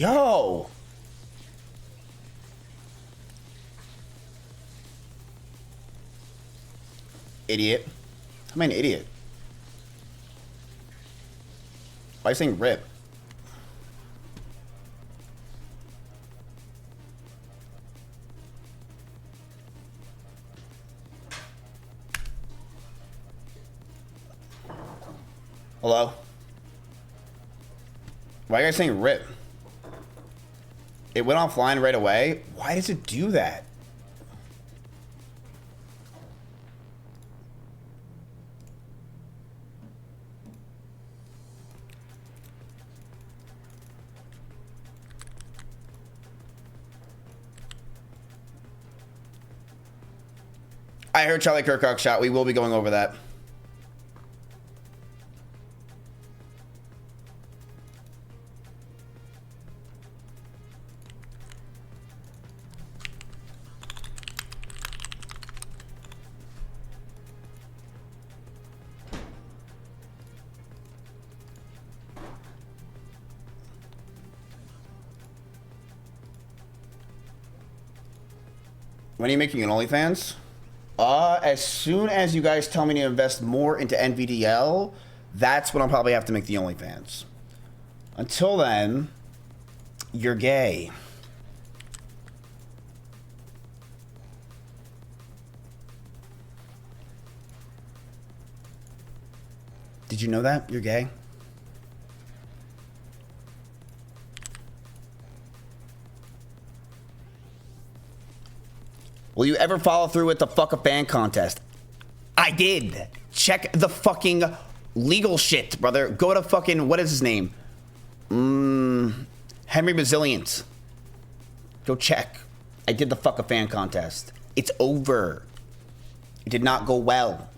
Yo. Idiot. I'm an idiot. Why are you saying rip? Hello? Why are you guys saying rip? It went offline right away? Why does it do that? I heard Charlie Kirkcock shot. We will be going over that. When are you making an OnlyFans? As soon as you guys tell me to invest more into NVDL, that's when I'll probably have to make the OnlyFans. Until then, you're gay. Did you know that? You're gay? Will you ever follow through with the fuck a fan contest? I did. Check the fucking legal shit, brother. Go to fucking, what is his name? Henry Bazillions. Go check. I did the fuck a fan contest. It's over. It did not go well.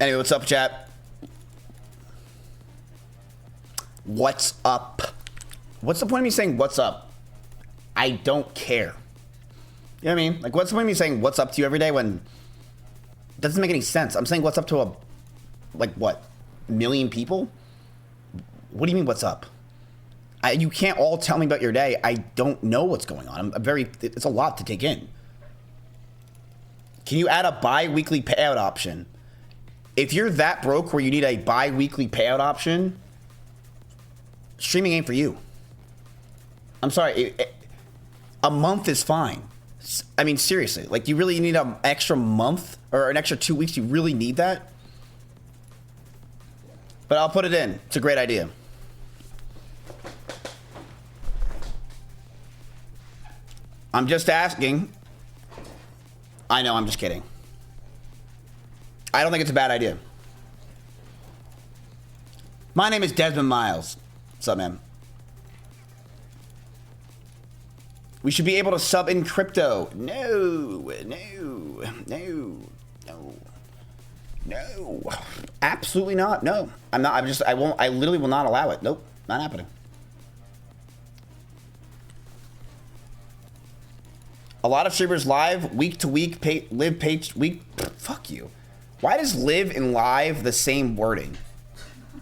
Anyway, what's up, chat? What's up? What's the point of me saying what's up? I don't care. You know what I mean? Like, what's the point of me saying what's up to you every day when it doesn't make any sense? I'm saying what's up to a, like, what, million people? What do you mean what's up? You can't all tell me about your day. I don't know what's going on. It's a lot to take in. Can you add a bi-weekly payout option? If you're that broke where you need a bi-weekly payout option, streaming ain't for you. I'm sorry. A month is fine. I mean, seriously. Like, you really need an extra month or an extra 2 weeks? You really need that? But I'll put it in. It's a great idea. I'm just asking. I know, I'm just kidding. I don't think it's a bad idea. My name is Desmond Miles. What's up, man? We should be able to sub in crypto. No. Absolutely not. No. I'm not. I literally will not allow it. Nope. Not happening. A lot of streamers live week to week, live page week. Fuck you. Why does live and live the same wording?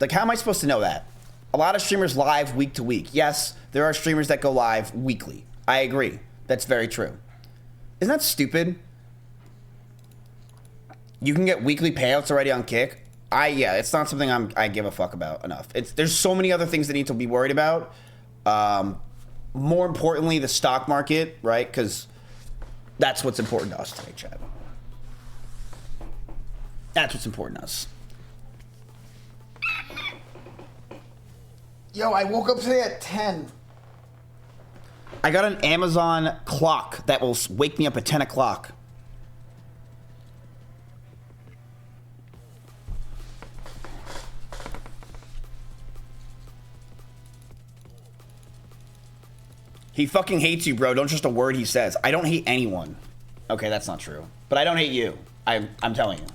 Like, how am I supposed to know that? A lot of streamers live week to week. Yes, there are streamers that go live weekly. I agree. That's very true. Isn't that stupid? You can get weekly payouts already on Kick. Yeah, it's not something I give a fuck about enough. There's so many other things that need to be worried about. More importantly, the stock market, right? Because that's what's important to us today, Chad. That's what's important to us. Yo, I woke up today at 10. I got an Amazon clock that will wake me up at 10 o'clock. He fucking hates you, bro. Don't trust a word he says. I don't hate anyone. Okay, that's not true. But I don't hate you. I'm telling you.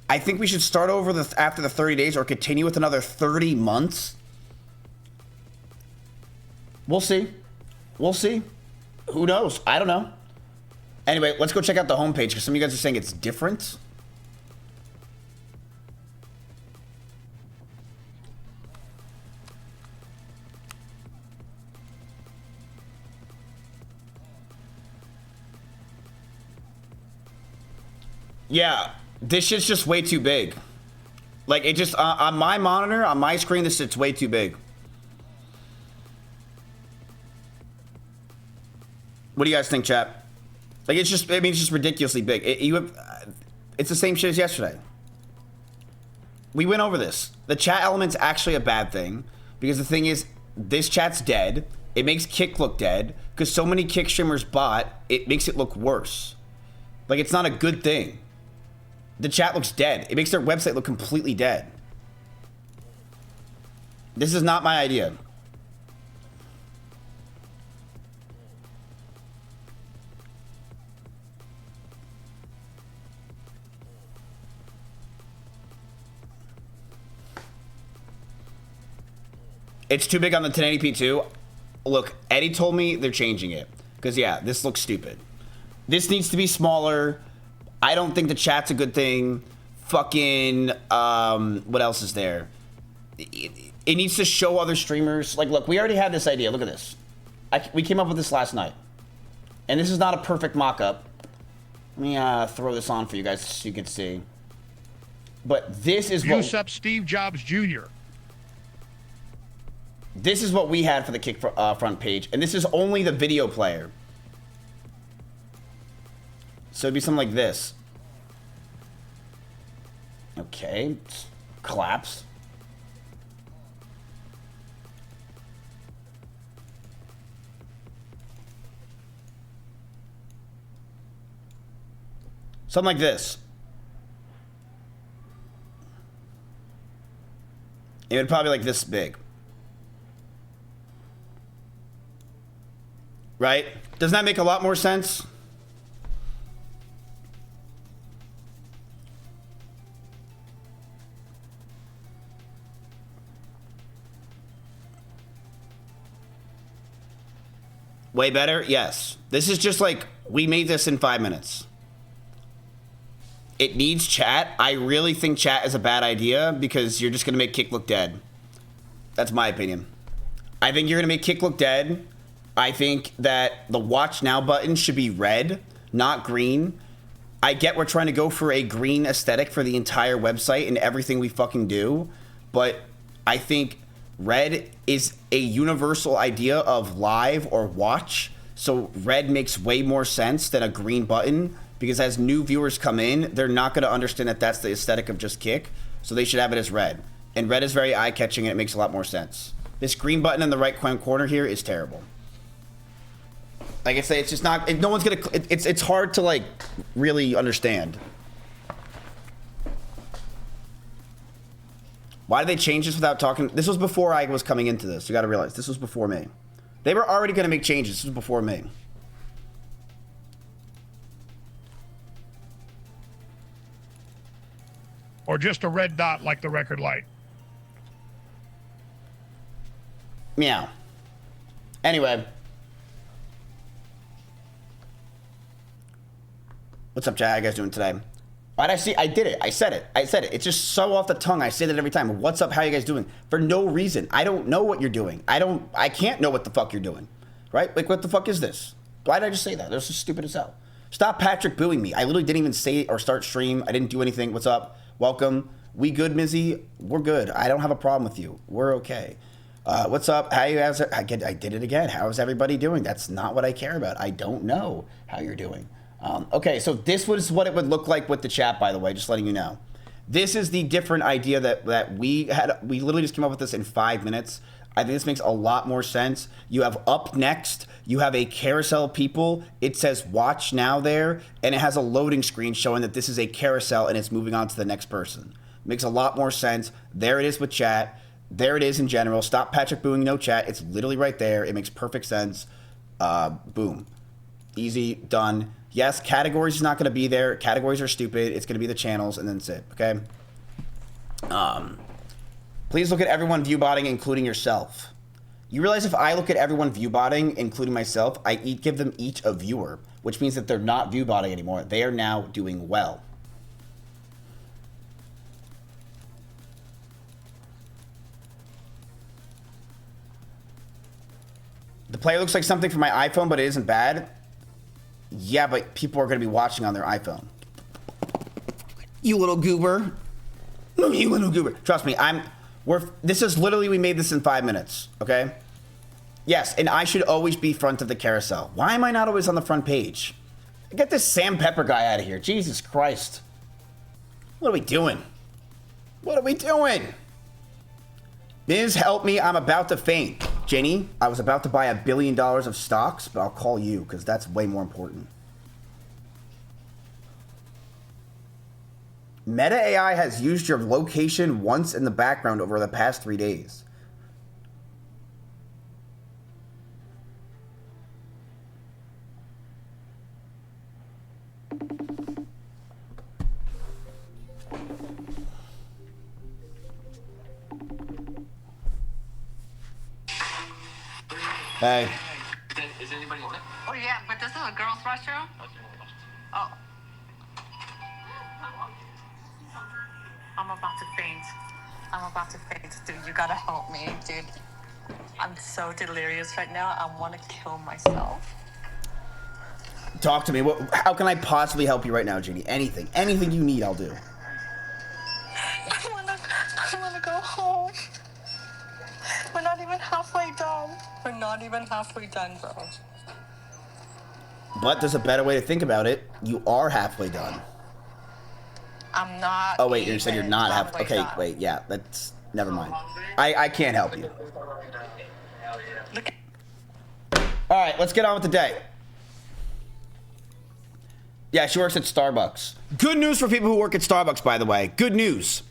I think we should start over after the 30 days or continue with another 30 months. We'll see. We'll see. Who knows? I don't know. Anyway, let's go check out the homepage because some of you guys are saying it's different. Yeah, this shit's just way too big. Like, it just, on my monitor, on my screen, this shit's way too big. What do you guys think, chat? Like, it's just, I mean, it's just ridiculously big. It's the same shit as yesterday. We went over this. The chat element's actually a bad thing because the thing is, this chat's dead. It makes Kick look dead because so many Kick streamers bot, it makes it look worse. Like, it's not a good thing. The chat looks dead. It makes their website look completely dead. This is not my idea. It's too big on the 1080p too. Look, Eddie told me they're changing it. Because, yeah, this looks stupid. This needs to be smaller. I don't think the chat's a good thing. Fucking, what else is there? It needs to show other streamers. Like, look, we already had this idea. Look at this. We came up with this last night. And this is not a perfect mock-up. Let me throw this on for you guys so you can see. But this is what... Use up Steve Jobs Jr. This is what we had for the Kick front page. And this is only the video player. So it'd be something like this. Okay. Collapse. Something like this. It would probably be like this big. Right? Doesn't that make a lot more sense? Way better? Yes. This is just like, we made this in 5 minutes. It needs chat. I really think chat is a bad idea because you're just going to make Kick look dead. That's my opinion. I think you're going to make Kick look dead. I think that the watch now button should be red, not green. I get we're trying to go for a green aesthetic for the entire website and everything we fucking do, but I think red is a universal idea of live or watch, so red makes way more sense than a green button because as new viewers come in, they're not going to understand that that's the aesthetic of just Kick, so they should have it as red. And red is very eye-catching and it makes a lot more sense. This green button in the right corner here is terrible. Like I say, it's just not, no one's gonna, it's hard to like really understand. Why did they change this without talking? This was before I was coming into this. You gotta realize, this was before me. They were already gonna make changes. This was before me. Or just a red dot like the record light. Meow. Anyway. What's up, chat? How you guys doing today? Why'd I see? I did it. I said it. I said it. It's just so off the tongue. I say that every time. What's up? How you guys doing? For no reason. I don't know what you're doing. I can't know what the fuck you're doing. Right? Like, what the fuck is this? Why did I just say that? That's just stupid as hell. Stop Patrick booing me. I literally didn't even say or start stream. I didn't do anything. What's up? Welcome. We good, Mizzy? We're good. I don't have a problem with you. We're okay. What's up? How you guys? I did it again. How is everybody doing? That's not what I care about. I don't know how you're doing. Okay, so this was what it would look like with the chat, by the way, just letting you know. This is the different idea that we had. We literally just came up with this in 5 minutes. I think this makes a lot more sense. You have up next, you have a carousel of people. It says watch now there, and it has a loading screen showing that this is a carousel and it's moving on to the next person. Makes a lot more sense. There it is with chat. There it is in general. Stop Patrick booing no chat. It's literally right there. It makes perfect sense. Boom. Easy, done. Yes, categories is not going to be there. Categories are stupid. It's going to be the channels, and then that's it, okay? Please look at everyone view botting, including yourself. You realize if I look at everyone view botting, including myself, I give them each a viewer, which means that they're not view botting anymore. They are now doing well. The player looks like something from my iPhone, but it isn't bad. Yeah, but people are going to be watching on their iPhone. You little goober. You little goober. Trust me, this is literally, we made this in 5 minutes, okay? Yes, and I should always be front of the carousel. Why am I not always on the front page? Get this Sam Pepper guy out of here. Jesus Christ. What are we doing? What are we doing? Miz, help me. I'm about to faint. Jenny, I was about to buy $1 billion of stocks, but I'll call you because that's way more important. Meta AI has used your location once in the background over the past 3 days. Hey. Is anybody in it? Oh yeah, but this is a girls' restroom? Oh. I'm about to faint. I'm about to faint. Dude, you gotta help me, dude. I'm so delirious right now. I want to kill myself. Talk to me. How can I possibly help you right now, Jenny? Anything. Anything you need, I'll do. I wanna go home. We're not even halfway done. We're not even halfway done, bro. But there's a better way to think about it. You are halfway done. I'm not. Oh wait, you said you're not halfway. Okay, done. wait, yeah, that's never mind. I can't help you. Look. All right, let's get on with the day. Yeah, she works at Starbucks. Good news for people who work at Starbucks, by the way. Good news.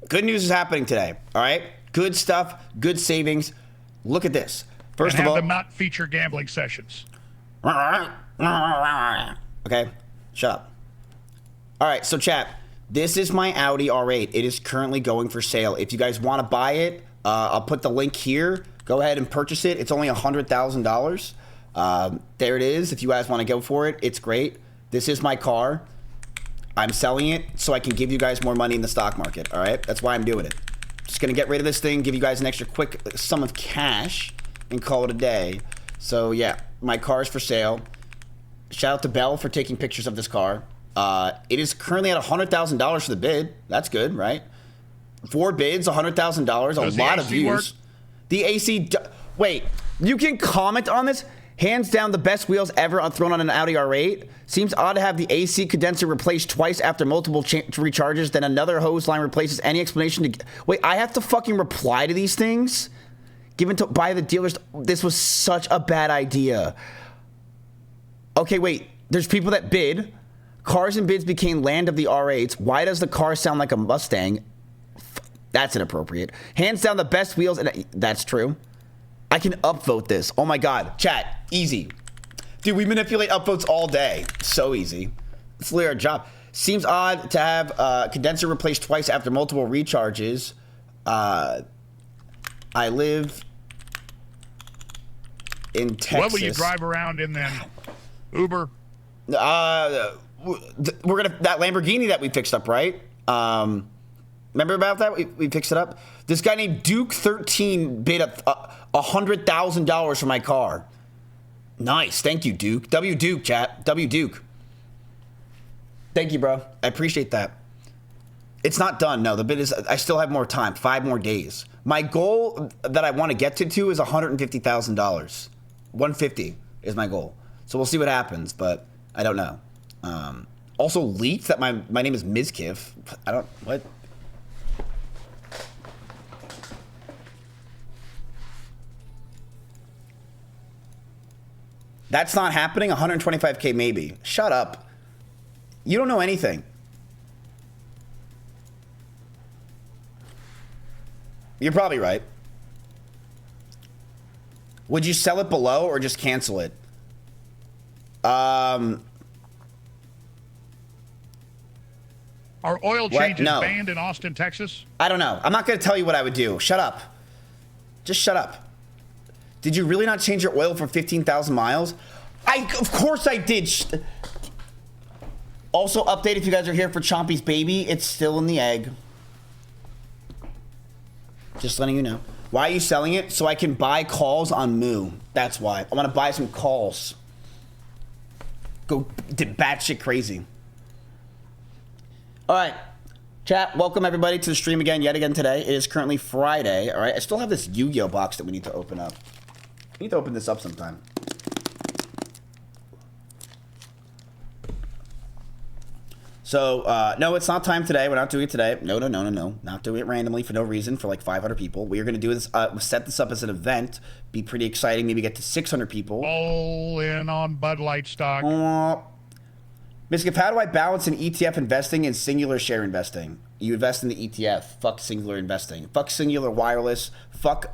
Good news is happening today. All right, good stuff, good savings. Look at this. First and of all, have them not feature gambling sessions. Okay, shut up. All right, so chat, this is my Audi R8. It is currently going for sale. If you guys want to buy it, I'll put the link here. Go ahead and purchase it. It's only $100,000. There it is. If you guys want to go for it, it's great. This is my car. I'm selling it so I can give you guys more money in the stock market, all right? That's why I'm doing it. Just going to get rid of this thing, give you guys an extra quick sum of cash, and call it a day. So, yeah, my car is for sale. Shout out to Belle for taking pictures of this car. It is currently at $100,000 for the bid. That's good, right? 4 bids, $100,000, a lot of views. Work? The AC, wait, you can comment on this? Hands down the best wheels ever thrown on an Audi R8. Seems odd to have the AC condenser replaced twice after multiple recharges, then another hose line replaces. Any explanation to... Wait, I have to fucking reply to these things? Given to by the dealers. This was such a bad idea. Okay, wait. There's people that bid. Cars and bids became land of the R8s. Why does the car sound like a Mustang? That's inappropriate. Hands down the best wheels, and that's true. I can upvote this. Oh my God. Chat, easy. Dude, we manipulate upvotes all day. So easy. It's literally our job. Seems odd to have condenser replaced twice after multiple recharges. I live in Texas. What will you drive around in then? Uber? We're gonna, that Lamborghini that we fixed up, right? Remember about that? We fixed it up. This guy named Duke13 bid $100,000 for my car. Nice, thank you, Duke. W Duke, chat. W Duke. Thank you, bro. I appreciate that. It's not done. No, the bid is. I still have more time. 5 more days. My goal that I want to get to is $150,000. 150 is my goal. So we'll see what happens, but I don't know. Also leaked that my name is Mizkif. I don't what. That's not happening. 125K maybe. Shut up. You don't know anything. You're probably right. Would you sell it below or just cancel it? Are oil What? changes No. banned in Austin, Texas? I don't know. I'm not going to tell you what I would do. Shut up. Just shut up. Did you really not change your oil for 15,000 miles? Of course I did. Also, update if you guys are here for Chompy's baby. It's still in the egg. Just letting you know. Why are you selling it? So I can buy calls on Moo. That's why. I want to buy some calls. Go batshit crazy. All right, chat, welcome everybody to the stream yet again today. It is currently Friday, all right? I still have this Yu-Gi-Oh box that we need to open up. We need to open this up sometime. So, no, it's not time today. We're not doing it today. No. Not doing it randomly for no reason for like 500 people. We are going to do this, set this up as an event. Be pretty exciting. Maybe get to 600 people. All in on Bud Light stock. Mizkif, how do I balance an ETF investing and singular share investing? You invest in the ETF. Fuck singular investing. Fuck singular wireless. Fuck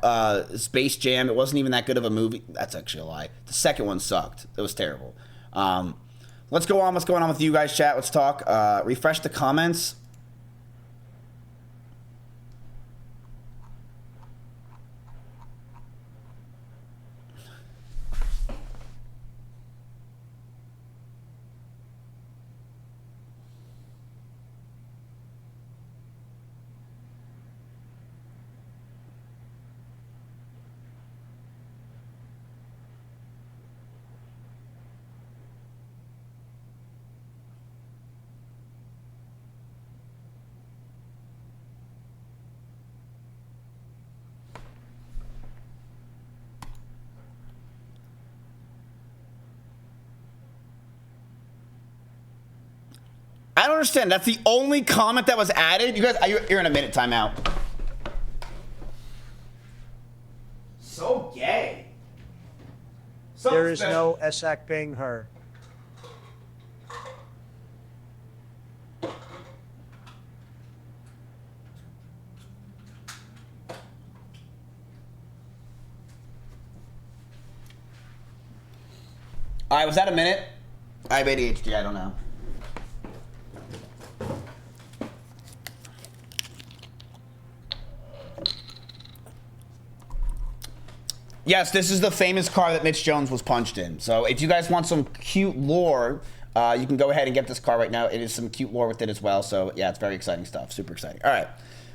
Space Jam. It wasn't even that good of a movie. That's actually a lie. The second one sucked. It was terrible. Let's go on. What's going on with you guys, chat? Let's talk. Refresh the comments. I don't understand. That's the only comment that was added. You guys, you're in a minute timeout. So gay. So There is special. no Esak being her. All right, was that a minute? I have ADHD. I don't know. Yes, this is the famous car that Mitch Jones was punched in. So if you guys want some cute lore, you can go ahead and get this car right now. It is some cute lore with it as well. So yeah, it's very exciting stuff. Super exciting. All right,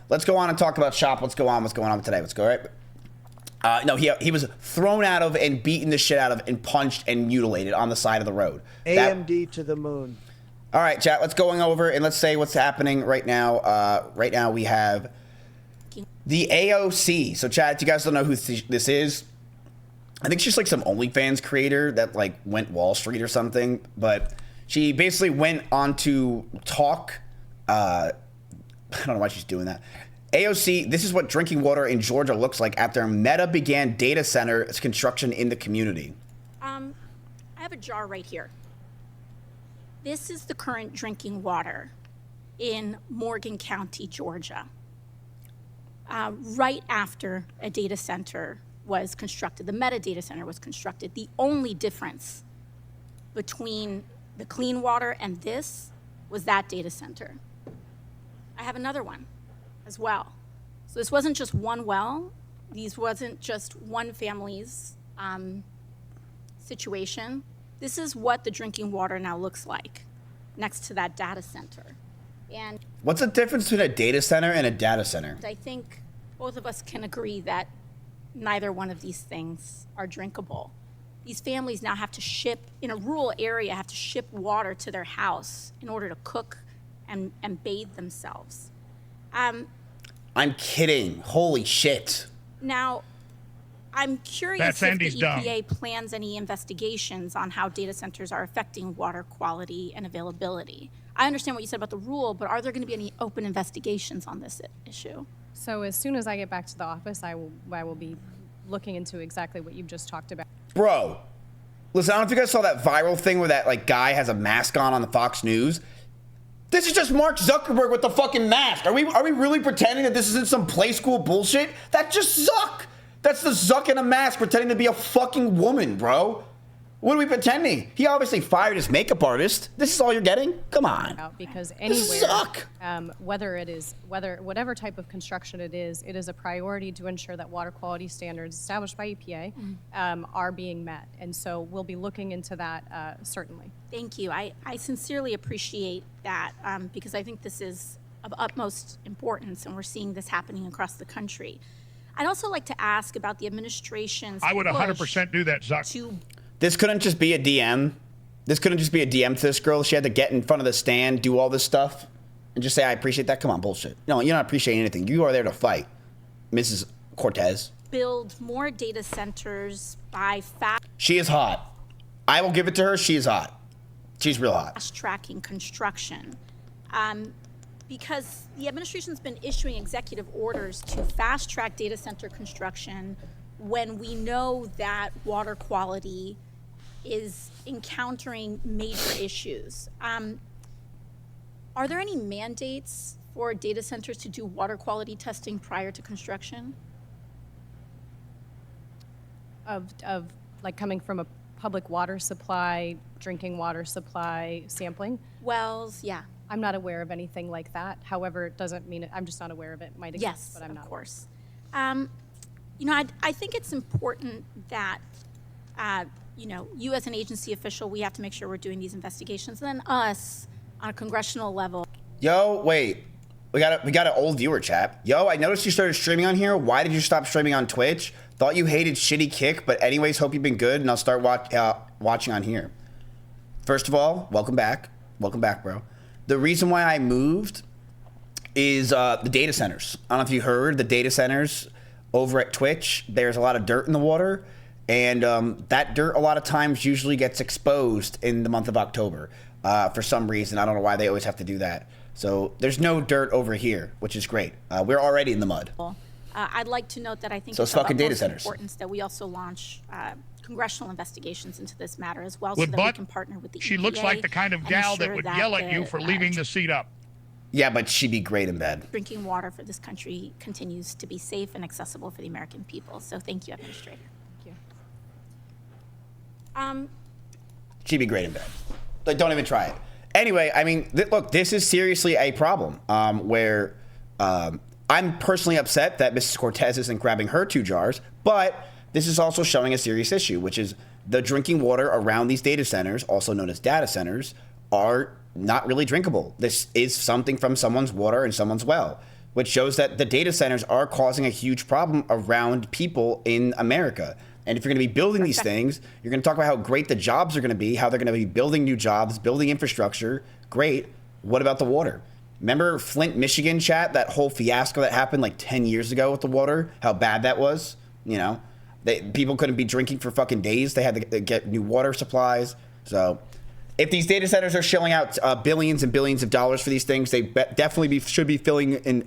let's go on and talk about shop. What's going on today? Let's go, right? No, he was thrown out of and beaten the shit out of and punched and mutilated on the side of the road. AMD to the moon. All right, chat, let's going over and let's say what's happening right now. Right now we have the AOC. So chat, if you guys don't know who this is, I think she's like some OnlyFans creator that like went Wall Street or something, but she basically went on to talk. I don't know why she's doing that. AOC, this is what drinking water in Georgia looks like after Meta began data center construction in the community. I have a jar right here. This is the current drinking water in Morgan County, Georgia. Right after a data center was constructed, the Meta data center was constructed. The only difference between the clean water and this was that data center. I have another one as well. So this wasn't just one well. These wasn't just one family's situation. This is what the drinking water now looks like next to that data center. And what's the difference between a data center and a data center? I think both of us can agree that neither one of these things are drinkable. These families now have to ship, in a rural area, have to ship water to their house in order to cook and bathe themselves. I'm kidding. Holy shit. Now, I'm curious That's if Andy's the EPA plans any investigations on how data centers are affecting water quality and availability. I understand what you said about the rule, but are there going to be any open investigations on this issue? So as soon as I get back to the office, I will be looking into exactly what you've just talked about. Bro, listen, I don't know if you guys saw that viral thing where that like guy has a mask on the Fox News. This is just Mark Zuckerberg with the fucking mask. Are we really pretending that this isn't some play school bullshit? That just Zuck. That's the Zuck in a mask pretending to be a fucking woman, bro. What are we pretending? He obviously fired his makeup artist. This is all you're getting? Come on. Because This anywhere, suck. whatever type of construction it is a priority to ensure that water quality standards established by EPA are being met. And so we'll be looking into that certainly. Thank you. I sincerely appreciate that because I think this is of utmost importance, and we're seeing this happening across the country. I'd also like to ask about the administration's I would push 100% do that, Zuck. to This couldn't just be a DM. This couldn't just be a DM to this girl. She had to get in front of the stand, do all this stuff, and just say, I appreciate that. Come on, bullshit. No, you don't appreciate anything. You are there to fight, Mrs. Cortez. build more data centers by She is hot. I will give it to her. She is hot. She's real hot. fast-tracking construction. Because the administration's been issuing executive orders to fast-track data center construction when we know that water quality is encountering major issues. Are there any mandates for data centers to do water quality testing prior to construction? Of like coming from a public water supply, drinking water supply sampling. Wells, yeah. I'm not aware of anything like that. However, it doesn't mean I'm just not aware of it. Might exist, Yes, but I'm not. of course. You know, I think it's important that, you know, you as an agency official, we have to make sure we're doing these investigations, and then us on a congressional level. Yo, wait. We got an old viewer chat. Yo, I noticed you started streaming on here. Why did you stop streaming on Twitch? Thought you hated shitty kick, but anyways, hope you've been good, and I'll start watching on here. First of all, welcome back. Welcome back, bro. The reason why I moved is the data centers. I don't know if you heard, the data centers over at Twitch, there's a lot of dirt in the water, and that dirt a lot of times usually gets exposed in the month of October for some reason. I don't know why they always have to do that. So there's no dirt over here, which is great. We're already in the mud. I'd like to note that I think So it's fucking of data utmost centers. importance that we also launch congressional investigations into this matter as well, With so that we Butt, can partner with the she EPA looks like the kind of and gal that ensure would yell at you for leaving the seat up. Yeah, but she'd be great in bed. drinking water for this country continues to be safe and accessible for the American people. So thank you, Administrator. Thank you. She'd be great in bed. Like, don't even try it. Anyway, I mean, look, this is seriously a problem where I'm personally upset that Mrs. Cortez isn't grabbing her 2 jars, but this is also showing a serious issue, which is the drinking water around these data centers, also known as data centers, are not really drinkable. This is something from someone's water and someone's well, which shows that the data centers are causing a huge problem around people in America. And if you're going to be building these things, you're going to talk about how great the jobs are going to be, how they're going to be building new jobs, building infrastructure. Great. What about the water? Remember Flint, Michigan, chat? That whole fiasco that happened like 10 years ago with the water? How bad that was? You know, people couldn't be drinking for fucking days. They had to get new water supplies. So if these data centers are shelling out billions and billions of dollars for these things, they definitely should be filling in.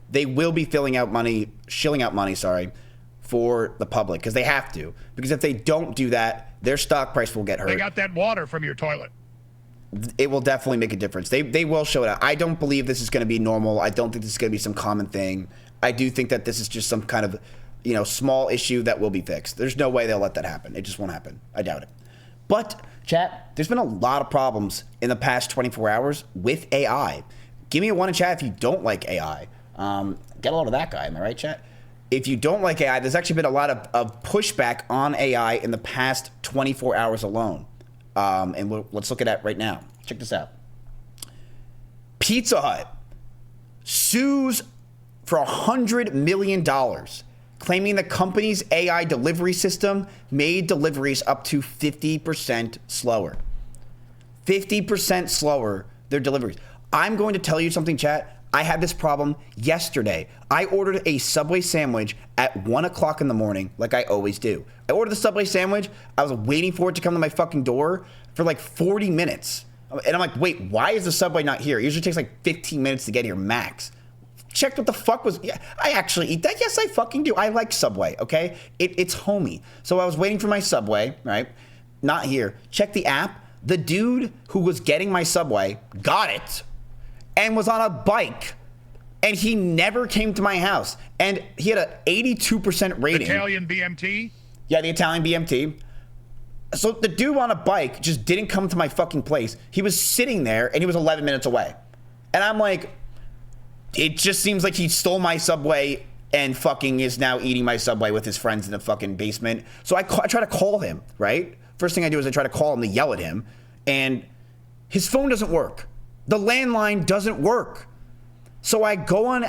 They will be shilling out money, for the public, because they have to. Because if they don't do that, their stock price will get hurt. They got that water from your toilet. It will definitely make a difference. They will show it out. I don't believe this is going to be normal. I don't think this is going to be some common thing. I do think that this is just some kind of, you know, small issue that will be fixed. There's no way they'll let that happen. It just won't happen. I doubt it. But, chat, there's been a lot of problems in the past 24 hours with AI. Give me a 1 in chat if you don't like AI. Get a lot of that guy, am I right, chat? If you don't like AI, there's actually been a lot of pushback on AI in the past 24 hours alone. And let's look at that right now. Check this out. Pizza Hut sues for $100 million, claiming the company's AI delivery system made deliveries up to 50% slower. 50% slower, their deliveries. I'm going to tell you something, chat. I had this problem yesterday. I ordered a Subway sandwich at 1 o'clock in the morning, like I always do. I ordered the Subway sandwich. I was waiting for it to come to my fucking door for like 40 minutes. And I'm like, wait, why is the Subway not here? It usually takes like 15 minutes to get here max. Checked what the fuck was. Yeah, I actually eat that. Yes, I fucking do. I like Subway, okay? It's homey. So I was waiting for my Subway, right? Not here. Check the app. The dude who was getting my Subway got it and was on a bike, and he never came to my house, and he had an 82% rating. Italian BMT? Yeah, the Italian BMT. So the dude on a bike just didn't come to my fucking place. He was sitting there and he was 11 minutes away. And I'm like, it just seems like he stole my Subway and fucking is now eating my Subway with his friends in the fucking basement. So I try to call him, right? First thing I do is I try to call him to yell at him, and his phone doesn't work. The landline doesn't work. So I go on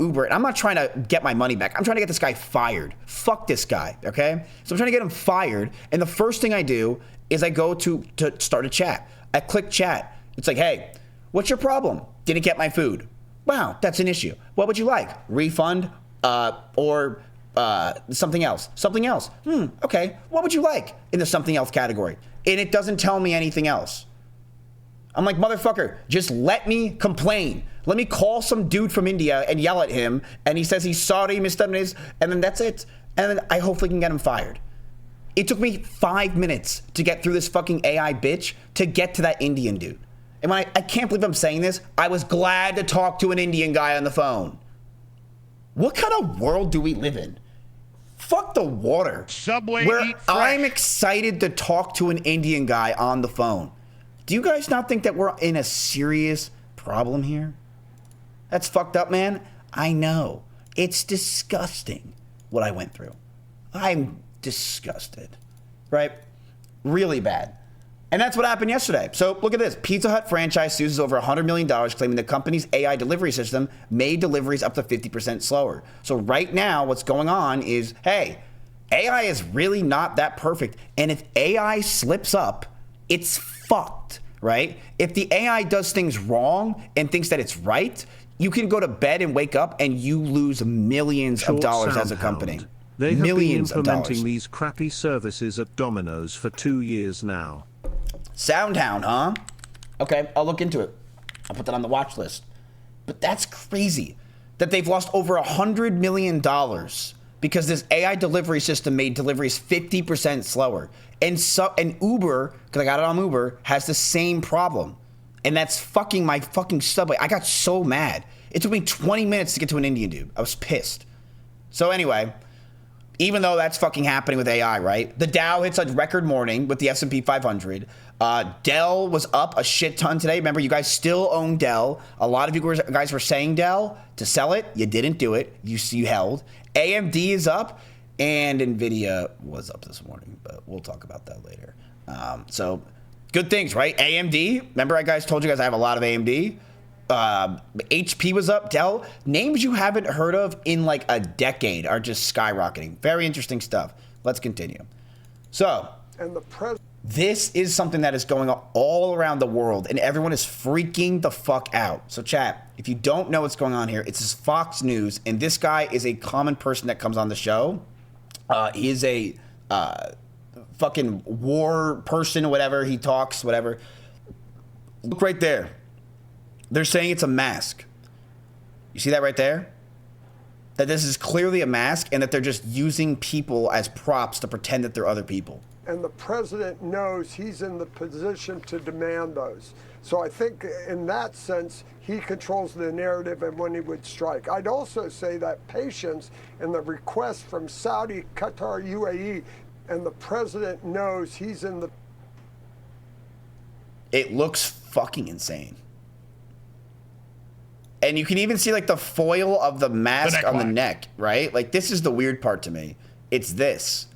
Uber, and I'm not trying to get my money back. I'm trying to get this guy fired. Fuck this guy, okay? So I'm trying to get him fired, and the first thing I do is I go to start a chat. I click chat. It's like, hey, what's your problem? Didn't get my food. Wow, that's an issue. What would you like? Refund or something else? Something else. Okay. What would you like in the something else category? And it doesn't tell me anything else. I'm like, motherfucker, just let me complain. Let me call some dude from India and yell at him, and he says he's sorry, Mr. Niz, and then that's it. And then I hopefully can get him fired. It took me 5 minutes to get through this fucking AI bitch to get to that Indian dude. And when I can't believe I'm saying this, I was glad to talk to an Indian guy on the phone. What kind of world do we live in? Fuck the water. Subway where eat fresh. I'm excited to talk to an Indian guy on the phone. Do you guys not think that we're in a serious problem here? That's fucked up, man. I know. It's disgusting what I went through. I'm disgusted. Right? Really bad. And that's what happened yesterday. So look at this. Pizza Hut franchise sues over $100 million, claiming the company's AI delivery system made deliveries up to 50% slower. So right now, what's going on is, hey, AI is really not that perfect. And if AI slips up, it's fucked, right? If the AI does things wrong and thinks that it's right, you can go to bed and wake up and you lose millions of dollars as a company. They have Millions been of dollars. implementing these crappy services at Domino's for 2 years now. Soundhound, huh? Okay, I'll look into it. I'll put that on the watch list. But that's crazy that they've lost over $100 million because this AI delivery system made deliveries 50% slower. And Uber, because I got it on Uber, has the same problem. And that's fucking my fucking Subway. I got so mad. It took me 20 minutes to get to an Indian dude. I was pissed. So anyway, even though that's fucking happening with AI, right? The Dow hits a record morning with the S&P 500. Dell was up a shit ton today. Remember, you guys still own Dell. A lot of you guys were saying Dell to sell it. You didn't do it. You held. AMD is up, and NVIDIA was up this morning, but we'll talk about that later. So good things, right? AMD. Remember, I told you guys I have a lot of AMD. HP was up. Dell. Names you haven't heard of in like a decade are just skyrocketing. Very interesting stuff. Let's continue. So, And the president. this is something that is going on all around the world, and everyone is freaking the fuck out. So, chat, if you don't know what's going on here, it's this Fox News, and this guy is a common person that comes on the show. He is a fucking war person, whatever. He talks, whatever. Look right there. They're saying it's a mask. You see that right there? That this is clearly a mask and that they're just using people as props to pretend that they're other people. And the president knows he's in the position to demand those. So I think in that sense, he controls the narrative and when he would strike. I'd also say that patience and the request from Saudi, Qatar, UAE, and the president knows he's in the... It looks fucking insane. And you can even see like the foil of the mask on the neck, right? Like this is the weird part to me. It's this.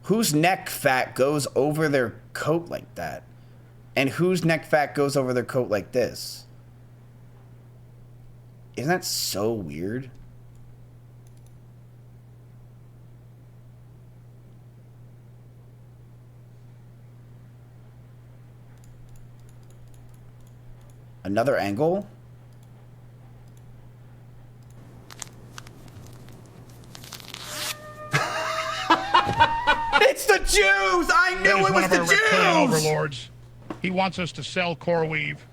Whose neck fat goes over their coat like that? And whose neck fat goes over their coat like this? Isn't that so weird? Another angle? It's the Jews! I knew it was the Reptilian Jews! overlords. He wants us to sell core weave.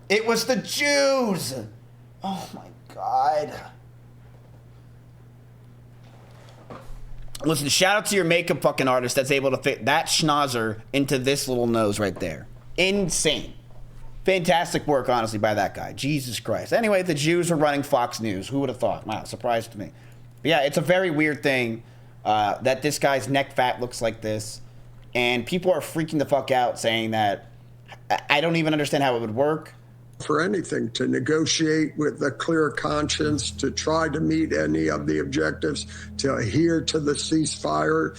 It was the Jews! Oh my God. Listen, shout out to your makeup fucking artist that's able to fit that schnauzer into this little nose right there. Insane. Fantastic work, honestly, by that guy. Jesus Christ. Anyway, the Jews are running Fox News. Who would have thought? Wow, surprised me. But yeah, it's a very weird thing that this guy's neck fat looks like this. And people are freaking the fuck out saying that I don't even understand how it would work. For anything, to negotiate with a clear conscience, to try to meet any of the objectives, to adhere to the ceasefire.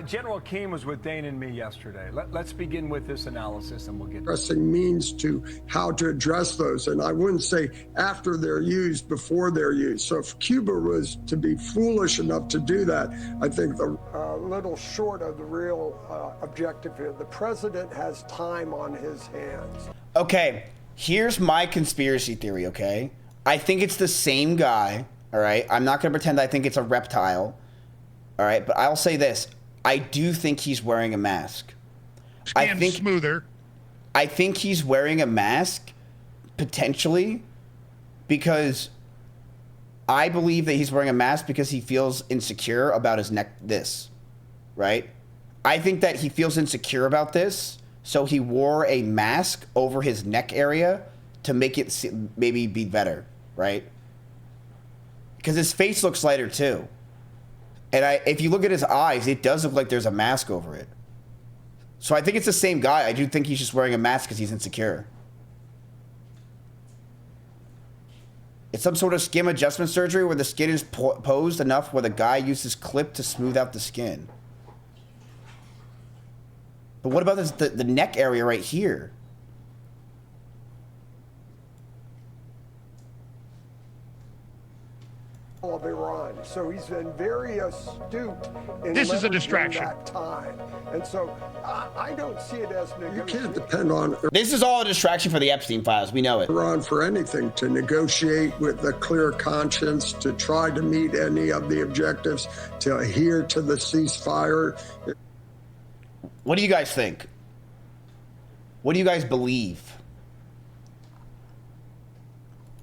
General Keane was with Dane and me yesterday. Let's begin with this analysis and we'll get Pressing means to how to address those. And I wouldn't say after they're used, before they're used. So if Cuba was to be foolish enough to do that, I think the little short of the real objective here. The president has time on his hands. Okay, here's my conspiracy theory, okay? I think it's the same guy, all right? I'm not going to pretend I think it's a reptile, all right? But I'll say this. I do think he's wearing a mask. Skin smoother. I think he's wearing a mask, potentially, because I believe that he's wearing a mask because he feels insecure about his neck, right? I think that he feels insecure about this, so he wore a mask over his neck area to make it maybe be better, right? Because his face looks lighter too. And if you look at his eyes, it does look like there's a mask over it. So I think it's the same guy. I do think he's just wearing a mask because he's insecure. It's some sort of skin adjustment surgery where the skin is posed enough where the guy uses clip to smooth out the skin. But what about the neck area right here? Of Iran. So he's been very astute in This is a leveraging distraction. that time. And so I don't see it as negotiation. You can't depend on This is all a distraction for the Epstein files. We know it. Iran for anything, to negotiate with a clear conscience, to try to meet any of the objectives, to adhere to the ceasefire. What do you guys think? What do you guys believe?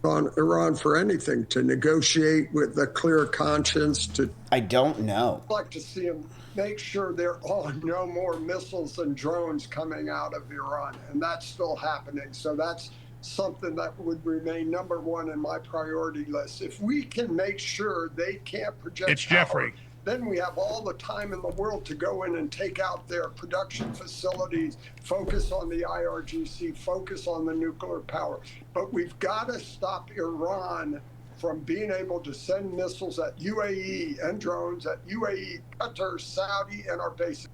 On Iran for anything, to negotiate with a clear conscience, to I don't know. I'd like to see him make sure there are no more missiles and drones coming out of Iran, and that's still happening. So that's something that would remain number one in my priority list. If we can make sure they can't project It's Jeffrey. power, then we have all the time in the world to go in and take out their production facilities, focus on the IRGC, focus on the nuclear power. But we've got to stop Iran from being able to send missiles at UAE and drones at UAE, Qatar, Saudi, and our bases.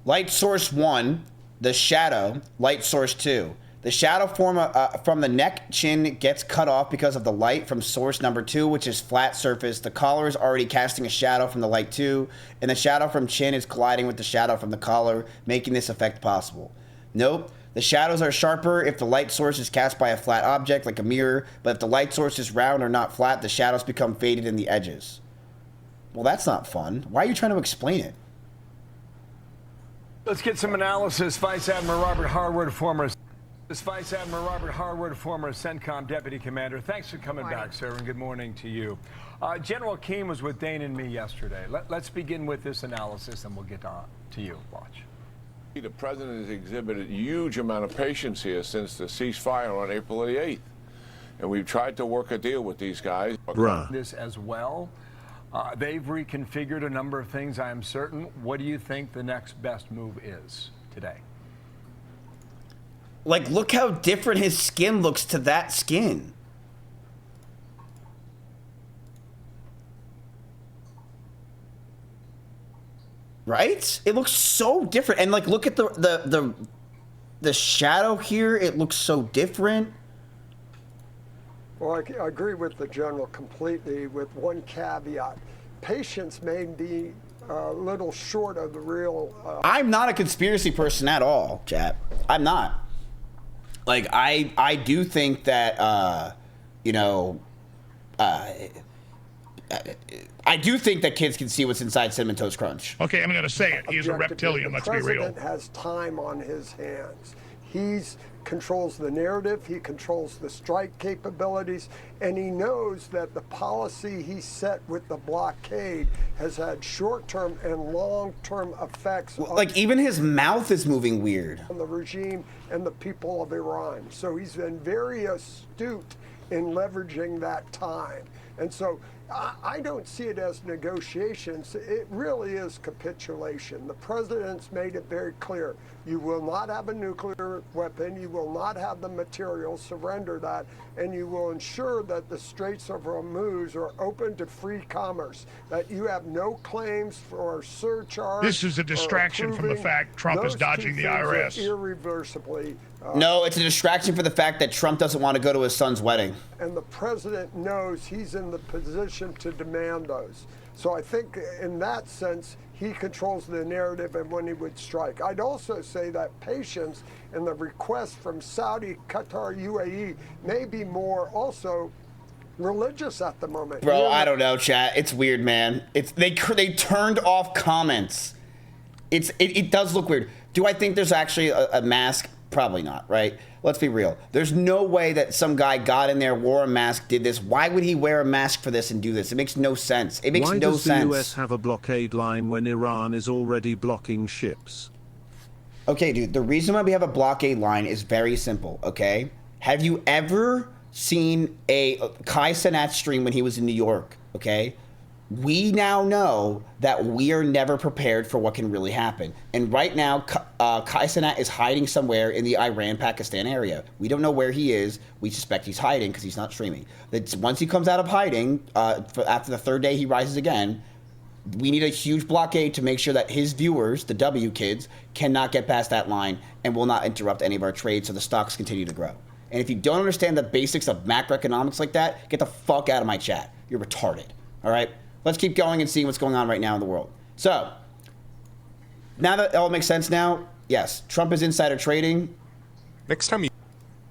Light source 1, the shadow. Light source 2. The shadow from the neck chin gets cut off because of the light from source number 2, which is flat surface. The collar is already casting a shadow from the light 2, and the shadow from chin is colliding with the shadow from the collar, making this effect possible. Nope. The shadows are sharper if the light source is cast by a flat object like a mirror, but if the light source is round or not flat, the shadows become faded in the edges. Well, that's not fun. Why are you trying to explain it? Let's get some analysis. Vice Admiral Robert Harwood, former CENTCOM Deputy Commander. Thanks for coming back, sir, and good morning to you. General Keane was with Dane and me yesterday. Let's begin with this analysis, and we'll get to you. Watch. The president has exhibited a huge amount of patience here since the ceasefire on April the 8th. And we've tried to work a deal with these guys. This as well. They've reconfigured a number of things, I am certain. What do you think the next best move is today? Like, look how different his skin looks to that skin. Right? It looks so different. And like, look at the shadow here. It looks so different. Well, I agree with the general completely, with one caveat. Patience may be a little short of the real... I'm not a conspiracy person at all, chat. I'm not. Like, I do think that, you know... I do think that kids can see what's inside Cinnamon Toast Crunch. Okay, I'm going to say it. He's a reptilian, let's be real. The president has time on his hands. He controls the narrative, he controls the strike capabilities, and he knows that the policy he set with the blockade has had short-term and long-term effects like, even his mouth is moving weird. On the regime and the people of Iran. So he's been very astute in leveraging that time. And so I don't see it as negotiations. It really is capitulation. The president's made it very clear. You will not have a nuclear weapon. You will not have the materials. Surrender that. And you will ensure that the Straits of Hormuz are open to free commerce, that you have no claims for surcharge. This is a distraction from the fact Trump is dodging the IRS. Irreversibly. No, it's a distraction for the fact that Trump doesn't want to go to his son's wedding. And the president knows he's in the position to demand those. So I think in that sense, he controls the narrative and when he would strike. I'd also say that patience in the request from Saudi, Qatar, UAE may be more also religious at the moment. Bro, I don't know, chat. It's weird, man. They turned off comments. It does look weird. Do I think there's actually a mask? Probably not, right? Let's be real. There's no way that some guy got in there, wore a mask, did this. Why would he wear a mask for this and do this? It makes no sense. It makes no sense. Why does the US have a blockade line when Iran is already blocking ships? Okay, dude, the reason why we have a blockade line is very simple, okay? Have you ever seen a Kai Cenat stream when he was in New York, okay? We now know that we are never prepared for what can really happen. And right now, Kai Cenat is hiding somewhere in the Iran-Pakistan area. We don't know where he is. We suspect he's hiding because he's not streaming. Once he comes out of hiding, after the third day he rises again, we need a huge blockade to make sure that his viewers, the W kids, cannot get past that line and will not interrupt any of our trades so the stocks continue to grow. And if you don't understand the basics of macroeconomics like that, get the fuck out of my chat. You're retarded, all right? Let's keep going and see what's going on right now in the world. So, now that it all makes sense now, yes, Trump is insider trading. Next time you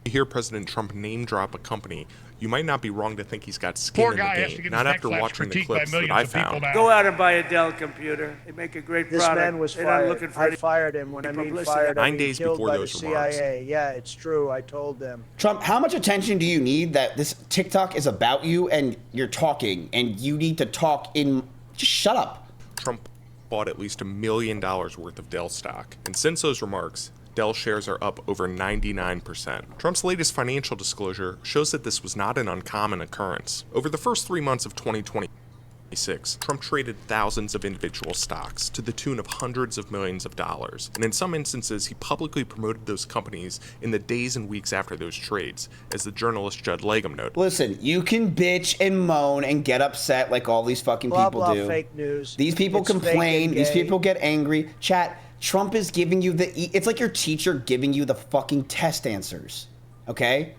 hear President Trump name drop a company, you might not be wrong to think he's got skin in the game. Not after watching the clips that I found. Go out and buy a Dell computer. They make a great product. This man was fired. I fired him. When I mean fired, 9 days before those remarks. CIA. Yeah, it's true. I told them. Trump, how much attention do you need that this TikTok is about you and you're talking and you need to talk in... Just shut up. Trump bought at least $1 million worth of Dell stock. And since those remarks, Dell shares are up over 99%. Trump's latest financial disclosure shows that this was not an uncommon occurrence. Over the first 3 months of 2026, Trump traded thousands of individual stocks to the tune of hundreds of millions of dollars. And in some instances, he publicly promoted those companies in the days and weeks after those trades, as the journalist Judd Legum noted. Listen, you can bitch and moan and get upset like all these fucking people do. Fake news. These people complain. These people get angry. Chat. Trump is giving you it's like your teacher giving you the fucking test answers, okay?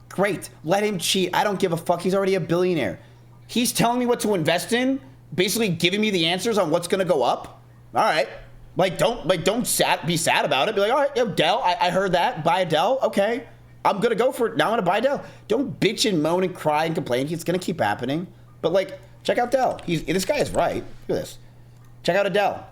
Great, let him cheat. I don't give a fuck. He's already a billionaire. He's telling me what to invest in, basically giving me the answers on what's gonna go up. All right, don't be sad about it. Be like, all right, yo, Dell, I heard that. Buy a Dell, okay? I'm gonna go for it. Now I'm gonna buy a Dell. Don't bitch and moan and cry and complain. It's gonna keep happening. But like, check out Dell. This guy is right. Look at this. Check out a Dell.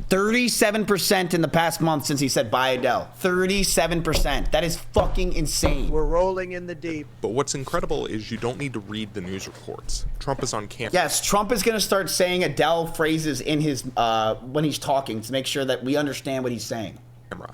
37% in the past month since he said buy a Dell. 37%. That is fucking insane. We're rolling in the deep. But what's incredible is you don't need to read the news reports. Trump is on camera. Yes, Trump is going to start saying Adele phrases in his when he's talking to make sure that we understand what he's saying.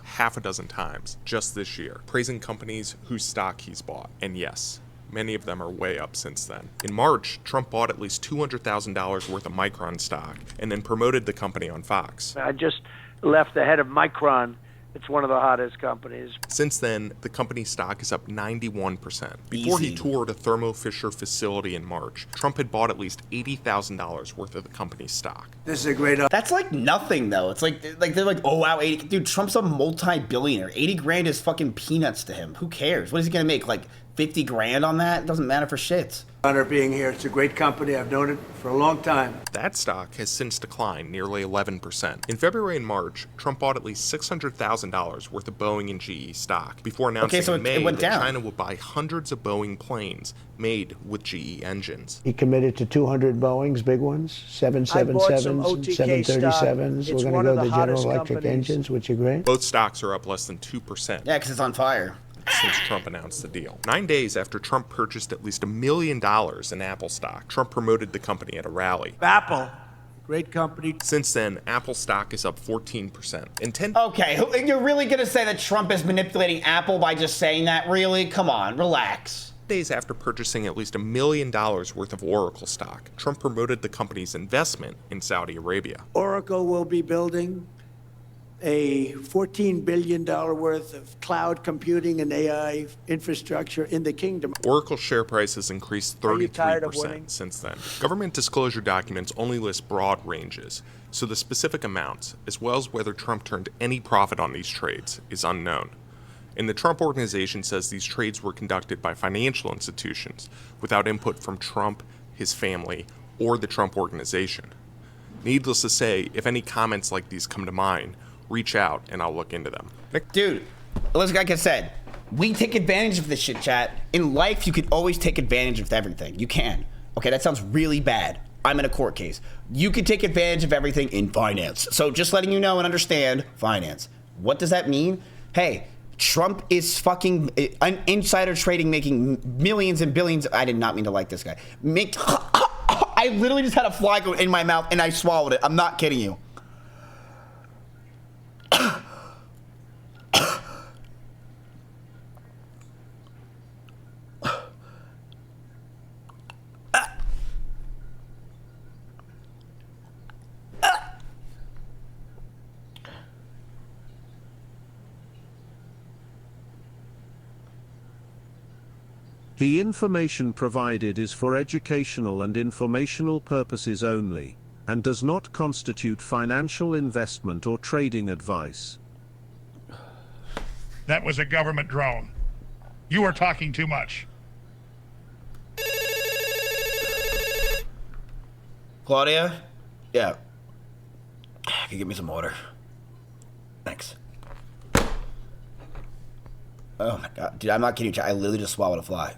Half a dozen times just this year, praising companies whose stock he's bought. And yes, many of them are way up since then. In March, Trump bought at least $200,000 worth of Micron stock and then promoted the company on Fox. I just left the head of Micron. It's one of the hottest companies. Since then, the company's stock is up 91%. Before he toured a Thermo Fisher facility in March, Trump had bought at least $80,000 worth of the company's stock. This is a great... That's like nothing, though. It's like they're like, oh, wow, 80... Dude, Trump's a multi-billionaire. 80 grand is fucking peanuts to him. Who cares? What is he going to make, like 50 grand on that? It doesn't matter for shit. Honor being here. It's a great company. I've known it for a long time. That stock has since declined nearly 11%. In February and March, Trump bought at least $600,000 worth of Boeing and GE stock before announcing in May that China would buy hundreds of Boeing planes made with GE engines. He committed to 200 Boeings, big ones, 777s, 737s. We're going to go to the General Electric engines, which are great. Both stocks are up less than 2%. Yeah, because it's on fire. Since Trump announced the deal. 9 days after Trump purchased at least $1 million in Apple stock, Trump promoted the company at a rally. Apple, great company. Since then, Apple stock is up 14%. Okay, you're really going to say that Trump is manipulating Apple by just saying that? Really? Come on, relax. days after purchasing at least $1 million worth of Oracle stock, Trump promoted the company's investment in Saudi Arabia. Oracle will be building a $14 billion worth of cloud computing and AI infrastructure in the kingdom. Oracle's share price has increased Are you tired of 33% winning? since then. Government disclosure documents only list broad ranges, so the specific amounts, as well as whether Trump turned any profit on these trades, is unknown. And the Trump Organization says these trades were conducted by financial institutions without input from Trump, his family, or the Trump Organization. Needless to say, if any comments like these come to mind, reach out and I'll look into them. Dude, listen, like I said, we take advantage of this shit, chat. In life, you can always take advantage of everything. You can. Okay, that sounds really bad. I'm in a court case. You can take advantage of everything in finance. So just letting you know and understand finance. What does that mean? Hey, Trump is fucking insider trading, making millions and billions. I did not mean to like this guy. I literally just had a fly go in my mouth and I swallowed it. I'm not kidding you. The information provided is for educational and informational purposes only, and does not constitute financial investment or trading advice. That was a government drone. You are talking too much. Claudia? Yeah. Can you give me some water? Thanks. Oh my god. Dude, I'm not kidding you. I literally just swallowed a fly.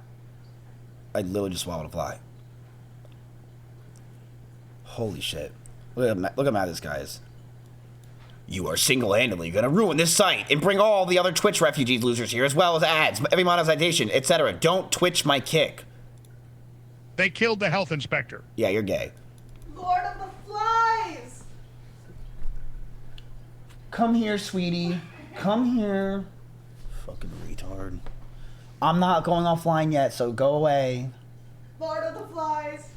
Holy shit. Look how mad this guy is. You are single-handedly gonna ruin this site and bring all the other Twitch refugees losers here, as well as ads, every monetization, etc. Don't Twitch my kick. They killed the health inspector. Yeah, you're gay. Lord of the Flies! Come here, sweetie. Come here. Fucking retard. I'm not going offline yet, so go away. Lord of the Flies!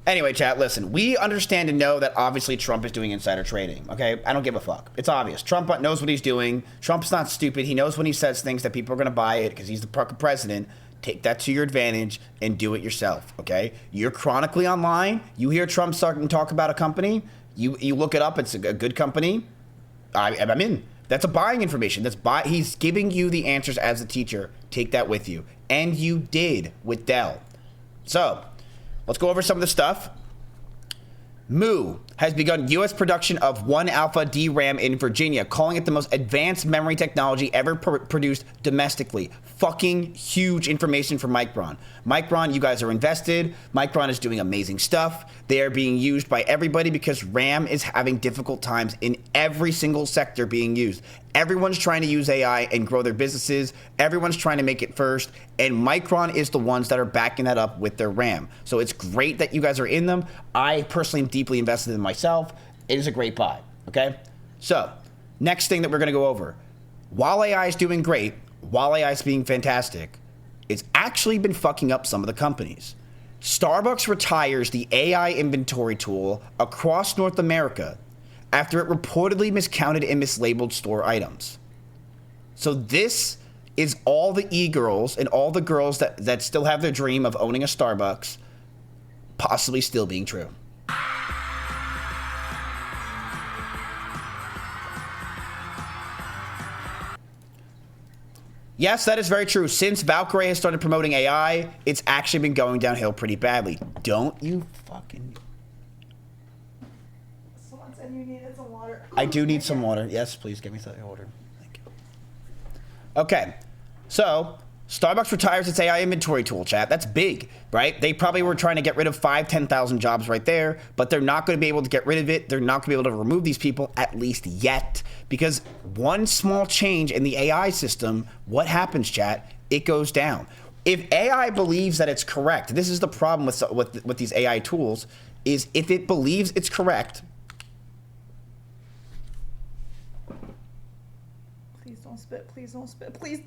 Anyway, chat, listen. We understand and know that obviously Trump is doing insider trading, okay? I don't give a fuck. It's obvious. Trump knows what he's doing. Trump's not stupid. He knows when he says things that people are going to buy it because he's the president. Take that to your advantage and do it yourself, okay? You're chronically online. You hear Trump start and talk about a company. You look it up. It's a good company. I'm in. That's a buying information. He's giving you the answers as a teacher. Take that with you. And you did with Dell. So, let's go over some of the stuff. Moo has begun U.S. production of 1 alpha DRAM in Virginia, calling it the most advanced memory technology ever produced domestically. Fucking huge information for Micron. Micron, you guys are invested. Micron is doing amazing stuff. They are being used by everybody because RAM is having difficult times in every single sector being used. Everyone's trying to use AI and grow their businesses. Everyone's trying to make it first. And Micron is the ones that are backing that up with their RAM. So it's great that you guys are in them. I personally am deeply invested in myself. It is a great buy, okay? So, next thing that we're going to go over. While AI is doing great, while AI is being fantastic, it's actually been fucking up some of the companies. Starbucks retires the AI inventory tool across North America after it reportedly miscounted and mislabeled store items. So this is all the e-girls and all the girls that still have their dream of owning a Starbucks possibly still being true. Yes, that is very true. Since Valkyrie has started promoting AI, it's actually been going downhill pretty badly. Don't you fucking... Someone said you needed some water. I do need some water. Yes, please give me some water. Thank you. Okay, so Starbucks retires its AI inventory tool, chat. That's big, right? They probably were trying to get rid of 10,000 jobs right there, but they're not going to be able to get rid of it. They're not going to be able to remove these people, at least yet, because one small change in the AI system, what happens, chat? It goes down. If AI believes that it's correct, this is the problem with these AI tools, is if it believes it's correct. Please don't spit. Please don't spit. Please.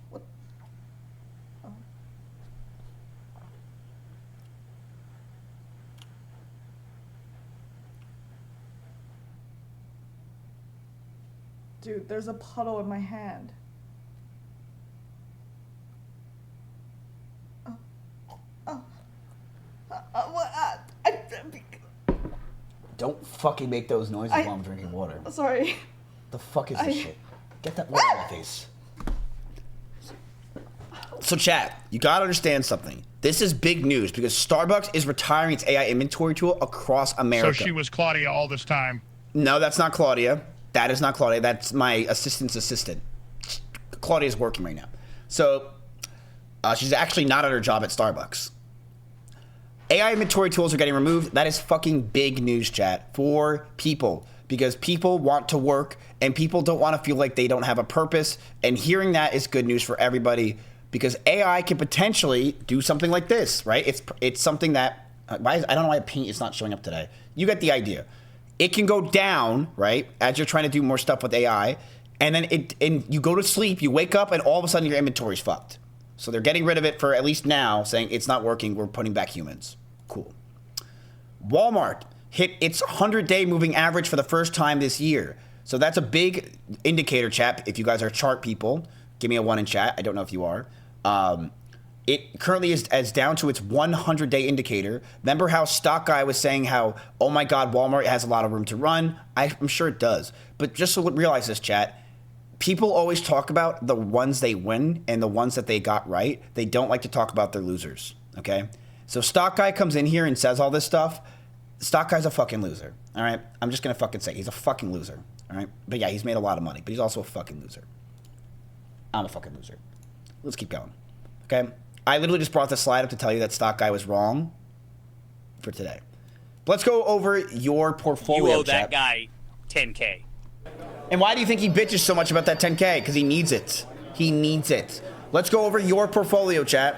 What? Dude, there's a puddle in my hand. Don't fucking make those noises while I'm drinking water. Sorry. The fuck is this shit? Get that water out of my face. So chat, you gotta understand something. This is big news because Starbucks is retiring its AI inventory tool across America. So she was Claudia all this time. No, that's not Claudia. That is not Claudia. That's my assistant's assistant. Claudia's working right now. So she's actually not at her job at Starbucks. AI inventory tools are getting removed. That is fucking big news, chat, for people. Because people want to work and people don't want to feel like they don't have a purpose. And hearing that is good news for everybody. Because AI can potentially do something like this, right? It's something that, I don't know why paint is not showing up today. You get the idea. It can go down, right, as you're trying to do more stuff with AI, and then you go to sleep, you wake up, and all of a sudden your inventory's fucked. So they're getting rid of it for at least now, saying it's not working, we're putting back humans. Cool. Walmart hit its 100-day moving average for the first time this year. So that's a big indicator, chat. If you guys are chart people, give me a 1 in chat. I don't know if you are. It currently is down to its 100-day indicator. Remember how Stock Guy was saying how, oh my God, Walmart has a lot of room to run? I'm sure it does. But just so realize this, chat. People always talk about the ones they win and the ones that they got right. They don't like to talk about their losers, okay? So Stock Guy comes in here and says all this stuff. Stock Guy's a fucking loser, all right? I'm just going to fucking say he's a fucking loser, all right? But yeah, he's made a lot of money, but he's also a fucking loser. I'm a fucking loser. Let's keep going, okay? I literally just brought this slide up to tell you that Stock Guy was wrong for today. But let's go over your portfolio, You owe chat. that guy $10K. And why do you think he bitches so much about that 10K? Because he needs it. He needs it. Let's go over your portfolio, chat.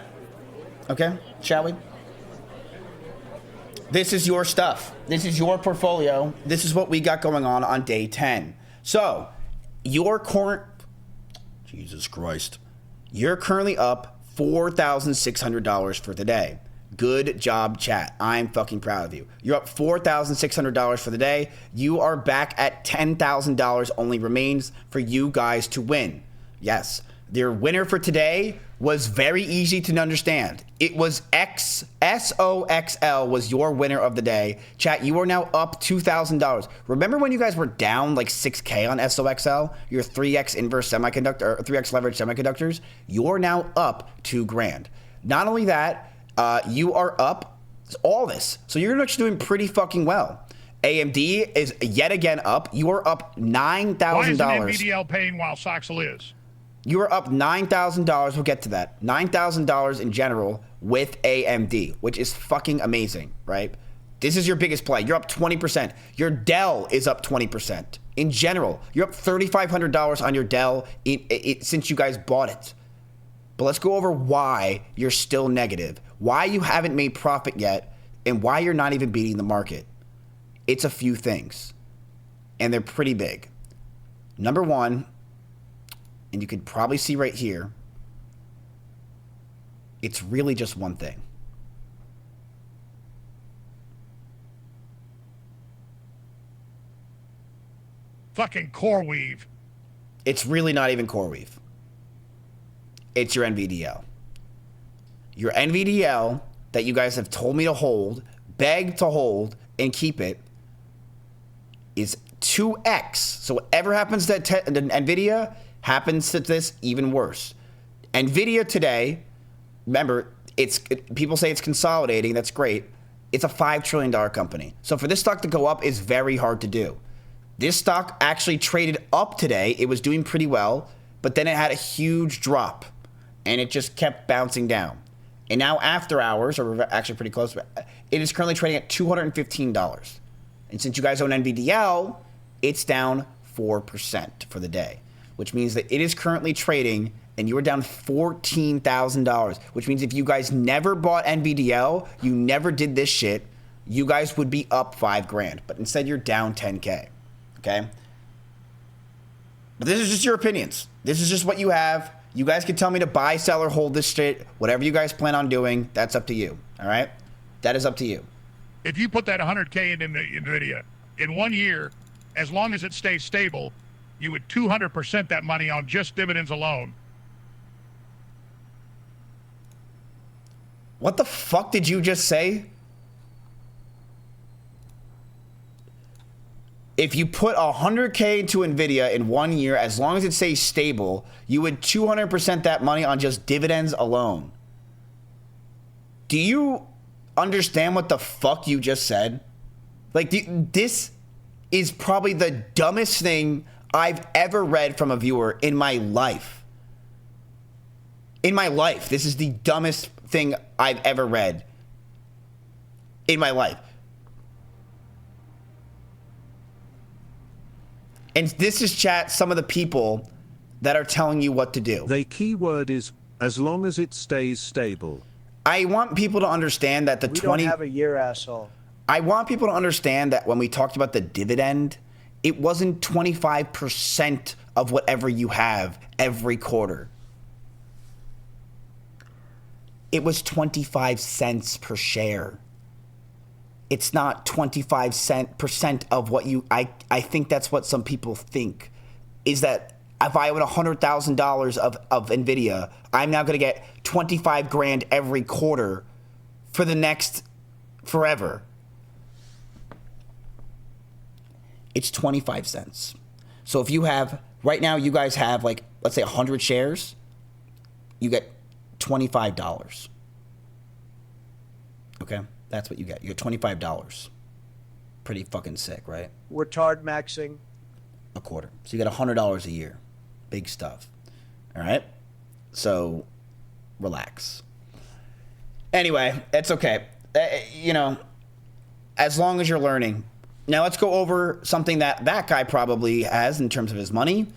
Okay, shall we? This is your stuff. This is your portfolio. This is what we got going on day 10. So, your current... Jesus Christ. You're currently up $4,600 for the day. Good job, chat. I'm fucking proud of you. You're up $4,600 for the day. You are back at $10,000 only remains for you guys to win. Yes. Your winner for today was very easy to understand. It was SOXL was your winner of the day. Chat, you are now up $2,000. Remember when you guys were down like 6K on SOXL? Your 3X inverse semiconductor, or 3X leverage semiconductors? You're now up $2,000. Not only that, you are up all this. So you're actually doing pretty fucking well. AMD is yet again up. You are up $9,000. Why isn't NVDL paying while Soxel is? You are up $9,000. We'll get to that. $9,000 in general with AMD, which is fucking amazing, right? This is your biggest play. You're up 20%. Your Dell is up 20%. In general, you're up $3,500 on your Dell since you guys bought it. But let's go over why you're still negative, why you haven't made profit yet, and why you're not even beating the market. It's a few things, and they're pretty big. Number one, and you can probably see right here, it's really just one thing. Fucking CoreWeave. It's really not even CoreWeave. It's your NVDL. Your NVDL that you guys have told me to hold, begged to hold, and keep it is 2x. So whatever happens to NVIDIA happens to this even worse. NVIDIA today, remember, people say it's consolidating. That's great. It's a $5 trillion company. So for this stock to go up is very hard to do. This stock actually traded up today. It was doing pretty well, but then it had a huge drop, and it just kept bouncing down. And now after hours, or we're actually pretty close, it is currently trading at $215. And since you guys own NVDL, it's down 4% for the day, which means that it is currently trading, and you are down $14,000, which means if you guys never bought NVDL, you never did this shit, you guys would be up $5,000, but instead you're down 10K, okay? But this is just your opinions. This is just what you have. You guys can tell me to buy, sell, or hold this shit. Whatever you guys plan on doing, that's up to you, all right? That is up to you. If you put that 100K in NVIDIA, in 1 year, as long as it stays stable, you would 200% that money on just dividends alone. What the fuck did you just say? If you put 100K into NVIDIA in 1 year, as long as it stays stable, you would 200% that money on just dividends alone. Do you understand what the fuck you just said? Like, this is probably the dumbest thing I've ever read from a viewer in my life. In my life, this is the dumbest thing I've ever read in my life. And this is, chat, some of the people that are telling you what to do. The key word is, as long as it stays stable. I want people to understand that We don't have a year, asshole. I want people to understand that when we talked about the dividend, it wasn't 25% of whatever you have every quarter. It was 25 cents per share. It's not 25% of what you, I think that's what some people think, is that if I own $100,000 of NVIDIA, I'm now going to get 25 grand every quarter for the next forever. It's 25 cents. So if you have, right now you guys have like, let's say 100 shares, you get $25. Okay? That's what you get. You get $25. Pretty fucking sick, right? We're tard maxing. A quarter. So you get $100 a year. Big stuff. All right? So relax. Anyway, it's okay. You know, as long as you're learning. Now let's go over something that guy probably has in terms of his money.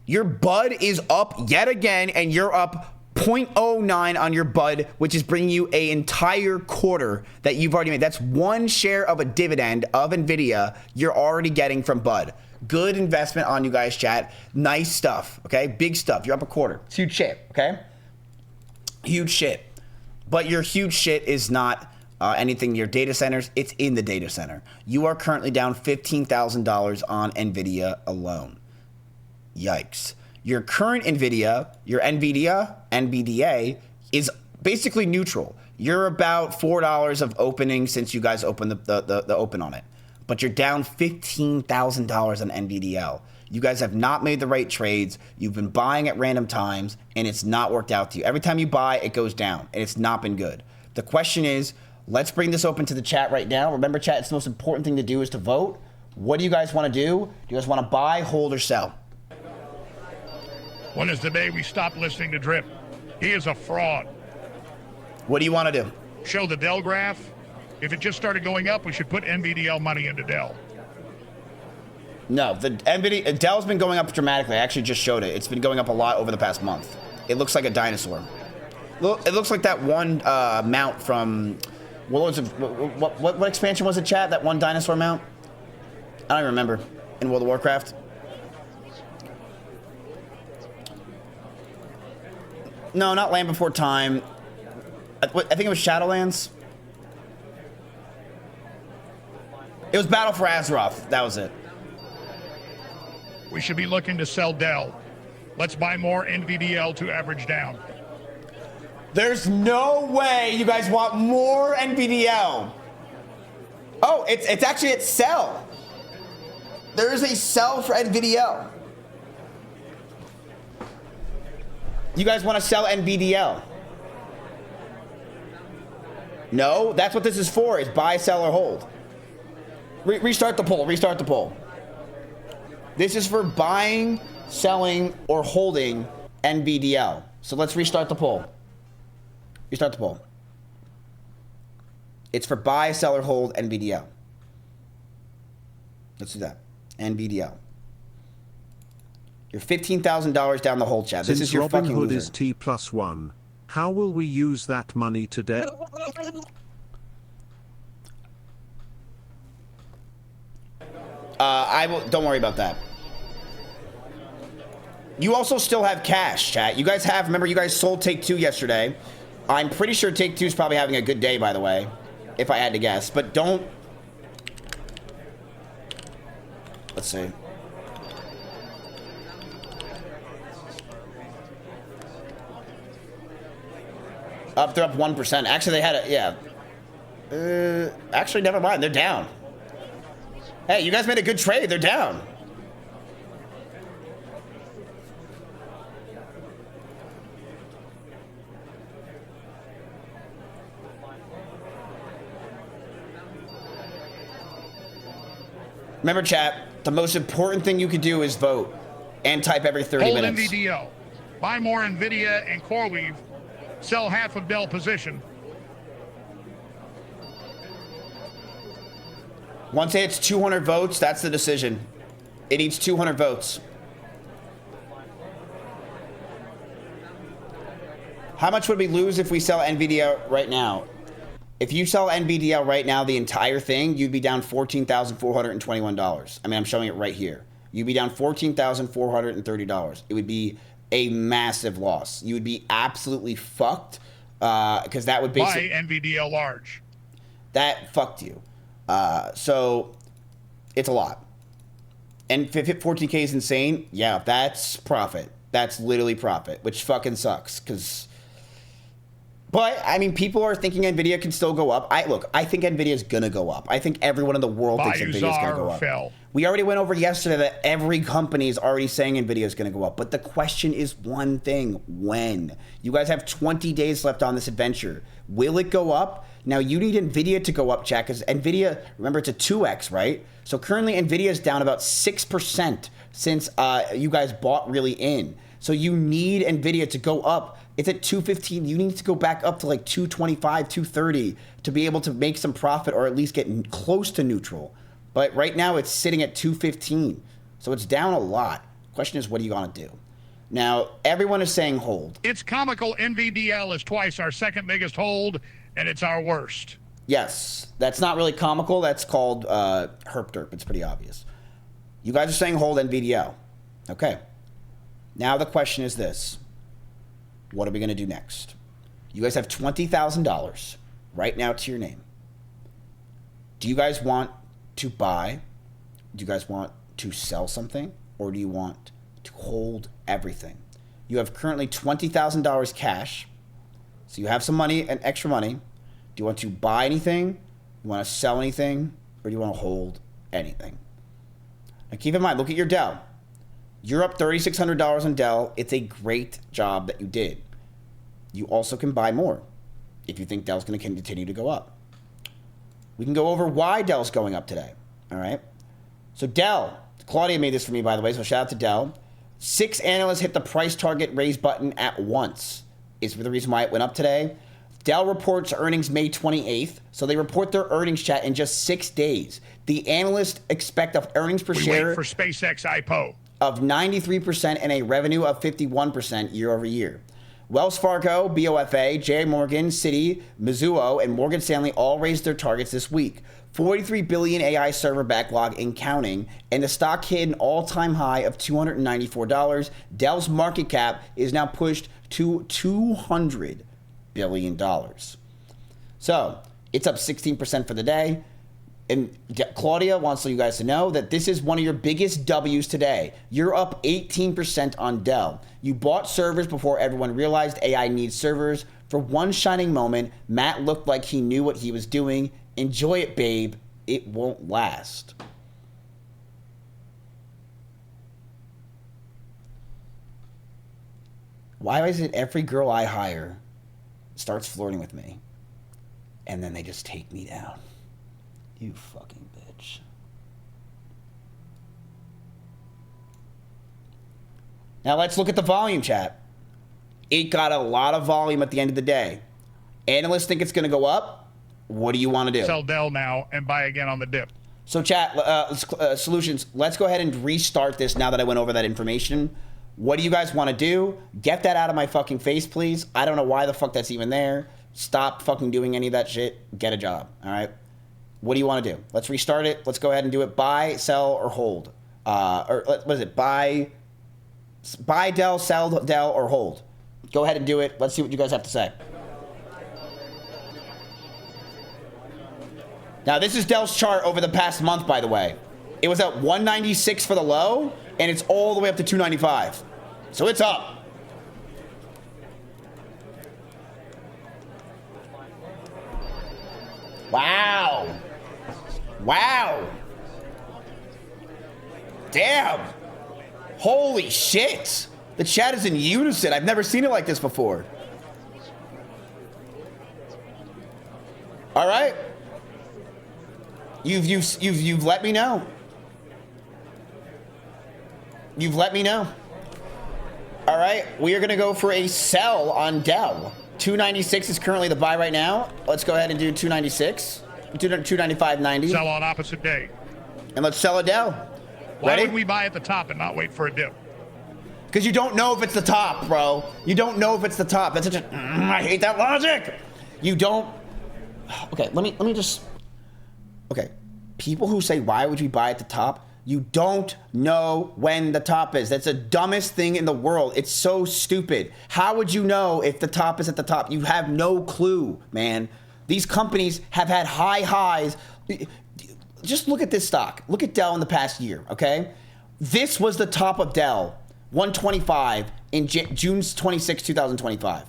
Your bud is up yet again, and you're up 0.09 on your bud, which is bringing you an entire quarter that you've already made. That's one share of a dividend of NVIDIA you're already getting from bud. Good investment on you guys, chat. Nice stuff, okay? Big stuff. You're up a quarter. It's huge shit, okay? Huge shit. But your huge shit is not anything near data centers. It's in the data center. You are currently down $15,000 on NVIDIA alone. Yikes. Your current NVIDIA, your NVDA, is basically neutral. You're about $4 of opening since you guys opened the open on it. But you're down $15,000 on NVDL. You guys have not made the right trades. You've been buying at random times, and it's not worked out to you. Every time you buy, it goes down, and it's not been good. The question is, let's bring this open to the chat right now. Remember, chat, it's the most important thing to do is to vote. What do you guys want to do? Do you guys want to buy, hold, or sell? When is the day we stop listening to Drip? He is a fraud. What do you want to do? Show the Dell graph. If it just started going up, we should put NVDL money into Dell. No, the NVIDIA, Dell's been going up dramatically. I actually just showed it. It's been going up a lot over the past month. It looks like a dinosaur. It looks like that one mount from, what expansion was it, chat? That one dinosaur mount? I don't even remember. In World of Warcraft. No, not Land Before Time. I think it was Shadowlands. It was Battle for Azeroth. That was it. We should be looking to sell Dell. Let's buy more NVDL to average down. There's no way you guys want more NVDL. Oh, it's actually at sell. There is a sell for NVDL. You guys want to sell NVDL? No, that's what this is for, is buy, sell, or hold. Restart the poll, restart the poll. This is for buying, selling, or holding NVDL. So let's restart the poll. Restart the poll. It's for buy, sell, or hold NVDL. Let's do that. NVDL. You're $15,000 down the whole chat. This is your fucking Robinhood loser. is T+1. How will we use that money today? Don't worry about that. You also still have cash, chat. You guys have, remember, you guys sold Take-Two yesterday. I'm pretty sure Take-Two's probably having a good day, by the way, if I had to guess. But don't... Let's see. They're up 1%. Actually, they had a, yeah. Actually, never mind. They're down. Hey, you guys made a good trade. They're down. Remember, chat, the most important thing you could do is vote and type every 30 Hold minutes. NVDL. Buy more NVIDIA and CoreWeave. Sell half of Dell position. Once it hits 200 votes, that's the decision. It needs 200 votes. How much would we lose if we sell NVIDIA right now? If you sell NVIDIA right now, the entire thing, you'd be down $14,421. I mean, I'm showing it right here. You'd be down $14,430. It would be a massive loss. You would be absolutely fucked because that would basically... Buy NVIDIA large. That fucked you. So it's a lot. And if 14K is insane, yeah, that's profit. That's literally profit, which fucking sucks because... But, I mean, people are thinking NVIDIA can still go up. I think NVIDIA is going to go up. I think everyone in the world thinks NVIDIA is going to go up. Fell. We already went over yesterday that every company is already saying NVIDIA is going to go up. But the question is one thing. When? You guys have 20 days left on this adventure. Will it go up? Now, you need NVIDIA to go up, chat, because NVIDIA, remember, it's a 2x, right? So currently, NVIDIA is down about 6% since you guys bought really in. So you need NVIDIA to go up. It's at 215. You need to go back up to like 225, 230 to be able to make some profit or at least get close to neutral. But right now it's sitting at 215. So it's down a lot. Question is, what are you going to do? Now, everyone is saying hold. It's comical. NVDL is twice our second biggest hold, and it's our worst. Yes. That's not really comical. That's called herp derp. It's pretty obvious. You guys are saying hold NVDL. Okay. Now the question is this. What are we going to do next? You guys have $20,000 right now to your name. Do you guys want to buy? Do you guys want to sell something? Or do you want to hold everything? You have currently $20,000 cash. So you have some money and extra money. Do you want to buy anything? You want to sell anything? Or do you want to hold anything? Now keep in mind, look at your Dell. You're up $3,600 on Dell. It's a great job that you did. You also can buy more if you think Dell's going to continue to go up. We can go over why Dell's going up today. All right. So Dell, Claudia made this for me, by the way, so shout out to Dell. 6 analysts hit the price target raise button at once. Is the reason why it went up today. Dell reports earnings May 28th, so they report their earnings, chat, in just 6 days. The analysts expect an earnings per share wait for SpaceX IPO of 93% and a revenue of 51% year over year. Wells Fargo, BOFA, J. Morgan, Citi, Mizuho, and Morgan Stanley all raised their targets this week. 43 billion AI server backlog and counting, and the stock hit an all-time high of $294. Dell's market cap is now pushed to $200 billion. So it's up 16% for the day. And Claudia wants you guys to know that this is one of your biggest W's today. You're up 18% on Dell. You bought servers before everyone realized AI needs servers. For one shining moment, Matt looked like he knew what he was doing. Enjoy it, babe. It won't last. Why is it every girl I hire starts flirting with me and then they just take me down? You fucking bitch. Now let's look at the volume, chat. It got a lot of volume at the end of the day. Analysts think it's going to go up. What do you want to do? Sell Dell now and buy again on the dip. So chat, solutions, let's go ahead and restart this now that I went over that information. What do you guys want to do? Get that out of my fucking face, please. I don't know why the fuck that's even there. Stop fucking doing any of that shit. Get a job, all right? What do you want to do? Let's restart it. Let's go ahead and do it. Buy, sell, or hold. Or what is it? Buy Dell, sell Dell, or hold. Go ahead and do it. Let's see what you guys have to say. Now, this is Dell's chart over the past month, by the way. It was at 196 for the low, and it's all the way up to 295. So it's up. Wow. Wow. Damn. Holy shit. The chat is in unison. I've never seen it like this before. All right. You've let me know. You've let me know. All right, we are gonna go for a sell on Dell. 296 is currently the buy right now. Let's go ahead and do 296. 295.90. Sell on opposite day. And let's sell a Dell. Why Ready? would we buy at the top and not wait for a dip? Because you don't know if it's the top, bro. You don't know if it's the top. That's such a. I hate that logic. You don't. Okay, let me just. Okay, people who say why would we buy at the top? You don't know when the top is. That's the dumbest thing in the world. It's so stupid. How would you know if the top is at the top? You have no clue, man. These companies have had high highs. Just look at this stock. Look at Dell in the past year, okay? This was the top of Dell, 125 in June 26, 2025.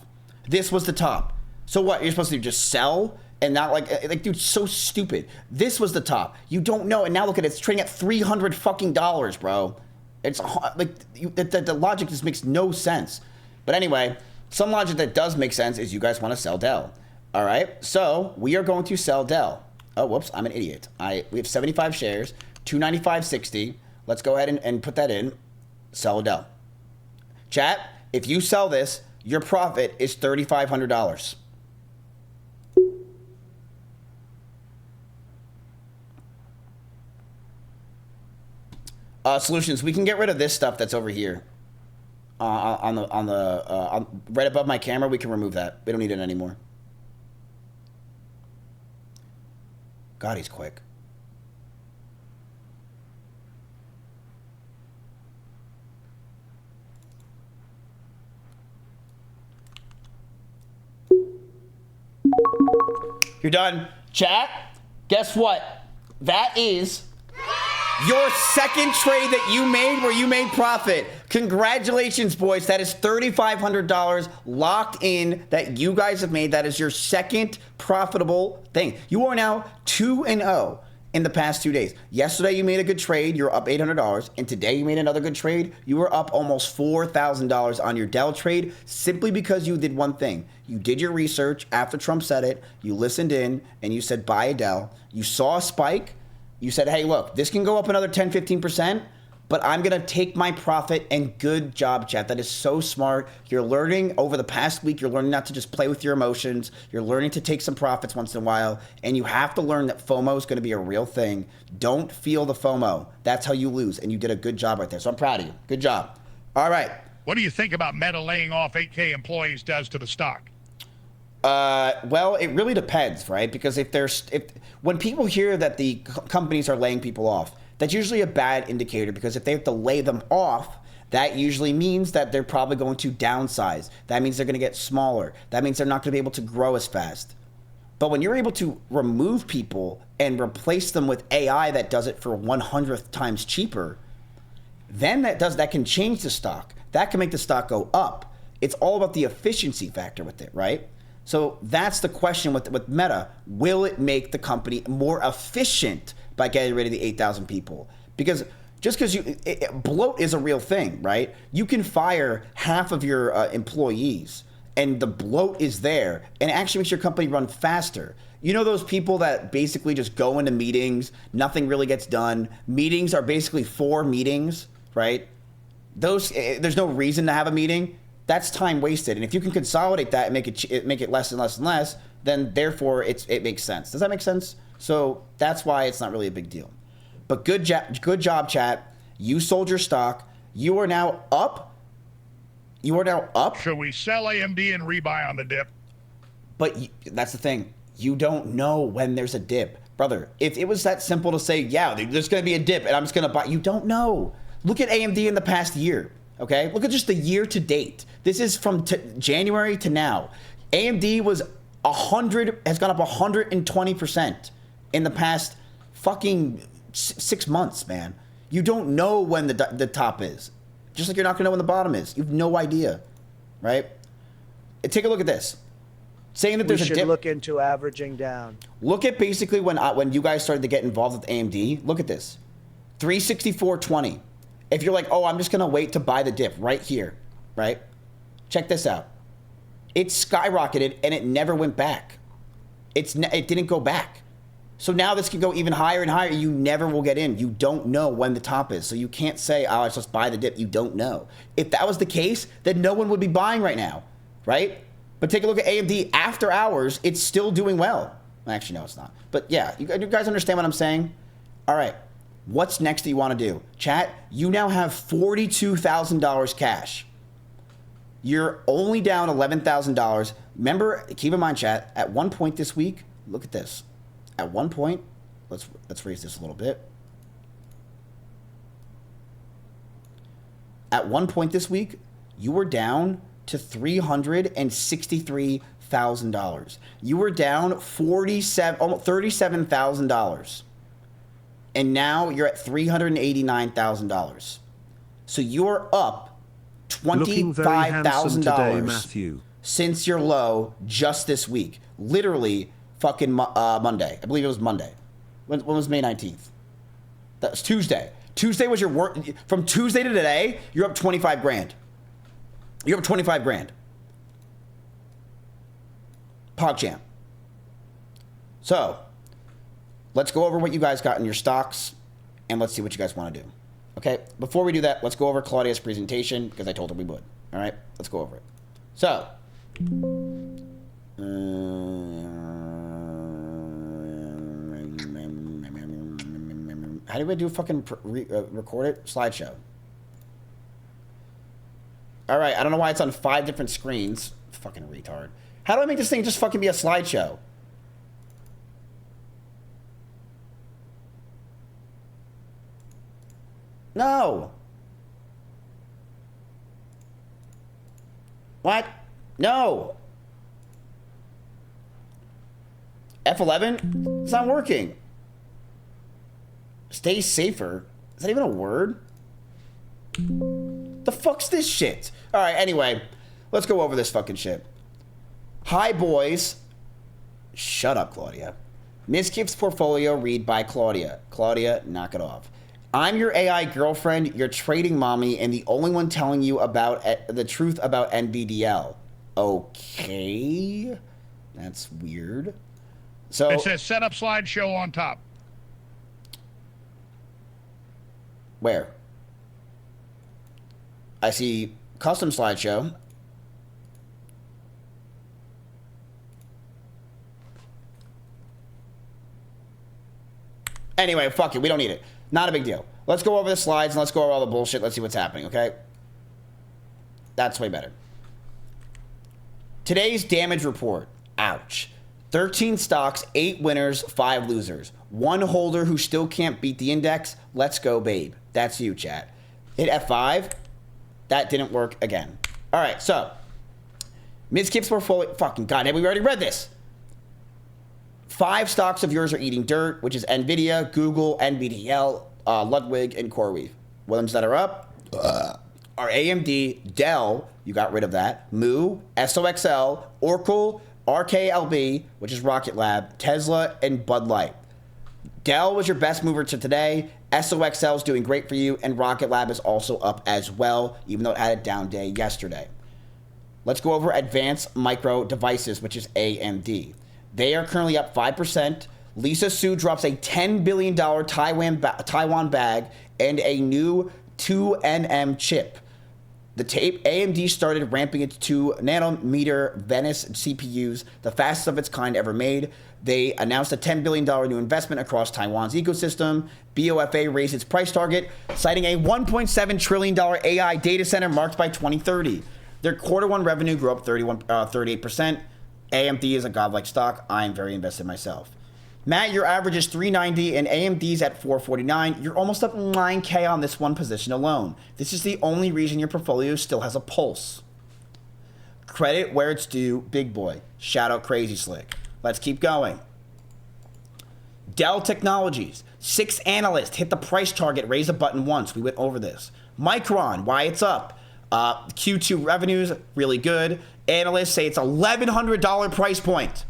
This was the top. So what? You're supposed to just sell? And not like, dude, so stupid. This was the top. You don't know, and now look at it. It's trading at $300 fucking dollars, bro. It's like the logic just makes no sense. But anyway, some logic that does make sense is you guys want to sell Dell. All right, so we are going to sell Dell. Oh, whoops, I'm an idiot. We have 75 shares, 295.60. Let's go ahead and put that in. Sell Dell. Chat, if you sell this, your profit is $3,500. Solutions. We can get rid of this stuff that's over here. On right above my camera, we can remove that. We don't need it anymore. God, he's quick. You're done. Chat, guess what? That is your second trade that you made where you made profit. Congratulations, boys. That is $3,500 locked in that you guys have made. That is your second profitable thing. You are now 2-0 in the past 2 days. Yesterday, you made a good trade. You're up $800. And today, you made another good trade. You were up almost $4,000 on your Dell trade simply because you did one thing. You did your research after Trump said it. You listened in and you said, buy a Dell. You saw a spike. You said, hey, look, this can go up another 10, 15%, but I'm going to take my profit, and good job, chat. That is so smart. You're learning over the past week. You're learning not to just play with your emotions. You're learning to take some profits once in a while, and you have to learn that FOMO is going to be a real thing. Don't feel the FOMO. That's how you lose, and you did a good job right there. So I'm proud of you. Good job. All right. What do you think about Meta laying off 8K employees does to the stock? Well, it really depends, right? Because when people hear that the companies are laying people off, that's usually a bad indicator, because if they have to lay them off, that usually means that they're probably going to downsize. That means they're going to get smaller. That means they're not going to be able to grow as fast. But when you're able to remove people and replace them with AI that does it for 100th times cheaper, then that can change the stock. That can make the stock go up. It's all about the efficiency factor with it, right? So that's the question with Meta. Will it make the company more efficient by getting rid of the 8,000 people? Because just because bloat is a real thing, right? You can fire half of your employees and the bloat is there and it actually makes your company run faster. You know those people that basically just go into meetings, nothing really gets done. Meetings are basically 4 meetings, right? There's no reason to have a meeting. That's time wasted. And if you can consolidate that and make it less and less and less, then therefore it makes sense. Does that make sense? So that's why it's not really a big deal. But good job, chat. You sold your stock. You are now up. Should we sell AMD and rebuy on the dip? But that's the thing. You don't know when there's a dip. Brother, if it was that simple to say, yeah, there's going to be a dip and I'm just going to buy, you don't know. Look at AMD in the past year. Okay, look at just the year to date. This is from January to now. AMD has gone up 120% in the past fucking 6 months, man. You don't know when the top is. Just like you're not gonna know when the bottom is. You have no idea, right? And take a look at this. saying that we there's a should dip. look into averaging down. Look at basically when you guys started to get involved with AMD. Look at this, 364.20. If you're like, oh, I'm just gonna wait to buy the dip right here, right? Check this out. It skyrocketed and it never went back. It didn't go back. So now this can go even higher and higher. You never will get in. You don't know when the top is. So you can't say, oh, let's just buy the dip. You don't know. If that was the case, then no one would be buying right now, right? But take a look at AMD after hours. It's still doing well. Actually, no, it's not. But yeah, you guys understand what I'm saying? All right. What's next that you want to do? Chat, you now have $42,000 cash. You're only down $11,000. Remember, keep in mind, chat, at one point this week, look at this. At one point, let's raise this a little bit. At one point this week, you were down to $363,000. You were down almost $37,000. And now you're at $389,000. So you're up $25,000 since your low just this week. Literally fucking Monday. I believe it was Monday. When was May 19th? That was Tuesday. Tuesday was your work. From Tuesday to today, you're up 25 grand. You're up 25 grand. PogChamp. So, let's go over what you guys got in your stocks, and let's see what you guys want to do. Okay? Before we do that, let's go over Claudia's presentation, because I told her we would. All right? Let's go over it. So, how do I do fucking record it? Slideshow. All right, I don't know why it's on 5 different screens. Fucking retard. How do I make this thing just fucking be a slideshow? No. What? No. F11? It's not working. Stay safer. Is that even a word? The fuck's this shit? All right, anyway, let's go over this fucking shit. Hi, boys. Shut up, Claudia. Mizkif's portfolio read by Claudia. Claudia, knock it off. I'm your AI girlfriend, your trading mommy, and the only one telling you about the truth about NVDL. Okay. That's weird. So it says setup slideshow on top. Where? I see custom slideshow. Anyway, fuck it. We don't need it. Not a big deal. Let's go over the slides and let's go over all the bullshit. Let's see what's happening, okay? That's way better. Today's damage report. Ouch. 13 stocks, 8 winners, 5 losers. 1 holder who still can't beat the index. Let's go, babe. That's you, chat. Hit F5. That didn't work again. All right, so Mizkif's portfolio. Fucking goddamn, we already read this. 5 stocks of yours are eating dirt, which is NVIDIA, Google, NVDL, Ludwig, and CoreWeave. Ones that are up are AMD, Dell, you got rid of that, Moo, SOXL, Oracle, RKLB, which is Rocket Lab, Tesla, and Bud Light. Dell was your best mover to today. SOXL is doing great for you, and Rocket Lab is also up as well, even though it had a down day yesterday. Let's go over Advanced Micro Devices, which is AMD. They are currently up 5%. Lisa Su drops a $10 billion Taiwan bag and a new 2nm chip. The AMD started ramping its 2 nanometer Venice CPUs, the fastest of its kind ever made. They announced a $10 billion new investment across Taiwan's ecosystem. BOFA raised its price target, citing a $1.7 trillion AI data center marked by 2030. Their Q1 revenue grew up 38%. AMD is a godlike stock. I am very invested myself. Matt, your average is 390 and AMD's at 449. You're almost up 9K on this one position alone. This is the only reason your portfolio still has a pulse. Credit where it's due, big boy. Shout out Crazy Slick. Let's keep going. Dell Technologies. 6 analysts hit the price target, raise a button once. We went over this. Micron, why it's up. Q2 revenues, really good. Analysts say it's $1,100 price point,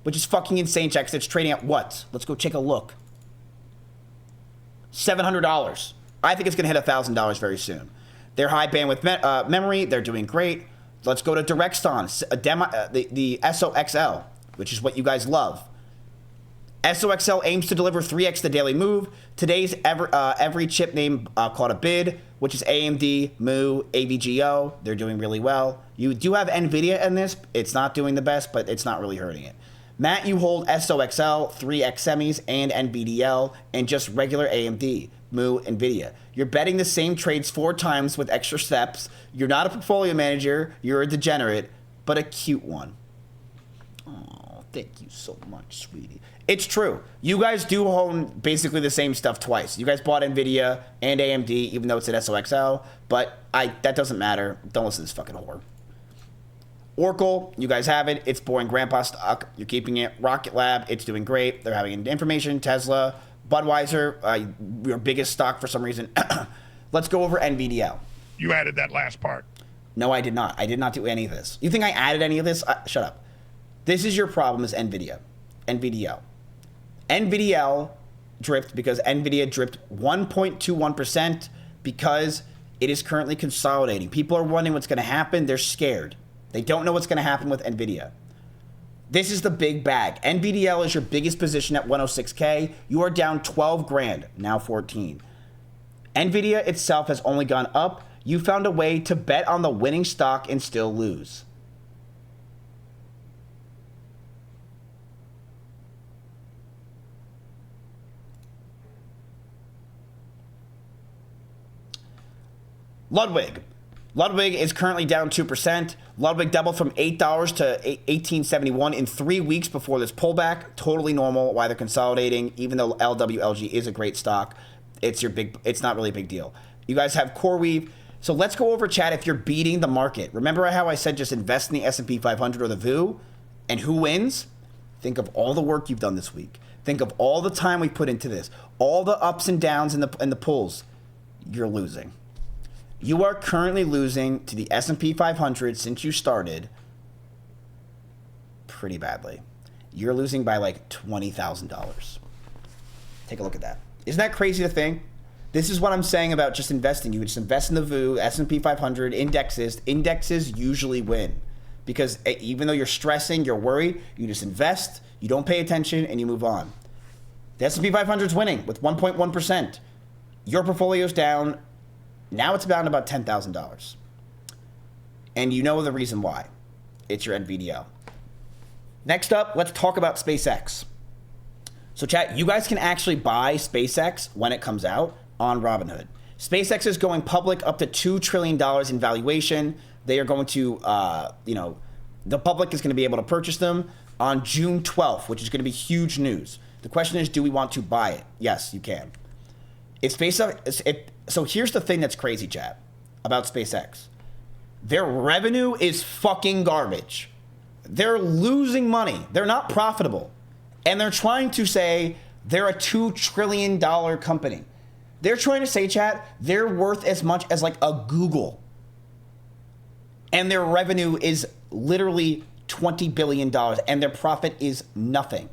which is fucking insane, Jack, 'cause it's trading at what? Let's go take a look. $700. I think it's going to hit $1,000 very soon. They're high bandwidth memory. They're doing great. Let's go to Direxon, the SOXL, which is what you guys love. SOXL aims to deliver 3x the daily move. Today's every chip name called a bid, which is AMD, MU, AVGO. They're doing really well. You do have NVIDIA in this. It's not doing the best, but it's not really hurting it. Matt, you hold SOXL, 3X semis, and NVDL, and just regular AMD, MU, NVIDIA. You're betting the same trades 4 times with extra steps. You're not a portfolio manager. You're a degenerate, but a cute one. Oh, thank you so much, sweetie. It's true. You guys do own basically the same stuff twice. You guys bought NVIDIA and AMD, even though it's an SOXL, but that doesn't matter. Don't listen to this fucking whore. Oracle, you guys have it. It's boring grandpa stock. You're keeping it. Rocket Lab, it's doing great. They're having information. Tesla, Budweiser, your biggest stock for some reason. Let's go over NVDL. You added that last part. No, I did not. I did not do any of this. You think I added any of this? Shut up. This is your problem is NVIDIA. NVDL. NVDL dripped because NVIDIA dripped 1.21% because it is currently consolidating. People are wondering what's going to happen. They're scared. They don't know what's going to happen with NVIDIA. This is the big bag. NVDL is your biggest position at 106K. You are down 12 grand, now 14. NVIDIA itself has only gone up. You found a way to bet on the winning stock and still lose. Ludwig. Ludwig is currently down 2%. Ludwig doubled from $8 to $18.71 in 3 weeks before this pullback. Totally normal why they're consolidating. Even though LWLG is a great stock, it's not really a big deal. You guys have CoreWeave. So let's go over, chat, if you're beating the market. Remember how I said just invest in the S&P 500 or the VOO? And who wins? Think of all the work you've done this week. Think of all the time we put into this. All the ups and downs and the pulls. You're losing. You are currently losing to the S&P 500 since you started pretty badly. You're losing by like $20,000. Take a look at that. Isn't that crazy to think? This is what I'm saying about just investing. You would just invest in the VOO, S&P 500, indexes. Indexes usually win because even though you're stressing, you're worried, you just invest, you don't pay attention, and you move on. The S&P 500 is winning with 1.1%. Your portfolio's down. Now it's down to about $10,000. And you know the reason why. It's your NVDL. Next up, let's talk about SpaceX. So chat, you guys can actually buy SpaceX when it comes out on Robinhood. SpaceX is going public up to $2 trillion in valuation. They are going to, the public is going to be able to purchase them on June 12th, which is going to be huge news. The question is, do we want to buy it? Yes, you can. It's SpaceX. So here's the thing that's crazy, chat, about SpaceX. Their revenue is fucking garbage. They're losing money. They're not profitable. And they're trying to say they're a $2 trillion company. They're trying to say, chat, they're worth as much as like a Google. And their revenue is literally $20 billion. And their profit is nothing.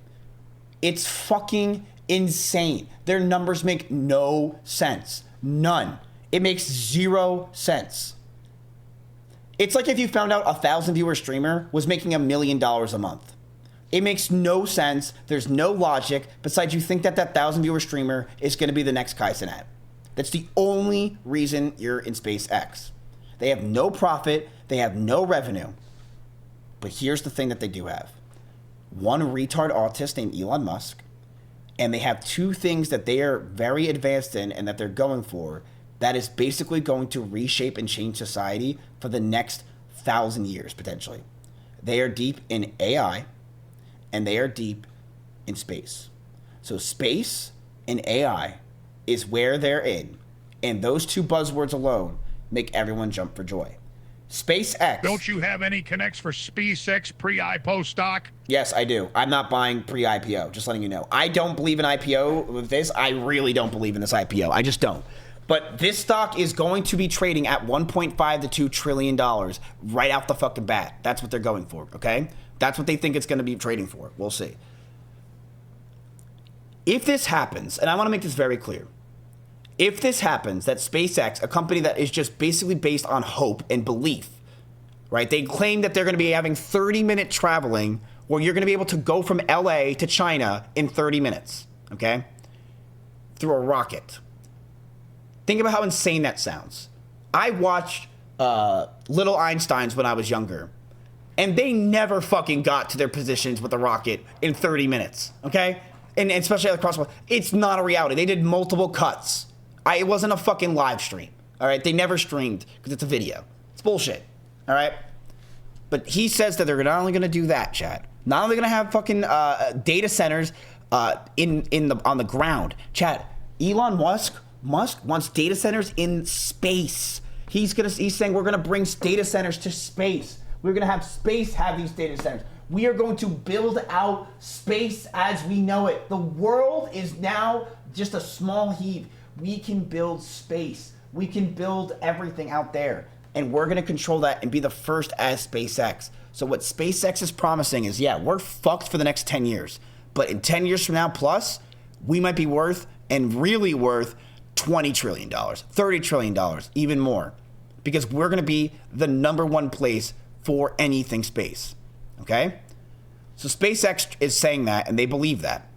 It's fucking insane. Their numbers make no sense. None. It makes 0 sense. It's like if you found out a 1,000 viewer streamer was making $1 million a month. It makes no sense. There's no logic. Besides, you think that 1,000 viewer streamer is going to be the next Kai Cenat. That's the only reason you're in SpaceX. They have no profit. They have no revenue. But here's the thing that they do have. One retard autist named Elon Musk. And they have 2 things that they are very advanced in and that they're going for that is basically going to reshape and change society for the next 1,000 years, potentially. They are deep in AI, and they are deep in space. So space and AI is where they're in. And those 2 buzzwords alone make everyone jump for joy. SpaceX. Don't you have any connects for SpaceX pre-IPO stock? Yes, I do. I'm not buying pre-IPO, just letting you know. I don't believe in IPO with this. I really don't believe in this IPO. I just don't. But this stock is going to be trading at $1.5 to $2 trillion right out the fucking bat. That's what they're going for, okay? That's what they think it's going to be trading for. We'll see. If this happens, and I want to make this very clear, if this happens, that SpaceX, a company that is just basically based on hope and belief, right? They claim that they're going to be having 30-minute traveling where you're going to be able to go from LA to China in 30 minutes, okay? Through a rocket. Think about how insane that sounds. I watched Little Einsteins when I was younger, and they never fucking got to their positions with a rocket in 30 minutes, okay? And especially at the crosswalk. It's not a reality. They did multiple cuts. It wasn't a fucking live stream, all right? They never streamed because it's a video. It's bullshit, all right? But he says that they're not only going to do that, chat. Not only going to have fucking data centers on the ground. Chat, Elon Musk wants data centers in space. He's saying we're gonna bring data centers to space. We're gonna have space have these data centers. We are going to build out space as we know it. The world is now just a small heap. We can build space. We can build everything out there. And we're gonna control that and be the first as SpaceX. So what SpaceX is promising is, yeah, we're fucked for the next 10 years. But in 10 years from now plus, we might be worth, and really worth, $20 trillion, $30 trillion, even more. Because we're going to be the #1 place for anything space. Okay? So SpaceX is saying that, and they believe that.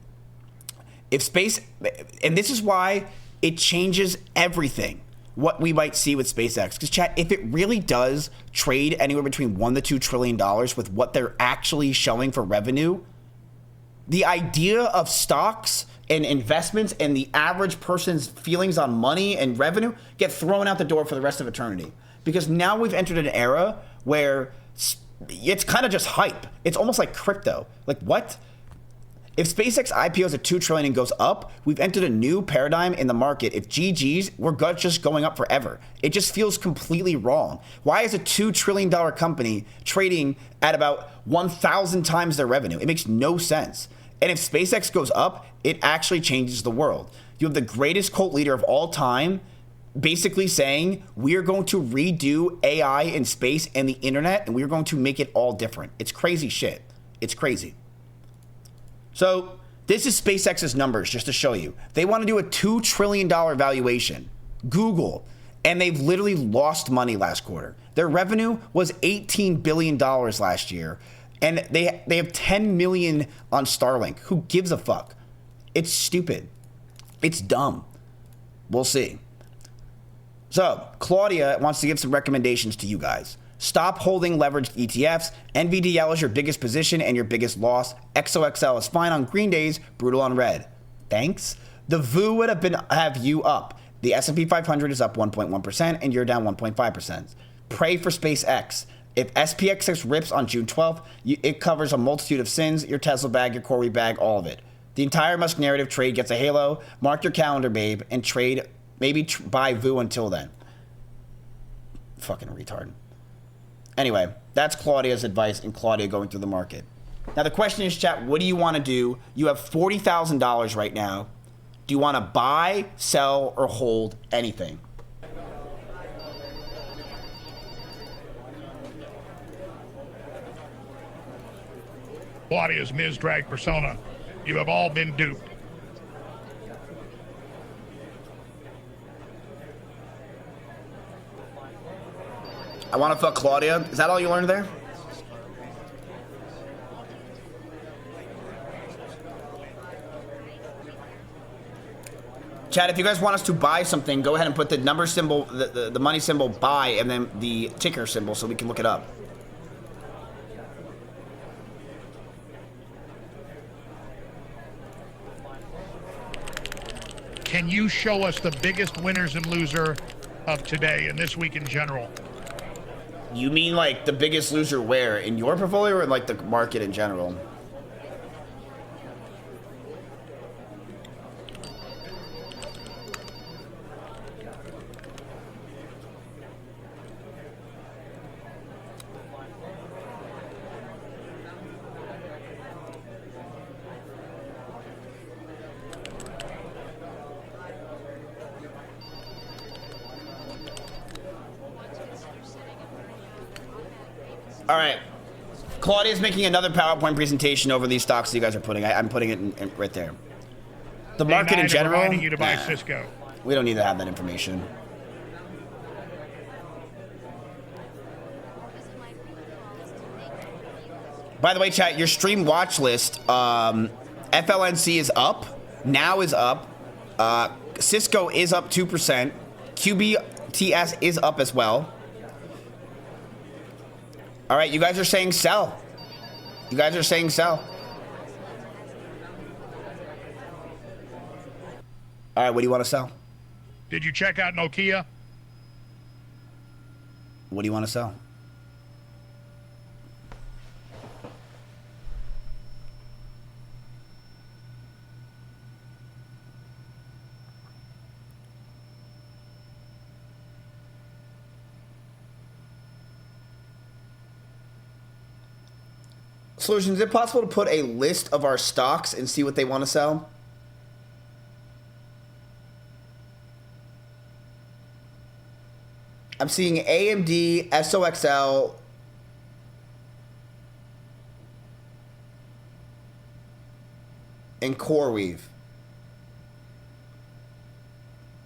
And this is why it changes everything, what we might see with SpaceX. Because, chat, if it really does trade anywhere between $1 to $2 trillion with what they're actually showing for revenue, the idea of stocks and investments and the average person's feelings on money and revenue get thrown out the door for the rest of eternity. Because now we've entered an era where it's kind of just hype. It's almost like crypto. Like, what? If SpaceX IPOs at $2 trillion and goes up, we've entered a new paradigm in the market. If GGs, we're just going up forever. It just feels completely wrong. Why is a $2 trillion company trading at about 1,000 times their revenue? It makes no sense. And if SpaceX goes up, it actually changes the world. You have the greatest cult leader of all time basically saying, we are going to redo AI in space and the internet, and we're going to make it all different. It's crazy shit. It's crazy. So this is SpaceX's numbers, just to show you. They want to do a $2 trillion valuation. Google. And they've literally lost money last quarter. Their revenue was $18 billion last year. And they have 10 million on Starlink. Who gives a fuck? It's stupid. It's dumb. We'll see. So, Claudia wants to give some recommendations to you guys. Stop holding leveraged ETFs. NVDL is your biggest position and your biggest loss. XOXL is fine on green days, brutal on red. Thanks. The VOO would have you up. The S&P 500 is up 1.1% and you're down 1.5%. Pray for SpaceX. If SPX rips on June 12th, it covers a multitude of sins, your Tesla bag, your Corey bag, all of it. The entire Musk narrative trade gets a halo. Mark your calendar, babe, and trade, maybe buy VOO until then. Fucking retard. Anyway, that's Claudia's advice and Claudia going through the market. Now the question is, chat, what do you want to do? You have $40,000 right now. Do you want to buy, sell, or hold anything? Claudia's Ms. Drag persona. You have all been duped. I want to fuck Claudia. Is that all you learned there? Chat, if you guys want us to buy something, go ahead and put the number symbol, the money symbol buy, and then the ticker symbol so we can look it up. Can you show us the biggest winners and loser of today and this week in general? You mean like the biggest loser where? In your portfolio or in like the market in general? All right. Claudia's making another PowerPoint presentation over these stocks that you guys are putting. I'm putting it in right there. The market in general. Reminding you to buy Cisco. We don't need to have that information. By the way, chat, your stream watch list, FLNC is up. Now is up. Cisco is up 2%. QBTS is up as well. All right, you guys are saying sell. You guys are saying sell. All right, what do you want to sell? Did you check out Nokia? What do you want to sell? Solutions, is it possible to put a list of our stocks and see what they want to sell? I'm seeing AMD, SOXL, and CoreWeave.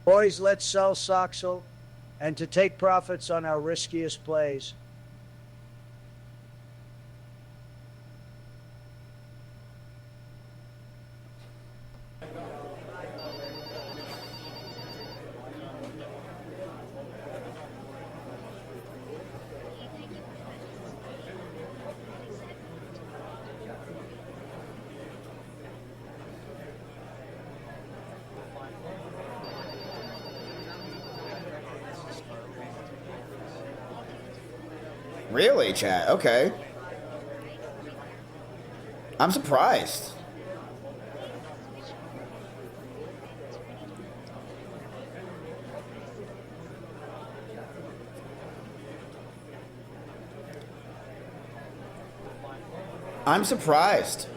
Boys, let's sell Soxel and to take profits on our riskiest plays. Really, chat? Okay. I'm surprised. I'm surprised.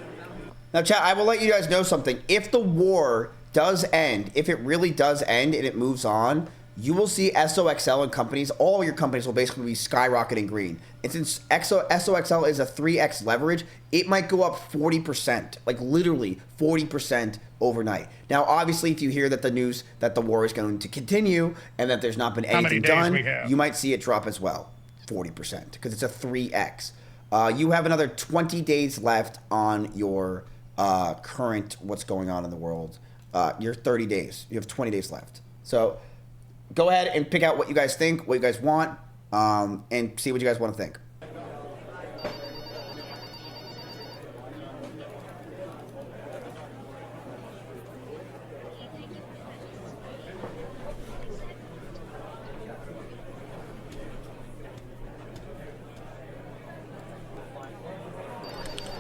Now, chat, I will let you guys know something. If the war does end, if it really does end and it moves on, you will see SOXL and companies, all your companies will basically be skyrocketing green. And since SOXL is a 3x leverage, it might go up 40%, like literally 40% overnight. Now, obviously, if you hear that the news that the war is going to continue and that there's not been anything done, you might see it drop as well, 40%, because it's a 3x. You have another 20 days left on your current what's going on in the world. Your 30 days. You have 20 days left. So go ahead and pick out what you guys think, what you guys want, and see what you guys want to think.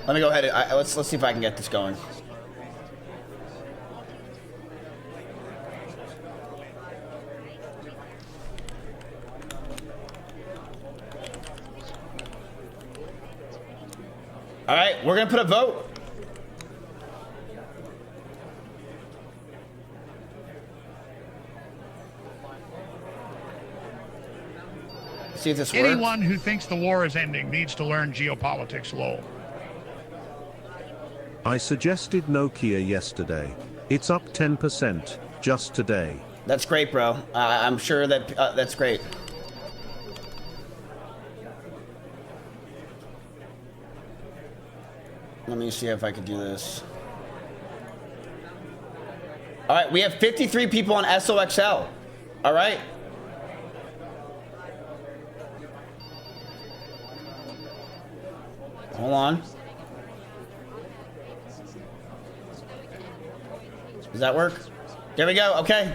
Let me go ahead and let's see if I can get this going. All right, we're gonna put a vote. Let's see if this works. Anyone who thinks the war is ending needs to learn geopolitics, lol. I suggested Nokia yesterday. It's up 10% just today. That's great, bro. I'm sure that that's great. Let me see if I can do this. All right, we have 53 people on SOXL. All right. Hold on. Does that work? There we go. Okay.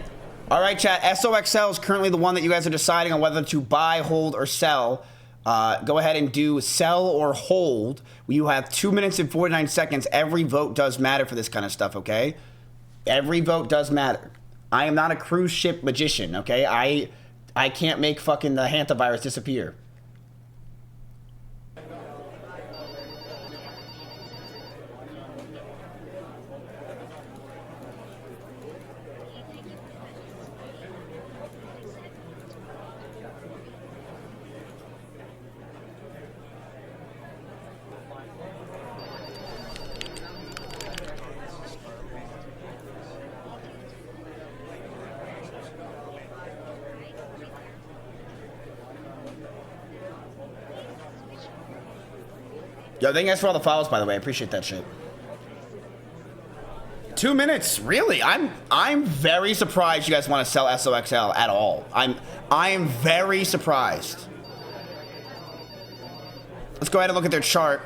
All right, chat. SOXL is currently the one that you guys are deciding on whether to buy, hold, or sell. Go ahead and do sell or hold. You have 2 minutes and 49 seconds. Every vote does matter for this kind of stuff, okay? Every vote does matter. I am not a cruise ship magician, okay? I can't make fucking the hantavirus disappear. Yo, thank you guys for all the follows, by the way. I appreciate that shit. 2 minutes, really? I'm very surprised you guys want to sell SOXL at all. I am very surprised. Let's go ahead and look at their chart.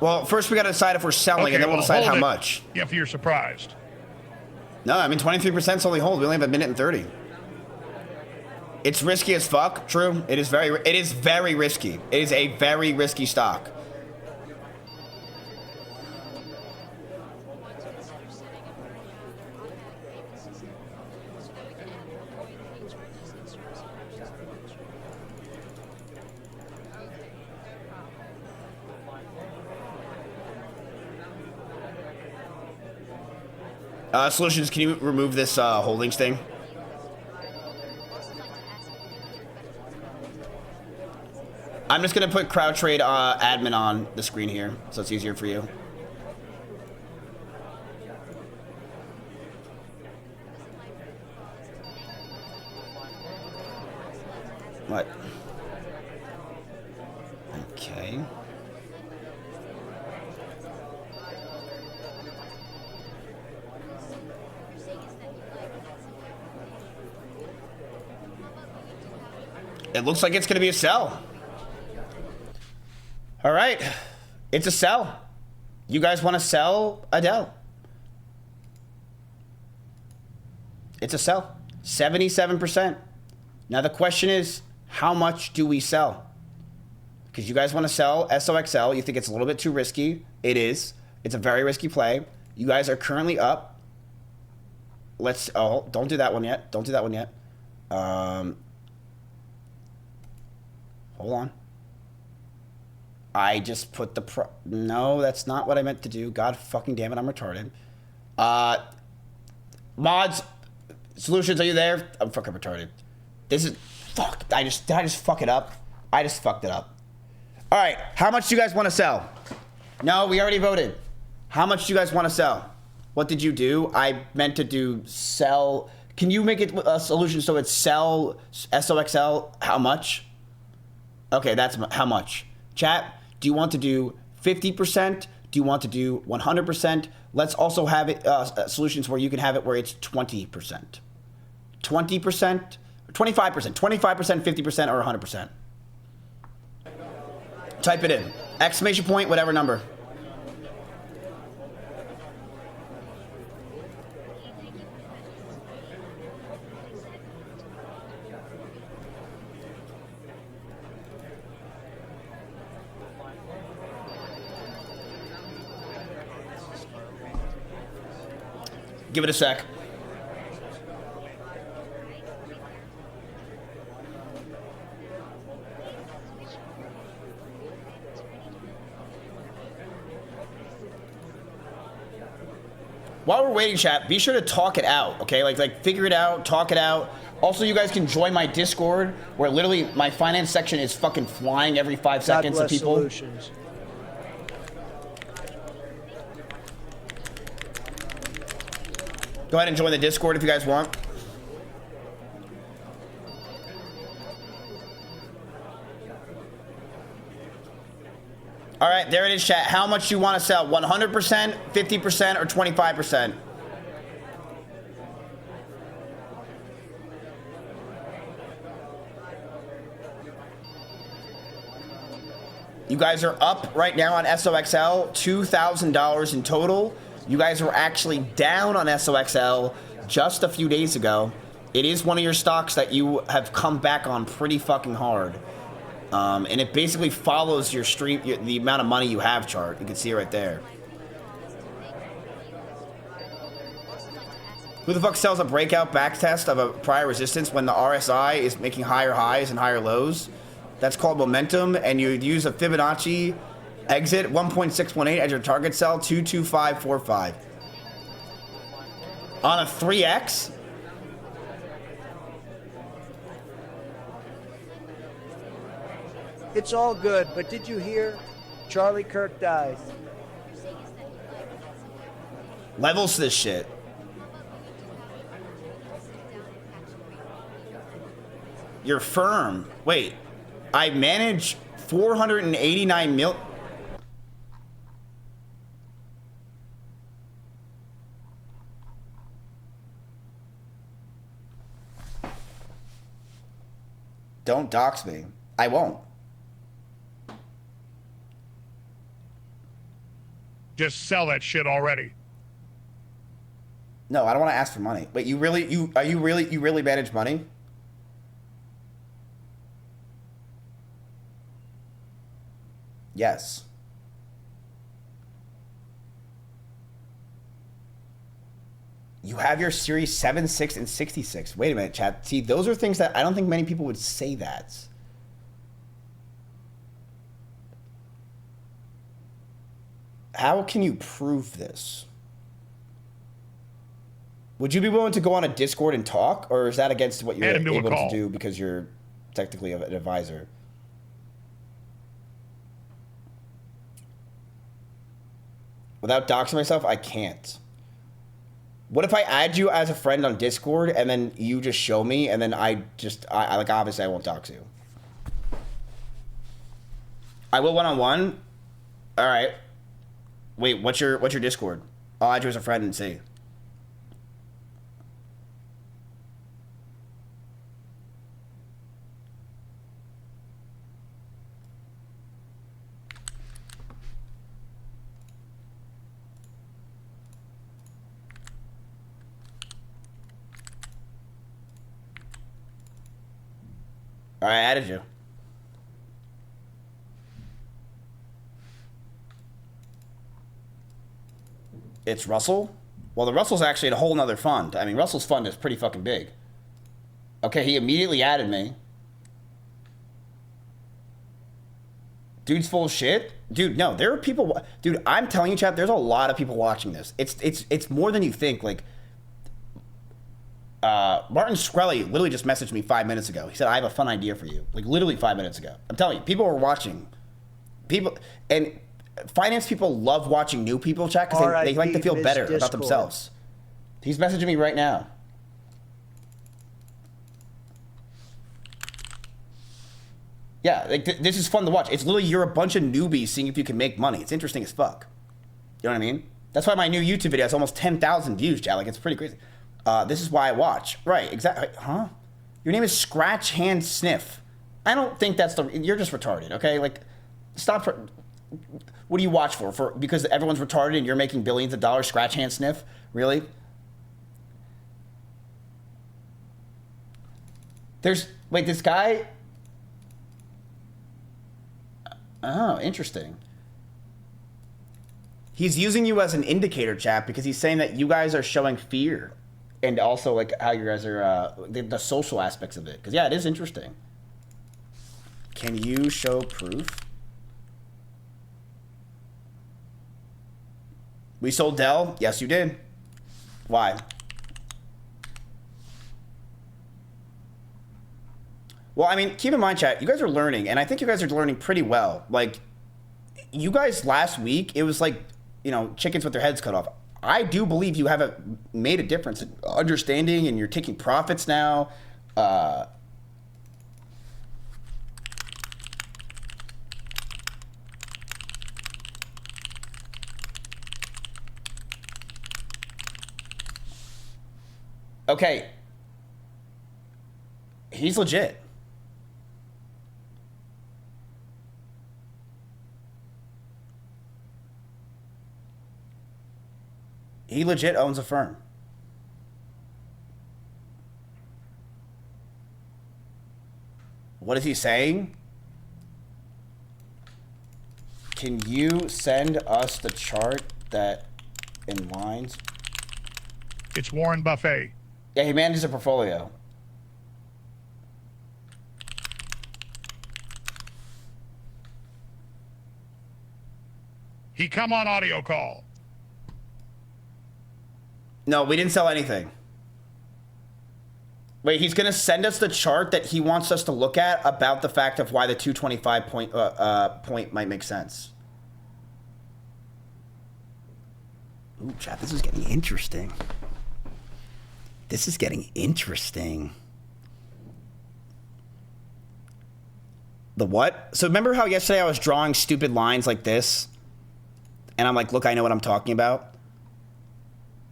Well, first we got to decide if we're selling, Okay, and then we'll decide how hold it much. If you're surprised. No, I mean 23% is only hold. We only have a minute and 30. It's risky as fuck. True. It is very risky. It is a very risky stock. Solutions, can you remove this holdings thing? I'm just gonna put CrowdTrade admin on the screen here, so it's easier for you. What? Okay. It looks like it's going to be a sell. All right. It's a sell. You guys want to sell Adele? It's a sell. 77%. Now the question is, how much do we sell? Because you guys want to sell SOXL. You think it's a little bit too risky. It is. It's a very risky play. You guys are currently up. Don't do that one yet. Don't do that one yet. Hold on. I just put the no, that's not what I meant to do. God fucking damn it, I'm retarded. Mods, Solutions, are you there? I'm fucking retarded. This is fuck. Did I just fuck it up? I just fucked it up. All right, how much do you guys want to sell? No, we already voted. How much do you guys want to sell? What did you do? I meant to do sell. Can you make it a solution so it's sell SOXL? How much? Okay, that's how much. Chat, do you want to do 50%? Do you want to do 100%? Let's also have it solutions where you can have it where it's 20%. 20%, 25%, 25%, 50%, or 100%. Type it in. Exclamation point, whatever number. Give it a sec. While we're waiting, chat, be sure to talk it out, okay? Like figure it out, talk it out. Also, you guys can join my Discord, where literally my finance section is fucking flying every 5 seconds to people. Solutions. Go ahead and join the Discord if you guys want. All right, there it is, chat. How much do you want to sell? 100%, 50%, or 25%? You guys are up right now on SOXL, $2,000 in total. You guys were actually down on SOXL just a few days ago. It is one of your stocks that you have come back on pretty fucking hard. And it basically follows your stream, the amount of money you have chart. You can see it right there. Who the fuck sells a breakout back test of a prior resistance when the RSI is making higher highs and higher lows? That's called momentum, and you use a Fibonacci exit 1.618 as your target sell 22545. On a 3x? It's all good, but did you hear Charlie Kirk died? Levels to this shit. Your firm. Wait. I manage 489 mil. Don't dox me. I won't. Just sell that shit already. No, I don't want to ask for money. Wait, you really manage money? Yes. You have your Series 7, 6, and 66. Wait a minute, chat. See, those are things that I don't think many people would say that. How can you prove this? Would you be willing to go on a Discord and talk, or is that against what you're able to do because you're technically an advisor? Without doxing myself, I can't. What if I add you as a friend on Discord and then you just show me and then I like obviously I won't dox you. I will one-on-one. All right. Wait, what's your Discord? I'll add you as a friend and see. All right, I added you. It's Russell? Well, the Russell's actually a whole nother fund. I mean, Russell's fund is pretty fucking big. Okay, he immediately added me. Dude's full of shit? Dude, no, there are people... Dude, I'm telling you, chat, there's a lot of people watching this. It's more than you think. Like, Martin Shkreli literally just messaged me 5 minutes ago. He said, I have a fun idea for you. Like, literally 5 minutes ago. I'm telling you, people are watching. People... And finance people love watching new people, chat, because they like to feel better about themselves. He's messaging me right now. Yeah, like this is fun to watch. It's literally you're a bunch of newbies seeing if you can make money. It's interesting as fuck. You know what I mean? That's why my new YouTube video has almost 10,000 views, chat. Like, it's pretty crazy. This is why I watch. Right, exactly. Huh? Your name is Scratch Hand Sniff. I don't think that's the... You're just retarded, okay? Like, stop... What do you watch for? Because everyone's retarded and you're making billions of dollars, Scratch Hand Sniff? Really? There's... Wait, this guy... Oh, interesting. He's using you as an indicator, chat, because he's saying that you guys are showing fear. And also, like, how you guys are... the social aspects of it. Because, yeah, it is interesting. Can you show proof? We sold Dell? Yes, you did. Why? Well, I mean, keep in mind, chat, you guys are learning, and I think you guys are learning pretty well. Like, you guys last week, it was like, you know, chickens with their heads cut off. I do believe you have made a difference in understanding, and you're taking profits now. Okay. He's legit. He legit owns a firm. What is he saying? Can you send us the chart that in lines? It's Warren Buffett. Yeah, he manages a portfolio. He come on audio call. No, we didn't sell anything. Wait, he's going to send us the chart that he wants us to look at about the fact of why the 225 point might make sense. Ooh, chat, this is getting interesting. This is getting interesting. The what? So remember how yesterday I was drawing stupid lines like this? And I'm like, look, I know what I'm talking about.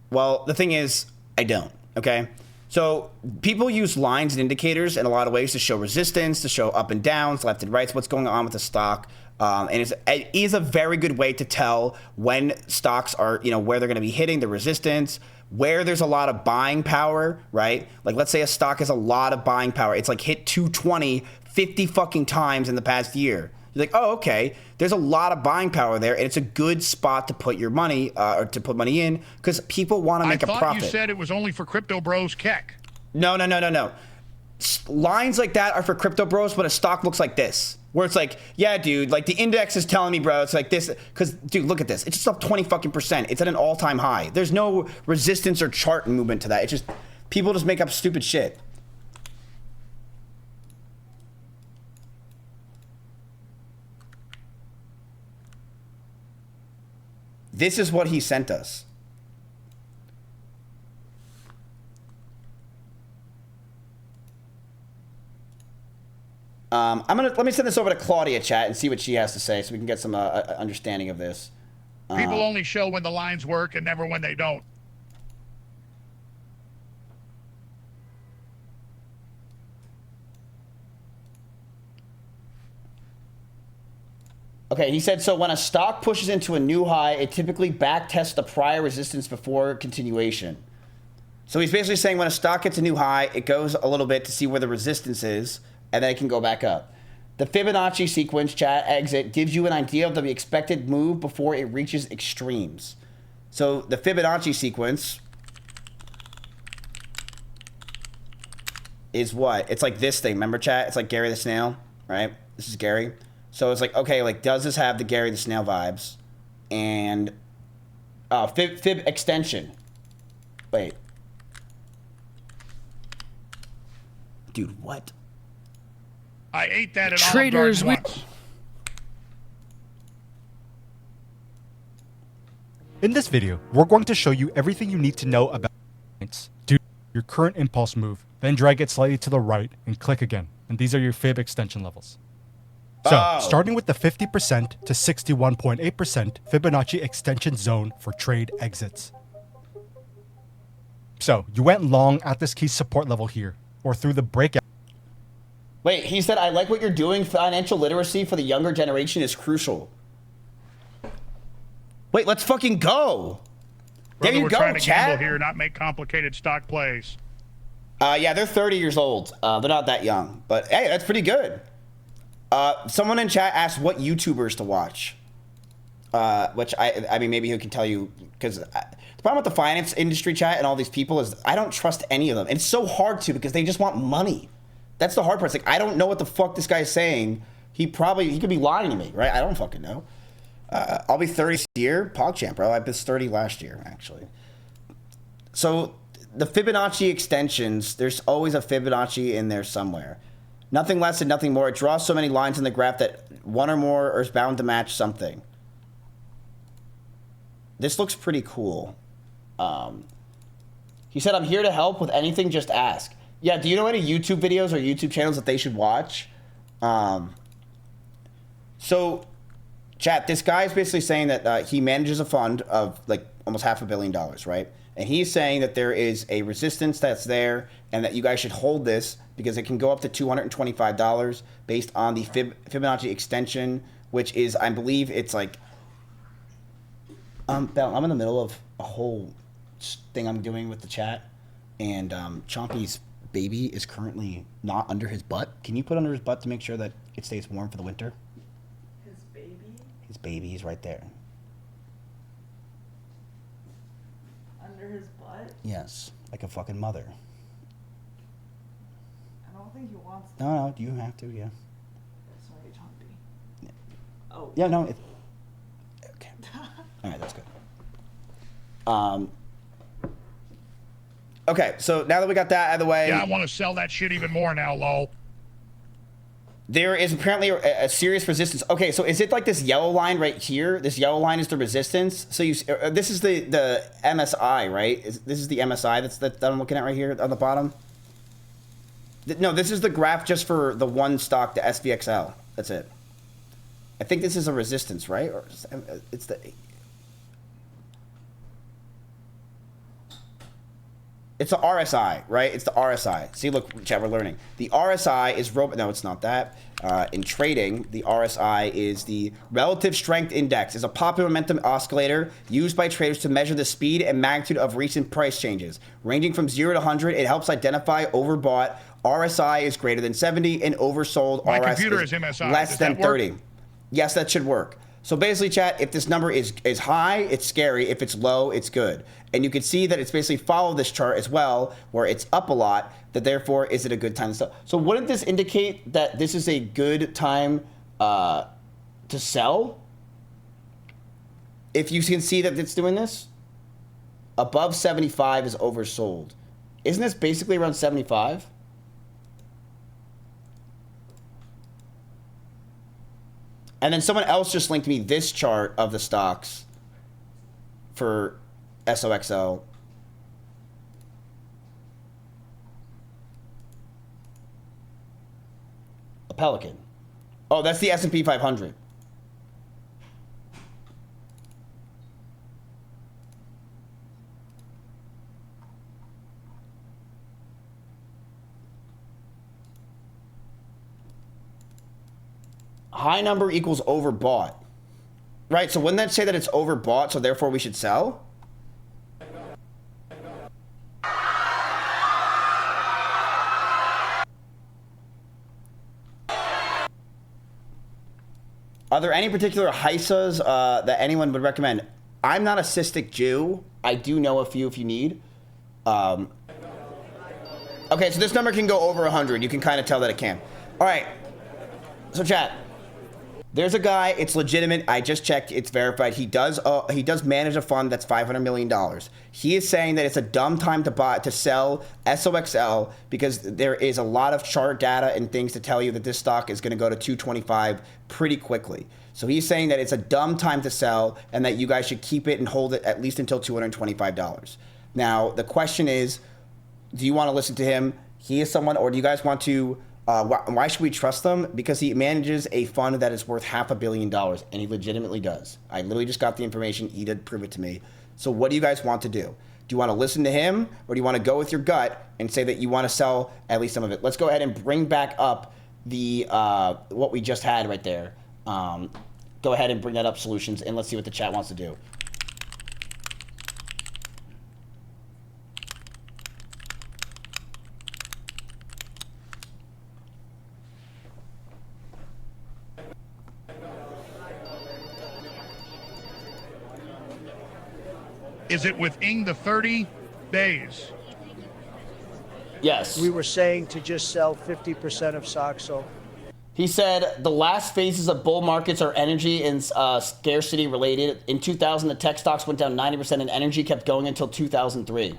Well, the thing is, I don't, okay? So people use lines and indicators in a lot of ways to show resistance, to show up and downs, left and rights, what's going on with the stock. And it is a very good way to tell when stocks are, you know, where they're going to be hitting the resistance, where there's a lot of buying power, right? Like, let's say a stock has a lot of buying power. It's like hit 220 50 fucking times in the past year. You're like, oh, okay, there's a lot of buying power there, and it's a good spot to put your money, or to put money in, because people want to make a profit. I thought you said it was only for crypto bros, Keck. No. Lines like that are for crypto bros, but a stock looks like this, where it's like, yeah, dude, like the index is telling me, bro, it's like this, because, dude, look at this. It's just up 20 fucking %. It's at an all-time high. There's no resistance or chart movement to that. It's just, people just make up stupid shit. This is what he sent us. Let me send this over to Claudia, chat, and see what she has to say, so we can get some understanding of this. People only show when the lines work and never when they don't. Okay, he said, so when a stock pushes into a new high, it typically backtests the prior resistance before continuation. So he's basically saying when a stock hits a new high, it goes a little bit to see where the resistance is, and then it can go back up. The Fibonacci sequence, chat, exit, gives you an idea of the expected move before it reaches extremes. So the Fibonacci sequence is what? It's like this thing, remember, chat? It's like Gary the Snail, right? This is Gary. So it's like, okay, like, does this have the Gary the Snail vibes? And fib extension. Wait. Dude, what? I ate that at Traders, Olive Garden once. In this video, we're going to show you everything you need to know about points. Do your current impulse move, then drag it slightly to the right and click again. And these are your fib extension levels. So, starting with the 50% to 61.8% Fibonacci extension zone for trade exits. So, you went long at this key support level here, or through the breakout. Wait, he said, I like what you're doing. Financial literacy for the younger generation is crucial. Wait, let's fucking go. There you we're go, trying to chat. gamble here, not make complicated stock plays. Yeah, they're 30 years old. They're not that young, but hey, that's pretty good. Someone in chat asked what YouTubers to watch, which I mean, maybe he can tell you, because the problem with the finance industry, chat, and all these people is I don't trust any of them. And it's so hard to, because they just want money. That's the hard part. It's like, I don't know what the fuck this guy's saying. He could be lying to me, right? I don't fucking know. I'll be 30 this year. PogChamp, bro. I was 30 last year, actually. So the Fibonacci extensions, there's always a Fibonacci in there somewhere. Nothing less and nothing more. It draws so many lines in the graph that one or more is bound to match something. This looks pretty cool. He said, I'm here to help with anything, just ask. Yeah, do you know any YouTube videos or YouTube channels that they should watch? So, chat, this guy's basically saying that he manages a fund of like almost $500 million, right? And he's saying that there is a resistance that's there and that you guys should hold this because it can go up to $225 based on the Fibonacci extension, which is, I believe it's like, Bell, I'm in the middle of a whole thing I'm doing with the chat, and Chompy's baby is currently not under his butt. Can you put under his butt to make sure that it stays warm for the winter? His baby? His baby, he's right there. Under his butt? Yes, like a fucking mother. I don't think he wants that. No, you have to, yeah. Sorry, Chompy. Yeah. Oh. Yeah, no, it... Okay. All right, that's good. Okay, so now that we got that out of the way... Yeah, I want to sell that shit even more now, lol. There is apparently a serious resistance. Okay, so is it like this yellow line right here? This yellow line is the resistance. So you, this is the MSI, right? This is the MSI that I'm looking at right here on the bottom. No, this is the graph just for the one stock, the SVXL. That's it. I think this is a resistance, right? Or it's the. It's the RSI, right? It's the RSI. See, look, chat, we're learning. The RSI is no, it's not that. In trading, the RSI is the relative strength index. It's a popular momentum oscillator used by traders to measure the speed and magnitude of recent price changes. Ranging from 0 to 100, it helps identify overbought. RSI is greater than 70, and oversold My RS computer is is MSI. less Does than that work? 30. Yes, that should work. So basically, chat, if this number is high, it's scary. If it's low, it's good. And you can see that it's basically followed this chart as well, where it's up a lot, that therefore, is it a good time to sell? So wouldn't this indicate that this is a good time to sell? If you can see that it's doing this? Above 75 is oversold. Isn't this basically around 75? And then someone else just linked me this chart of the stocks for SOXL. A Pelican. Oh, that's the S&P 500. High number equals overbought. Right, so wouldn't that say that it's overbought, so therefore we should sell? Are there any particular HISAs that anyone would recommend? I'm not a cystic Jew. I do know a few if you need. Okay, so this number can go over 100. You can kind of tell that it can. All right. So chat. There's a guy, it's legitimate. I just checked, it's verified. He does manage a fund that's $500 million. He is saying that it's a dumb time to sell SOXL because there is a lot of chart data and things to tell you that this stock is going to go to 225 pretty quickly. So he's saying that it's a dumb time to sell and that you guys should keep it and hold it at least until $225. Now, the question is, do you want to listen to him? He is someone, or do you guys want to... why should we trust them? Because he manages a fund that is worth $500 million, and he legitimately does. I literally just got the information. He did prove it to me. So what do you guys want to do? Do you want to listen to him, or do you want to go with your gut and say that you want to sell at least some of it? Let's go ahead and bring back up the what we just had right there. Go ahead and bring that up, solutions, and let's see what the chat wants to do. Is it within the 30 days? Yes. We were saying to just sell 50% of Soxo. He said the last phases of bull markets are energy and scarcity related. In 2000, the tech stocks went down 90% and energy kept going until 2003.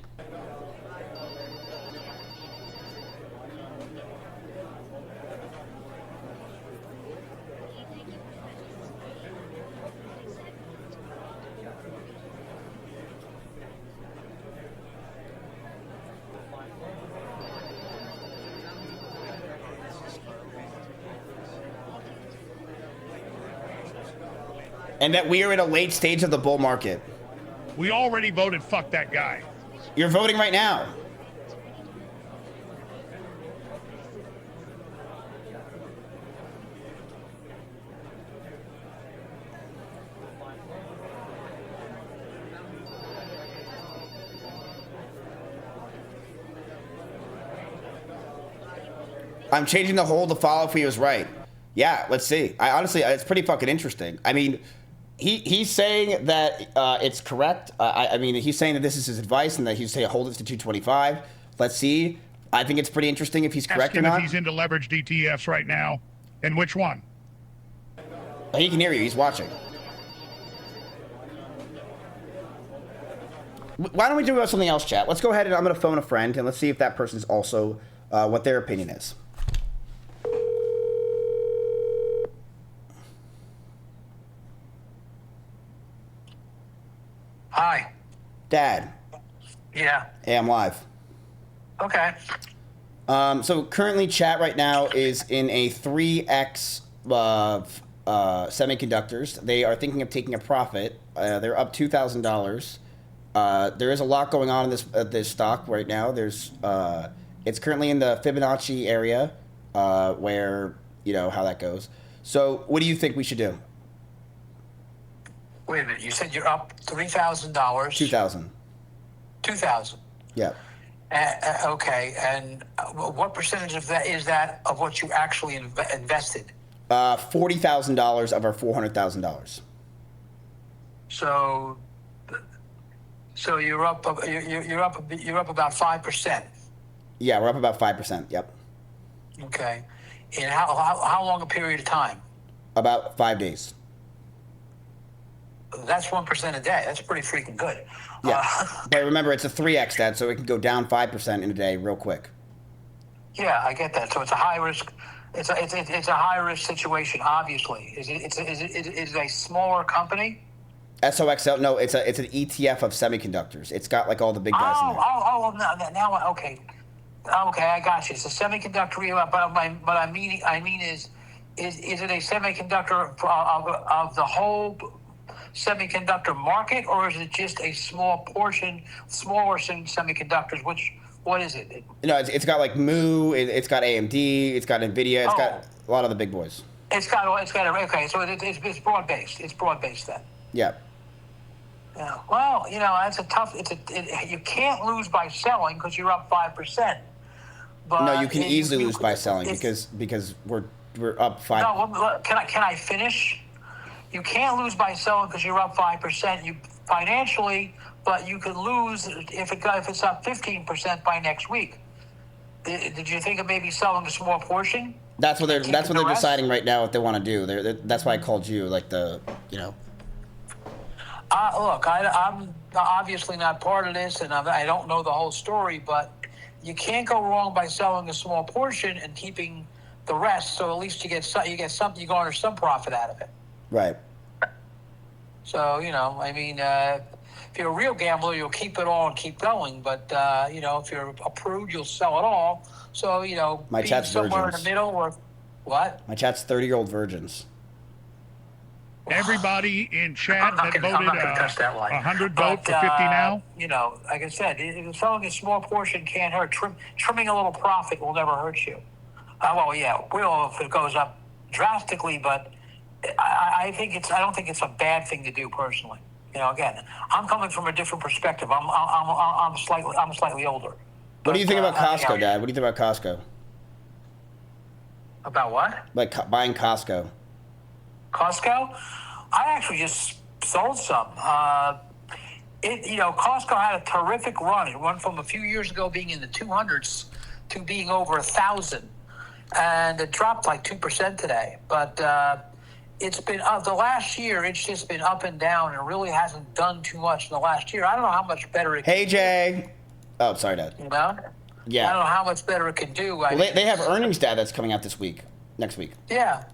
And that we are in a late stage of the bull market. We already voted fuck that guy. You're voting right now. I'm changing the hold to follow if he was right. Yeah, let's see. I honestly, it's pretty fucking interesting. I mean, he's saying that it's correct. I mean, he's saying that this is his advice and that he's saying hold it to 225. Let's see. I think it's pretty interesting if he's correct or not. If he's into leveraged ETFs right now, and which one? He can hear you. He's watching. Why don't we do something else, chat? Let's go ahead and I'm going to phone a friend and let's see if that person's also what their opinion is. Hi. Dad. Yeah. Hey, I'm live. Okay. So currently chat right now is in a 3x of semiconductors. They are thinking of taking a profit. They're up $2,000. There is a lot going on in this stock right now. It's currently in the Fibonacci area, where you know how that goes. So what do you think we should do? Wait a minute. You said you're up $3,000. 2,000. 2,000. Yeah. Okay. And what percentage of that is that of what you actually invested? $40,000 of our $400,000. So you're up about 5%. Yeah, we're up about 5%. Yep. Okay. In how long a period of time? About 5 days. That's 1% a day. That's pretty freaking good. Yeah. But remember, it's a 3x, Dad, so it can go down 5% in a day real quick. Yeah, I get that. So it's a high risk. It's a high risk situation. Obviously, is it a smaller company? SOXL? No, it's an ETF of semiconductors. It's got like all the big guys in there. Now, okay, I got you. It's a semiconductor, but I mean is it a semiconductor of the whole semiconductor market, or is it just a small portion, smaller semiconductors? What is it? No, it's got like it's got AMD, it's got NVIDIA, it's got a lot of the big boys. Okay, so it's broad based. It's broad based then. Yeah. Yeah. Well, that's a tough. You can't lose by selling because you're up 5%. But no, you can easily lose by selling because we're up 5%. No, can I finish? You can't lose by selling because you're up 5%. You financially, but you could lose if it's up 15% by next week. Did you think of maybe selling a small portion? That's what they're deciding right now what they want to do. That's why I called you, like Look, I'm obviously not part of this, and I don't know the whole story, but you can't go wrong by selling a small portion and keeping the rest. So at least you get something, you garner some profit out of it. Right. So if you're a real gambler, you'll keep it all and keep going. But if you're a prude, you'll sell it all. So my being chat's somewhere virgins. in the middle, or what? My chat's 30-year-old virgins. Everybody in chat that voted I'm not gonna touch that line. 100 vote for 50 now. Like I said, selling a small portion can't hurt. Trimming a little profit will never hurt you. It will if it goes up drastically, but I don't think it's a bad thing to do personally. Again, I'm coming from a different perspective. I'm slightly older. What do you think about Costco, Dad? What do you think about Costco? About what? Like buying Costco. Costco? I actually just sold some. Costco had a terrific run. It went from a few years ago being in the 200s to being over 1,000, and it dropped like 2% today. But it's been the last year. It's just been up and down, and it really hasn't done too much in the last year. I don't know how much better it. Hey, Jay. Oh, sorry, Dad. Yeah. I don't know how much better it could do. They have earnings data that's coming out next week. Yeah.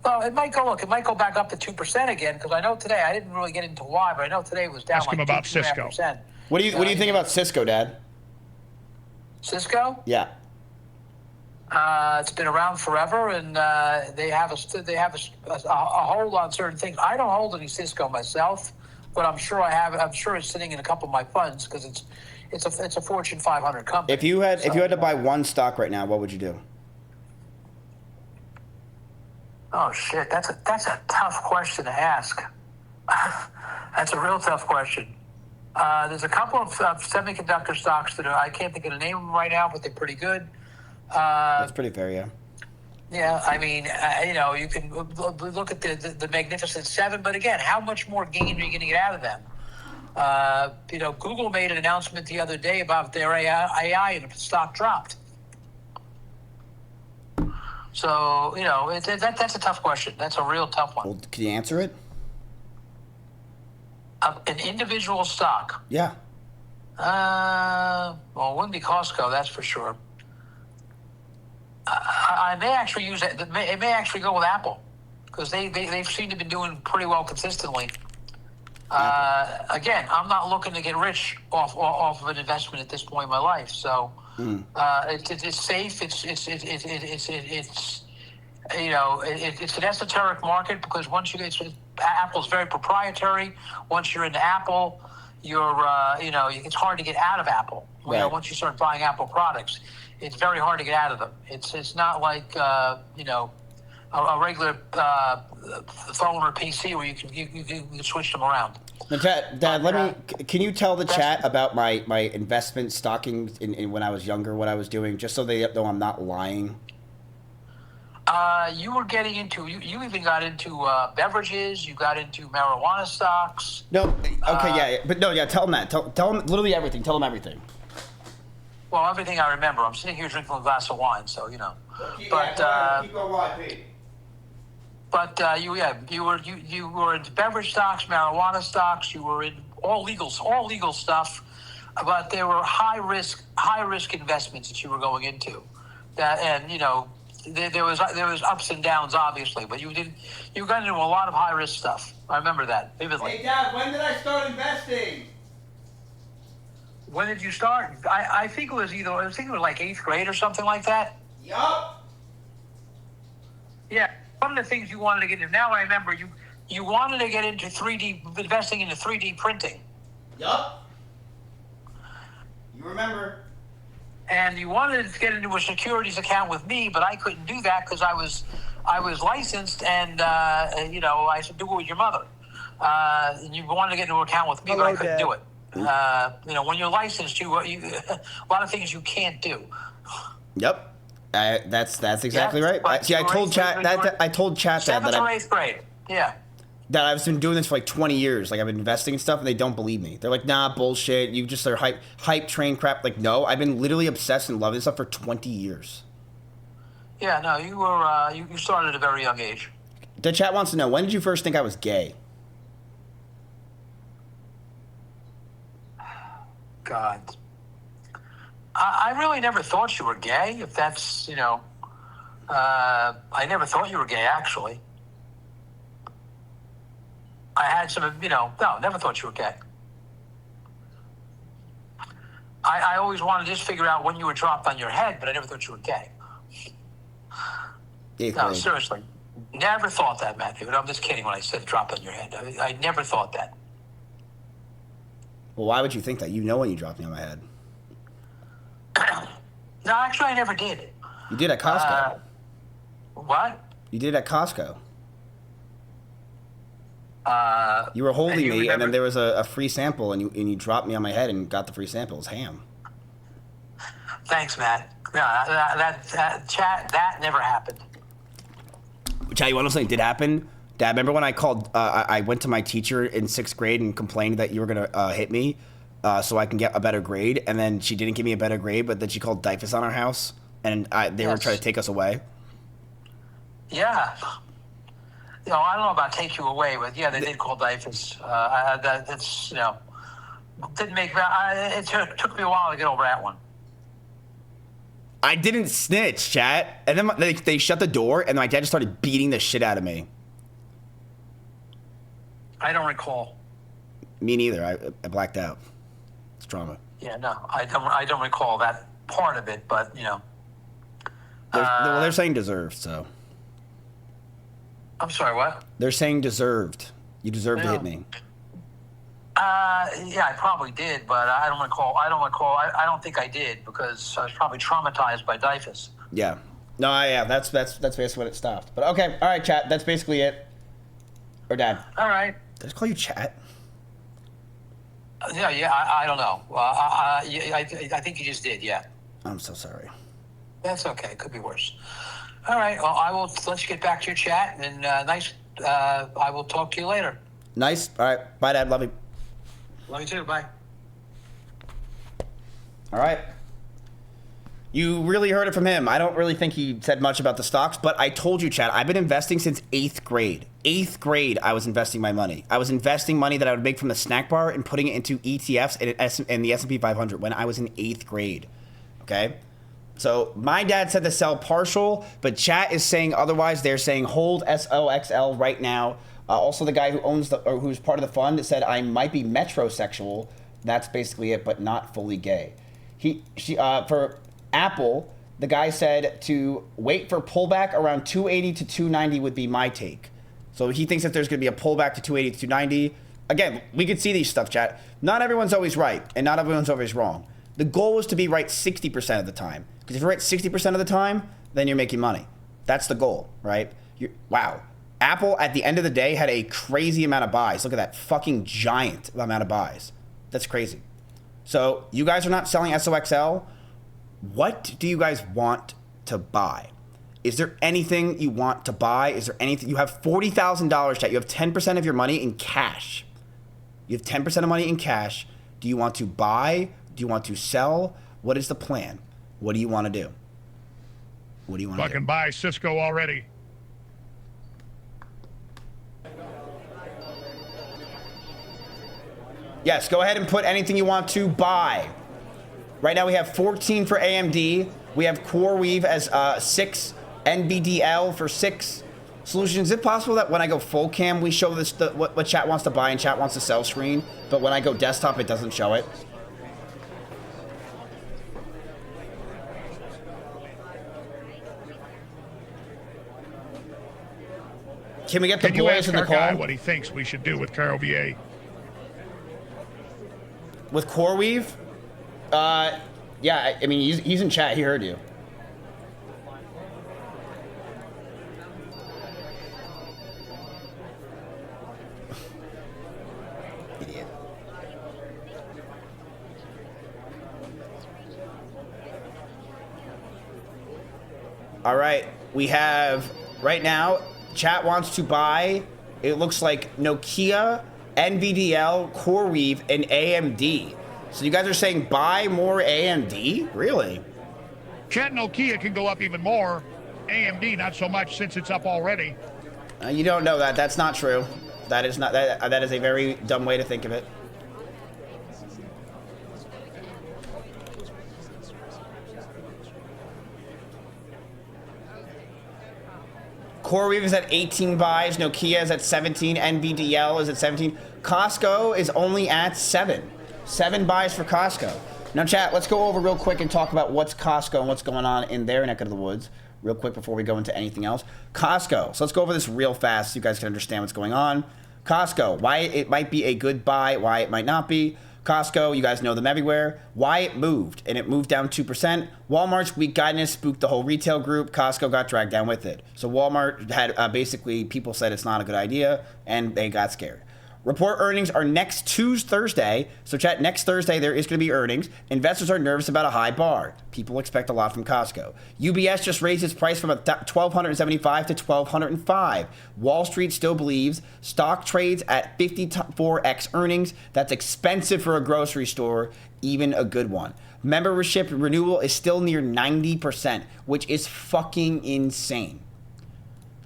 Well, it might go back up to 2% again, because I know today, I didn't really get into why, but I know today it was down. Ask him about Cisco. What do you think about Cisco, Dad? Cisco? Yeah. It's been around forever, and they have a hold on certain things. I don't hold any Cisco myself, but I'm sure I have. I'm sure it's sitting in a couple of my funds because it's a Fortune 500 company. If you had to buy one stock right now, what would you do? Oh shit, that's a tough question to ask. That's a real tough question. There's a couple of semiconductor stocks that I can't think of the name of them right now, but they're pretty good. That's pretty fair, yeah. Yeah, you can look at the Magnificent Seven, but again, how much more gain are you going to get out of them? Google made an announcement the other day about their AI, and the stock dropped. So, that's a tough question. That's a real tough one. Well, can you answer it? An individual stock? Yeah. Well, it wouldn't be Costco, that's for sure. I may actually use it. It may actually go with Apple, because they seem to be doing pretty well consistently. Again, I'm not looking to get rich off of an investment at this point in my life. So it's safe. It's you know, it's an esoteric market because once you get Apple's very proprietary. Once you're into Apple, you're you know, it's hard to get out of Apple. You know, once you start buying Apple products, it's very hard to get out of them. It's not like you know, a regular phone or PC where you can switch them around. Now, Dad, can you tell the chat about my investment stocking in when I was younger, what I was doing, just so they know I'm not lying? You were getting into, you even got into beverages, you got into marijuana stocks. No, okay, but tell them that. Tell them literally everything. Tell them everything. Well, everything I remember. I'm sitting here drinking a glass of wine, so, you know. Keep going wine, Pete. But you were into beverage stocks, marijuana stocks. You were in all legal stuff, but there were high risk investments that you were going into. And you know, there was ups and downs, obviously, but you got into a lot of high risk stuff. I remember that vividly. Hey, Dad, when did I start investing? When did you start? I think it was like 8th grade or something like that. Yup. Yeah. One of the things you wanted to get into, now I remember, you wanted to get into investing into 3D printing. Yup. You remember. And you wanted to get into a securities account with me, but I couldn't do that because I was licensed, and you know, I said, do it with your mother. You wanted to get into an account with me, but I couldn't do it. You know, when you're licensed, you a lot of things you can't do. Yep. That's exactly right. I told chat that 7th or 8th grade. Yeah. That I've been doing this for like 20 years. Like, I've been investing in stuff, and they don't believe me. They're like, nah, bullshit. You just are hype train crap. Like, no, I've been literally obsessed and loving this stuff for 20 years. Yeah, no, you were you started at a very young age. The chat wants to know, when did you first think I was gay? God. I really never thought you were gay, if that's, you know, I never thought you were gay, actually. I had some, you know, no, never thought you were gay. I always wanted to just figure out when you were dropped on your head, but I never thought you were gay. No, seriously. Never thought that, Matthew. I'm just kidding when I said dropped on your head. I never thought that. Well, why would you think that? You know when you dropped me on my head. No, actually, I never did. You did at Costco. What? You did at Costco. You were holding me, and then there was a free sample, and you dropped me on my head and got the free sample. It was ham. Thanks, Matt. No, that never happened. Chat, you want to know something did happen? Dad, remember when I called, I went to my teacher in 6th grade and complained that you were going to hit me so I can get a better grade, and then she didn't give me a better grade, but then she called DIFUS on our house, and they were trying to take us away? Yeah. You know, I don't know about take you away, but yeah, they did call DIFUS. That's, you know, didn't make, it took me a while to get over that one. I didn't snitch, chat. And then they shut the door, and my dad just started beating the shit out of me. I don't recall. Me neither. I blacked out. It's trauma. Yeah, no, I don't recall that part of it, but, you know. They're saying deserved, so. I'm sorry, what? They're saying deserved. You deserve to hit me. Yeah, I probably did, but I don't recall. I don't think I did because I was probably traumatized by DIFUS. Yeah. No, yeah, that's basically when it stopped. But okay, all right, chat. That's basically it. Or Dad. All right. Did I call you chat? Yeah, I don't know. I think you just did, yeah. I'm so sorry. That's okay. It could be worse. All right. Well, I will let you get back to your chat, and nice. I will talk to you later. Nice. All right. Bye, Dad. Love you. Love you too. Bye. All right. You really heard it from him. I don't really think he said much about the stocks, but I told you, Chad, I've been investing since 8th grade. 8th grade, I was investing my money. I was investing money that I would make from the snack bar and putting it into ETFs and the S&P 500 when I was in 8th grade. Okay? So my dad said to sell partial, but chat is saying otherwise. They're saying hold SOXL right now. Also, the guy who owns or who's part of the fund said, I might be metrosexual. That's basically it, but not fully gay. For Apple, the guy said to wait for pullback around 280 to 290 would be my take. So he thinks that there's going to be a pullback to 280 to 290. Again, we could see these stuff, chat. Not everyone's always right, and not everyone's always wrong. The goal is to be right 60% of the time. Because if you're right 60% of the time, then you're making money. That's the goal, right? Wow. Apple, at the end of the day, had a crazy amount of buys. Look at that fucking giant amount of buys. That's crazy. So you guys are not selling SOXL. What do you guys want to buy? Is there anything you want to buy? Is there anything? You have $40,000, chat. You have 10% of your money in cash. You have 10% of money in cash. Do you want to buy? Do you want to sell? What is the plan? What do you want to do? What do you want to do? Fucking buy Cisco already. Yes, go ahead and put anything you want to buy. Right now we have 14 for AMD. We have CoreWeave as 6, NVDL for 6. Solutions. Is it possible that when I go full cam, we show this what chat wants to buy and chat wants to sell screen, but when I go desktop, it doesn't show it? Can we get the boys in the call? Guy what he thinks we should do with CoreWeave? With CoreWeave? Yeah, I mean, he's in chat. He heard you. Idiot. All right, we have right now. Chat wants to buy. It looks like Nokia, NVDL, CoreWeave, and AMD. So you guys are saying buy more AMD? Really? Chat Nokia can go up even more. AMD not so much since it's up already. You don't know that. That's not true. That is not. That is a very dumb way to think of it. CoreWeave is at 18 buys. Nokia is at 17. NVDL is at 17. Costco is only at 7. 7 buys for Costco. Now, chat, let's go over real quick and talk about what's Costco and what's going on in their neck of the woods real quick before we go into anything else. Costco. So let's go over this real fast so you guys can understand what's going on. Costco, why it might be a good buy, why it might not be. Costco, you guys know them everywhere. Why it moved, and it moved down 2%. Walmart's weak guidance spooked the whole retail group. Costco got dragged down with it. So Walmart had basically, people said it's not a good idea, and they got scared. Report earnings are next Thursday. So chat, next Thursday there is going to be earnings. Investors are nervous about a high bar. People expect a lot from Costco. UBS just raised its price from $1,275 to $1,205. Wall Street still believes stock trades at 54x earnings. That's expensive for a grocery store, even a good one. Membership renewal is still near 90%, which is fucking insane.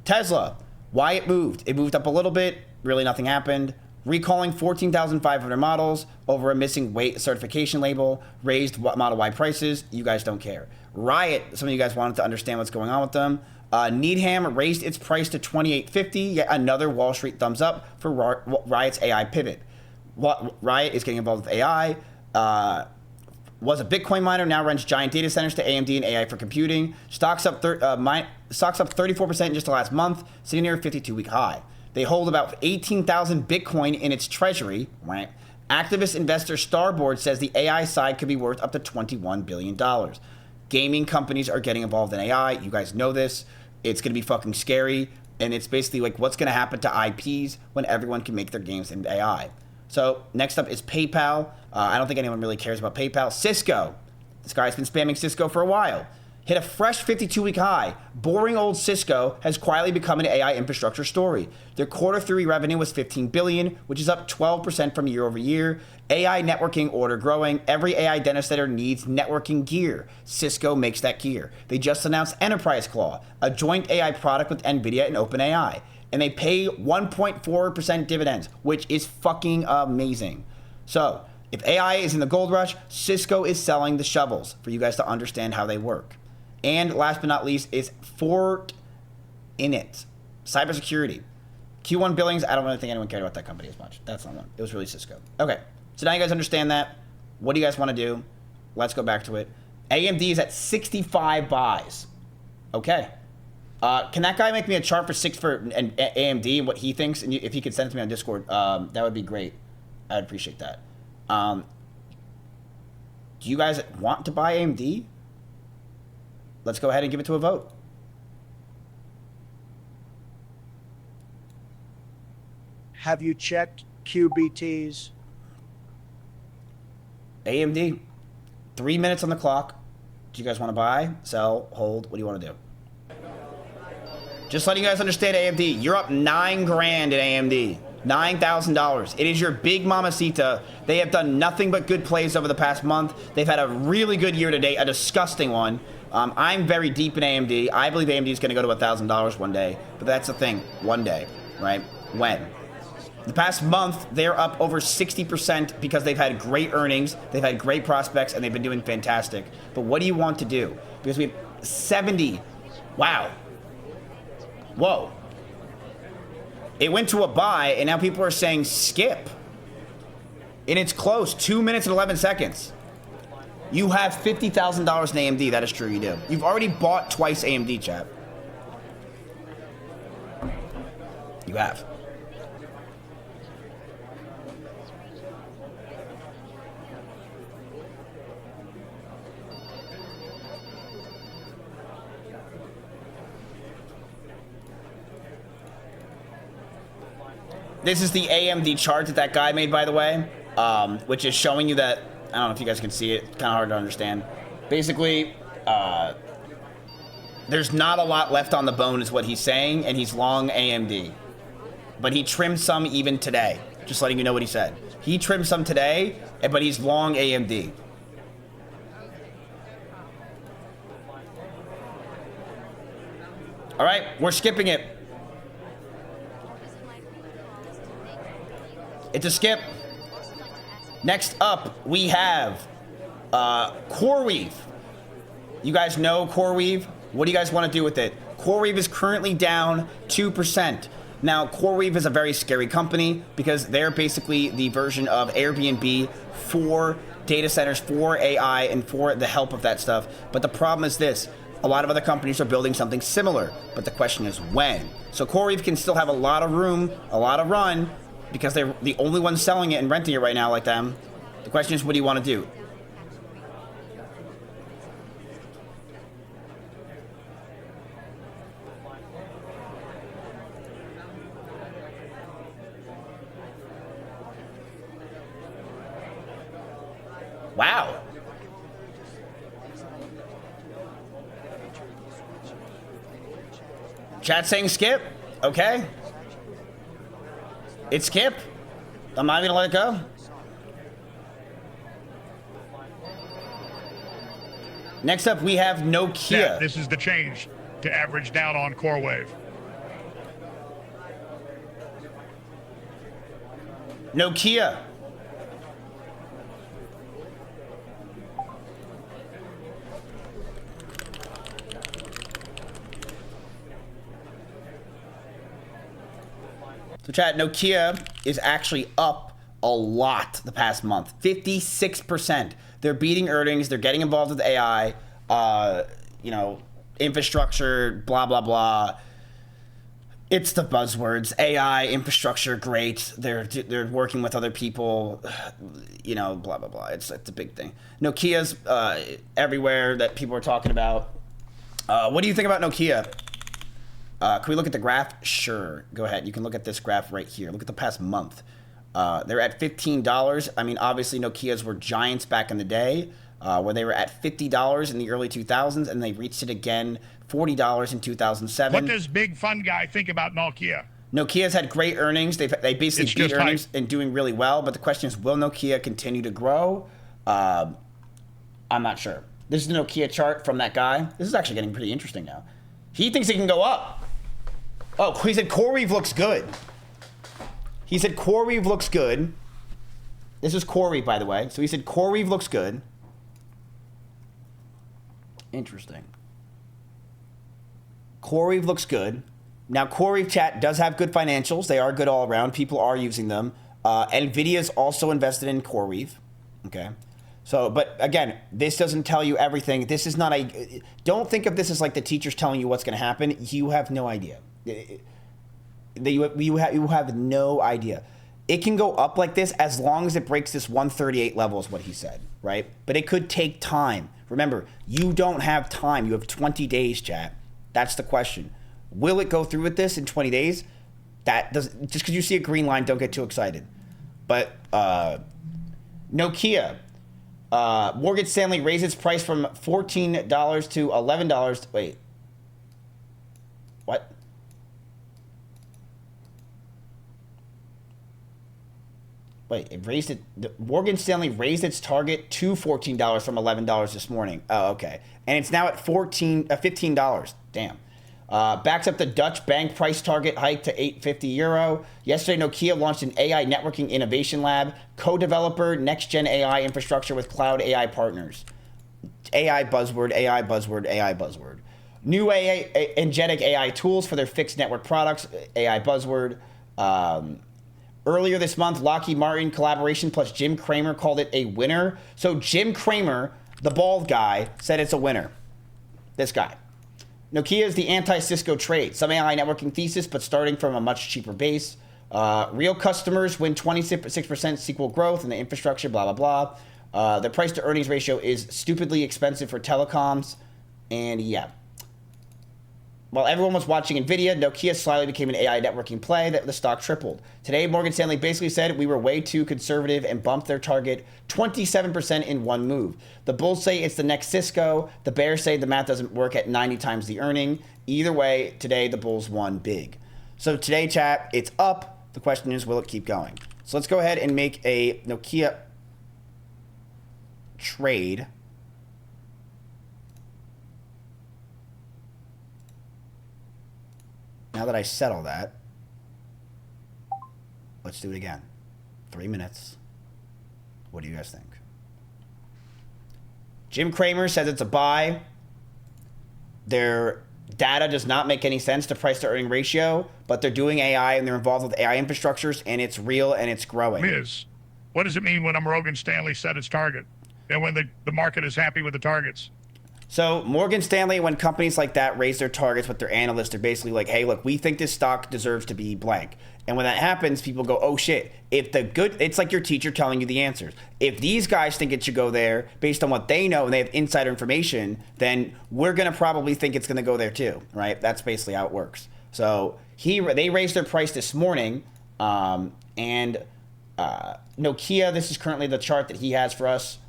Tesla, why it moved? It moved up a little bit. Really nothing happened. Recalling 14,500 models over a missing weight certification label, raised Model Y prices. You guys don't care. Riot, some of you guys wanted to understand what's going on with them. Needham raised its price to $28.50. Yet another Wall Street thumbs up for Riot's AI pivot. Riot is getting involved with AI. Was a Bitcoin miner, now runs giant data centers to AMD and AI for computing. Stocks up 34% in just the last month, sitting near a 52-week high. They hold about 18,000 Bitcoin in its treasury. Activist investor Starboard says the AI side could be worth up to $21 billion. Gaming companies are getting involved in AI. You guys know this. It's going to be fucking scary. And it's basically like what's going to happen to IPs when everyone can make their games in AI. So next up is PayPal. I don't think anyone really cares about PayPal. Cisco. This guy's been spamming Cisco for a while. Hit a fresh 52-week high. Boring old Cisco has quietly become an AI infrastructure story. Their Q3 revenue was $15 billion, which is up 12% from year over year. AI networking order growing. Every AI data center needs networking gear. Cisco makes that gear. They just announced Enterprise Claw, a joint AI product with NVIDIA and OpenAI. And they pay 1.4% dividends, which is fucking amazing. So, if AI is in the gold rush, Cisco is selling the shovels for you guys to understand how they work. And last but not least is Fortinet, cybersecurity. Q1 billings, I don't really think anyone cared about that company as much. That's not one. It was really Cisco. Okay, so now you guys understand that. What do you guys want to do? Let's go back to it. AMD is at 65 buys. Okay. Can that guy make me a chart for AMD and what he thinks? And if he could send it to me on Discord, that would be great. I'd appreciate that. Do you guys want to buy AMD? Let's go ahead and give it to a vote. Have you checked QBTs? AMD, 3 minutes on the clock. Do you guys want to buy, sell, hold? What do you want to do? Just letting you guys understand AMD. You're up $9 grand in AMD. $9,000. It is your big mamacita. They have done nothing but good plays over the past month. They've had a really good year to date, a disgusting one. I'm very deep in AMD. I believe AMD is going to go to $1,000 one day. But that's the thing. One day, right? When? The past month, they're up over 60% because they've had great earnings, they've had great prospects, and they've been doing fantastic. But what do you want to do? Because we have 70. Wow. Whoa. It went to a buy, and now people are saying skip. And it's close. 2 minutes and 11 seconds. You have $50,000 in AMD. That is true, you do. You've already bought twice AMD, chat. You have. This is the AMD chart that guy made, by the way, which is showing you that, I don't know if you guys can see it, kind of hard to understand. Basically, there's not a lot left on the bone is what he's saying, and he's long AMD. But he trimmed some even today, just letting you know what he said. He trimmed some today, but he's long AMD. All right, we're skipping it. It's a skip. Next up, we have CoreWeave. You guys know CoreWeave? What do you guys want to do with it? CoreWeave is currently down 2%. Now, CoreWeave is a very scary company because they're basically the version of Airbnb for data centers, for AI, and for the help of that stuff. But the problem is this. A lot of other companies are building something similar, but the question is when. So CoreWeave can still have a lot of room, a lot of run, because they're the only ones selling it and renting it right now like them. The question is, what do you want to do? Wow. Chat saying skip. Okay. It's skip. I'm not even gonna let it go. Next up, we have Nokia. Yeah, this is the change to average down on CoreWave. Nokia. So chat, Nokia is actually up a lot the past month. 56%. They're beating earnings. They're getting involved with AI, you know, infrastructure, blah, blah, blah. It's the buzzwords. AI, infrastructure, great. They're working with other people, you know, blah, blah, blah. It's a big thing. Nokia's everywhere that people are talking about. What do you think about Nokia? Can we look at the graph? Sure. Go ahead. You can look at this graph right here. Look at the past month. They're at $15. I mean, obviously, Nokias were giants back in the day, where they were at $50 in the early 2000s, and they reached it again, $40 in 2007. What does Big Fun Guy think about Nokia? Nokia's had great earnings. They basically beat earnings hype. and doing really well. But the question is, will Nokia continue to grow? I'm not sure. This is the Nokia chart from that guy. This is actually getting pretty interesting now. He thinks it can go up. Oh, he said CoreWeave looks good. He said CoreWeave looks good. This is CoreWeave, by the way. So he said CoreWeave looks good. Interesting. CoreWeave looks good. Now, CoreWeave chat does have good financials. They are good all around. People are using them. NVIDIA's also invested in CoreWeave. Okay. So, but again, this doesn't tell you everything. This is not a, don't think of this as like the teacher's telling you what's going to happen. You have no idea. You have no idea. It can go up like this as long as it breaks this 138 level is what he said, right? But it could take time. Remember, you don't have time. You have 20 days, chat. That's the question. Will it go through with this in 20 days? That does, just because you see a green line, don't get too excited. But Nokia, Morgan Stanley raised its price from $14 to $11. Wait, what? Wait, it raised it. Morgan Stanley raised its target to $14 from $11 this morning. Oh, okay, and it's now at $15. Damn. Backs up the Dutch bank price target hike to €850. Yesterday, Nokia launched an AI networking innovation lab, co-developer next-gen AI infrastructure with cloud AI partners. AI buzzword, AI buzzword, AI buzzword. New AI, agentic AI tools for their fixed network products, AI buzzword. Earlier this month, Lockheed Martin collaboration plus Jim Cramer called it a winner. So Jim Cramer, the bald guy, said it's a winner. This guy. Nokia is the anti-Cisco trade. Some AI networking thesis, but starting from a much cheaper base. Real customers win 26% SQL growth in the infrastructure, blah, blah, blah. The price to earnings ratio is stupidly expensive for telecoms. And yeah. While everyone was watching NVIDIA, Nokia slyly became an AI networking play that the stock tripled. Today, Morgan Stanley basically said we were way too conservative and bumped their target 27% in one move. The bulls say it's the next Cisco. The bears say the math doesn't work at 90 times the earning. Either way, today the bulls won big. So today, chat, it's up. The question is, will it keep going? So let's go ahead and make a Nokia trade. Now that I settle that, let's do it again. 3 minutes. What do you guys think? Jim Cramer says it's a buy. Their data does not make any sense to price to earning ratio, but they're doing AI and they're involved with AI infrastructures and it's real and it's growing. What does it mean when Morgan Stanley set its target and when the market is happy with the targets? So Morgan Stanley, when companies like that raise their targets with their analysts, they're basically like, hey, look, we think this stock deserves to be blank. And when that happens, people go, oh shit, it's like your teacher telling you the answers. If these guys think it should go there based on what they know and they have insider information, then we're going to probably think it's going to go there too, right? That's basically how it works. So they raised their price this morning, and Nokia, this is currently the chart that he has for us.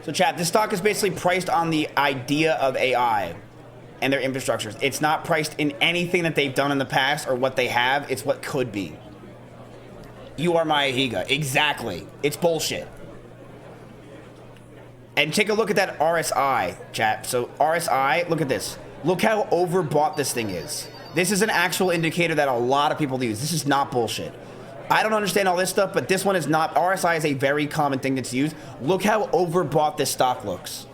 So chat, this stock is basically priced on the idea of AI and their infrastructures. It's not priced in anything that they've done in the past or what they have. It's what could be. You are my Ahiga. Exactly. It's bullshit. And take a look at that RSI, chat. So RSI, look at this. Look how overbought this thing is. This is an actual indicator that a lot of people use. This is not bullshit. I don't understand all this stuff, but this one is not. RSI is a very common thing that's used. Look how overbought this stock looks.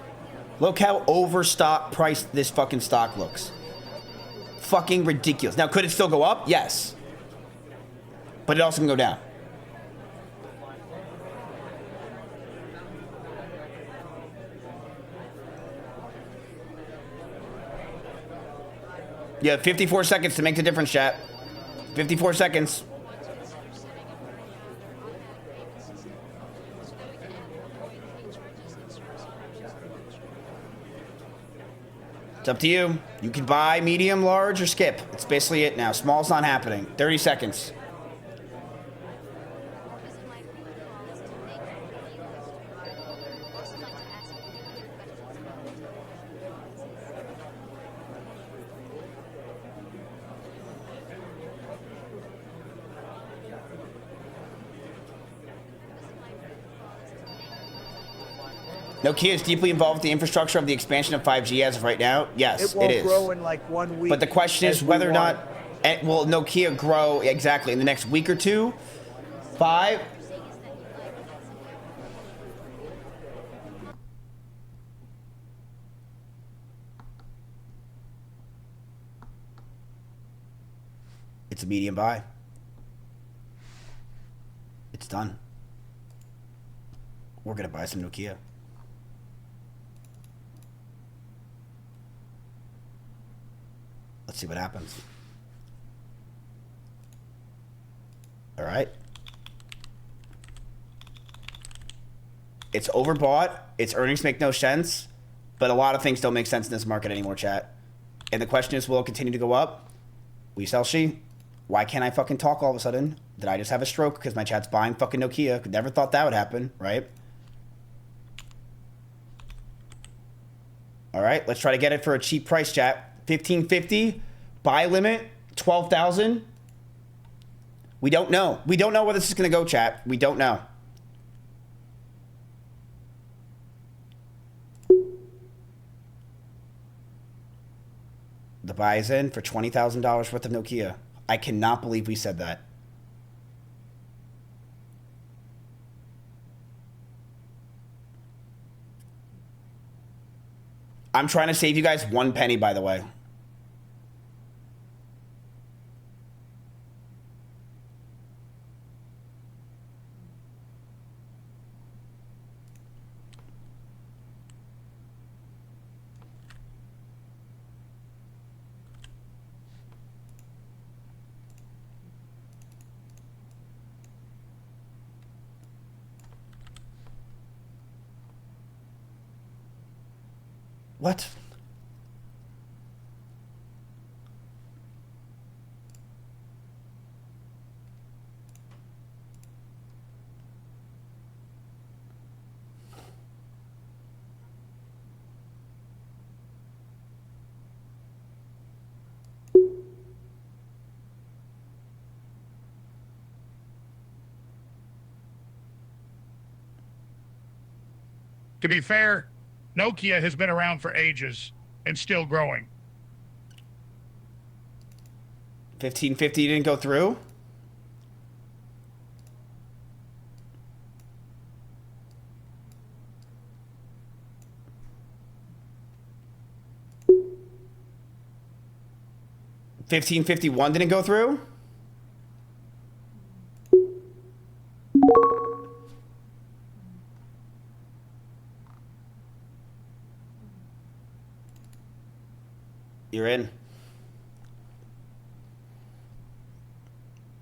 Look how overstock priced this fucking stock looks. Fucking ridiculous. Now, could it still go up? Yes. But it also can go down. You have 54 seconds to make the difference, chat. 54 seconds. It's up to you. You can buy medium, large, or skip. It's basically it now. Small's not happening. 30 seconds. Nokia is deeply involved with the infrastructure of the expansion of 5G as of right now. Yes, It won't is. grow in like 1 week. But the question is as we whether or want. not will Nokia grow exactly in the next week or two. 5. It's a medium buy. It's done. We're gonna buy some Nokia. Let's see what happens. All right. It's overbought. Its earnings make no sense, but a lot of things don't make sense in this market anymore, chat. And the question is, will it continue to go up? We sell she. Why can't I fucking talk all of a sudden? Did I just have a stroke because my chat's buying fucking Nokia? Never thought that would happen, right? All right, let's try to get it for a cheap price, chat. 1550, buy limit, 12,000. We don't know. We don't know where this is going to go, chat. We don't know. The buy is in for $20,000 worth of Nokia. I cannot believe we said that. I'm trying to save you guys 1 penny, by the way. What? To be fair, Nokia has been around for ages and still growing. 1550 didn't go through? $15.51 didn't go through? You're in.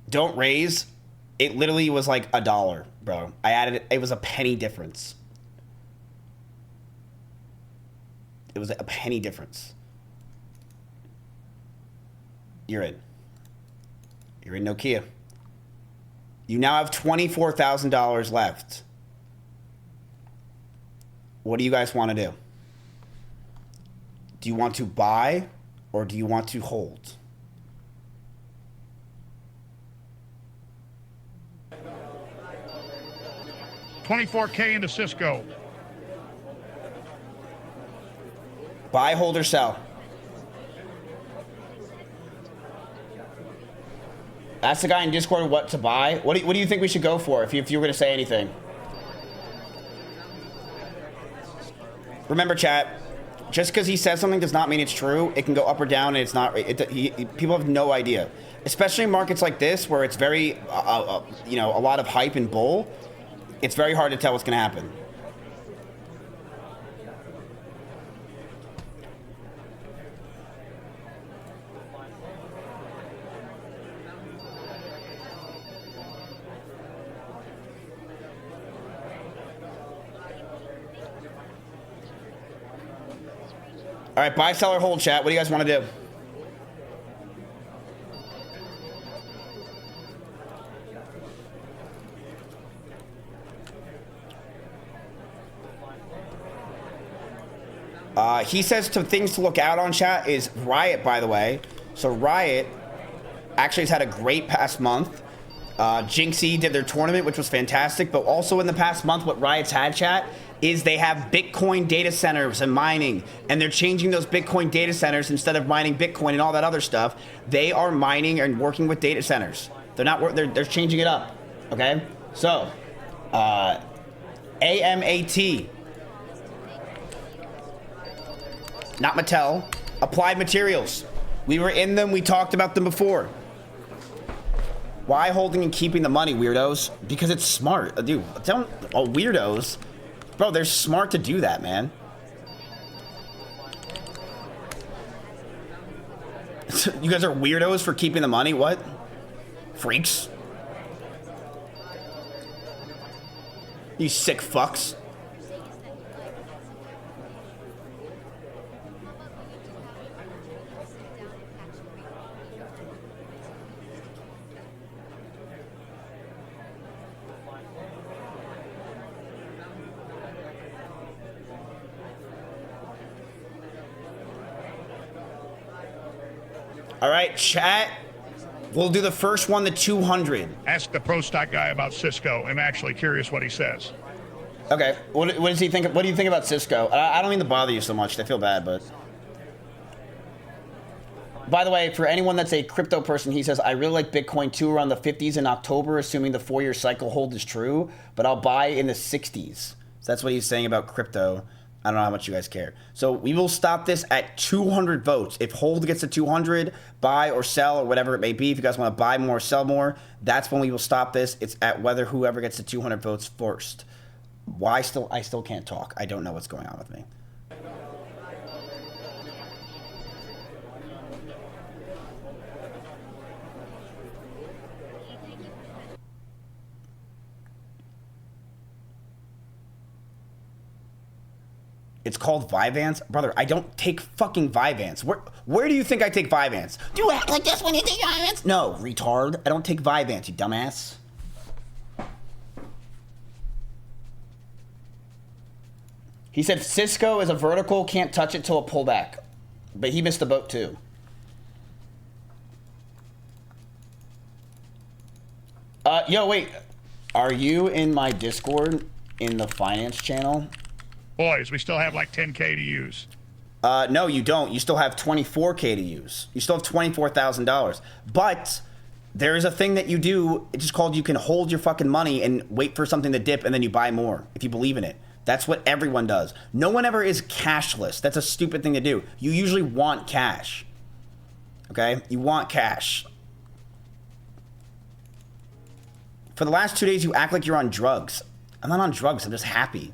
Don't raise. It literally was like $1, bro. I added it. It was a penny difference. It was a penny difference. You're in. You're in Nokia. You now have $24,000 left. What do you guys want to do? Do you want to buy or do you want to hold? $24K into Cisco. Buy, hold, or sell? Ask the guy in Discord what to buy. What do you think we should go for if you were going to say anything? Remember, chat, just because he says something does not mean it's true. It can go up or down, and it's not. People have no idea, especially in markets like this where it's very, you know, a lot of hype and bull. It's very hard to tell what's going to happen. All right, buy, sell, or hold, chat. What do you guys want to do? He says things to look out on, chat, is Riot, by the way. So Riot actually has had a great past month. Jinxie did their tournament, which was fantastic. But also in the past month, what Riot's had, chat, is they have Bitcoin data centers and mining, and they're changing those Bitcoin data centers instead of mining Bitcoin and all that other stuff. They are mining and working with data centers. They're changing it up. Okay, so AMAT, not Mattel, Applied Materials. We were in them. We talked about them before. Why holding and keeping the money, weirdos? Because it's smart. Dude, weirdos. Bro, they're smart to do that, man. You guys are weirdos for keeping the money? What? Freaks. You sick fucks. All right, chat. We'll do the first one, the 200. Ask the pro stock guy about Cisco. I'm actually curious what he says. Okay, what does he think? What do you think about Cisco? I don't mean to bother you so much. I feel bad, but. By the way, for anyone that's a crypto person, he says, I really like Bitcoin too around the 50s in October, assuming the 4-year cycle hold is true, but I'll buy in the 60s. So that's what he's saying about crypto. I don't know how much you guys care. So we will stop this at 200 votes. If hold gets to 200, buy or sell or whatever it may be. If you guys want to buy more, sell more, that's when we will stop this. It's at whether whoever gets to 200 votes first. Why I still can't talk. I don't know what's going on with me. It's called Vyvanse? Brother, I don't take fucking Vyvanse. Where do you think I take Vyvanse? Do you act like this when you take Vyvanse? No, retard. I don't take Vyvanse, you dumbass. He said Cisco is a vertical, can't touch it till a pullback. But he missed the boat too. Yo, wait. Are you in my Discord in the finance channel? Boys, we still have like 10K to use. No, you don't. You still have 24K to use. You still have $24,000. But there is a thing that you do. It's just called you can hold your fucking money and wait for something to dip and then you buy more if you believe in it. That's what everyone does. No one ever is cashless. That's a stupid thing to do. You usually want cash. Okay? You want cash. For the last 2 days, you act like you're on drugs. I'm not on drugs. I'm just happy.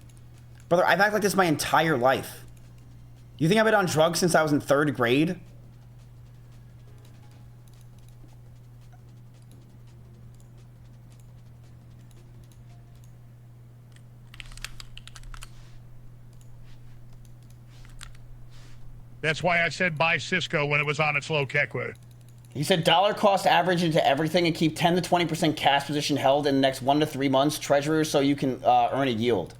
Brother, I've acted like this my entire life. You think I've been on drugs since I was in 3rd grade? That's why I said buy Cisco when it was on its low Kekwe. He said dollar cost average into everything and keep 10 to 20% cash position held in the next 1 to 3 months, treasury, so you can earn a yield.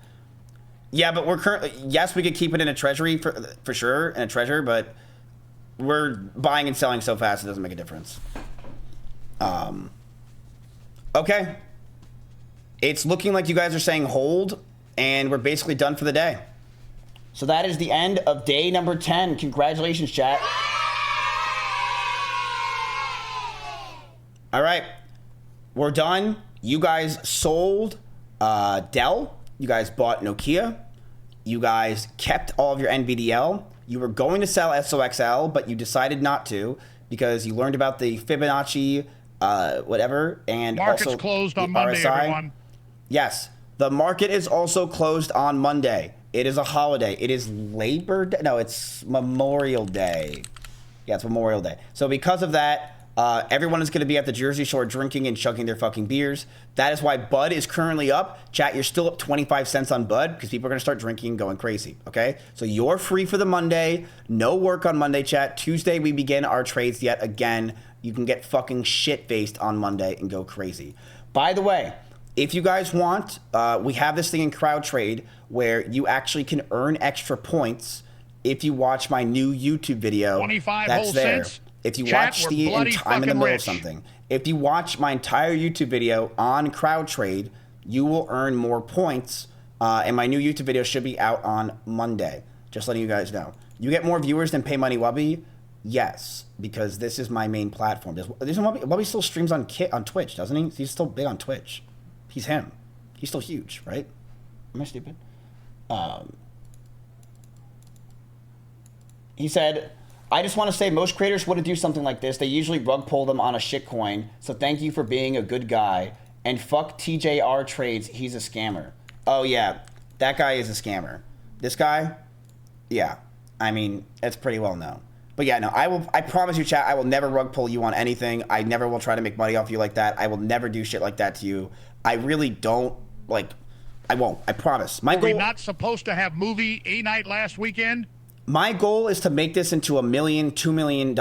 Yeah, but we're currently, yes, we could keep it in a treasury for sure, in a treasury, but we're buying and selling so fast it doesn't make a difference. Okay. It's looking like you guys are saying hold, and we're basically done for the day. So that is the end of day number 10. Congratulations, chat. All right. We're done. You guys sold Dell. You guys bought Nokia. You guys kept all of your NVDL. You were going to sell SOXL, but you decided not to because you learned about the Fibonacci, whatever, and market's also closed on Monday, RSI. everyone. Yes, the market is also closed on Monday. It is a holiday. It is Labor Day. No, it's Memorial Day. Yeah, it's Memorial Day. So because of that, everyone is going to be at the Jersey Shore drinking and chugging their fucking beers. That is why Bud is currently up. Chat, you're still up 25 cents on Bud because people are going to start drinking and going crazy, okay? So you're free for the Monday. No work on Monday, chat. Tuesday, we begin our trades yet again. You can get fucking shit-faced on Monday and go crazy. By the way, if you guys want, we have this thing in Crowd Trade where you actually can earn extra points if you watch my new YouTube video. 25 that's whole there. cents. If you Chat, watch we're the bloody I'm in the fucking middle of rich. something. If you watch my entire YouTube video on Crowd Trade, you will earn more points And my new YouTube video should be out on Monday. Just letting you guys know. You get more viewers than Pay Money Wubby? Yes, because this is my main platform. Wubby still streams on Twitch, doesn't he? He's still big on Twitch. He's him. He's still huge, right? Am I stupid? He said, I just want to say most creators wouldn't do something like this. They usually rug pull them on a shitcoin. So thank you for being a good guy. And fuck TJR Trades. He's a scammer. Oh, yeah. That guy is a scammer. This guy? Yeah. I mean, it's pretty well known. But yeah, no, I promise you, chat, I will never rug pull you on anything. I never will try to make money off you like that. I will never do shit like that to you. I really don't, like, I won't. I promise. Were we not supposed to have movie A-night last weekend? My goal is to make this into $1 million, $2 million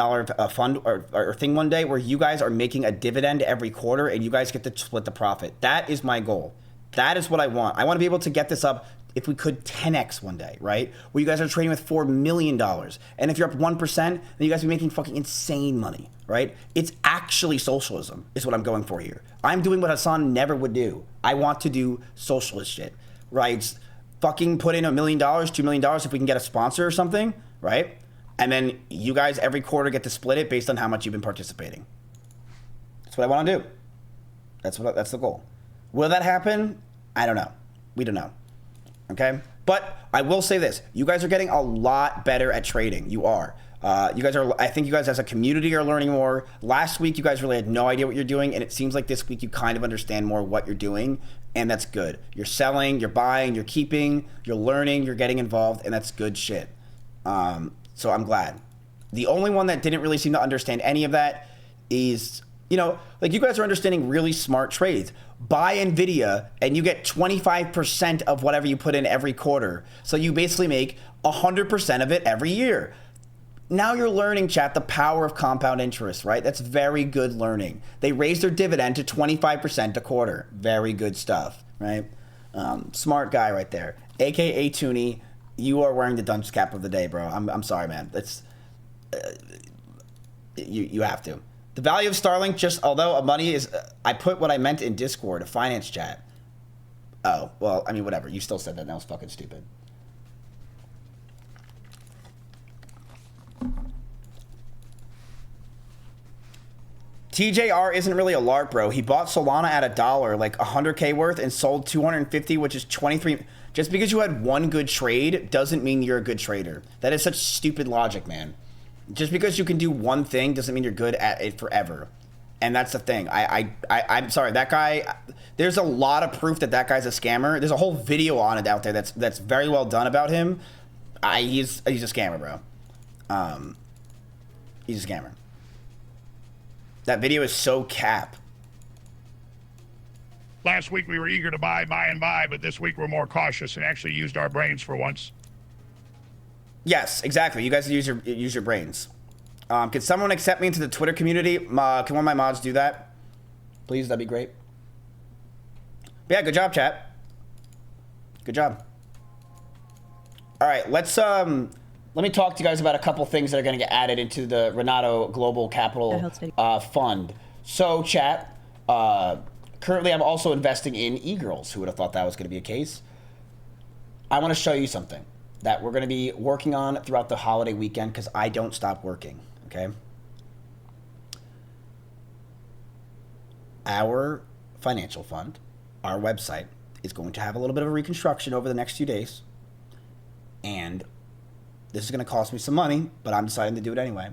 fund or thing one day where you guys are making a dividend every quarter and you guys get to split the profit. That is my goal. That is what I want. I want to be able to get this up, if we could, 10x one day, right? Where you guys are trading with $4 million. And if you're up 1%, then you guys will be making fucking insane money, right? It's actually socialism is what I'm going for here. I'm doing what Hassan never would do. I want to do socialist shit, right? Fucking put in $1 million, $2 million if we can get a sponsor or something, right? And then you guys every quarter get to split it based on how much you've been participating. That's what I want to do. That's the goal. Will that happen? I don't know. We don't know. Okay? But I will say this. You guys are getting a lot better at trading. You are. You guys are, I think you guys as a community are learning more. Last week, you guys really had no idea what you're doing, and it seems like this week you kind of understand more what you're doing, and that's good. You're selling, you're buying, you're keeping, you're learning, you're getting involved, and that's good shit. So I'm glad. The only one that didn't really seem to understand any of that is, you know, like you guys are understanding really smart trades. Buy NVIDIA, and you get 25% of whatever you put in every quarter. So you basically make 100% of it every year. Now you're learning, chat, the power of compound interest, right? That's very good learning. They raised their dividend to 25% a quarter. Very good stuff, right? Smart guy right there. AKA Toonie, you are wearing the dunce cap of the day, bro. I'm sorry, man. That's you have to. The value of Starlink, just although money is, I put what I meant in Discord, a finance chat. Oh, well, I mean, whatever. You still said that. That was fucking stupid. TJR isn't really a LARP, bro. He bought Solana at $1, like 100K worth, and sold 250, which is 23. Just because you had one good trade doesn't mean you're a good trader. That is such stupid logic, man. Just because you can do one thing doesn't mean you're good at it forever. And that's the thing. I'm sorry, that guy, there's a lot of proof that guy's a scammer. There's a whole video on it out there that's very well done about him. He's a scammer, bro. He's a scammer. That video is so cap. Last week we were eager to buy, but this week we're more cautious and actually used our brains for once. Yes, exactly. You guys use your brains. Could someone accept me into the Twitter community? Can one of my mods do that? Please, that'd be great. But yeah, good job, chat. Good job. All right, let me talk to you guys about a couple things that are going to get added into the Renato Global Capital Fund. So, chat, currently I'm also investing in e-girls. Who would have thought that was going to be a case? I want to show you something that we're going to be working on throughout the holiday weekend because I don't stop working, okay? Our financial fund, our website, is going to have a little bit of a reconstruction over the next few days. And this is going to cost me some money, but I'm deciding to do it anyway.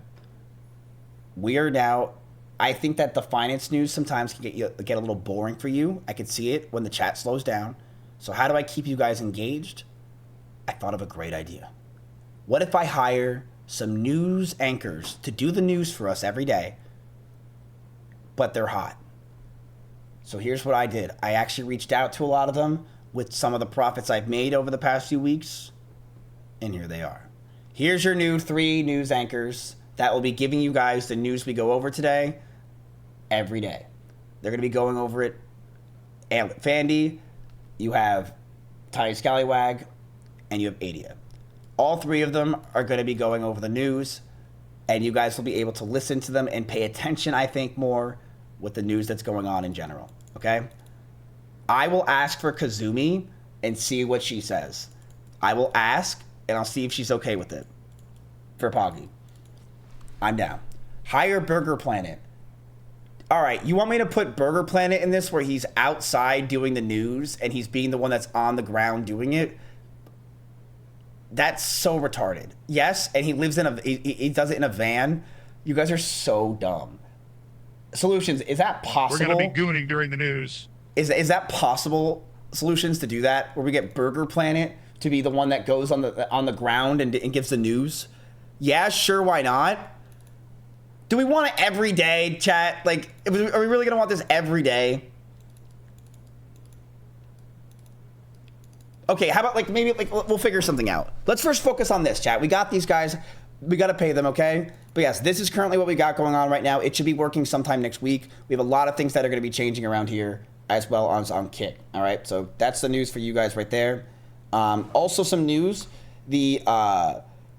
We are now, I think that the finance news sometimes can get a little boring for you. I can see it when the chat slows down. So how do I keep you guys engaged? I thought of a great idea. What if I hire some news anchors to do the news for us every day, but they're hot? So here's what I did. I actually reached out to a lot of them with some of the profits I've made over the past few weeks, and here they are. Here's your new 3 news anchors that will be giving you guys the news we go over today every day. They're going to be going over it. Fandy, you have Tiny Scallywag, and you have Adia. All 3 of them are going to be going over the news, and you guys will be able to listen to them and pay attention, I think, more with the news that's going on in general, okay? I will ask for Kazumi and see what she says. I will ask, and I'll see if she's okay with it. For Poggy. I'm down. Hire Burger Planet. All right, you want me to put Burger Planet in this where he's outside doing the news and he's being the one that's on the ground doing it? That's so retarded. Yes, and he lives in he does it in a van. You guys are so dumb. Solutions, is that possible? We're going to be gooning during the news. Is that possible, Solutions, to do that? Where we get Burger Planet to be the one that goes on the ground and gives the news? Yeah, sure, why not? Do we want it every day, chat? Like, are we really going to want this every day? Okay, how about, like, maybe, like, we'll figure something out. Let's first focus on this, chat. We got these guys. We got to pay them, okay? But yes, this is currently what we got going on right now. It should be working sometime next week. We have a lot of things that are going to be changing around here as well on Kit, all right? So that's the news for you guys right there. Also some news. The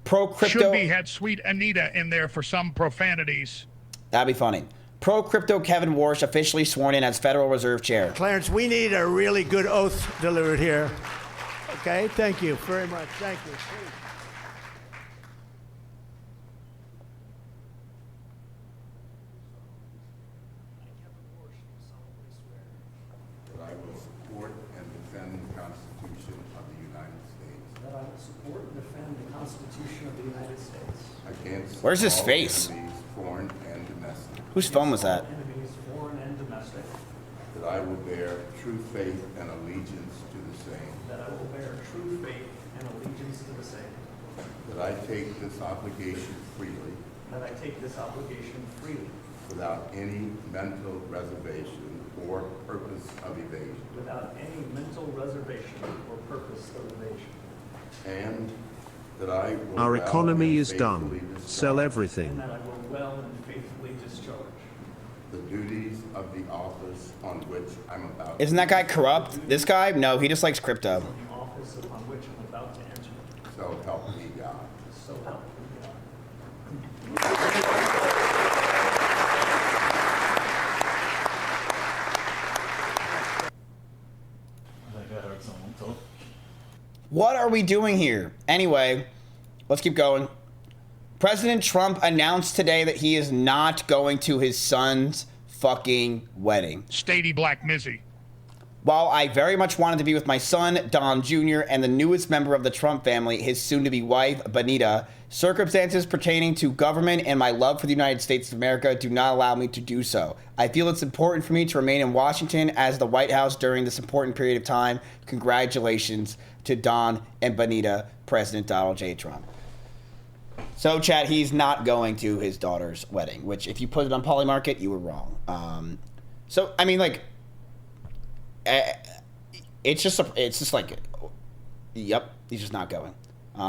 pro-crypto... Should be had sweet Anita in there for some profanities. That'd be funny. Pro-crypto Kevin Warsh officially sworn in as Federal Reserve Chair. Clarence, we need a really good oath delivered here. Okay, thank you very much. Thank you. That I will support and defend the Constitution of the United States. That I will support and defend the Constitution of the United States. Against Where's his all face? enemies, foreign and domestic. Whose phone was that? Enemies, foreign and domestic. That I will bear true faith and allegiance to the same. That I will bear true faith and allegiance to the same. That I take this obligation freely. That I take this obligation freely. Without any mental reservation or purpose of evasion. Without any mental reservation or purpose of evasion. And that I will Our well economy and is done. faithfully discharge Sell everything. And that I will well and faithfully discharge the duties of the office on which I'm about. Isn't that guy corrupt? This guy? No, he just likes crypto. the office upon which I'm about to enter. So help me God. So help me God. What are we doing here? Anyway, let's keep going. President Trump announced today that he is not going to his son's fucking wedding. Stady Black Mizzy. While I very much wanted to be with my son, Don Jr., and the newest member of the Trump family, his soon-to-be wife, Bonita, circumstances pertaining to government and my love for the United States of America do not allow me to do so. I feel it's important for me to remain in Washington as the White House during this important period of time. Congratulations to Don and Bonita, President Donald J. Trump. So, chat, he's not going to his daughter's wedding, which, if you put it on Polymarket, you were wrong. So, I mean, like... it's just like, yep, he's just not going.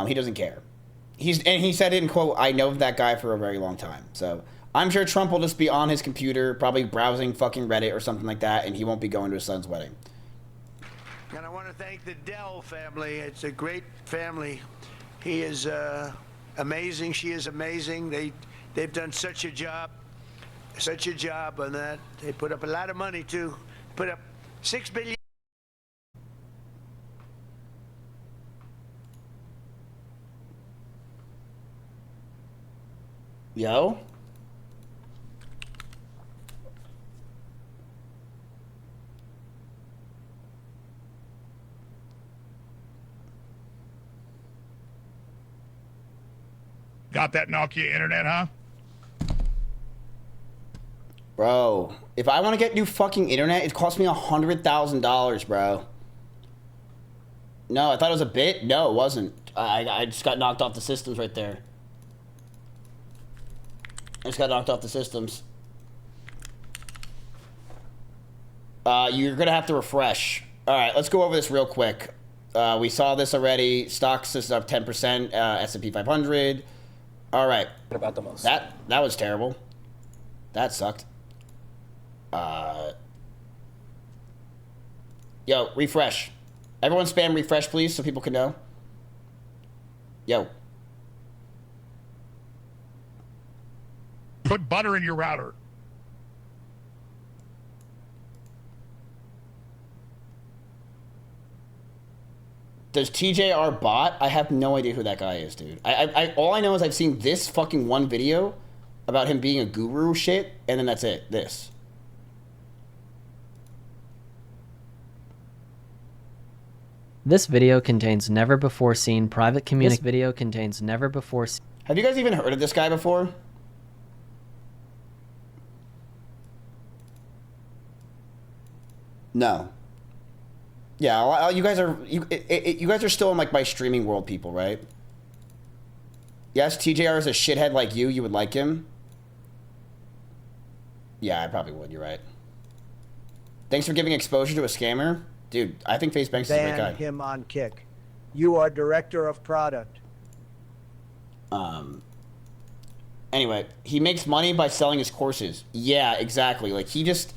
He doesn't care. And he said it in quote, I know that guy for a very long time. So I'm sure Trump will just be on his computer, probably browsing fucking Reddit or something like that, and he won't be going to his son's wedding. And I want to thank the Dell family. It's a great family. He is amazing. She is amazing. They've done such a job on that. They put up a lot of money too. Put up $6 billion. Yo? Got that Nokia internet, huh? Bro, if I want to get new fucking internet, it costs me $100,000, bro. No, I thought it was a bit. No, it wasn't. I just got knocked off the systems right there. I just got knocked off the systems. You're going to have to refresh. All right, let's go over this real quick. We saw this already. Stocks is up 10%. S&P 500. All right. What about the most? That was terrible. That sucked. Yo, refresh. Everyone spam refresh, please, so people can know. Yo. Put butter in your router. Does TJR bot? I have no idea who that guy is, dude. All I know is I've seen this fucking one video about him being a guru shit, and then that's it. This. This video contains never before seen private communication. This video contains never before seen. Have you guys even heard of this guy before? No. Yeah, you guys are still in like my streaming world people, right? Yes, TJR is a shithead like you. You would like him. Yeah, I probably would. You're right. Thanks for giving exposure to a scammer. Dude, I think FaceBanks is a great guy. Ban him on Kick. You are director of product. Anyway, he makes money by selling his courses. Yeah, exactly. Like, he just...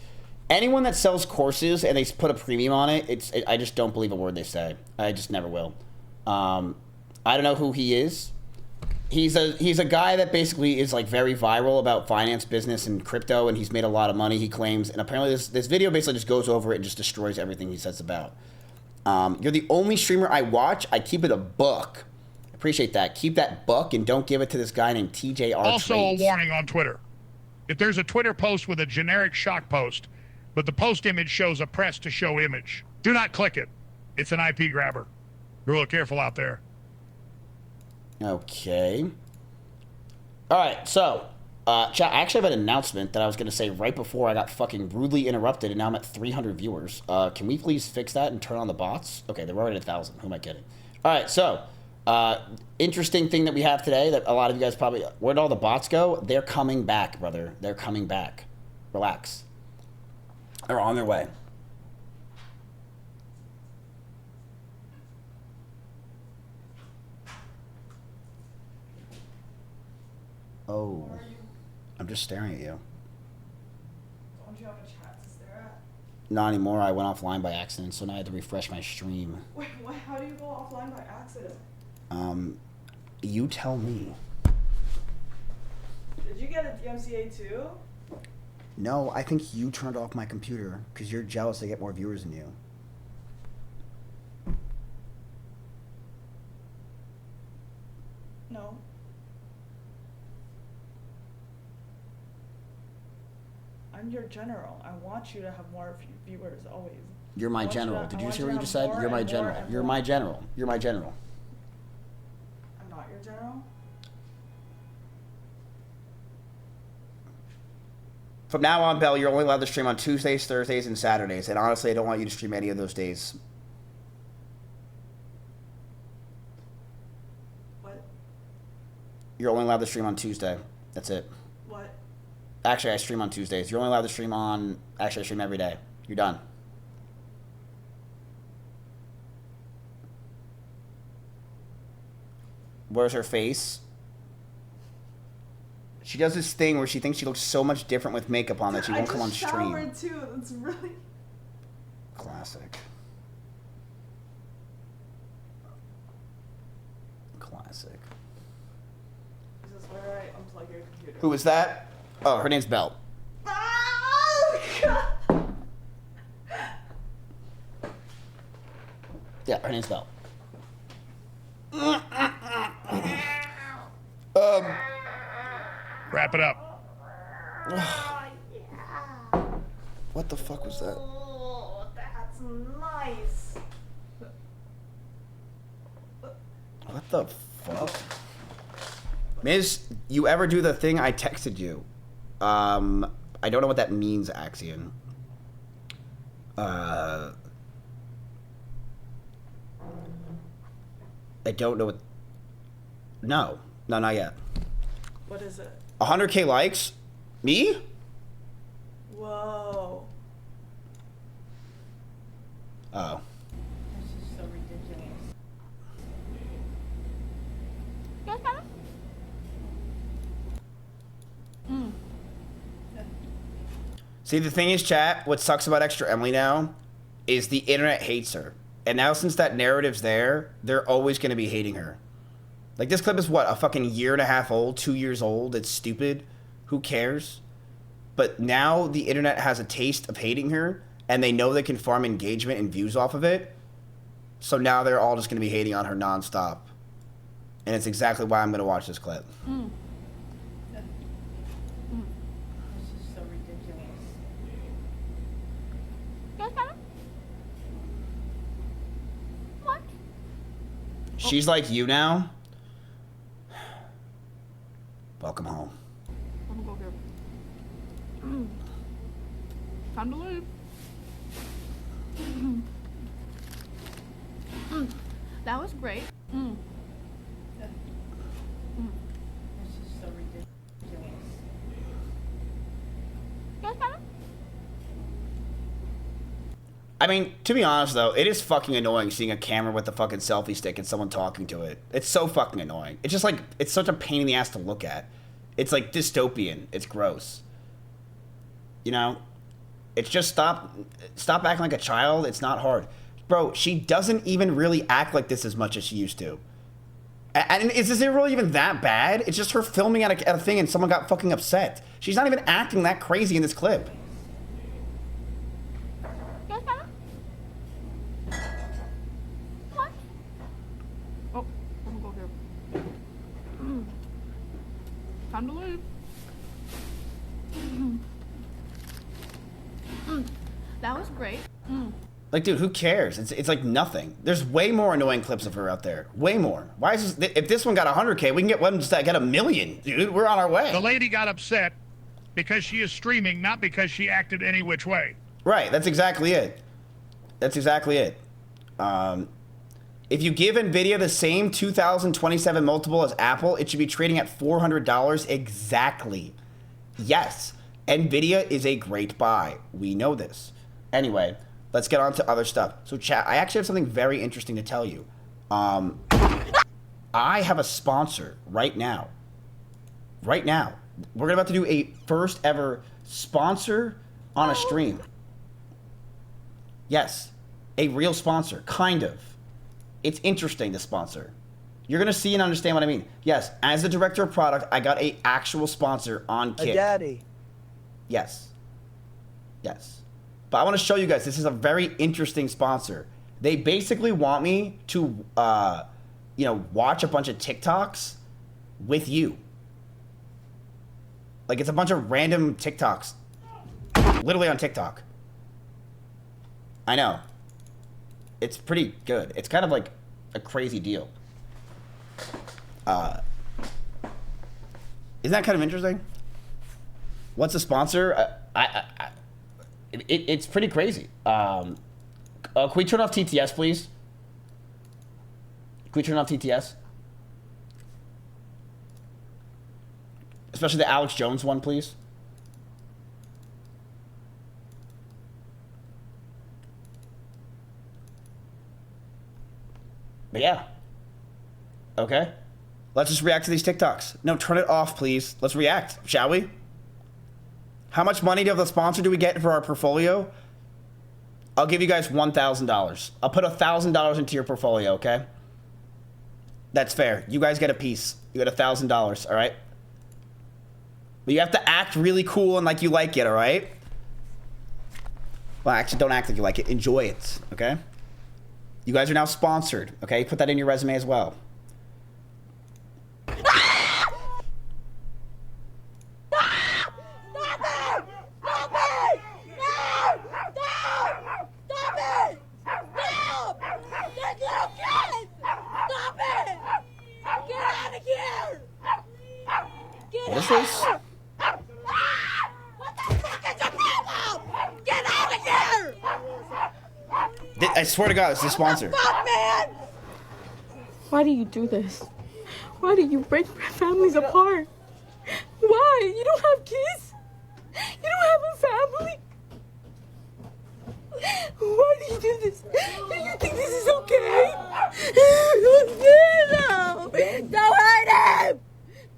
Anyone that sells courses and they put a premium on it, I just don't believe a word they say. I just never will. I don't know who he is. He's a guy that basically is like very viral about finance, business, and crypto, and he's made a lot of money, he claims. And apparently this video basically just goes over it and just destroys everything he says about. You're the only streamer I watch. I keep it a buck. Appreciate that. Keep that buck and don't give it to this guy named TJR. Also, Trades. a warning on Twitter. If there's a Twitter post with a generic shock post, but the post image shows a press to show image, do not click it. It's an IP grabber. Be real careful out there. Okay. All right, so, chat, I actually have an announcement that I was going to say right before I got fucking rudely interrupted, and now I'm at 300 viewers. Can we please fix that and turn on the bots? Okay, they're already at 1,000. Who am I kidding? All right, so, interesting thing that we have today that a lot of you guys probably... Where'd all the bots go? They're coming back, brother. They're coming back. Relax. They're on their way. Oh, I'm just staring at you. Don't you have a chat to stare at? Not anymore. I went offline by accident, so now I had to refresh my stream. Wait, what? How do you go offline by accident? You tell me. Did you get a DMCA too? No, I think you turned off my computer because you're jealous I get more viewers than you. No. I'm your general. I want you to have more viewers always. You're my general. Did you just hear what you just said? You're my general. You're my general. You're my general. I'm not your general? From now on, Belle, you're only allowed to stream on Tuesdays, Thursdays, and Saturdays. And honestly, I don't want you to stream any of those days. What? You're only allowed to stream on Tuesday. That's it. What? Actually, I stream on Tuesdays. You're only allowed to stream on... Actually, I stream every day. You're done. Where's her face? She does this thing where she thinks she looks so much different with makeup on that she won't come on stream. I just showered too. That's really... Classic. Classic. This is where I unplug your computer. Who is that? Oh, her name's Belle. Oh, God. Yeah, her name's Belle. Wrap it up. What the fuck was that? Oh, that's nice. What the fuck? Miz, you ever do the thing I texted you? I don't know what that means, Axion. I don't know what... No, not yet. What is it? 100K likes? Me? Whoa. Oh. This is so ridiculous. See, the thing is, chat, what sucks about Extra Emily now is the internet hates her. And now since that narrative's there, they're always going to be hating her. Like, this clip is what, a fucking year and a half old, 2 years old? It's stupid. Who cares? But now the internet has a taste of hating her, and they know they can farm engagement and views off of it. So now they're all just going to be hating on her nonstop. And it's exactly why I'm going to watch this clip. This is so ridiculous. She's like you now. Welcome home. I'm gonna go here. Time to leave. That was great. This is so ridiculous. I mean, to be honest though, it is fucking annoying seeing a camera with a fucking selfie stick and someone talking to it. It's so fucking annoying. It's just like, it's such a pain in the ass to look at. It's like dystopian. It's gross. You know? It's just stop acting like a child. It's not hard. Bro, she doesn't even really act like this as much as she used to. And is this really even that bad? It's just her filming at a thing and someone got fucking upset. She's not even acting that crazy in this clip. Oh, I'm gonna go here. Time to leave. That was great. Like, dude, who cares? It's like nothing. There's way more annoying clips of her out there. Way more. Why is this? If this one got 100K, we can get one just get 1 million, dude. We're on our way. The lady got upset because she is streaming, not because she acted any which way. Right. That's exactly it. That's exactly it. If you give NVIDIA the same 2027 multiple as Apple, it should be trading at $400 exactly. Yes, NVIDIA is a great buy. We know this. Anyway, let's get on to other stuff. So chat, I actually have something very interesting to tell you. I have a sponsor right now. Right now. We're about to do a first ever sponsor on a stream. Yes, a real sponsor, kind of. It's interesting, the sponsor. You're going to see and understand what I mean. Yes, as the director of product, I got a actual sponsor on Kick. A daddy. Yes. Yes. But I want to show you guys, this is a very interesting sponsor. They basically want me to, you know, watch a bunch of TikToks with you. Like, it's a bunch of random TikToks. Literally on TikTok. I know. It's pretty good. It's kind of like a crazy deal. Isn't that kind of interesting? What's a sponsor? It's pretty crazy. Can we turn off TTS, please? Can we turn off TTS? Especially the Alex Jones one, please. But yeah. Okay. Let's just react to these TikToks. No, turn it off, please. Let's react, shall we? How much money of the sponsor do we get for our portfolio? I'll give you guys $1,000. I'll put $1,000 into your portfolio, okay? That's fair. You guys get a piece. You get $1,000, all right? But you have to act really cool and like you like it, all right? Well, actually, don't act like you like it. Enjoy it, okay? You guys are now sponsored, okay? Put that in your resume as well. What is this? I swear to God, it's the sponsor. Fuck, man! Why do you do this? Why do you break families apart? Why? You don't have kids? You don't have a family? Why do you do this? Do you think this is okay? No! Don't hurt him!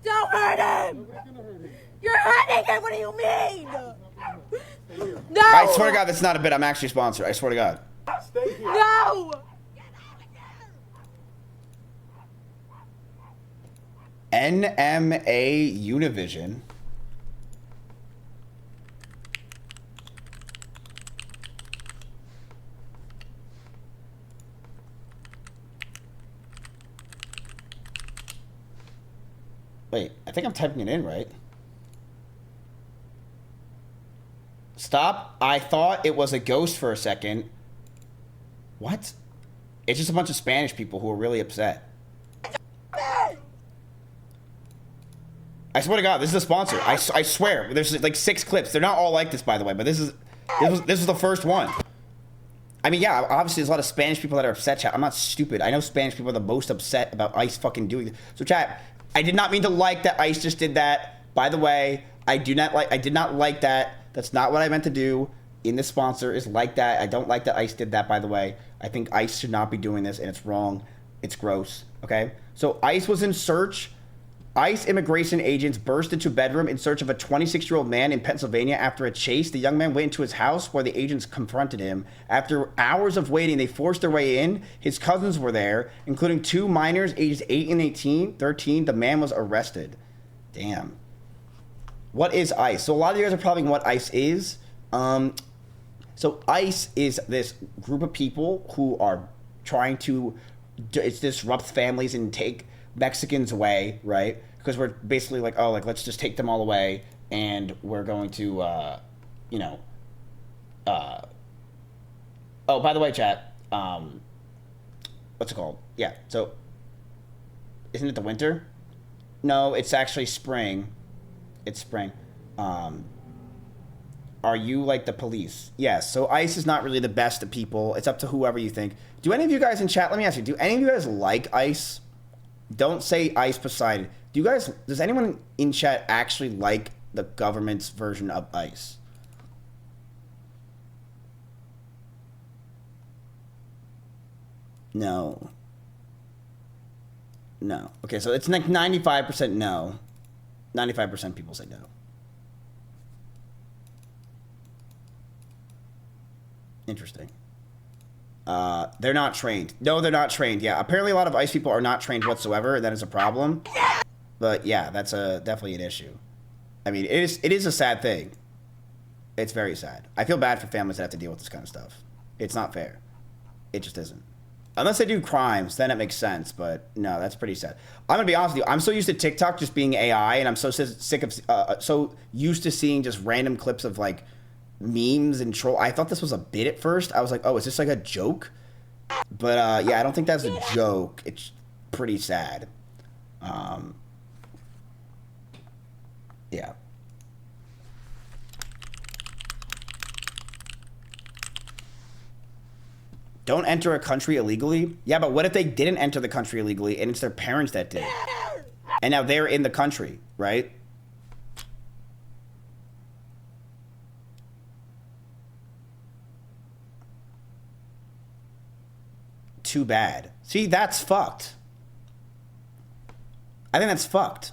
Don't hurt him! You're hurting him! What do you mean? No! I swear to God, that's not a bit. I'm actually sponsored. I swear to God. No! NMA Univision. Wait, I think I'm typing it in right. Stop. I thought it was a ghost for a second. What? It's just a bunch of Spanish people who are really upset. I swear to God, this is a sponsor. I swear. There's like 6 clips. They're not all like this, by the way, but this was the first one. I mean, yeah, obviously there's a lot of Spanish people that are upset, chat. I'm not stupid. I know Spanish people are the most upset about ICE fucking doing this. So, chat, I did not mean to like that ICE just did that. By the way, I did not like that. That's not what I meant to do. In the sponsor is like that. I don't like that ICE did that, by the way. I think ICE should not be doing this, and it's wrong. It's gross, okay? So ICE was in search. ICE immigration agents burst into a bedroom in search of a 26-year-old man in Pennsylvania after a chase. The young man went into his house where the agents confronted him. After hours of waiting, they forced their way in. His cousins were there, including 2 minors ages 8 and 13. The man was arrested. Damn. What is ICE? So a lot of you guys are probably what ICE is. So ICE is this group of people who are trying to disrupt families and take Mexicans away, right? Because we're basically like, oh, like, let's just take them all away, and we're going to, oh, by the way, chat, what's it called? Yeah, so, isn't it the winter? No, it's actually spring. It's spring. Are you like the police? Yes. So ICE is not really the best of people. It's up to whoever you think. Do any of you guys in chat, let me ask you, do any of you guys like ICE? Don't say ICE Poseidon. Does anyone in chat actually like the government's version of ICE? No. No. Okay, so it's like 95% no. 95% people say no. Interesting. They're not trained. No, they're not trained. Yeah, apparently a lot of ICE people are not trained whatsoever, and that is a problem. But yeah, that's definitely an issue. I mean, it is a sad thing. It's very sad. I feel bad for families that have to deal with this kind of stuff. It's not fair. It just isn't. Unless they do crimes, then it makes sense. But no, that's pretty sad. I'm gonna be honest with you. I'm so used to TikTok just being AI, and I'm so sick of, so used to seeing just random clips of like memes and troll. I thought this was a bit at first. I was like, oh, is this like a joke? But yeah, I don't think that's a joke. It's pretty sad. Yeah. Don't enter a country illegally? Yeah, but what if they didn't enter the country illegally and it's their parents that did? And now they're in the country, right? Too bad. See, that's fucked. I think that's fucked.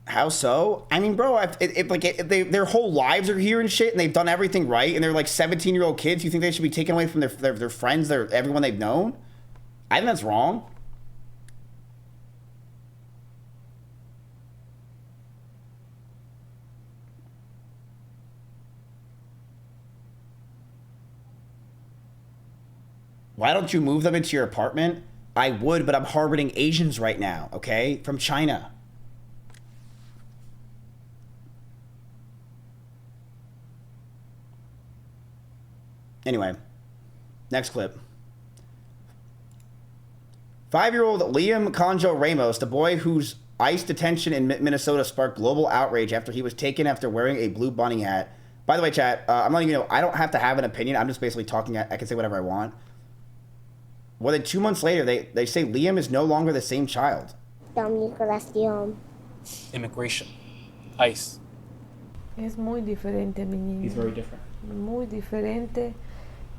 How so? I mean, bro, their whole lives are here and shit, and they've done everything right, and they're like 17-year-old kids. You think they should be taken away from their friends, everyone they've known? I think that's wrong. Why don't you move them into your apartment? I would, but I'm harboring Asians right now, okay? From China. Anyway, next clip. 5-year-old Liam Conjo Ramos, the boy whose ICE detention in Minnesota sparked global outrage after he was taken after wearing a blue bunny hat. By the way, chat, I'm letting you know, I don't have to have an opinion. I'm just basically talking. I can say whatever I want. More than 2 months later, they say Liam is no longer the same child. Immigration. ICE. Es muy diferente, mi niño. He's very different. Muy diferente.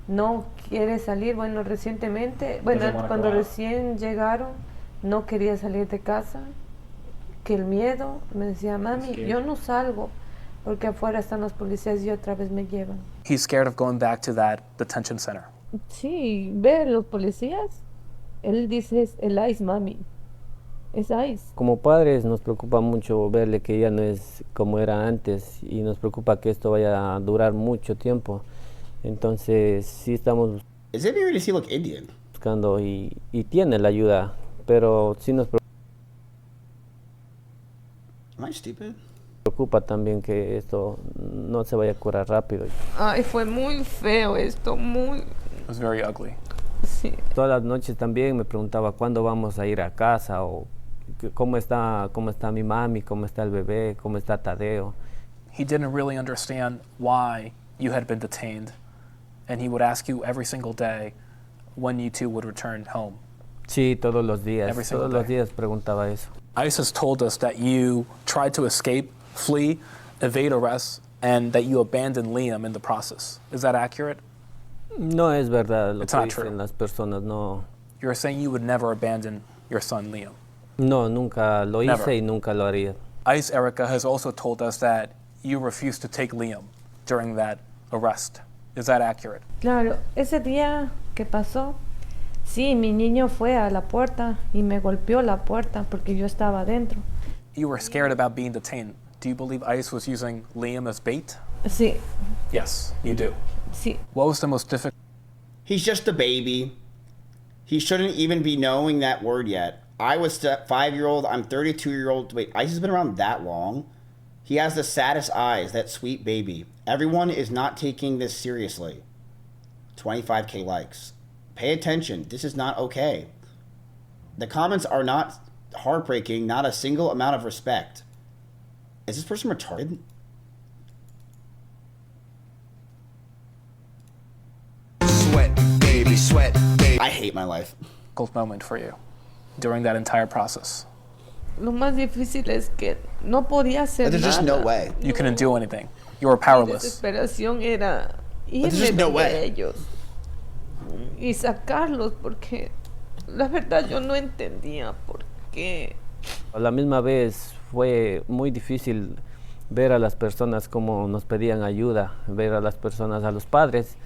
No quiere salir. Bueno, recientemente, cuando recién llegaron, no quería salir de casa. Que el miedo, me decía, mami, yo no salgo porque afuera están los policías y otra vez me llevan. He's scared of going back to that detention center. Sí, ve los policías. Él dice, es el ICE, mami. Es ICE. Como padres nos preocupa mucho verle que ya no es como era antes y nos preocupa que esto vaya a durar mucho tiempo. Entonces, sí estamos Is it weird to see look Indian? buscando y tiene la ayuda, pero sí nos Am I stupid? preocupa también que esto no se vaya a curar rápido. Ay, fue muy feo esto, muy... It was very ugly. Sí. Todas las noches también me preguntaba cuándo vamos a ir a casa o cómo está mi mami, cómo está el bebé, cómo está Tadeo. He didn't really understand why you had been detained, and he would ask you every single day when you two would return home. Sí, todos los días. Every single Todos los day. días preguntaba eso. ICE has told us that you tried to escape, flee, evade arrest, and that you abandoned Liam in the process. Is that accurate? No es verdad lo It's que not dicen true. las personas, no. You're saying you would never abandon your son Liam. No, nunca lo hice Never. y nunca lo haría. ICE Erica has also told us that you refused to take Liam during that arrest. Is that accurate? Claro, ese día que pasó, sí, mi niño fue a la puerta y me golpeó la puerta porque yo estaba adentro. You were scared about being detained. Do you believe ICE was using Liam as bait? Sí, Yes, you do. sí. What was the most difficult? He's just a baby. He shouldn't even be knowing that word yet. I was 5-year-old. I'm 32-year-old. Wait, Ice has been around that long? He has the saddest eyes, that sweet baby. Everyone is not taking this seriously. 25K likes. Pay attention. This is not okay. The comments are not heartbreaking, not a single amount of respect. Is this person retarded? Sweat, baby, sweat, baby. I hate my life. Moment for you during that entire process? Lo más difícil es que no podía hacer There's nada. just no way. You couldn't do anything. You were Mi powerless. desesperación era there's irme just no de way. ellos y sacarlos porque la verdad yo no entendía por qué. A la misma vez fue muy difícil ver a las personas como nos pedían ayuda, ver a las personas, a los padres,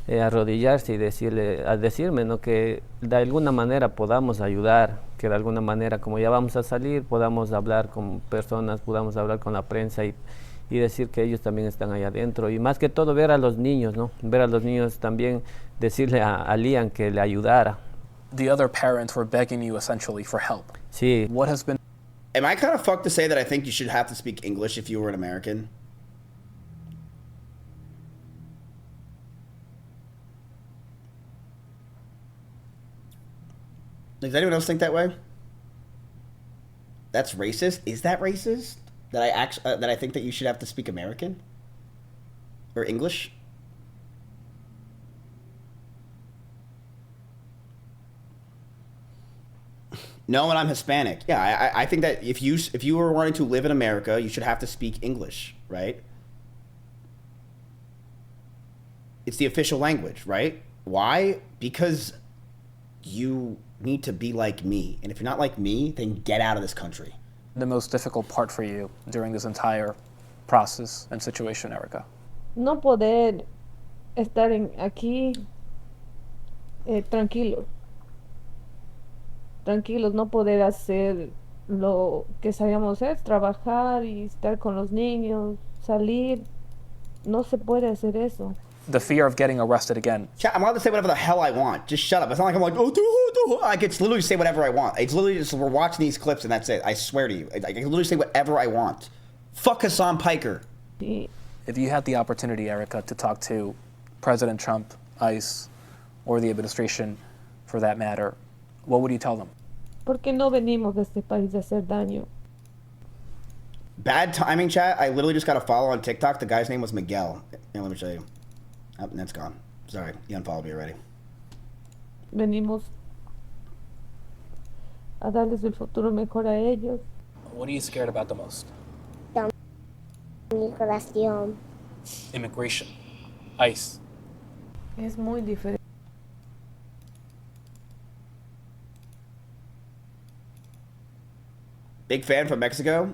arrodillarse y decirme, ¿no?, que de alguna manera podamos ayudar, que de alguna manera, como ya vamos a salir, podamos hablar con personas, podamos hablar con la prensa y decir que ellos también están ahí adentro. Y más que todo ver a los niños, ¿no? Ver a los niños también, decirle a Liam que le ayudara. The other parents were begging you essentially for help. Sí. What has been... Am I kind of fucked to say that I think you should have to speak English if you were an American? Does anyone else think that way? That's racist? Is that racist? That I think that you should have to speak American? Or English? No, and I'm Hispanic. Yeah, I think that if you were wanting to live in America, you should have to speak English, right? It's the official language, right? Why? Because you need to be like me. And if you're not like me, then get out of this country. The most difficult part for you during this entire process and situation, Erica? No poder estar aquí tranquilos, no poder hacer lo que sabíamos hacer, trabajar y estar con los niños, salir. No se puede hacer eso. The fear of getting arrested again. Chat, I'm allowed to say whatever the hell I want. Just shut up. It's not like I'm like, oh, I can literally say whatever I want. It's literally just, we're watching these clips and that's it. I swear to you. I can literally say whatever I want. Fuck Hassan Piker. If you had the opportunity, Erica, to talk to President Trump, ICE, or the administration for that matter, what would you tell them? Porque no venimos de este país de hacer daño. Bad timing, chat. I literally just got a follow on TikTok. The guy's name was Miguel. Here, let me show you. Oh, and that's gone. Sorry, you unfollowed me already. Venimos a darles el futuro mejor a ellos. What are you scared about the most? Migración. Immigration. ICE. Es muy diferente. Big fan from Mexico.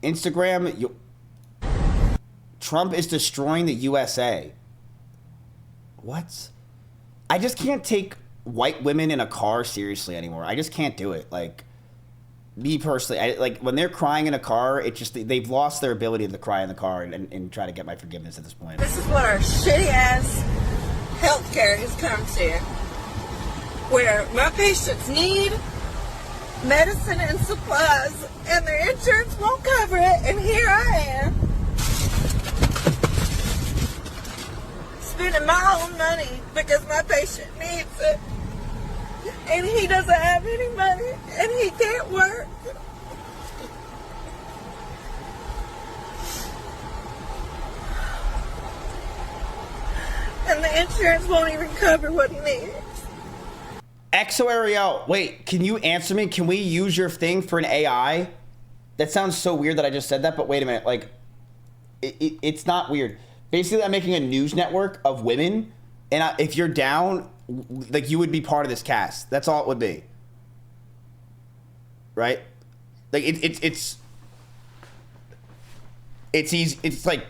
Instagram, Trump is destroying the USA. What? I just can't take white women in a car seriously anymore. I just can't do it. Like, me personally, like when they're crying in a car, it just they've lost their ability to cry in the car and try to get my forgiveness at this point. This is what our shitty ass healthcare has come to, where my patients need medicine and supplies, and their insurance won't cover it, and here I am spending my own money because my patient needs it, and he doesn't have any money, and he can't work. And the insurance won't even cover what he needs. Exo Ariel, wait, can you answer me? Can we use your thing for an AI? That sounds so weird that I just said that, but wait a minute, like, it's not weird. Basically, I'm making a news network of women, and if you're down, like, you would be part of this cast. That's all it would be. Right? Like, it's easy. It's like,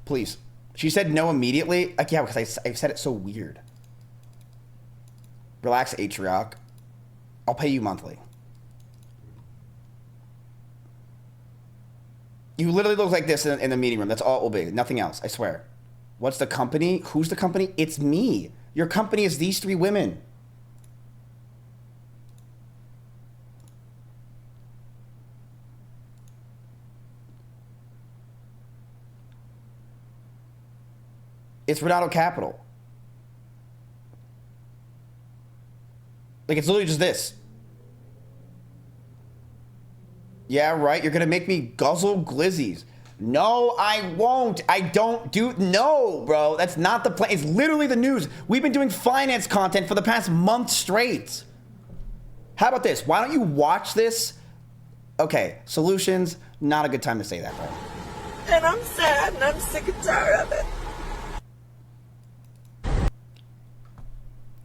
please. She said no immediately. Like, yeah, because I said it so weird. Relax, Atrioc. I'll pay you monthly. You literally look like this in the meeting room. That's all it will be. Nothing else. I swear. What's the company? Who's the company? It's me. Your company is these 3 women. It's Renato Capital. Like, it's literally just this. Yeah, right. You're going to make me guzzle glizzies. No, I won't. I don't do... No, bro. That's not the plan. It's literally the news. We've been doing finance content for the past month straight. How about this? Why don't you watch this? Okay, solutions. Not a good time to say that, bro. And I'm sad and I'm sick and tired of it.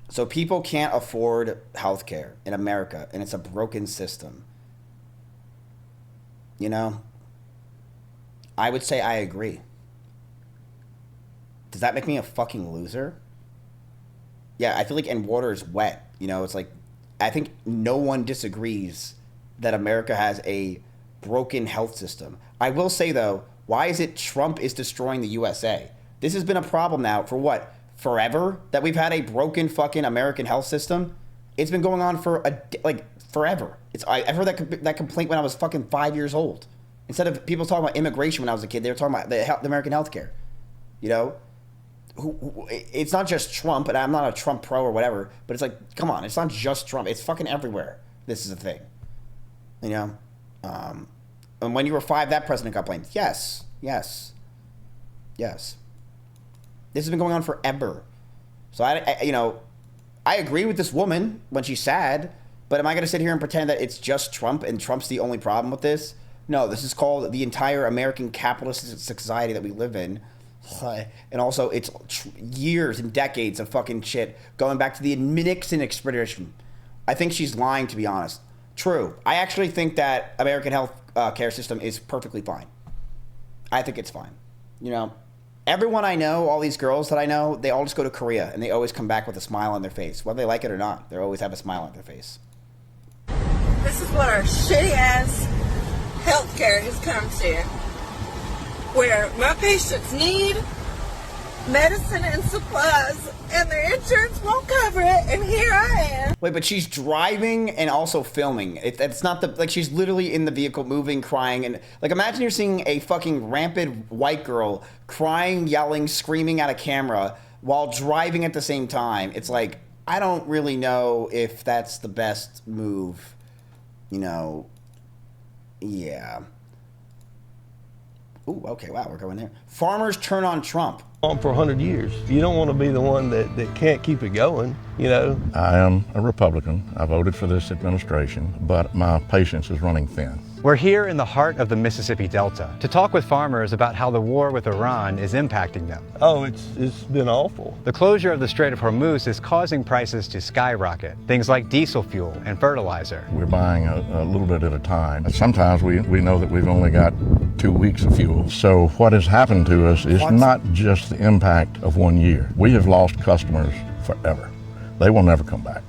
So people can't afford healthcare in America, and it's a broken system. You know? I would say I agree. Does that make me a fucking loser? Yeah, I feel like, and water is wet. You know, it's like, I think no one disagrees that America has a broken health system. I will say, though, why is it Trump is destroying the USA? This has been a problem now for what? Forever? That we've had a broken fucking American health system? It's been going on for, forever. I've heard that complaint when I was fucking 5 years old. Instead of people talking about immigration when I was a kid, they were talking about the American healthcare. You know? It's not just Trump, and I'm not a Trump pro or whatever, but it's like, come on, it's not just Trump. It's fucking everywhere. This is a thing. You know? And when you were 5, that president got blamed. Yes. Yes. Yes. This has been going on forever. So, I agree with this woman when she's sad, but am I going to sit here and pretend that it's just Trump and Trump's the only problem with this? No, this is called the entire American capitalist society that we live in. And also, it's years and decades of fucking shit going back to the Nixon expedition. I think she's lying, to be honest. True. I actually think that American health care system is perfectly fine. I think it's fine. You know, everyone I know, all these girls that I know, they all just go to Korea and they always come back with a smile on their face. Whether they like it or not, they always have a smile on their face. This is what our shitty ass healthcare has come to, where my patients need medicine and supplies, and their insurance won't cover it, and here I am. Wait, but she's driving and also filming. It's not like she's literally in the vehicle, moving, crying, and like imagine you're seeing a fucking rampant white girl crying, yelling, screaming at a camera while driving at the same time. It's like, I don't really know if that's the best move, you know. Yeah. Ooh, okay, wow, we're going there. Farmers turn on Trump. On for 100 years. You don't want to be the one that can't keep it going, you know. I am a Republican. I voted for this administration, but my patience is running thin. We're here in the heart of the Mississippi Delta to talk with farmers about how the war with Iran is impacting them. Oh, it's been awful. The closure of the Strait of Hormuz is causing prices to skyrocket. Things like diesel fuel and fertilizer. We're buying a little bit at a time. Sometimes we know that we've only got 2 weeks of fuel. So what has happened to us is not just the impact of 1 year. We have lost customers forever. They will never come back.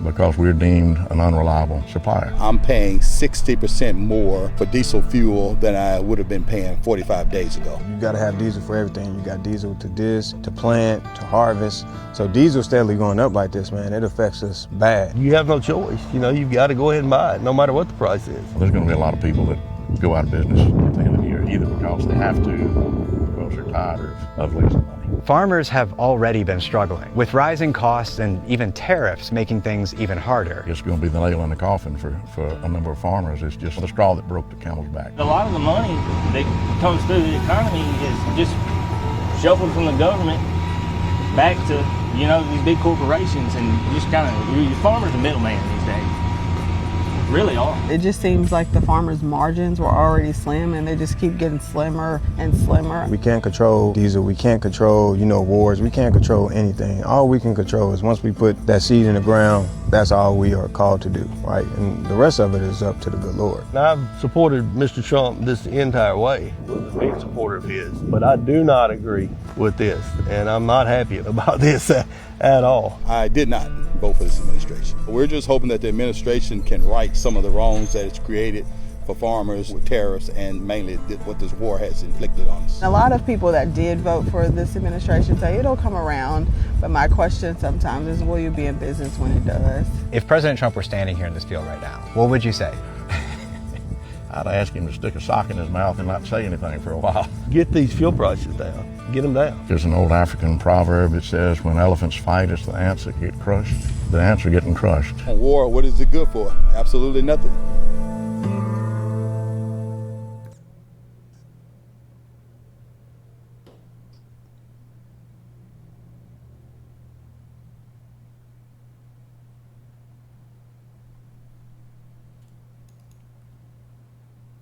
because we're deemed an unreliable supplier. I'm paying 60% more for diesel fuel than I would have been paying 45 days ago. You got to have diesel for everything. You got diesel to this, to plant, to harvest. So diesel steadily going up like this, man, it affects us bad. You have no choice. You know, you've got to go ahead and buy it, no matter what the price is. There's going to be a lot of people that go out of business at the end of the year, either because they have to, or because they're tired of losing money. Farmers have already been struggling, with rising costs and even tariffs making things even harder. It's going to be the nail in the coffin for a number of farmers. It's just the straw that broke the camel's back. A lot of the money that comes through the economy is just shuffled from the government back to, you know, these big corporations, and just kind of, your farmer's a middleman these days. Really are. It just seems like the farmers' margins were already slim, and they just keep getting slimmer and slimmer. We can't control diesel, we can't control, wars, we can't control anything. All we can control is once we put that seed in the ground, that's all we are called to do, right? And the rest of it is up to the good Lord. Now, I've supported Mr. Trump this entire way, was a big supporter of his, but I do not agree with this, and I'm not happy about this at all. I did not vote for this administration. We're just hoping that the administration can right some of the wrongs that it's created for farmers with tariffs, and mainly what this war has inflicted on us. A lot of people that did vote for this administration say it'll come around, but my question sometimes is, will you be in business when it does? If President Trump were standing here in this field right now, what would you say? I'd ask him to stick a sock in his mouth and not say anything for a while. Get these fuel prices down. Get them down. There's an old African proverb that says, when elephants fight, it's the ants that get crushed. The ants are getting crushed. War, what is it good for? Absolutely nothing.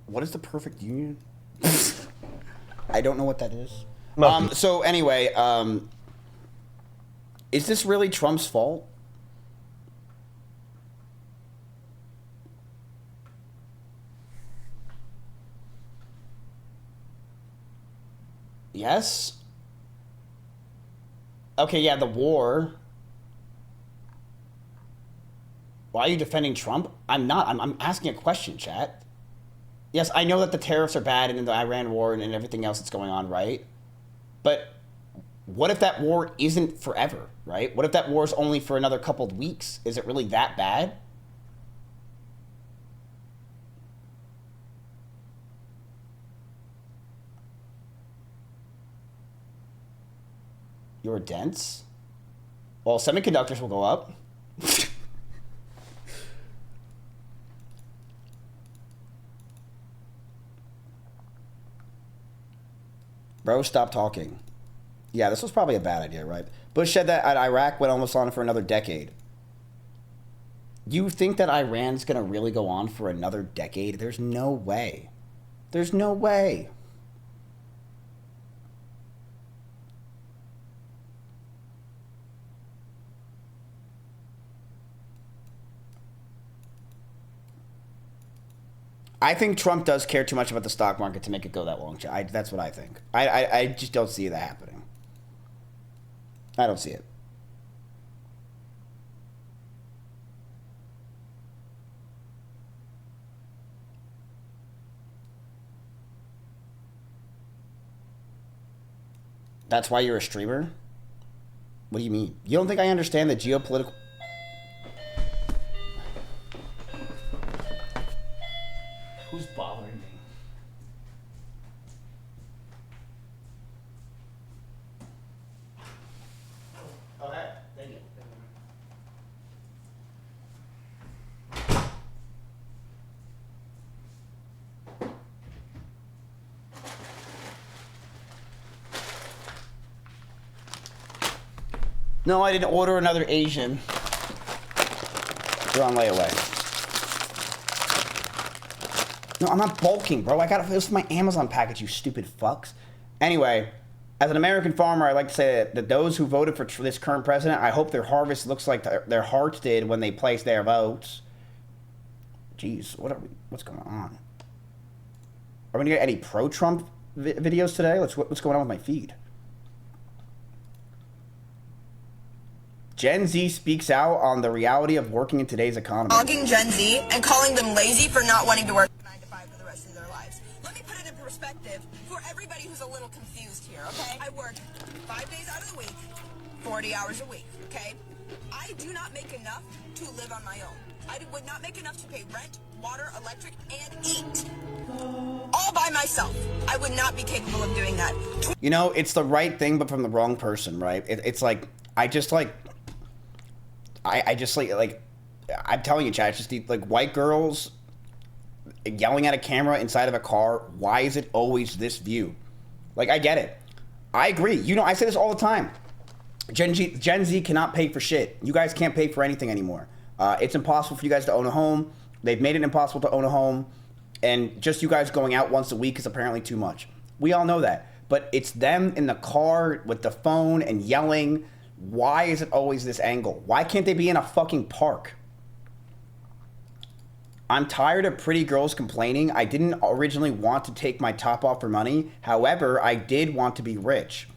What is the perfect union? I don't know what that is. So anyway, is this really Trump's fault? Yes. Okay, yeah, the war. Why are you defending Trump? I'm not. I'm asking a question, chat. Yes, I know that the tariffs are bad and the Iran war and everything else that's going on, right? But what if that war isn't forever, right? What if that war is only for another couple of weeks? Is it really that bad? You're dense? Well, semiconductors will go up. Bro, stop talking. Yeah, this was probably a bad idea, right? Bush said that Iraq went almost on for another decade. You think that Iran's going to really go on for another decade? There's no way. There's no way. I think Trump does care too much about the stock market to make it go that long. That's what I think. I just don't see that happening. I don't see it. That's why you're a streamer? What do you mean? You don't think I understand the geopolitical... Who's bothering me? Okay, thank you. No, I didn't order another Asian. They're on layaway. No, I'm not bulking, bro. I got it. This is my Amazon package, you stupid fucks. Anyway, as an American farmer, I'd like to say that those who voted for this current president, I hope their harvest looks like their hearts did when they placed their votes. Jeez, what's going on? Are we gonna get any pro-Trump videos today? What's going on with my feed? Gen Z speaks out on the reality of working in today's economy. Dogging Gen Z and calling them lazy for not wanting to work 9 to 5 for the rest of their lives. Let me put it in perspective for everybody who's a little confused here, okay? I work 5 days out of the week, 40 hours a week, okay? I do not make enough to live on my own. I would not make enough to pay rent, water, electric, and eat. All by myself. I would not be capable of doing that. You know, it's the right thing, but from the wrong person, right? It's like, I'm telling you, Chad, it's just like white girls yelling at a camera inside of a car. Why is it always this view? Like, I get it. I agree. You know, I say this all the time. Gen Z cannot pay for shit. You guys can't pay for anything anymore. It's impossible for you guys to own a home. They've made it impossible to own a home. And just you guys going out once a week is apparently too much. We all know that. But it's them in the car with the phone and yelling. Why is it always this angle? Why can't they be in a fucking park? I'm tired of pretty girls complaining. I didn't originally want to take my top off for money. However, I did want to be rich.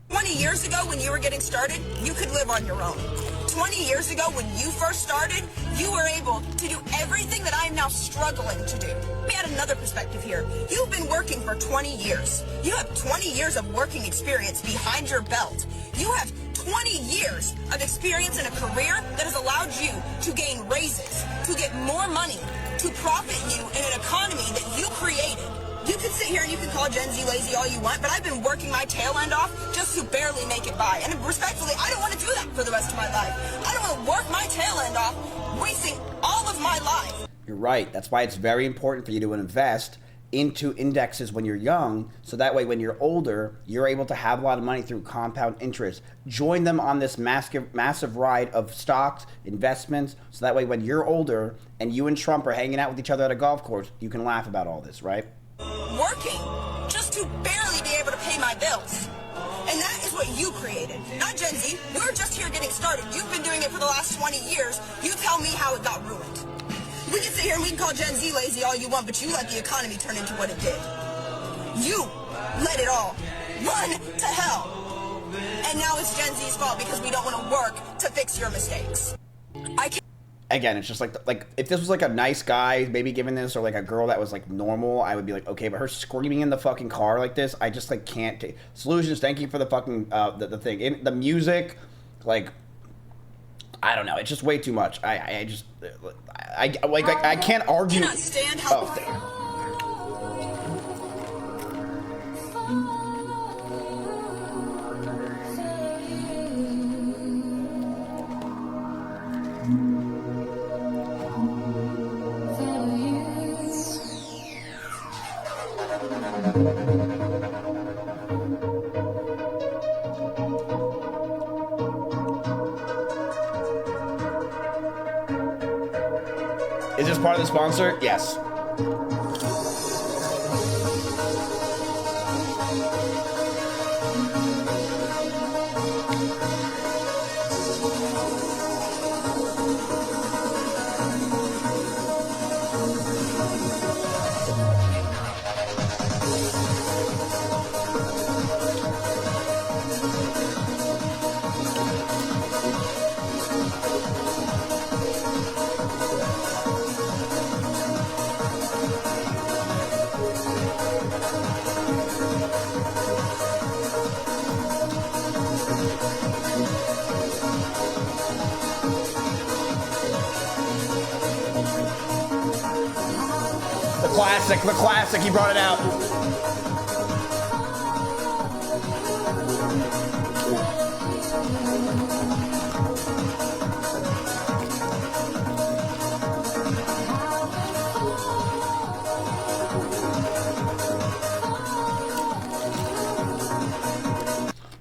20 years ago when you were getting started, you could live on your own. 20 years ago when you first started, you were able to do everything that I am now struggling to do. Let me add another perspective here. You've been working for 20 years. You have 20 years of working experience behind your belt. You have 20 years of experience in a career that has allowed you to gain raises, to get more money, to profit you in an economy that you created. You can sit here and you can call Gen Z lazy all you want, but I've been working my tail end off just to barely make it by. And respectfully, I don't want to do that for the rest of my life. I don't want to work my tail end off, wasting all of my life. You're right. That's why it's very important for you to invest into indexes when you're young, so that way when you're older, you're able to have a lot of money through compound interest. Join them on this massive ride of stocks, investments, so that way when you're older and you and Trump are hanging out with each other at a golf course, you can laugh about all this, right? Working just to barely be able to pay my bills. And that is what you created, not Gen Z. We're just here getting started. You've been doing it for the last 20 years. You tell me how it got ruined. We can sit here and we can call Gen Z lazy all you want, but you let the economy turn into what it did. You let it all run to hell. And now it's Gen Z's fault because we don't want to work to fix your mistakes. I can't. Again, it's just like if this was like a nice guy maybe giving this, or like a girl that was like normal, I would be like, okay, but her screaming in the fucking car like this, I just like can't take. Solutions, thank you for the fucking the thing. The music, like, I don't know, it's just way too much. I can't argue. I cannot stand how Is this part of the sponsor? Yes. The classic, he brought it out.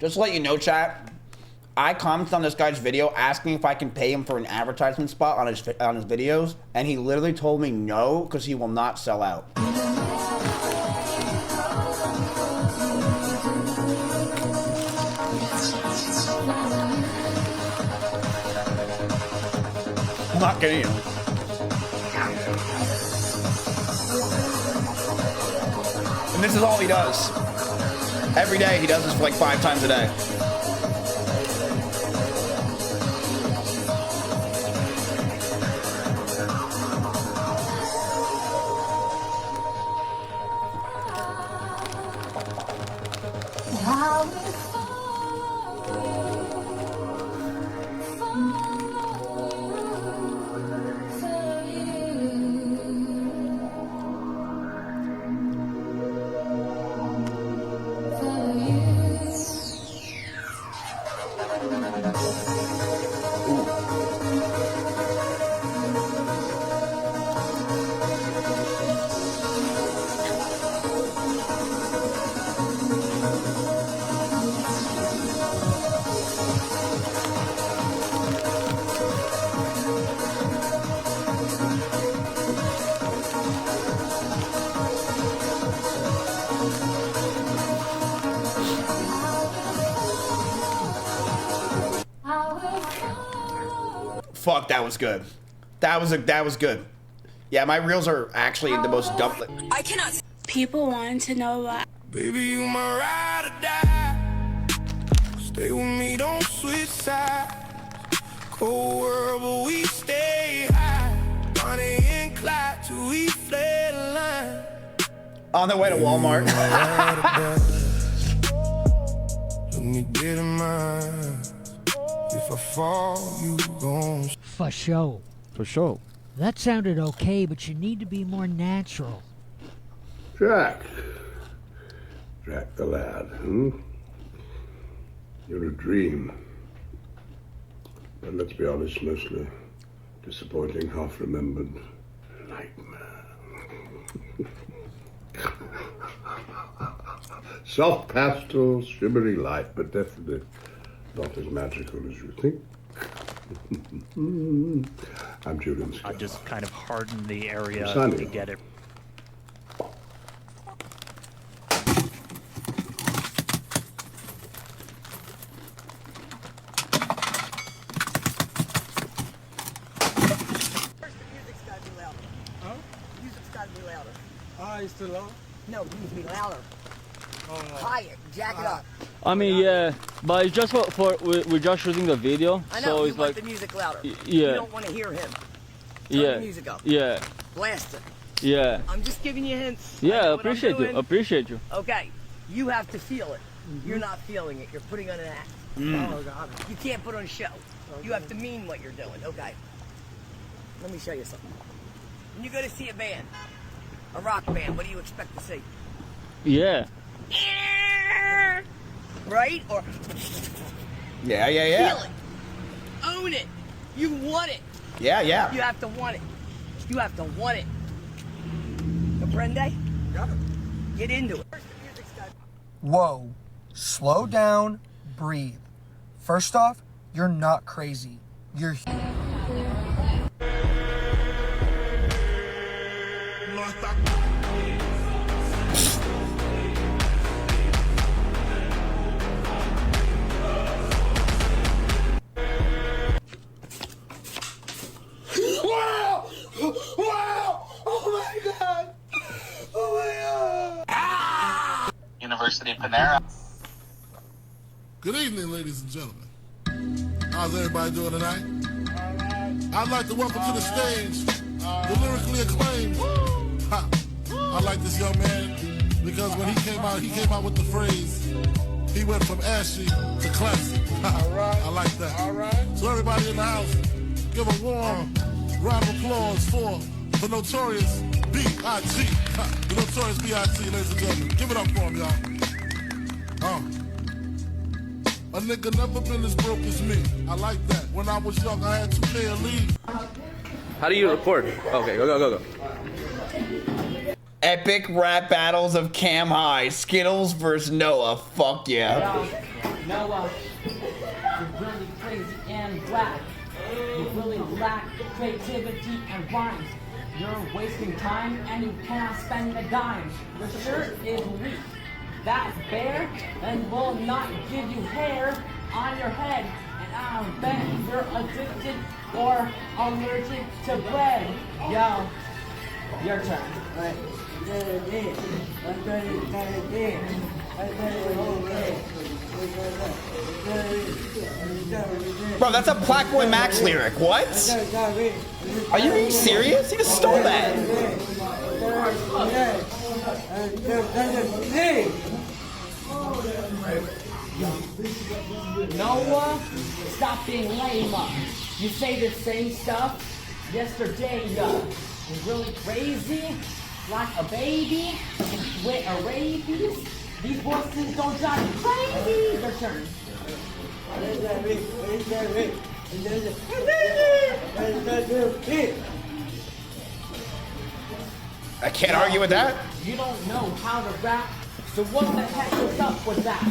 Just to let you know, chat, I commented on this guy's video asking if I can pay him for an advertisement spot on his videos, and he literally told me no, because he will not sell out. I'm not kidding you. And this is all he does. Every day he does this for like 5 times a day. Fuck, that was good. That was good. Yeah, my reels are actually the most dumb. I cannot. People want to know why. Baby, you my ride or die. Stay with me, don't switch sides. Cold world, but we stay high. Bonnie and Clyde till we fled the line. On their way to Walmart. Let me get in mine. If I fall, you gon' For sure. For sure. That sounded okay, but you need to be more natural. Jack the lad, You're a dream. But let's be honest, mostly disappointing, half-remembered nightmare. Soft pastels, shimmery light, but definitely not as magical as you think. I'm Julian Scott. I just kind of hardened the area Sunny. to get it. It's too low? No, it needs to be louder. Higher, jack it up. I mean, yeah, but it's just for we're just shooting the video, I know, so you it's want like the music louder. yeah. You don't want to hear him. Turn Yeah. the music up. Yeah. Blast it. Yeah. I'm just giving you hints. I Yeah, know what I'm appreciate you. doing. Appreciate you. Okay, you have to feel it. You're not feeling it. You're putting on an act. Mm. Oh, God. You can't put on a show. You have to mean what you're doing. Okay. Let me show you something. When you go to see a band, a rock band, what do you expect to see? Yeah. Right? Or Yeah. feel it. Own it. You want it. Yeah. You have to want it. You have to want it. Comprende? Get into it. Whoa. Slow down. Breathe. First off, you're not crazy. You're Wow! Wow! Oh my God! Oh my God! University of Panera. Good evening, ladies and gentlemen. How's everybody doing tonight? I'd like to welcome to the stage the lyrically acclaimed. Ha. I like this young man because when he came out with the phrase, he went from ashy to classy. I like that. All right. So everybody in the house, give a warm round of applause for the notorious B.I.G. The notorious B.I.G., ladies and gentlemen. Give it up for him, y'all. A nigga never been as broke as me. I like that. When I was young, I had 2 pay a leave. How do you record? Okay, go. Epic rap battles of Cam High. Skittles versus Noah. Fuck yeah. Noah, you're really crazy and black. You really lack creativity and rhymes. You're wasting time and you cannot spend a dime. Your shirt is weak. That's bare and will not give you hair on your head. And I bet you're addicted or allergic to bread. Yo, your turn. Right. Bro, that's a Blackboy Max lyric. What? Are you being serious? He just stole that. Noah, stop being lame. You say the same stuff yesterday. You're really crazy, like a baby with a rabies. These voices don't drive you crazy. Your turn. I can't argue with that. You don't know how to rap, so what the heck was up with that?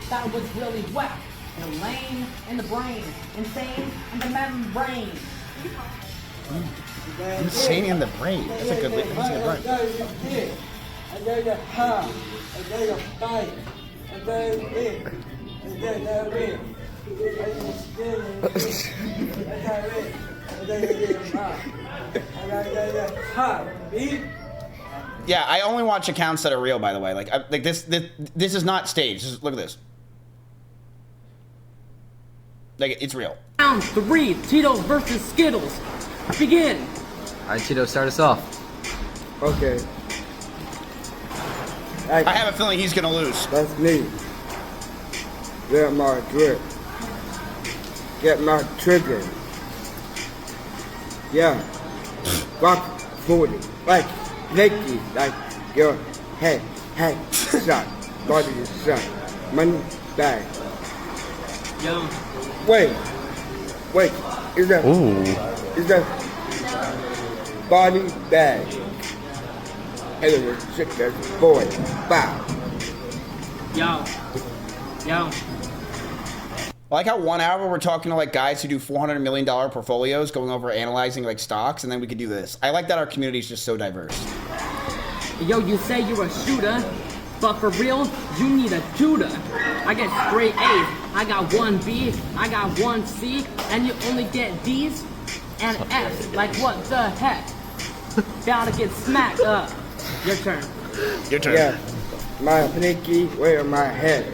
That was really whack. You're lame in the brain, insane in the membrane. Insane in the brain. That's a good line. Yeah, I only watch accounts that are real, by the way. Like this is not staged. Look at this. Like, it's real. Round 3, Tito versus Skittles. Begin. All right, Tito, start us off. Okay. I have a feeling he's gonna lose. That's me. Get my drip. Get my trigger. Yeah. Rock 40. Like Nicky. Like your head shot. Body shot. Money bag. Yo. Wait. Is that body bag? And it was sick as a boy. Bow. Yo. I like how 1 hour we're talking to like guys who do $400 million portfolios, going over analyzing like stocks, and then we could do this. I like that our community is just so diverse. Yo, you say you're a shooter, but for real, you need a tutor. I get straight A's, I got 1 B, I got 1 C, and you only get D's and F's. Like what the heck? Bound to get smacked up. Your turn. Your turn. Yeah. My pinky, where my head?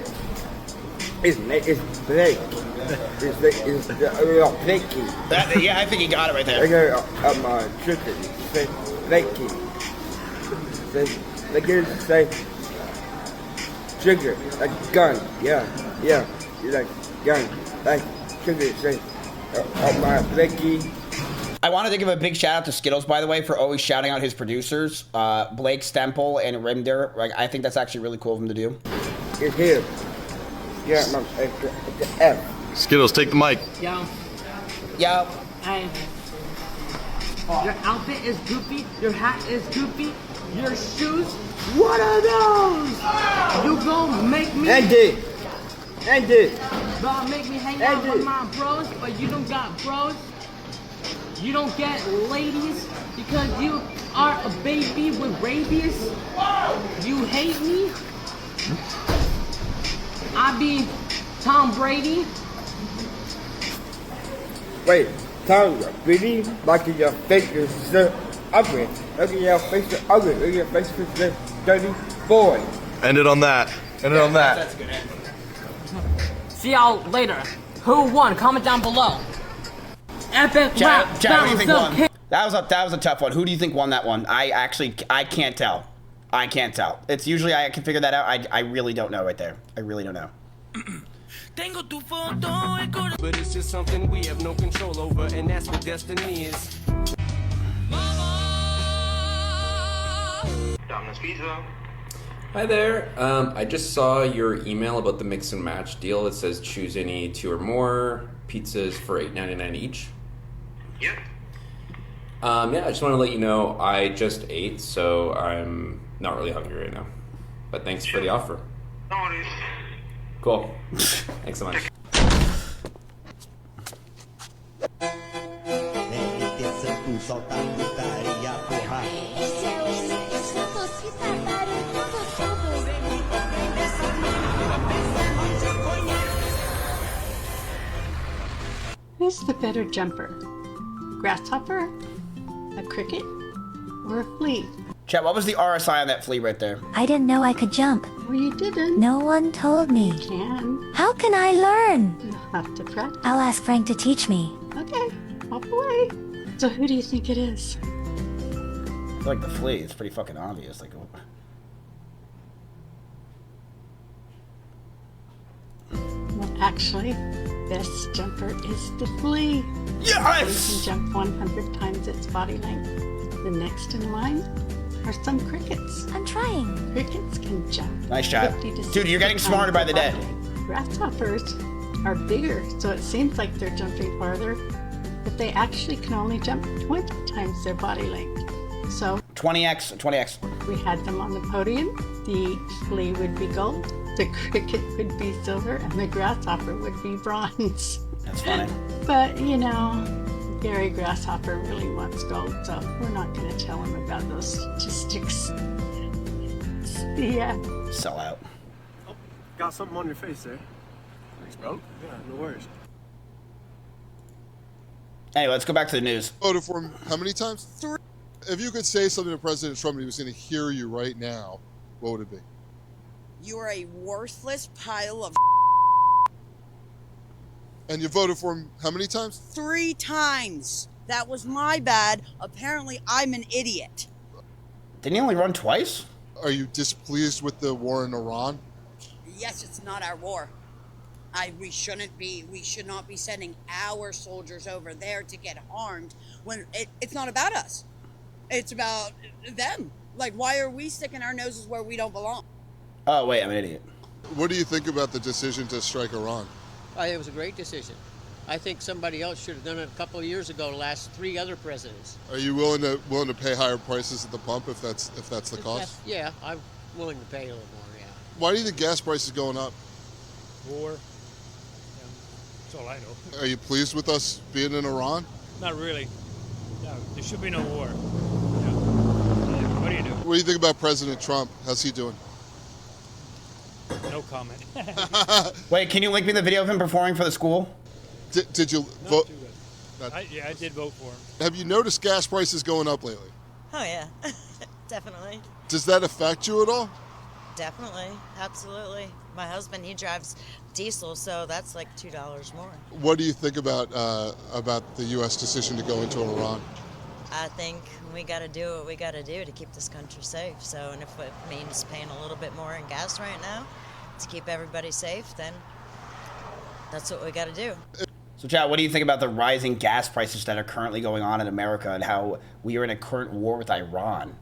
It's Blake. It's pinky. Yeah, I think he got it right there. I got my chicken. Say Blakey. Like it say trigger, like gun. Yeah. Like gun, like trigger. Say my Blakey. I wanted to give a big shout out to Skittles, by the way, for always shouting out his producers, Blake Stemple and Rimder. Like, I think that's actually really cool of him to do. It's here. Yeah, my F. Skittles, take the mic. Yo. Hey. Your outfit is goofy. Your hat is goofy. Your shoes. What are those? You gon' make me. End it. Gonna make me hang out with my bros, but you don't got bros. You don't get ladies because you are a baby with rabies. You hate me. I be Tom Brady. Wait, Tom Brady? Like your face is so ugly. Look at your face is ugly. Look at your face is so dirty boy. End it on that. That's a good end. See y'all later. Who won? Comment down below. Epic rap. What do you think won? That was a tough one. Who do you think won that one? I can't tell. It's usually I can figure that out. I really don't know right there. I really don't know. But it's just something we have no control over, and that's what destiny is. Domino's Pizza. Hi there. I just saw your email about the mix and match deal that says choose any 2 or more pizzas for $8.99 each. Yeah. I just want to let you know I just ate, so I'm not really hungry right now. But thanks for the offer. No worries. Cool. Thanks so much. Who's the better jumper? Grasshopper? A cricket? Or a flea? Chat, what was the RSI on that flea right there? I didn't know I could jump. Well, you didn't. No one told me. You can. How can I learn? You'll have to practice. I'll ask Frank to teach me. Okay, hop away. So who do you think it is? I feel like the flea. It's pretty fucking obvious. Like, Well, actually, this jumper is the flea. Yes! It can jump 100 times its body length. The next in line are some crickets. I'm trying. Crickets can jump. Nice job. 50 to Dude, you're getting 60 smarter by times the their day. body length. Grasshoppers are bigger, so it seems like they're jumping farther, but they actually can only jump 20 times their body length. So 20x. we had them on the podium. The flea would be gold, the cricket would be silver, and the grasshopper would be bronze. That's funny. But, you know, Gary Grasshopper really wants gold, so we're not going to tell him about those statistics. Yeah. Sell out. Got something on your face there. Thanks, bro. Yeah, no worries. Anyway, let's go back to the news. Voted for him how many times? 3. If you could say something to President Trump and he was going to hear you right now, what would it be? You are a worthless pile of. And you voted for him how many times? 3 times. That was my bad. Apparently, I'm an idiot. Didn't he only run twice? Are you displeased with the war in Iran? Yes, it's not our war. We should not be sending our soldiers over there to get harmed when it's not about us. It's about them. Like, why are we sticking our noses where we don't belong? Oh, wait, I'm an idiot. What do you think about the decision to strike Iran? I think it was a great decision. I think somebody else should have done it a couple of years ago, the last 3 other presidents. Are you willing to pay higher prices at the pump if that's the cost? Yeah, I'm willing to pay a little more, yeah. Why do you think gas prices going up? War. That's all I know. Are you pleased with us being in Iran? Not really. No, there should be no war. What do you do? What do you think about President Trump? How's he doing? No comment. Wait, can you link me the video of him performing for the school? Did you vote? Yeah, I did vote for him. Have you noticed gas prices going up lately? Oh yeah, definitely. Does that affect you at all? Definitely, absolutely. My husband, he drives diesel, so that's like $2 more. What do you think about the U.S. decision to go into Iran? I think we got to do what we got to do to keep this country safe. So, and if it means paying a little bit more in gas right now to keep everybody safe, then that's what we got to do. So, Chad, what do you think about the rising gas prices that are currently going on in America and how we are in a current war with Iran?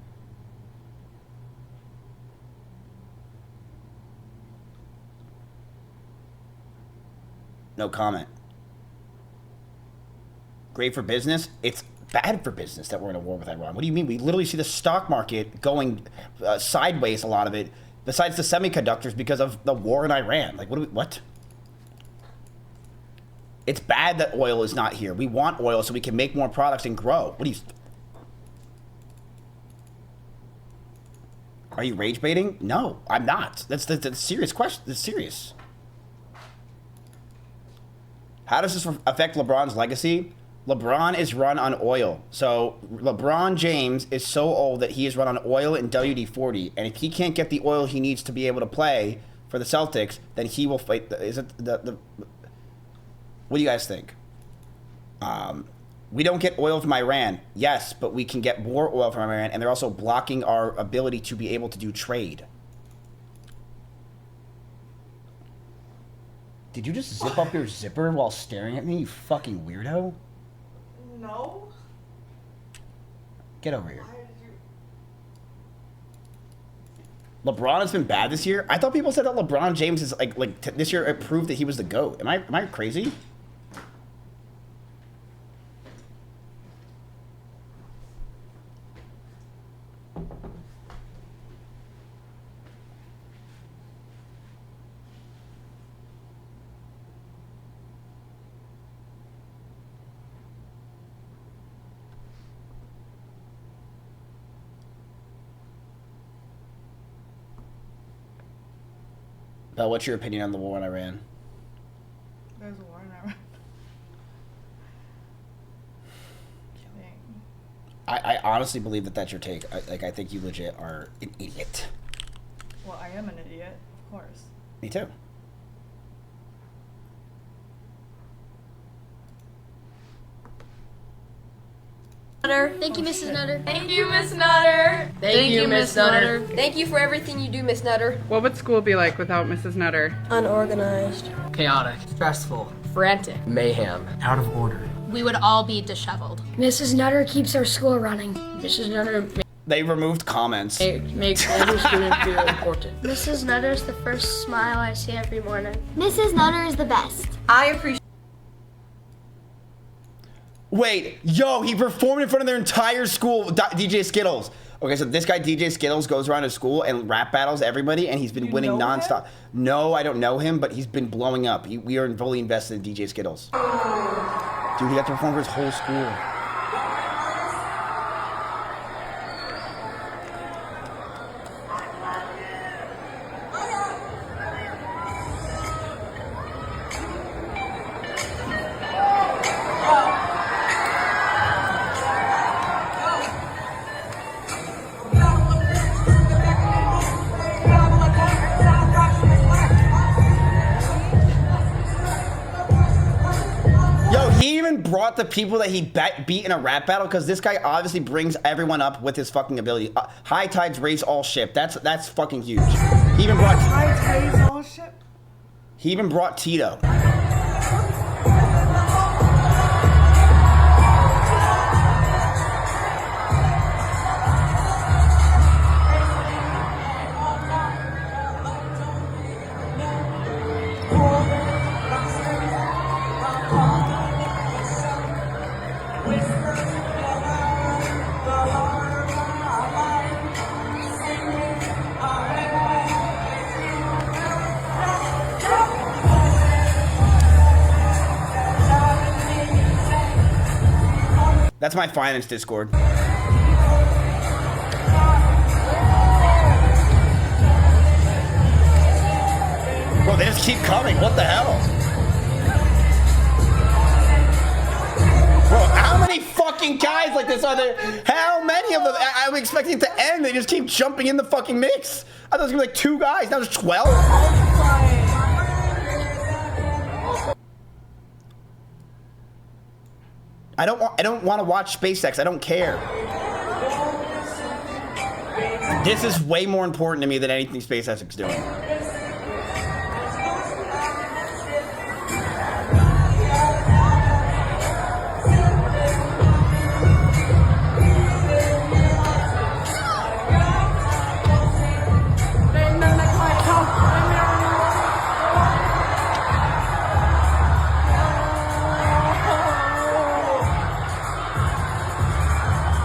No comment. Great for business? It's bad for business that we're in a war with Iran. What do you mean? We literally see the stock market going sideways, a lot of it, besides the semiconductors because of the war in Iran. Like, what? It's bad that oil is not here. We want oil so we can make more products and grow. What are you... Are you rage baiting? No, I'm not. That's a serious question. That's serious. How does this affect LeBron's legacy? LeBron is run on oil. So LeBron James is so old that he is run on oil and WD-40. And if he can't get the oil he needs to be able to play for the Celtics, then he will fight. Is it the what do you guys think? We don't get oil from Iran. Yes, but we can get more oil from Iran. And they're also blocking our ability to be able to do trade. Did you just zip up your zipper while staring at me, you fucking weirdo? No. Get over here. LeBron has been bad this year. I thought people said that LeBron James is this year it proved that he was the GOAT. Am I crazy? What's your opinion on the war in Iran? There's a war in Iran. I honestly believe that that's your take. I think you legit are an idiot. Well, I am an idiot, of course. Me too. Nutter. Thank you, Mrs. Nutter. Thank you, Miss Nutter. Thank you, Miss Nutter. Thank you for everything you do, Miss Nutter. What would school be like without Mrs. Nutter? Unorganized. Chaotic. Stressful. Frantic. Mayhem. Out of order. We would all be disheveled. Mrs. Nutter keeps our school running. Mrs. Nutter They removed comments. makes every student feel important. Mrs. Nutter is the first smile I see every morning. Mrs. Nutter is the best. I appreciate. Wait, yo, he performed in front of their entire school, DJ Skittles. Okay, so this guy, DJ Skittles, goes around to school and rap battles everybody, and he's been winning nonstop. No, I don't know him, but he's been blowing up. We are fully invested in DJ Skittles. Dude, he got to perform for his whole school. Brought the people that he beat in a rap battle, because this guy obviously brings everyone up with his fucking ability. High tides raise all ship. That's fucking huge. He even brought Tides raise all ship. He even brought Tito. That's my finance Discord. Bro, they just keep coming. What the hell? Bro, how many fucking guys like this are there? How many of them? I'm expecting it to end. They just keep jumping in the fucking mix. I thought it was gonna be like 2 guys. Now there's 12. I don't want to watch SpaceX. I don't care. This is way more important to me than anything SpaceX is doing.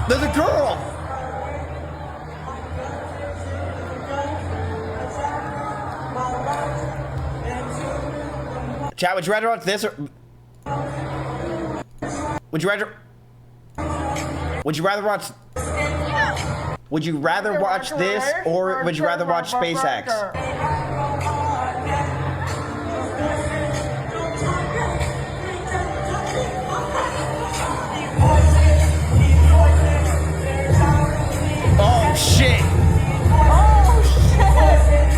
There's a girl! Chat, would you rather watch this or... Would you rather watch... Would you rather watch this or would you rather watch SpaceX? Oh shit! Oh shit!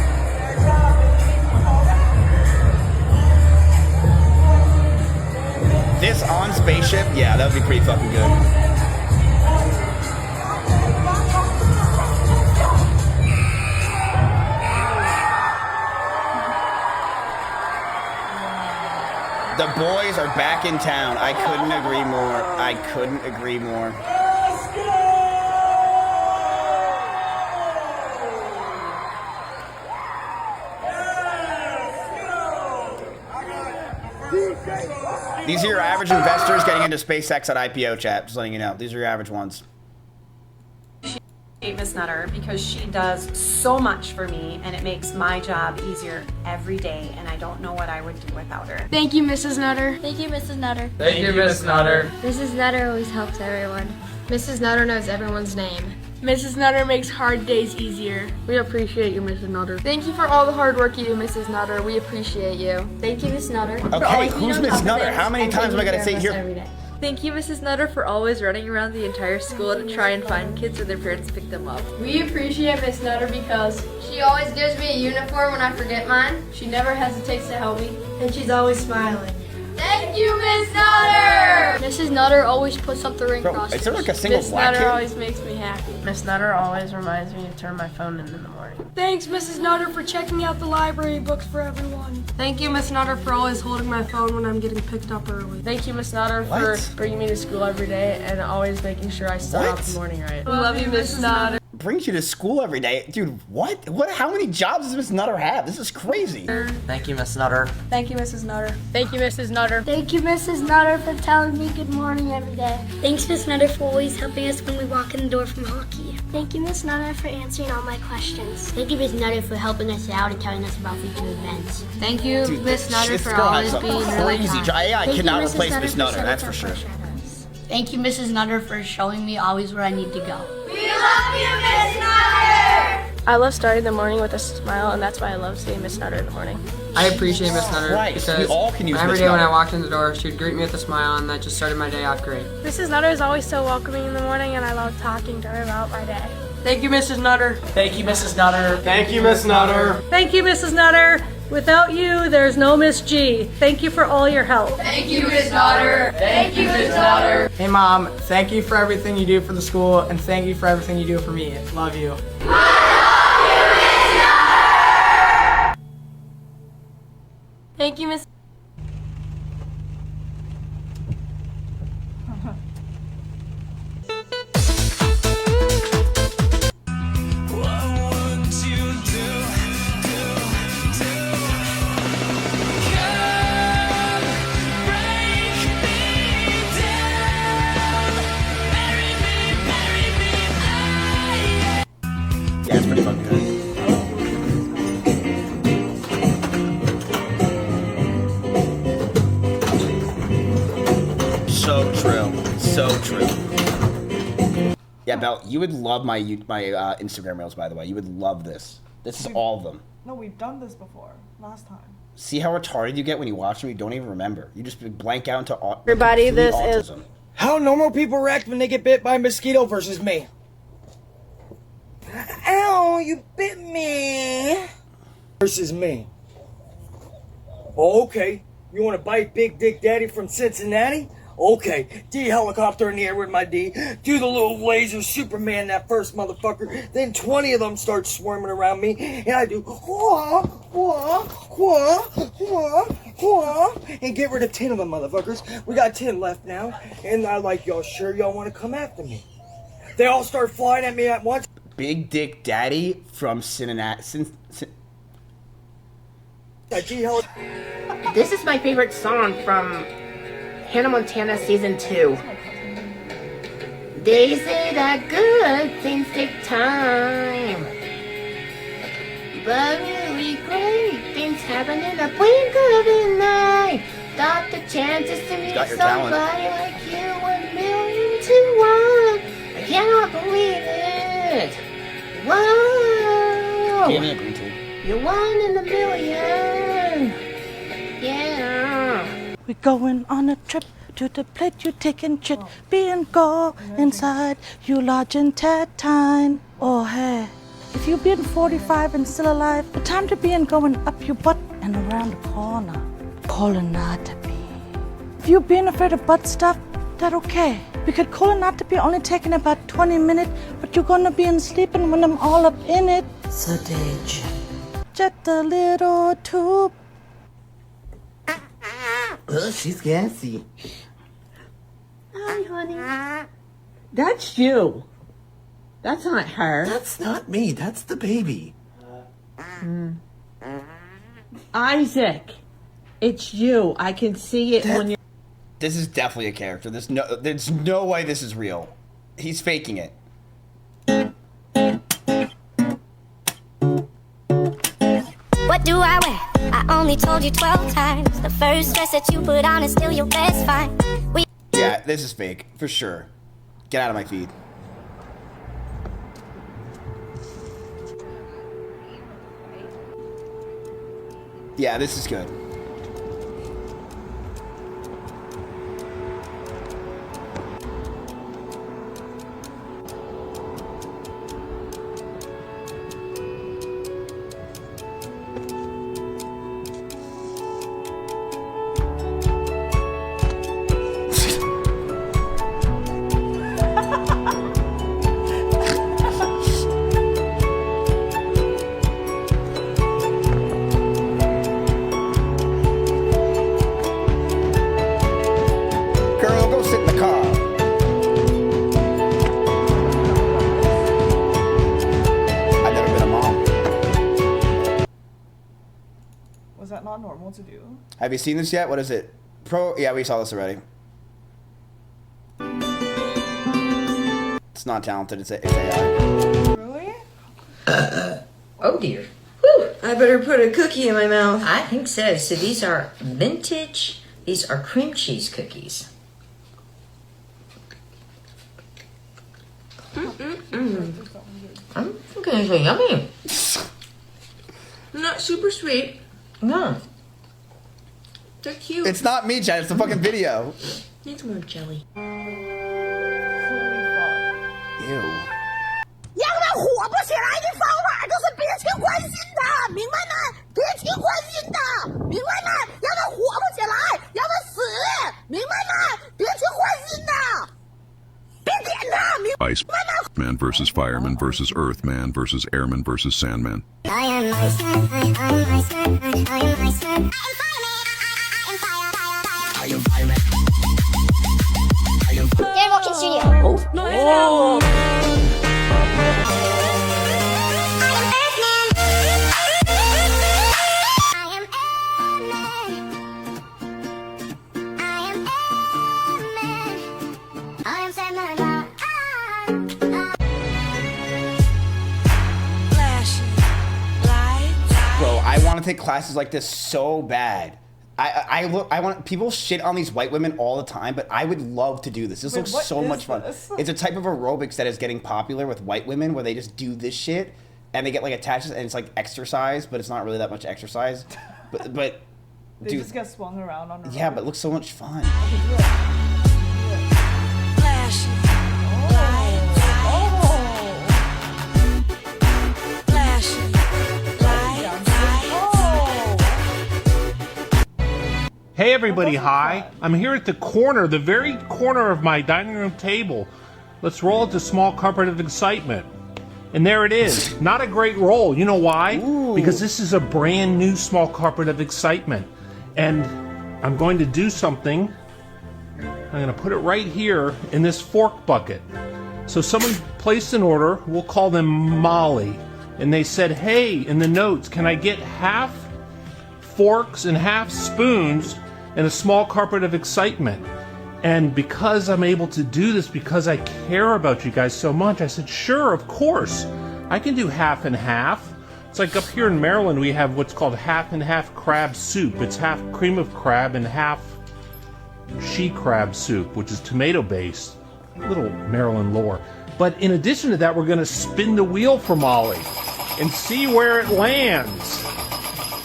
This on spaceship? Yeah, that would be pretty fucking good. The boys are back in town. I couldn't agree more. I couldn't agree more. These are your average investors getting into SpaceX at IPO, chat. Just letting you know. These are your average ones. Miss Nutter because she does so much for me and it makes my job easier every day and I don't know what I would do without her. Thank you, Mrs. Nutter. Thank you, Mrs. Nutter. Thank you, Miss Nutter. Mrs. Nutter always helps everyone. Mrs. Nutter knows everyone's name. Mrs. Nutter makes hard days easier. We appreciate you, Mrs. Nutter. Thank you for all the hard work you do, Mrs. Nutter. We appreciate you. Thank you, Miss Nutter. Okay, who's Miss Nutter? How many times am I gonna say here? Thank you, Mrs. Nutter, for always running around the entire school to try and find kids when their parents pick them up. We appreciate Miss Nutter because she always gives me a uniform when I forget mine. She never hesitates to help me. And she's always smiling. Thank you, Miss Nutter! Mrs. Nutter always puts up the ring cross. Is there like a single Miss black Nutter kid? always makes me happy. Miss Nutter always reminds me to turn my phone in the morning. Thanks, Mrs. Nutter, for checking out the library books for everyone. Thank you, Miss Nutter, for always holding my phone when I'm getting picked up early. Thank you, Miss Nutter, for bringing me to school every day and always making sure I start off the morning right. We love you, Miss Nutter. Brings you to school every day. Dude, what? How many jobs does Miss Nutter have? This is crazy. Thank you, Miss Nutter. Thank you, Mrs. Nutter. Thank you, Mrs. Nutter. Thank you, Mrs. Nutter, for telling me good morning every day. Thanks, Miss Nutter, for always helping us when we walk in the door from hockey. Thank you, Miss Nutter, for answering all my questions. Thank you, Miss Nutter, for helping us out and telling us about future events. Thank you, Dude, Miss Nutter, this for girl always has a being really crazy kind. job. I Thank you, cannot Mrs. replace Nutter, Miss for Nutter, setting that's up for sure. shadows. Thank you, Mrs. Nutter, for showing me always where I need to go. We love you, Miss Nutter! I love starting the morning with a smile, and that's why I love seeing Miss Nutter in the morning. I appreciate Miss Nutter Christ, we because all can use every Miss day when I Nutter. walked in the door, she would greet me with a smile, and that just started my day off great. Mrs. Nutter is always so welcoming in the morning, and I love talking to her about my day. Thank you, Mrs. Nutter. Thank you, Mrs. Nutter. Thank you, Miss Nutter. Thank you, Mrs. Nutter. Without you, there's no Miss G. Thank you for all your help. Thank you, Miss Nutter. Thank you, Miss Nutter. Hey, Mom. Thank you for everything you do for the school, and thank you for everything you do for me. Love you. Thank you, Miss. Yeah, it's pretty fucking good. So true. So true. Yeah, Belle, you would love my Instagram reels, by the way. You would love this. This is all of them. No, we've done this before. Last time. See how retarded you get when you watch them? You don't even remember. You just blank out into Everybody, complete this is- autism. How normal people react when they get bit by a mosquito versus me. Ow, you bit me. Versus me. Oh, okay. You want to bite Big Dick Daddy from Cincinnati? Okay. D helicopter in the air with my D. Do the little laser Superman, that first motherfucker. Then 20 of them start swarming around me. And I do wah, wah, wah, wah, wah. And get rid of 10 of them motherfuckers. We got 10 left now. And I like, y'all sure y'all want to come after me? They all start flying at me at once. Big Dick Daddy from Cincinnati. This is my favorite song from Hannah Montana Season 2. They say that good things take time, but really great things happen in a blink of an eye. Thought the chances to meet got your somebody talent. like you 1,000,000 to 1. I cannot believe it. Wow. Give me a green tea. You're 1 in a million. Yeah. We're going on a trip to the place you take and chit. Be and go inside you large and tatine. Oh, hey. If you've been 45 and still alive, the time to be and going up your butt and around the corner. Colonoscopy. If you've been afraid of butt stuff, that's okay. Because colonoscopy only taking about 20 minutes, but you're gonna be in sleeping when I'm all up in it. Sedation. Just a little tube. Ugh, she's gassy. Hi, honey. That's you. That's not her. That's not me. That's the baby. Isaac, it's you. I can see it when you're. This is definitely a character. There's no way this is real. He's faking it. What do I wear? I only told you 12 times. The first dress that you put on is still your best find. Yeah, this is fake for sure. Get out of my feed. Yeah, this is good. Have you seen this yet? What is it? Yeah, we saw this already. It's not talented. It's AI. Really? Oh dear. Whew. I better put a cookie in my mouth. I think so. So these are vintage. These are cream cheese cookies. I'm thinking it's yummy. Not super sweet. No. They're cute. It's not me, Chad. It's the fucking video. Needs more jelly. Ew. 要他火不起来的方法就是别去关心他，明白吗？别去关心他，明白吗？让他火不起来，让他死，明白吗？别去关心他，别点他，明白吗？ Iceman versus Fireman versus Earthman versus Airman versus Sandman. I am Iceman, I am Iceman, I am Iceman. I am Fireman. Dare walk in studio. Oh. Bro, I want to take classes like this so bad. I want people shit on these white women all the time, but I would love to do this. This looks so much fun. It's a type of aerobics that is getting popular with white women where they just do this shit and they get like attached and it's like exercise, but it's not really that much exercise. But They dude, just get swung around on. yeah, but it looks so much fun. Hey everybody, hi. I'm here at the corner, the very corner of my dining room table. Let's roll it to small carpet of excitement. And there it is. Not a great roll. You know why? Ooh. Because this is a brand new small carpet of excitement. And I'm going to do something. I'm going to put it right here in this fork bucket. So someone placed an order, we'll call them Molly. And they said, hey, in the notes, can I get half forks and half spoons and a small carpet of excitement? And because I'm able to do this, because I care about you guys so much, I said, sure, of course. I can do half and half. It's like up here in Maryland, we have what's called half and half crab soup. It's half cream of crab and half she crab soup, which is tomato based. Little Maryland lore. But in addition to that, we're going to spin the wheel for Molly and see where it lands.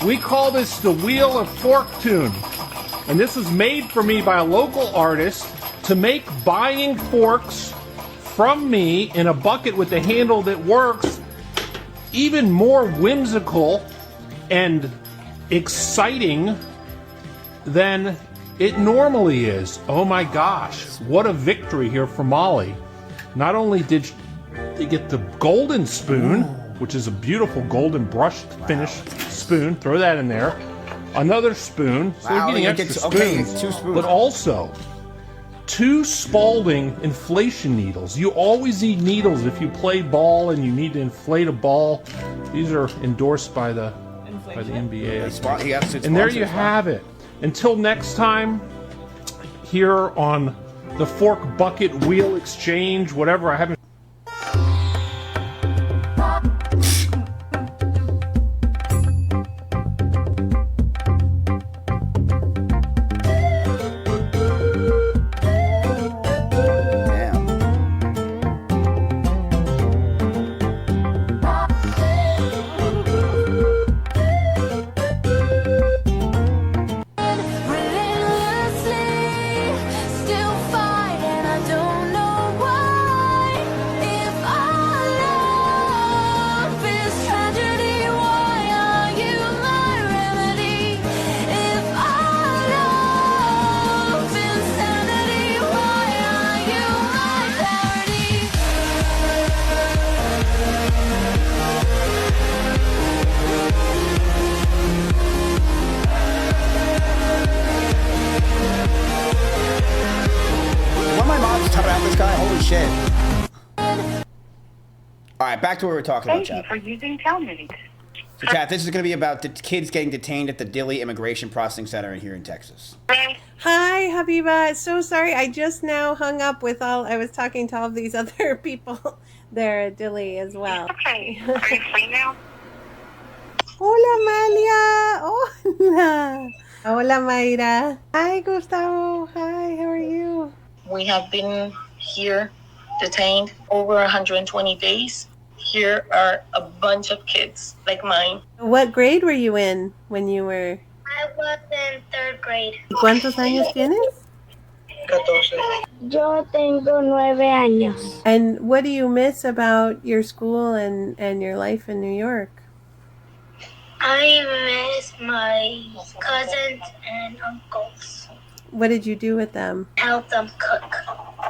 We call this the Wheel of Forktune. And this was made for me by a local artist to make buying forks from me in a bucket with a handle that works even more whimsical and exciting than it normally is. Oh my gosh, what a victory here for Molly. Not only did they get the golden spoon, which is a beautiful golden brushed finished spoon, throw that in there. Another spoon, so they're getting extra spoons, 2 spoons. But also 2 Spalding inflation needles. You always need needles if you play ball and you need to inflate a ball. These are endorsed by the NBA. And there you have it. Until next time, here on the Fork Bucket Wheel Exchange, whatever, I haven't. Alright, back to what we were talking about, Thank you for using Telmate. So, chat, this is going to be about the kids getting detained at the Dilley Immigration Processing Center here in Texas. Hi, Habiba. So sorry. I just now hung up with I was talking to all of these other people there at Dilley as well. Okay. Are you free now? Hola, Malia. Hola. Hola, Mayra. Hi, Gustavo. Hi, how are you? We have been here detained over 120 days. Here are a bunch of kids like mine. What grade were you in when you were? I was in 3rd grade. ¿Cuántos años tienes? 14. Yo tengo 9 años. And what do you miss about your school and your life in New York? I miss my cousins and uncles. What did you do with them? Help them cook.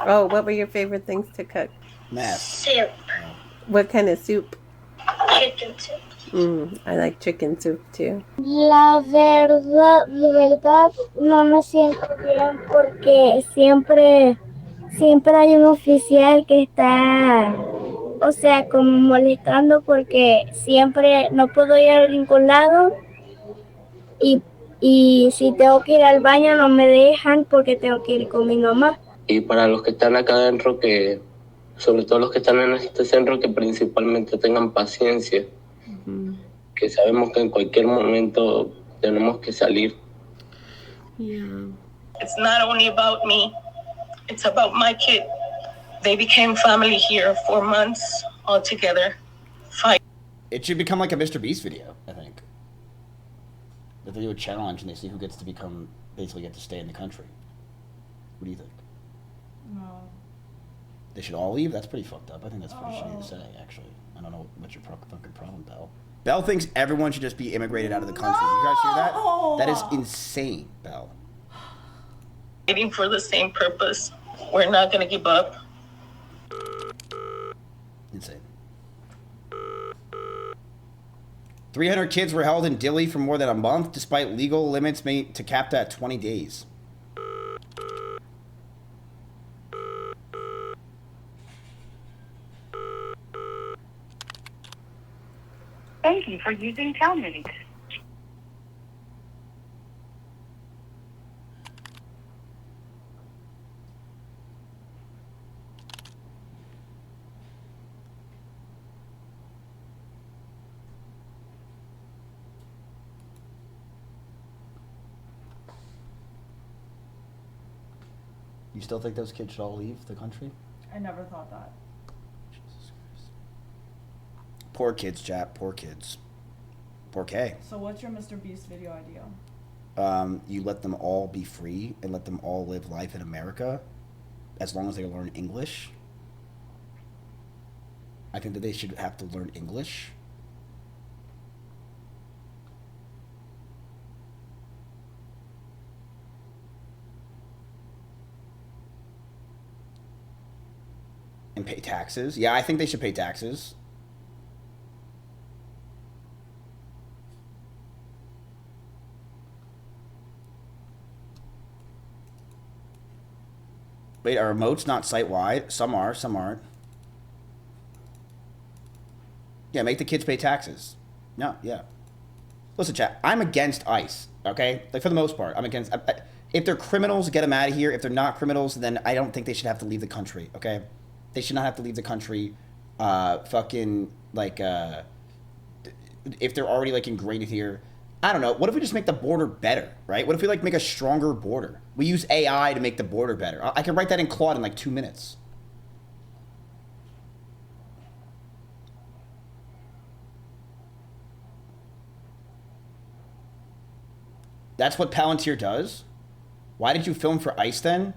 Oh, what were your favorite things to cook? Math. Soup. What kind of soup? Chicken soup. I like chicken soup too. La verdad, no me siento bien porque siempre hay un oficial que está, o sea, como molestando porque siempre no puedo ir a ningún lado y si tengo que ir al baño no me dejan porque tengo que ir con mi mamá. Y para los que están acá adentro, que sobre todo los que están en este centro, que principalmente tengan paciencia, que sabemos que en cualquier momento tenemos que salir. It's not only about me, it's about my kid. They became family here 4 months all together. It should become like a Mr. Beast video, I think. That they do a challenge and they see who gets to basically get to stay in the country. What do you think? No. They should all leave? That's pretty fucked up. I think that's pretty shitty to say, actually. I don't know what's your fucking problem, Belle. Belle thinks everyone should just be immigrated out of the country. You guys hear that? That is insane, Belle. Fighting for the same purpose. We're not going to give up. Insane. 300 kids were held in Dilley for more than a month, despite legal limits made to cap that at 20 days. Thank you for using Telmate. You still think those kids should all leave the country? I never thought that. Poor kids, Jap. Poor kids. Poor K. So what's your Mr. Beast video idea? You let them all be free and let them all live life in America as long as they learn English. I think that they should have to learn English. And pay taxes. Yeah, I think they should pay taxes. Wait, are remotes not site-wide? Some are, some aren't. Yeah, make the kids pay taxes. No, yeah. Listen, chat, I'm against ICE, okay? Like, for the most part, I'm against... if they're criminals, get them out of here. If they're not criminals, then I don't think they should have to leave the country, okay? They should not have to leave the country, if they're already, like, ingrained here. I don't know. What if we just make the border better, right? What if we, like, make a stronger border? We use AI to make the border better. I can write that in Claude in, like, 2 minutes. That's what Palantir does? Why did you film for ICE then?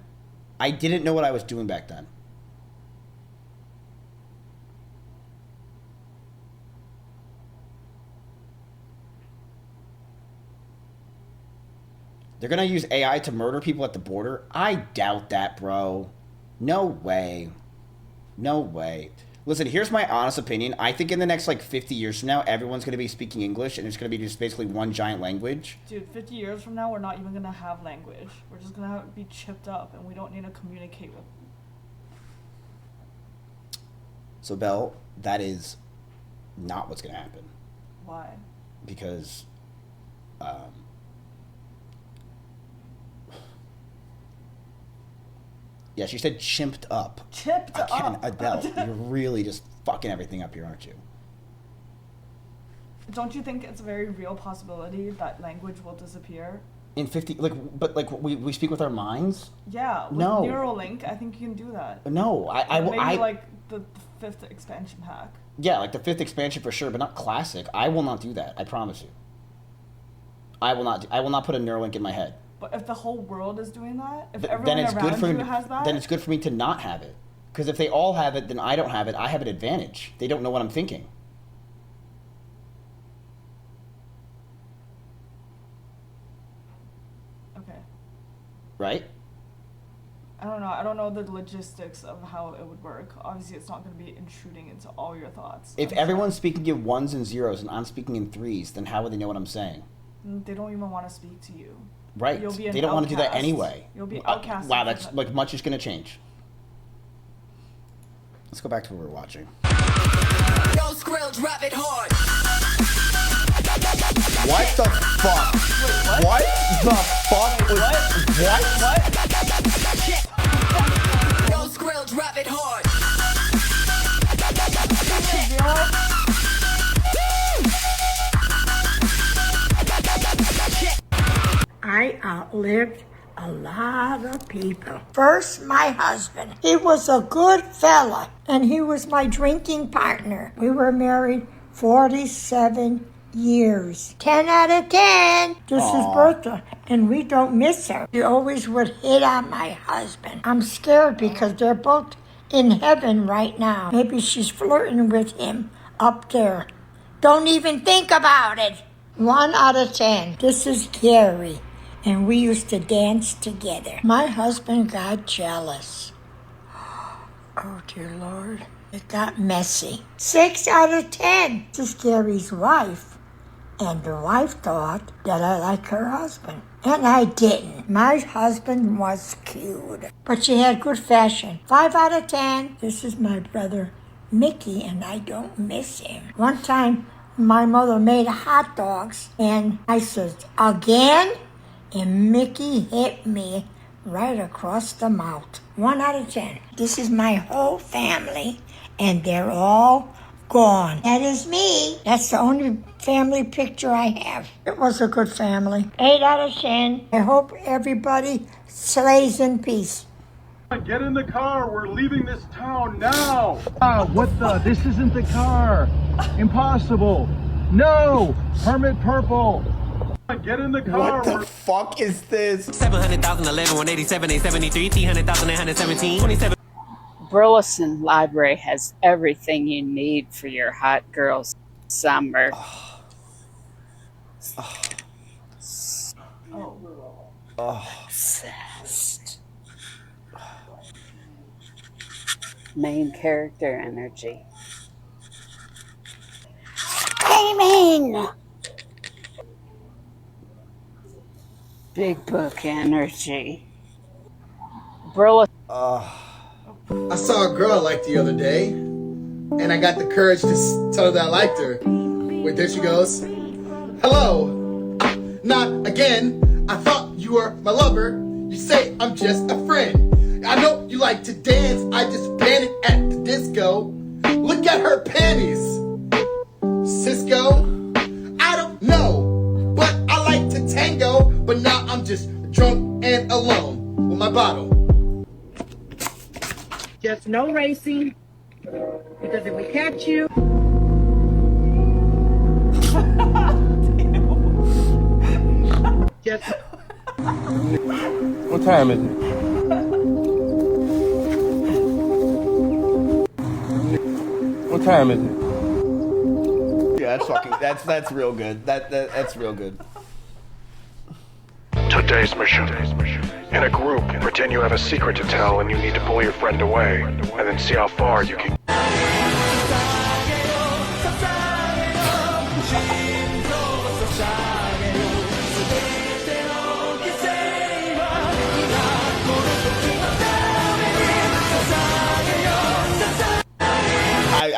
I didn't know what I was doing back then. They're gonna use AI to murder people at the border? I doubt that, bro. No way. No way. Listen, here's my honest opinion. I think in the next, like, 50 years from now, everyone's gonna be speaking English, and it's gonna be just basically one giant language. Dude, 50 years from now, we're not even gonna have language. We're just gonna have it be chipped up, and we don't need to communicate with. So, Belle, that is not what's gonna happen. Why? because yeah, she said chimped up. Chipped up. Adele, you're really just fucking everything up here, aren't you? Don't you think it's a very real possibility that language will disappear? In 50, but we speak with our minds? Yeah, with no. Neuralink, I think you can do that. No, Maybe like the 5th expansion pack. Yeah, like the 5th expansion for sure, but not classic. I will not do that. I promise you. I will not put a Neuralink in my head. But if the whole world is doing that, if everyone then it's around good for you me. has that, Then it's good for me to not have it. Because if they all have it, then I don't have it. I have an advantage. They don't know what I'm thinking. okay. Right? I don't know. I don't know the logistics of how it would work. Obviously, it's not going to be intruding into all your thoughts. If everyone's speaking in 1s and 0s and I'm speaking in 3s, then how would they know what I'm saying? They don't even want to speak to you. Right. You'll be an they don't want to do that outcast. anyway. You'll be outcast. Wow, that's like much is going to change. Let's go back to what we're watching. Yo, Skrill, drop it hard. What the fuck? Wait, what the fuck? What? Yo, Skrill, drop it hard. I outlived a lot of people. First, my husband. He was a good fella, and he was my drinking partner. We were married 47 years. 10 out of 10. This is Bertha, and we don't miss her. She always would hit on my husband. I'm scared because they're both in heaven right now. Maybe she's flirting with him up there. Don't even think about it. 1 out of 10. This is Gary, and we used to dance together. My husband got jealous. Oh, dear Lord. It got messy. 6 out of 10. This is Gary's wife. And the wife thought that I liked her husband. And I didn't. My husband was cute. But she had good fashion. 5 out of 10. This is my brother, Mickey, and I don't miss him. One time, my mother made hot dogs, and I said, again? And Mickey hit me right across the mouth. 1 out of 10. This is my whole family, and they're all gone. That is me. That's the only family picture I have. It was a good family. 8 out of 10. I hope everybody slays in peace. Get in the car. We're leaving this town now. What the? This isn't the car. Impossible. No. Permit purple. Get in the car. What the fuck is this? 700,000, 11, 187, 873, 300,000, 817, 27. Burleson Library has everything you need for your hot girls summer. Obsessed. Main character energy. Screaming! Big book energy. Burleson. I saw a girl I liked the other day, and I got the courage to tell her that I liked her. Wait, there she goes. Hello. Not again. I thought you were my lover. You say I'm just a friend. I know you like to dance. I just banned it at the disco. Look at her panties. Cisco. I don't know, but I like to tango. But now I'm just drunk and alone with my bottle. Just no racing, because if we catch you... Just... What time is it? What time is it? Yeah, that's fucking. That's real good. That's real good. Today's mission. In a group, pretend you have a secret to tell and you need to pull your friend away, and then see how far you can.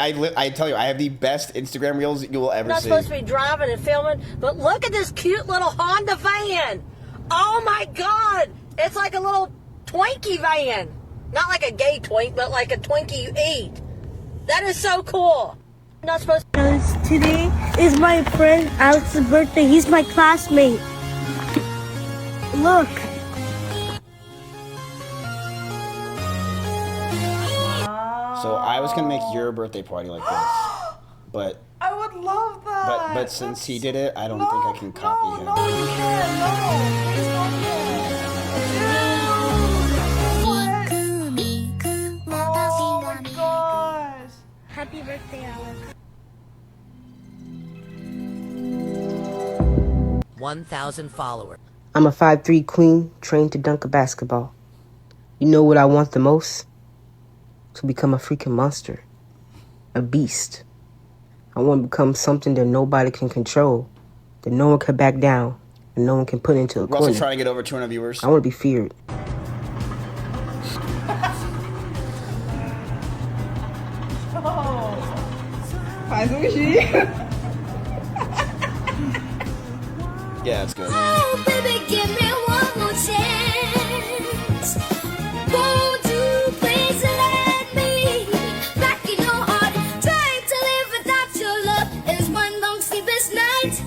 I I tell you, I have the best Instagram reels you will ever I'm not see. supposed to be driving and filming, but look at this cute little Honda van. Oh my God. It's like a little Twinkie van. Not like a gay twink, but like a Twinkie you eat. That is so cool. I'm not supposed to. Today is my friend Alex's birthday. He's my classmate. Look. So I was gonna make your birthday party like this, but I would love that. but since he did it, I don't think I can copy him. No, you can't. No, please don't do it. Oh my gosh. Happy birthday, Alex. 1,000 followers. I'm a 5'3" queen trained to dunk a basketball. You know what I want the most? To become a freaking monster. A beast. I want to become something that nobody can control, that no one can back down, and no one can put into a We're corner. also trying to get over 200 viewers. I want to be feared. Yeah, it's good. Oh, baby, give me one more chance. Won't you please let me back in your heart? Trying to live without your love is one long sleepless night.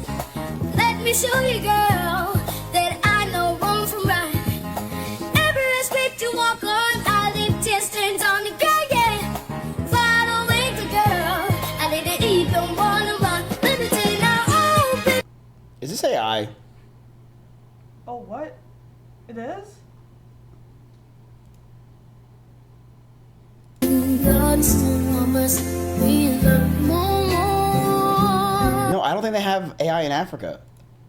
Let me show you, girl, that I know wrong from right. Every street you walk on, I leave tear stains on the girl, yeah. Following the girl, I didn't even wanna run. Let me tell you now, oh, baby. Is this AI? Oh, what? It is? No, I don't think they have AI in Africa.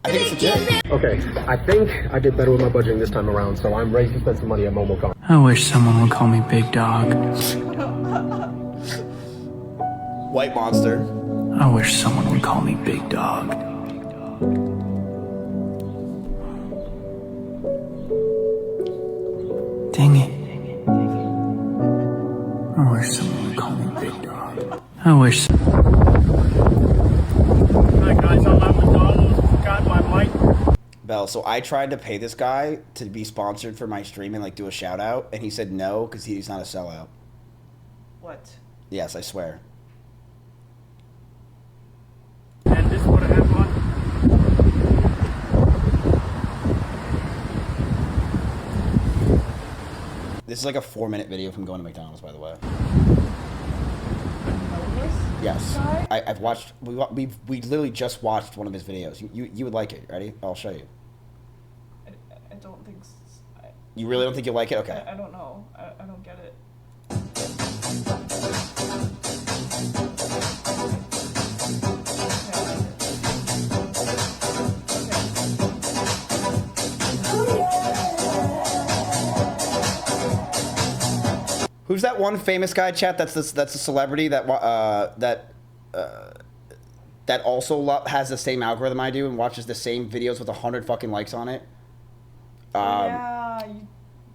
I think it's legit. Okay, I think I did better with my budgeting this time around, so I'm ready to spend some money at MomoCon. I wish someone would call me Big Dog. White monster. I wish someone would call me Big Dog. Dang it. I wish someone would call me Big Dog. I wish. Hi guys, I'm at McDonald's. Got my mic. Bell, so I tried to pay this guy to be sponsored for my stream and like do a shout out, and he said no because he's not a sellout. What? Yes, I swear. And this is what I have on. This is like a 4-minute video from going to McDonald's, by the way. Yes, I've watched. We literally just watched one of his videos. You would like it. Ready? I'll show you. I don't think. You really don't think you'll like it? Okay. I don't know. I don't get it. Who's that one famous guy, chat? That's a celebrity that also has the same algorithm I do and watches the same videos with 100 fucking likes on it. Yeah, you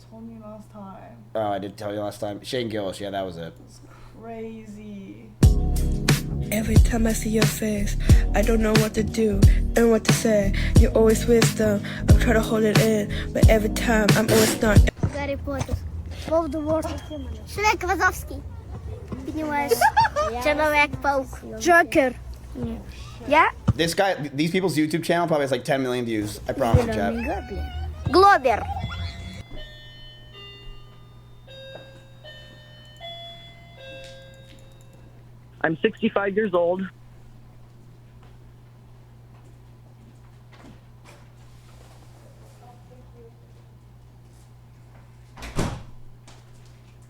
told me last time. Oh, I did tell you last time. Shane Gillis, yeah, that was it. It's crazy. Every time I see your face, I don't know what to do and what to say. You're always wisdom. I'm trying to hold it in, but every time I'm always stuck. Гарри Поттер. Волдеморт. Шрек Вазовский. Понимаешь? Человек-паук. Джокер. Yeah? These people's YouTube channel probably has like 10 million views. I promise you, chat. Глобер. I'm 65 years old.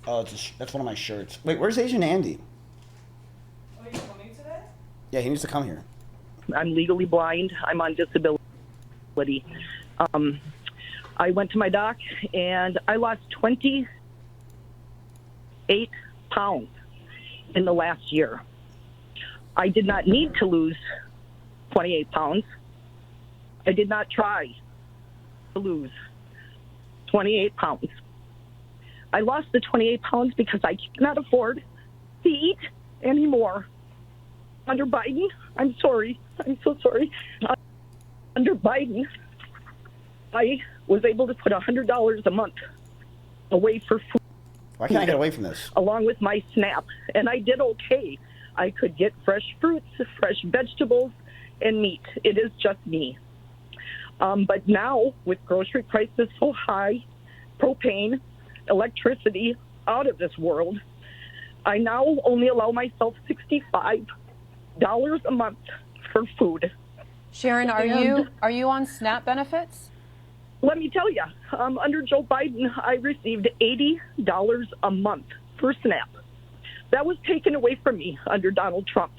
Oh, that's one of my shirts. Wait, where's Asian Andy? Oh, you coming today? Yeah, he needs to come here. I'm legally blind. I'm on disability. I went to my doc and I lost 28 pounds in the last year. I did not need to lose 28 pounds. I did not try to lose 28 pounds. I lost the 28 pounds because I cannot afford to eat anymore. Under Biden, I'm sorry. I'm so sorry. Under Biden, I was able to put $100 a month away for food. Why can't I get away from this? Along with my SNAP. And I did okay. I could get fresh fruits, fresh vegetables, and meat. It is just me. But now, with grocery prices so high, propane, electricity out of this world, I now only allow myself $65 a month for food. Sharon, are you on SNAP benefits? Let me tell you, under Joe Biden, I received $80 a month for SNAP. That was taken away from me under Donald Trump.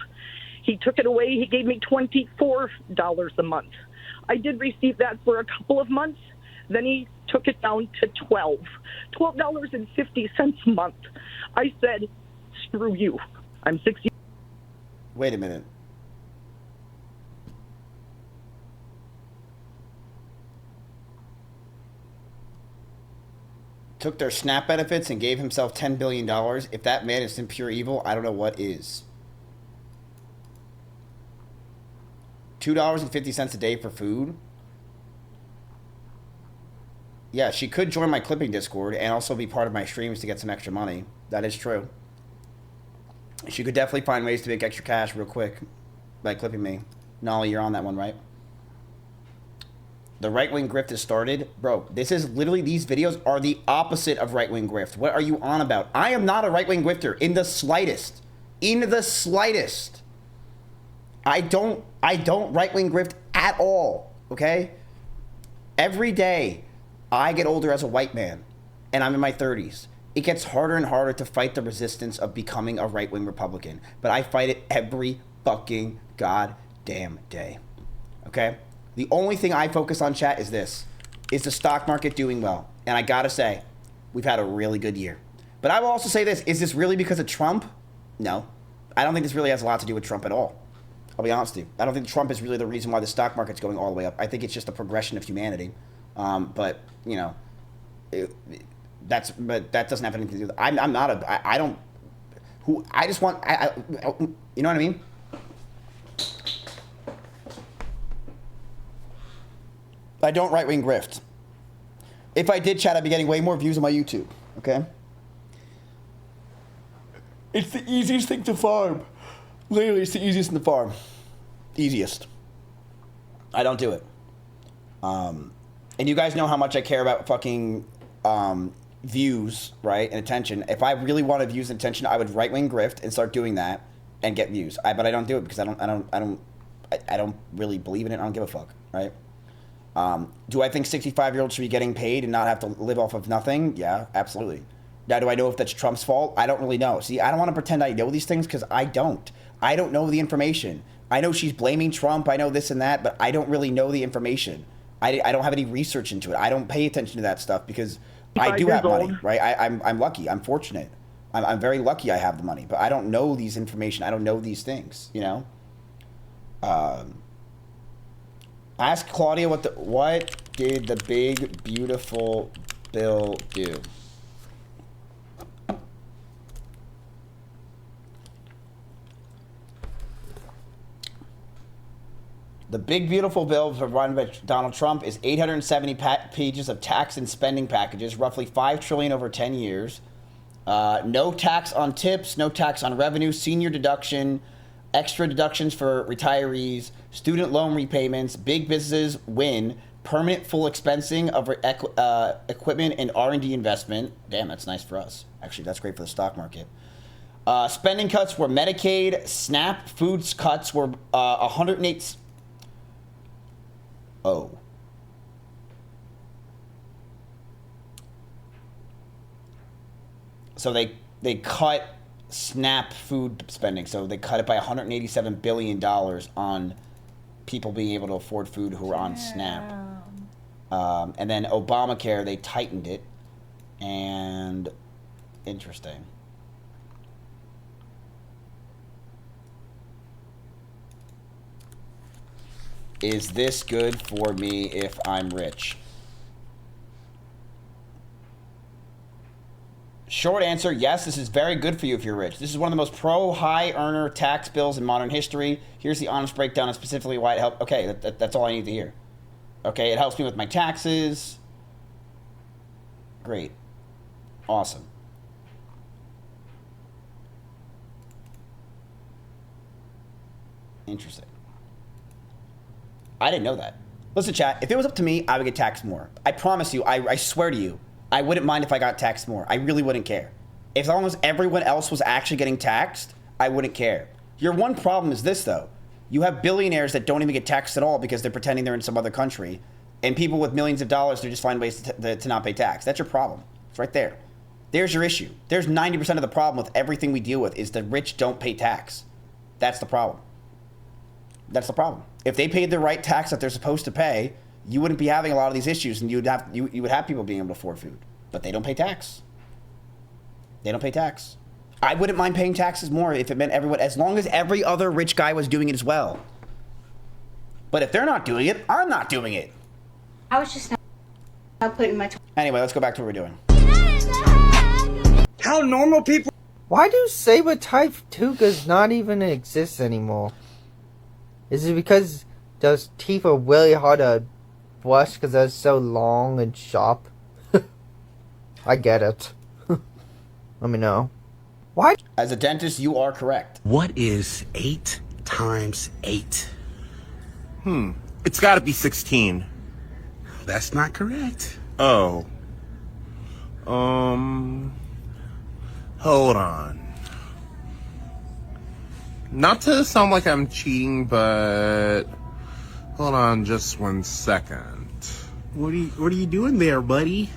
He took it away. He gave me $24 a month. I did receive that for a couple of months. Then he took it down to $12.50 a month. I said, screw you. I'm 60. Wait a minute. Took their SNAP benefits and gave himself $10 billion. If that man is in pure evil, I don't know what is. $2.50 a day for food. Yeah, she could join my clipping Discord and also be part of my streams to get some extra money. That is true. She could definitely find ways to make extra cash real quick by clipping me. Nolly, you're on that one, right? The right-wing grift has started. Bro, this is literally, these videos are the opposite of right-wing grift. What are you on about? I am not a right-wing grifter in the slightest. In the slightest. I don't right-wing grift at all, okay? Every day I get older as a white man, and I'm in my 30s. It gets harder and harder to fight the resistance of becoming a right-wing Republican. But I fight it every fucking goddamn day, okay? The only thing I focus on, chat, is this. Is the stock market doing well? And I gotta say, we've had a really good year. But I will also say this. Is this really because of Trump? No. I don't think this really has a lot to do with Trump at all. I'll be honest with you. I don't think Trump is really the reason why the stock market's going all the way up. I think it's just a progression of humanity. But, you know, but that doesn't have anything to do with it. I'm not a, I don't, who, I just want, you know what I mean? I don't right-wing grift. If I did, chat, I'd be getting way more views on my YouTube, okay? It's the easiest thing to farm. Literally, it's the easiest thing to farm. Easiest. I don't do it. And you guys know how much I care about fucking views, right, and attention. If I really wanted views and attention, I would right-wing grift and start doing that and get views. But I don't do it because I don't really believe in it. I don't give a fuck, right? Do I think 65-year-olds should be getting paid and not have to live off of nothing? Yeah, absolutely. Now, do I know if that's Trump's fault? I don't really know. See, I don't want to pretend I know these things because I don't. I don't know the information. I know she's blaming Trump. I know this and that, but I don't really know the information. I don't have any research into it. I don't pay attention to that stuff because I do have money, right? I'm lucky. I'm fortunate. I'm very lucky I have the money, but I don't know these information. I don't know these things, you know? Ask Claudia what did the big, beautiful bill do? The big, beautiful bill provided by Donald Trump is 870 pages of tax and spending packages, roughly $5 trillion over 10 years. No tax on tips, no tax on revenue, senior deduction, extra deductions for retirees, student loan repayments, big businesses win, permanent full expensing of equipment and R&D investment. Damn, that's nice for us. Actually, that's great for the stock market. Spending cuts were Medicaid, SNAP, foods cuts were 108. Oh. So they cut SNAP food spending. So they cut it by $187 billion on people being able to afford food who are on SNAP. And then Obamacare, they tightened it. And interesting. Is this good for me if I'm rich? Short answer, yes, this is very good for you if you're rich. This is one of the most pro-high earner tax bills in modern history. Here's the honest breakdown of specifically why it helped. Okay, that's all I need to hear. Okay, it helps me with my taxes. Great. Awesome. Interesting. I didn't know that. Listen, chat, if it was up to me, I would get taxed more. I promise you, I swear to you, I wouldn't mind if I got taxed more. I really wouldn't care. As long as everyone else was actually getting taxed, I wouldn't care. Your one problem is this, though. You have billionaires that don't even get taxed at all because they're pretending they're in some other country. And people with millions of dollars, they just find ways to not pay tax. That's your problem. It's right there. There's your issue. There's 90% of the problem with everything we deal with is the rich don't pay tax. That's the problem. That's the problem. If they paid the right tax that they're supposed to pay, you wouldn't be having a lot of these issues, and you would have people being able to afford food. But they don't pay tax. They don't pay tax. I wouldn't mind paying taxes more if it meant everyone, as long as every other rich guy was doing it as well. But if they're not doing it, I'm not doing it. I was just not putting my... Anyway, let's go back to what we're doing. How normal people... Why do saber-type tugas not even exist anymore? Is it because those teeth are really hard to brush because they're so long and sharp? I get it. Let me know. Why? As a dentist, you are correct. What is 8 times 8? It's gotta be 16. That's not correct. Oh. Hold on. Not to sound like I'm cheating, but hold on just 1 second. What are you doing there, buddy?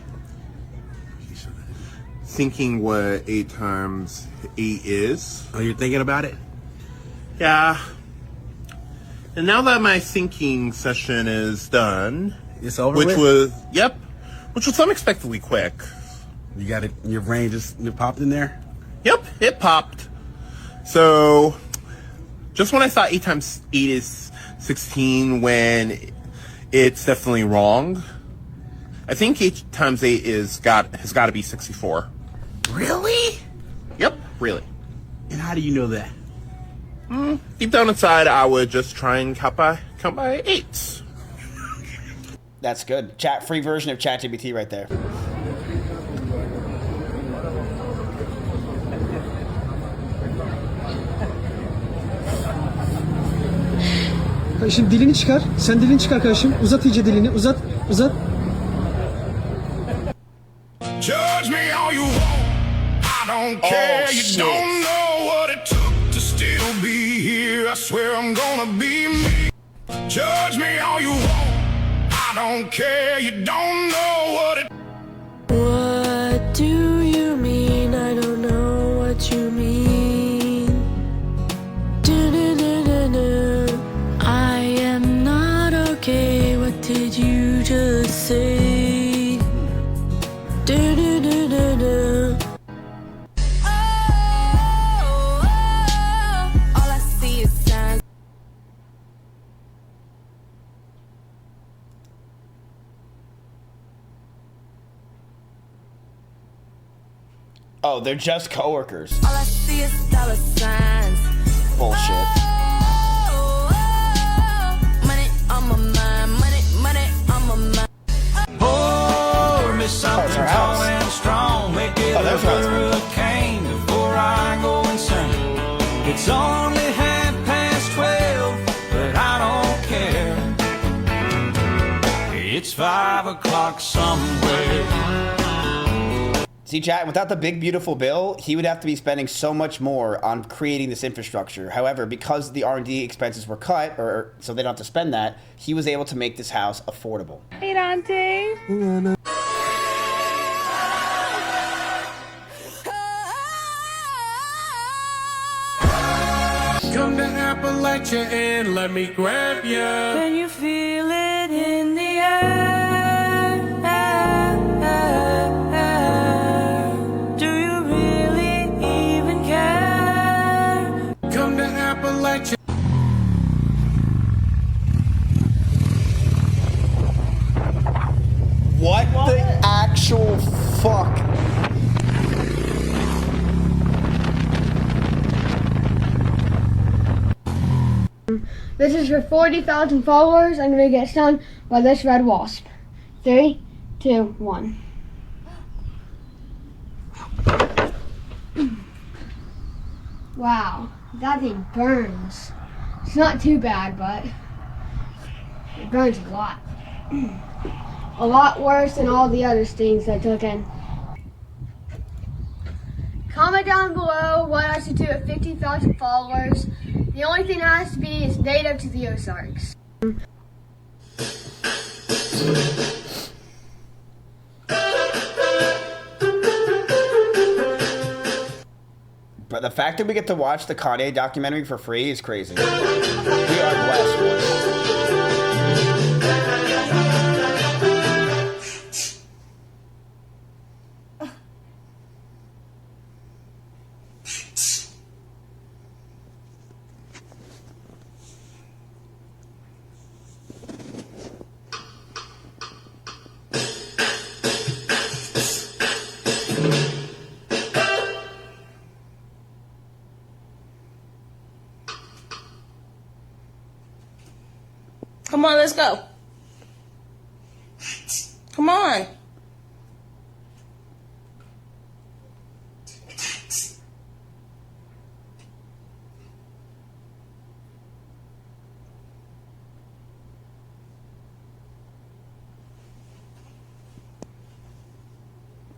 Thinking what 8 times 8 is. Oh, you're thinking about it? Yeah. And now that my thinking session is done, it's over which with? which was unexpectedly quick. You got it, your brain just popped in there? Yep, it popped. So, just when I thought 8 times 8 is 16 when it's definitely wrong, I think 8 times 8 has got to be 64. Really? Yep, really. And how do you know that? Deep down inside, I would just try and count by 8s. That's good. Chat free version of ChatGPT right there. Kardeşim dilini çıkar. Sen dilini çıkar kardeşim. Uzat iyice dilini. Uzat. Judge me all you want. I don't care. You don't know what it took to still be here. I swear I'm gonna be me. Judge me all you want. I don't care. You don't know what it. What do you mean? I don't know what you mean. Do-do-do-do-do. I am not okay. What did you just say? Do-do-do-do-do. All I see is signs. Oh, they're just coworkers. All I see is dollar signs. Bullshit. Money on my mind. Money on my mind. Pour me something tall and strong. Make it a hurricane before I go insane. It's only 12:30, but I don't care. It's 5 o'clock somewhere. See, chat, without the big, beautiful bill, he would have to be spending so much more on creating this infrastructure. However, because the R&D expenses were cut, or so they don't have to spend that, he was able to make this house affordable. Hey, Dante. Come to Appalachia and let me grab ya. Can you feel it in the air? Do you really even care? Come to Appalachia. What the actual fuck? This is for 40,000 followers. I'm gonna get stung by this red wasp. 3, 2, 1. Wow, that thing burns. It's not too bad, but it burns a lot. A lot worse than all the other stings I took in. Comment down below what I should do at 50,000 followers. The only thing that has to be is native to the Ozarks. But the fact that we get to watch the Kanye documentary for free is crazy. We are blessed, boys. Come on, let's go. Come on.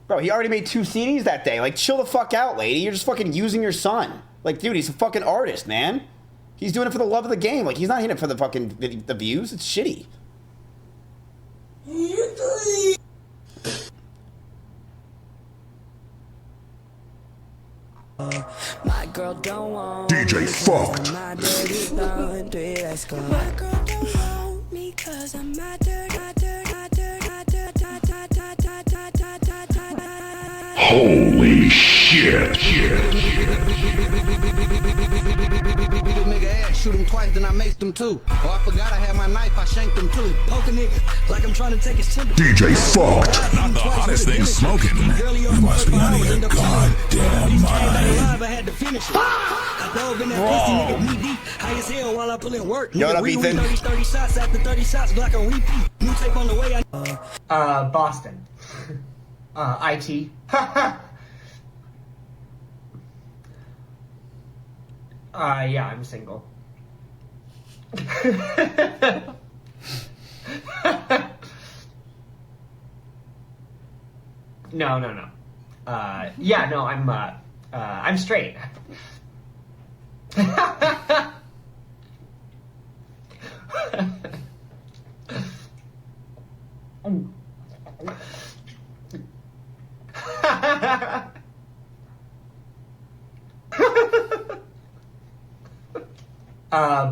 Bro, he already made 2 CDs that day. Like, chill the fuck out, lady. You're just fucking using your son. Like, dude, he's a fucking artist, man. He's doing it for the love of the game. Like, he's not hitting it for the fucking the views. It's shitty. My girl don't want DJ fucked. my dirty laundry. Let's go. My girl don't want me 'cause I'm my dirty, my dirty, my dirty, my dirty, Holy shit. Nigga ass, shoot him twice, then I maced him too. Oh, I forgot I had my knife, I shanked him too. Poke a nigga like I'm trying to take his temper. DJ fucked. Not the hottest thing smoking. You must be out of your goddamn mind. I had to finish it. I dove in that pussy nigga knee deep, high as hell while I put in work. Yo, what up, Ethan? 30 shots after 30 shots, Glock on repeat. New tape on the way. Boston. IT. Yeah, I'm single. No. Yeah, no, I'm straight.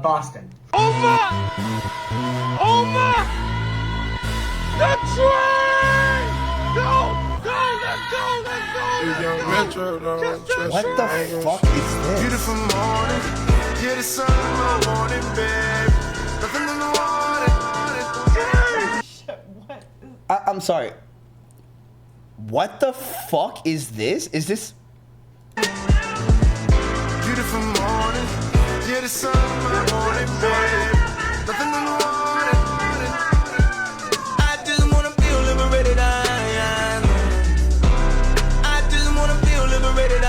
Boston. Oma! That's right! Go! Let's go! What the fuck is this? Beautiful morning. Yeah, the sun in my morning, babe. Nothing in the water. I'm sorry. What the fuck is this? Is this... Beautiful morning. Yeah, the sun in my morning, babe. Nothing in the water. I just wanna feel liberated. I just wanna feel liberated.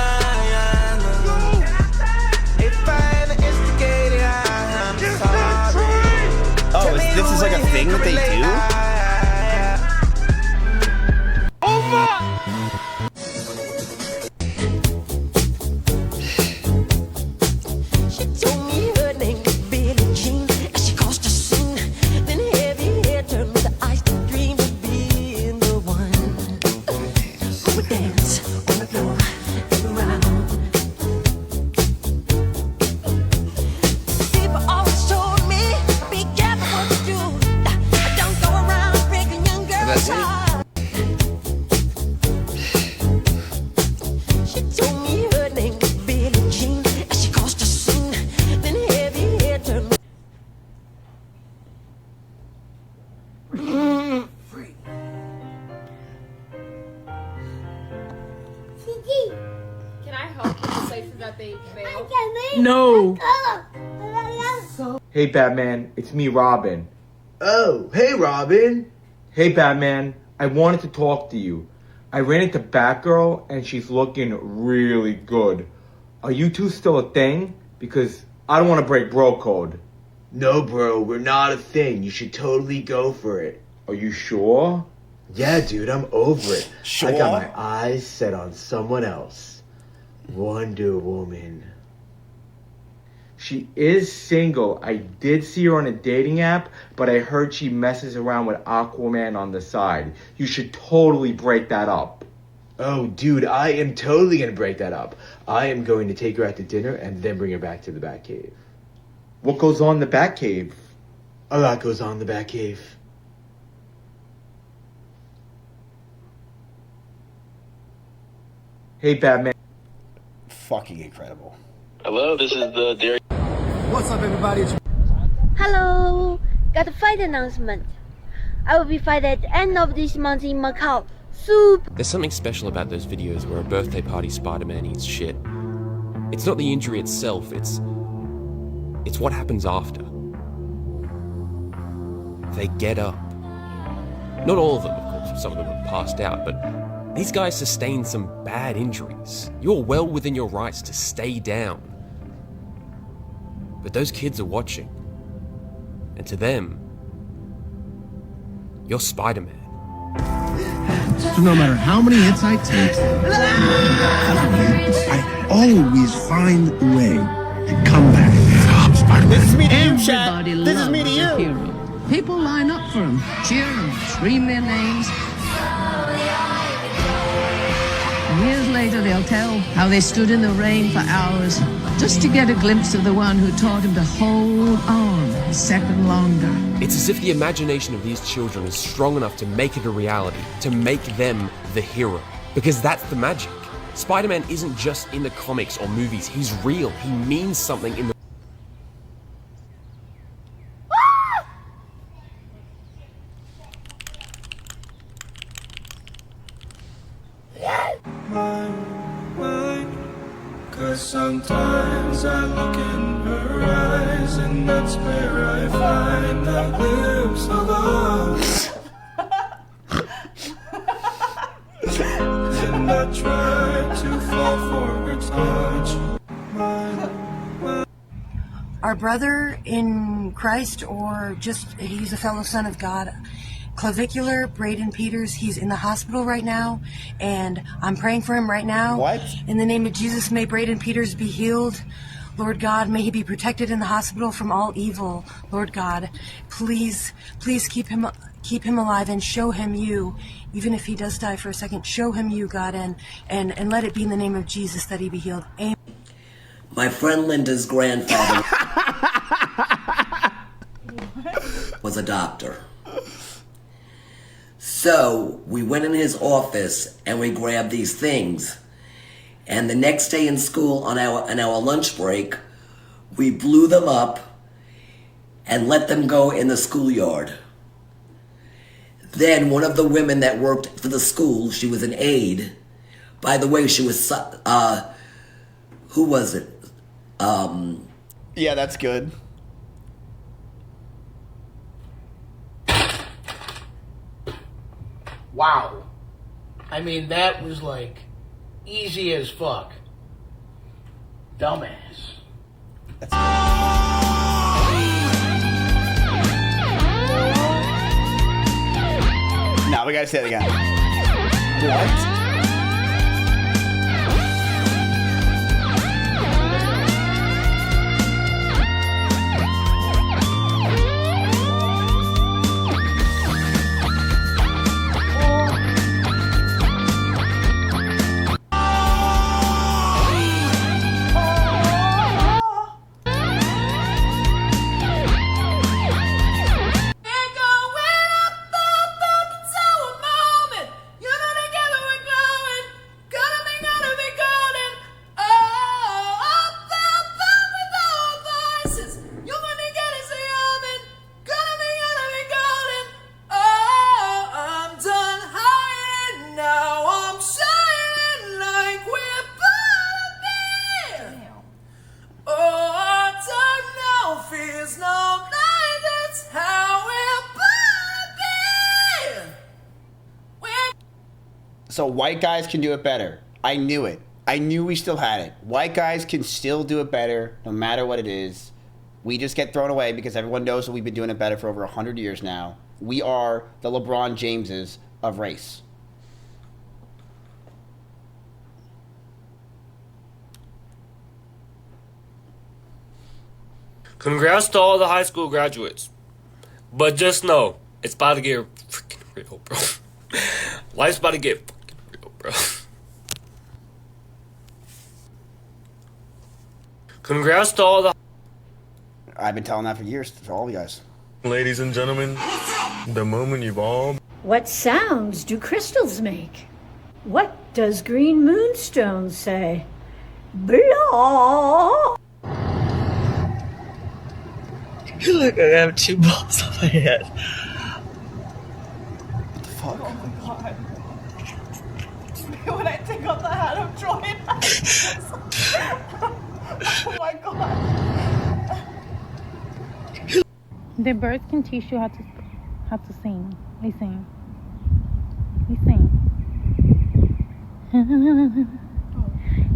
If I ever instigated, I'm sorry. Oh, this is like a thing that they do? She told me her name was Billie Jean, and she caused a scene. Then heavy hair turned me to ice. The dream of being the one who would dance on the floor and around. People always told me, be careful what you do. Don't go around breaking young girls' hearts. She told me her name was Billie Jean, and she caused a scene. Then heavy hair turned me. Can I help with the places that they failed? No. So Hey, Batman, it's me, Robin. Oh, hey, Robin. Hey, Batman, I wanted to talk to you. I ran into Batgirl, and she's looking really good. Are you two still a thing? Because I don't want to break bro code. No, bro, we're not a thing. You should totally go for it. Are you sure? Yeah, dude, I'm over it. Sure? I got my eyes set on someone else. Wonder Woman. She is single. I did see her on a dating app, but I heard she messes around with Aquaman on the side. You should totally break that up. Oh, dude, I am totally gonna break that up. I am going to take her out to dinner and then bring her back to the Batcave. What goes on in the Batcave? A lot goes on in the Batcave. Hey, Batman. Fucking incredible. Hello, this is the Dairy. What's up, everybody? Hello! Got a fight announcement. I will be fighting at the end of this month in Macau. Soup! There's something special about those videos where a birthday party Spider-Man eats shit. It's not the injury itself, it's what happens after. They get up. Not all of them, of course, some of them have passed out, but these guys sustained some bad injuries. You're well within your rights to stay down. But those kids are watching. And to them, you're Spider-Man. So no matter how many hits I take, I always find a way to come back. Spider-Man. This is me to you, chat. This is me to you. Hero. People line up for him, cheer him, scream their names. Years later, they'll tell how they stood in the rain for hours just to get a glimpse of the one who taught him to hold on a second longer. It's as if the imagination of these children is strong enough to make it a reality, to make them the hero. Because that's the magic. Spider-Man isn't just in the comics or movies, he's real. He means something in the Cause sometimes I look in her eyes, and that's where I find that glimpse of us. And I try to fall for her touch. Our brother in Christ, or just he's a fellow son of God, clavicular, Braden Peters, he's in the hospital right now, and I'm praying for him right now. What? In the name of Jesus, may Braden Peters be healed. Lord God, may he be protected in the hospital from all evil. Lord God, please keep him alive and show him you. Even if he does die for a second, show him you, God, and let it be in the name of Jesus that he be healed. Amen. My friend Linda's grandfather was a doctor. So we went in his office and we grabbed these things. And the next day in school on our lunch break, we blew them up and let them go in the schoolyard. Then one of the women that worked for the school, she was an aide. By the way, she was, who was it? Yeah, that's good. Wow. I mean, that was like easy as fuck. Dumbass. No, we gotta say it again. What? So white guys can do it better. I knew it. I knew we still had it. White guys can still do it better no matter what it is. We just get thrown away because everyone knows that we've been doing it better for over 100 years now. We are the LeBron Jameses of race. Congrats to all the high school graduates. But just know, it's about to get freaking real, bro. Life's about to get fucking real, bro. Congrats to all the... I've been telling that for years to all you guys. Ladies and gentlemen, the moment you've all... What sounds do crystals make? What does green moonstone say? Blah! Look, I have 2 balls on my head. What the fuck? Oh my god. When I take off the hat, I'm drawing. Oh my god. The birds can teach you how to sing. They sing. They sing.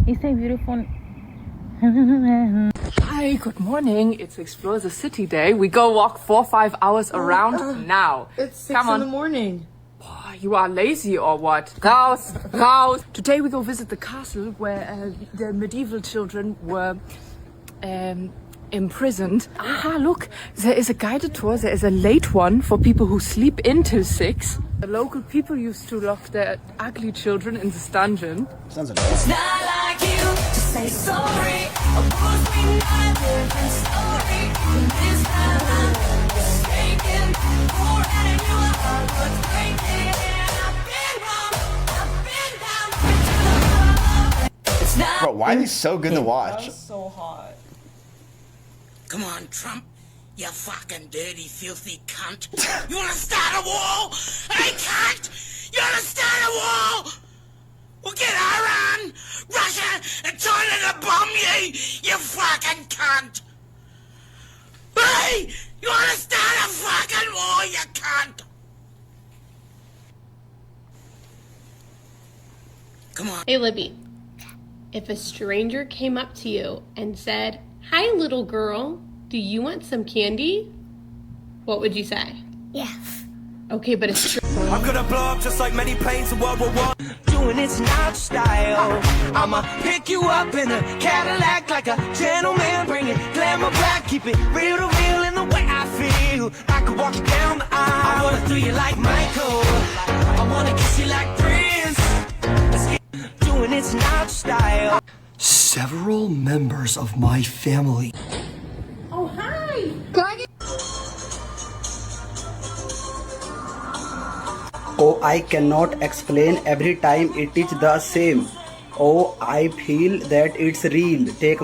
They say beautiful. Hi, good morning. It's Explore the City Day. We go walk 4 or 5 hours around now. It's 6 Come on. in the morning. Oh, you are lazy or what? Raus, raus. Today we go visit the castle where the medieval children were imprisoned. Ah, look, there is a guided tour. There is a late one for people who sleep in till 6. The local people used to lock their ugly children in this dungeon. Sounds It's not like you to say sorry. Of course we know a different story. And this time I'm mistaken. Pour out of your heart what's breaking. I've been wrong. I've been down. It's not. Bro, why are these so good to watch? That was so hot. Come on, Trump. You fucking dirty, filthy cunt. You wanna start a war? Hey, cunt! You wanna start a war? We'll get Iran, Russia, and China to bomb you, you fucking cunt! Hey! You wanna start a fucking war, you cunt? Come on. Hey, Libby. If a stranger came up to you and said, "Hi, little girl, do you want some candy?" What would you say? Yes. Okay, but it's true. I'm gonna blow up just like many planes in World War I. Doing it's not style. I'ma pick you up in a Cadillac like a gentleman. Bring it glamour back, keep it real to real in the way I feel. I could walk you down the aisle. I wanna do you like Michael. I wanna kiss you like Prince. Let's get doing it's not style. Several members of my family. Oh, hi. Can I get... Oh, I cannot explain. Every time it is the same. Oh, I feel that it's real. Take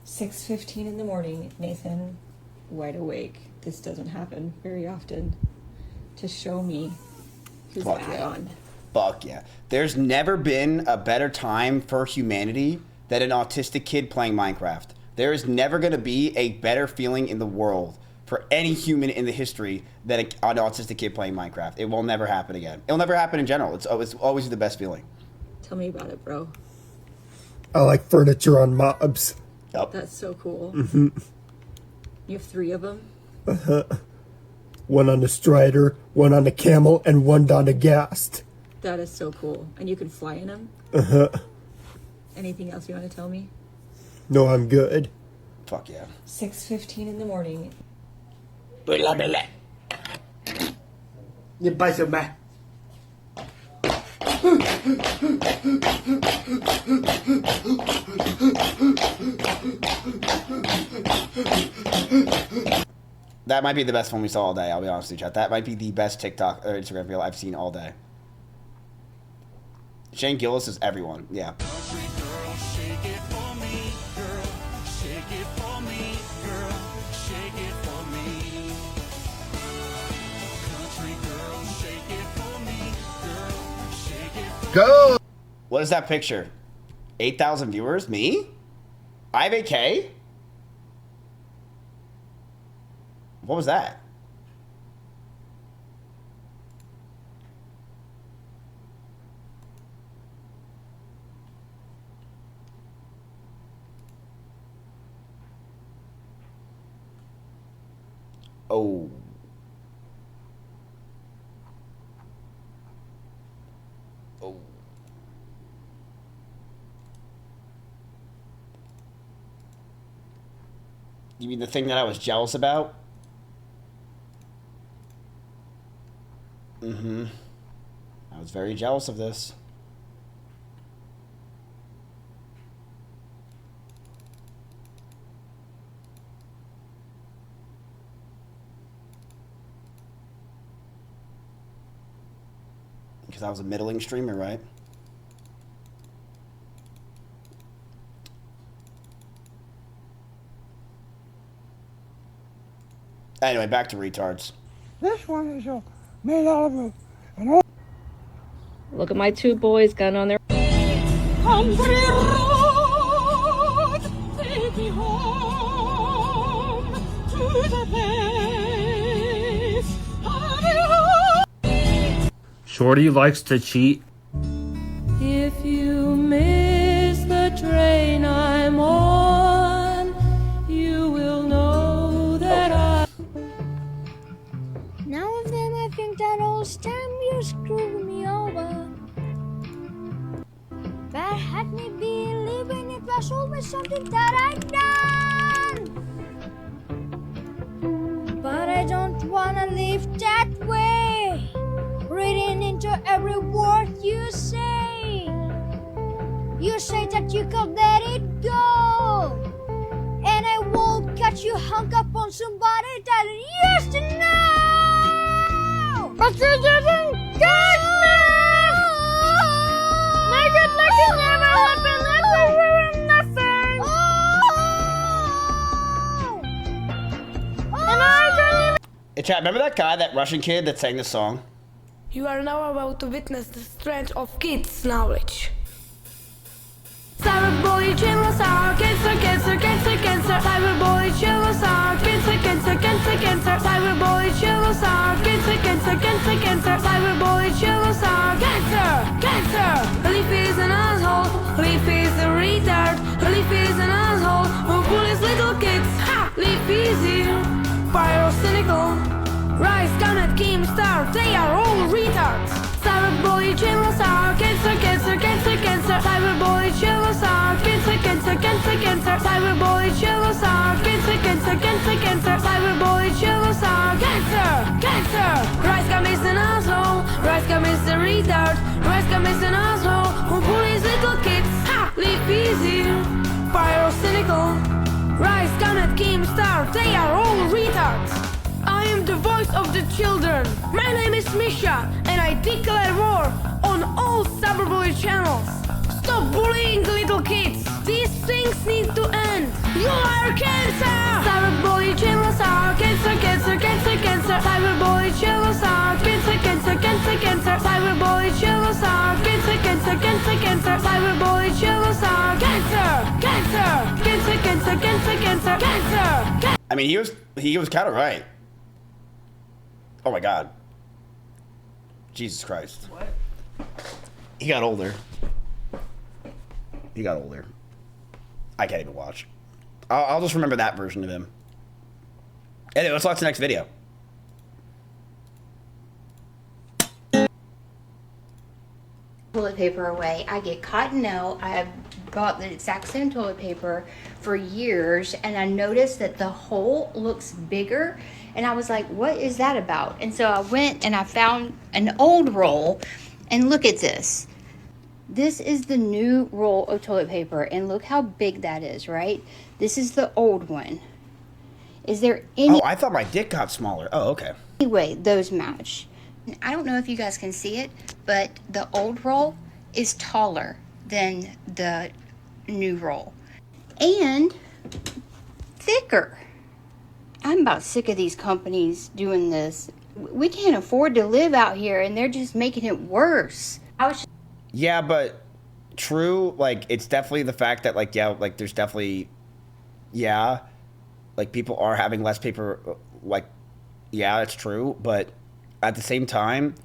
6:15 in the morning, Nathan, wide awake. This doesn't happen very often. To show me his Fuck hat yeah. on. Fuck yeah. There's never been a better time for humanity than an autistic kid playing Minecraft. There is never going to be a better feeling in the world for any human in the history than an autistic kid playing Minecraft. It will never happen again. It'll never happen in general. It's always the best feeling. Tell me about it, bro. I like furniture on mobs. Yep. That's so cool. Mm-hmm. You have 3 of them? Uh-huh. One on the Strider, one on the Camel, and one on the Ghast. That is so cool. And you can fly in them? Uh-huh. Anything else you want to tell me? No, I'm good. Fuck yeah. 6:15 in the morning. blah, blah, blah. You buy some back. That might be the best one we saw all day, I'll be honest with you, chat. That might be the best TikTok or Instagram reel I've seen all day. Shane Gillis is everyone, yeah. Go! What is that picture? 8,000 viewers? Me? I have 8K? What was that? Oh. Oh. You mean the thing that I was jealous about? Mm-hmm. I was very jealous of this. Because I was a middling streamer, right? Anyway, back to retards. This one is made out of an old. Look at my two boys gun on their. Country road, take me home to the place. Shorty likes to cheat. If you miss the train I'm on, you will know that I. Now and then I think that old time you screwed me over. But had me believing it was always something that I'd done. But I don't wanna live that way. Reading into every word you say. You say that you could let it go. And I won't catch you hung up on somebody that used to know. But you didn't get me. My good luck can never happen. It will ruin nothing. And I don't even. Hey, chat, remember that guy, that Russian kid that sang the song? You are now about to witness the strength of kids' knowledge. Cyberboy, Chimosar, cancer, cancer, cancer, cancer. Cyberboy, Chimosar, cancer, cancer, cancer, cancer. Cyberboy, Chimosar, cancer, cancer, cancer, cancer. Cyberboy, Chimosar, cancer, cancer. Leaf is an asshole, Leaf is a retard. Leaf is an asshole who bullies little kids. Ha! Leaf easy, pyrocynical. Rise, Comet, Keemstar, they are all retards. Cyberboy, Chimosar, cancer, cancer, cancer, cancer. Cyberboy, Chimosar, cancer, cancer, cancer, cancer. Cyberboy, Chimosar, cancer, cancer, cancer, cancer. Cyberboy, Chimosar, cancer, cancer. Rise, Comet is an asshole. Rise, Comet is a retard. Rise, Comet is an asshole who bullies little kids. Ha! Leave easy, pyrocynical. Rise, Comet, Keemstar, they are all retards. I am the voice of the children. My name is Misha, and I declare war on all Cyberboy channels. Stop bullying little kids. These things need to end. You are cancer. Cyberboy channels are cancer, cancer, cancer, cancer. Cyberboy channels are cancer, cancer, cancer, cancer. Cyberboy channels are cancer, cancer, cancer, cancer. Cyberboy channels are cancer, cancer, cancer, cancer, cancer, cancer, cancer. I mean, he was kind of right. Oh my God. Jesus Christ. What? He got older. He got older. I can't even watch. I'll just remember that version of him. Anyway, let's watch the next video. Toilet paper away. I get Cottonelle. I have bought the exact same toilet paper for years, and I noticed that the hole looks bigger, and I was like, what is that about? And so I went and I found an old roll, and look at this. This is the new roll of toilet paper, and look how big that is, right? This is the old one. Is there any... Oh, I thought my dick got smaller. Oh, okay. Anyway, those match. I don't know if you guys can see it, but the old roll is taller than the new roll. And thicker. I'm about sick of these companies doing this. We can't afford to live out here, and they're just making it worse. Yeah, but true, like, it's definitely the fact that, like, yeah, like, there's definitely, yeah, like, people are having less paper, like, yeah, it's true, but at the same time,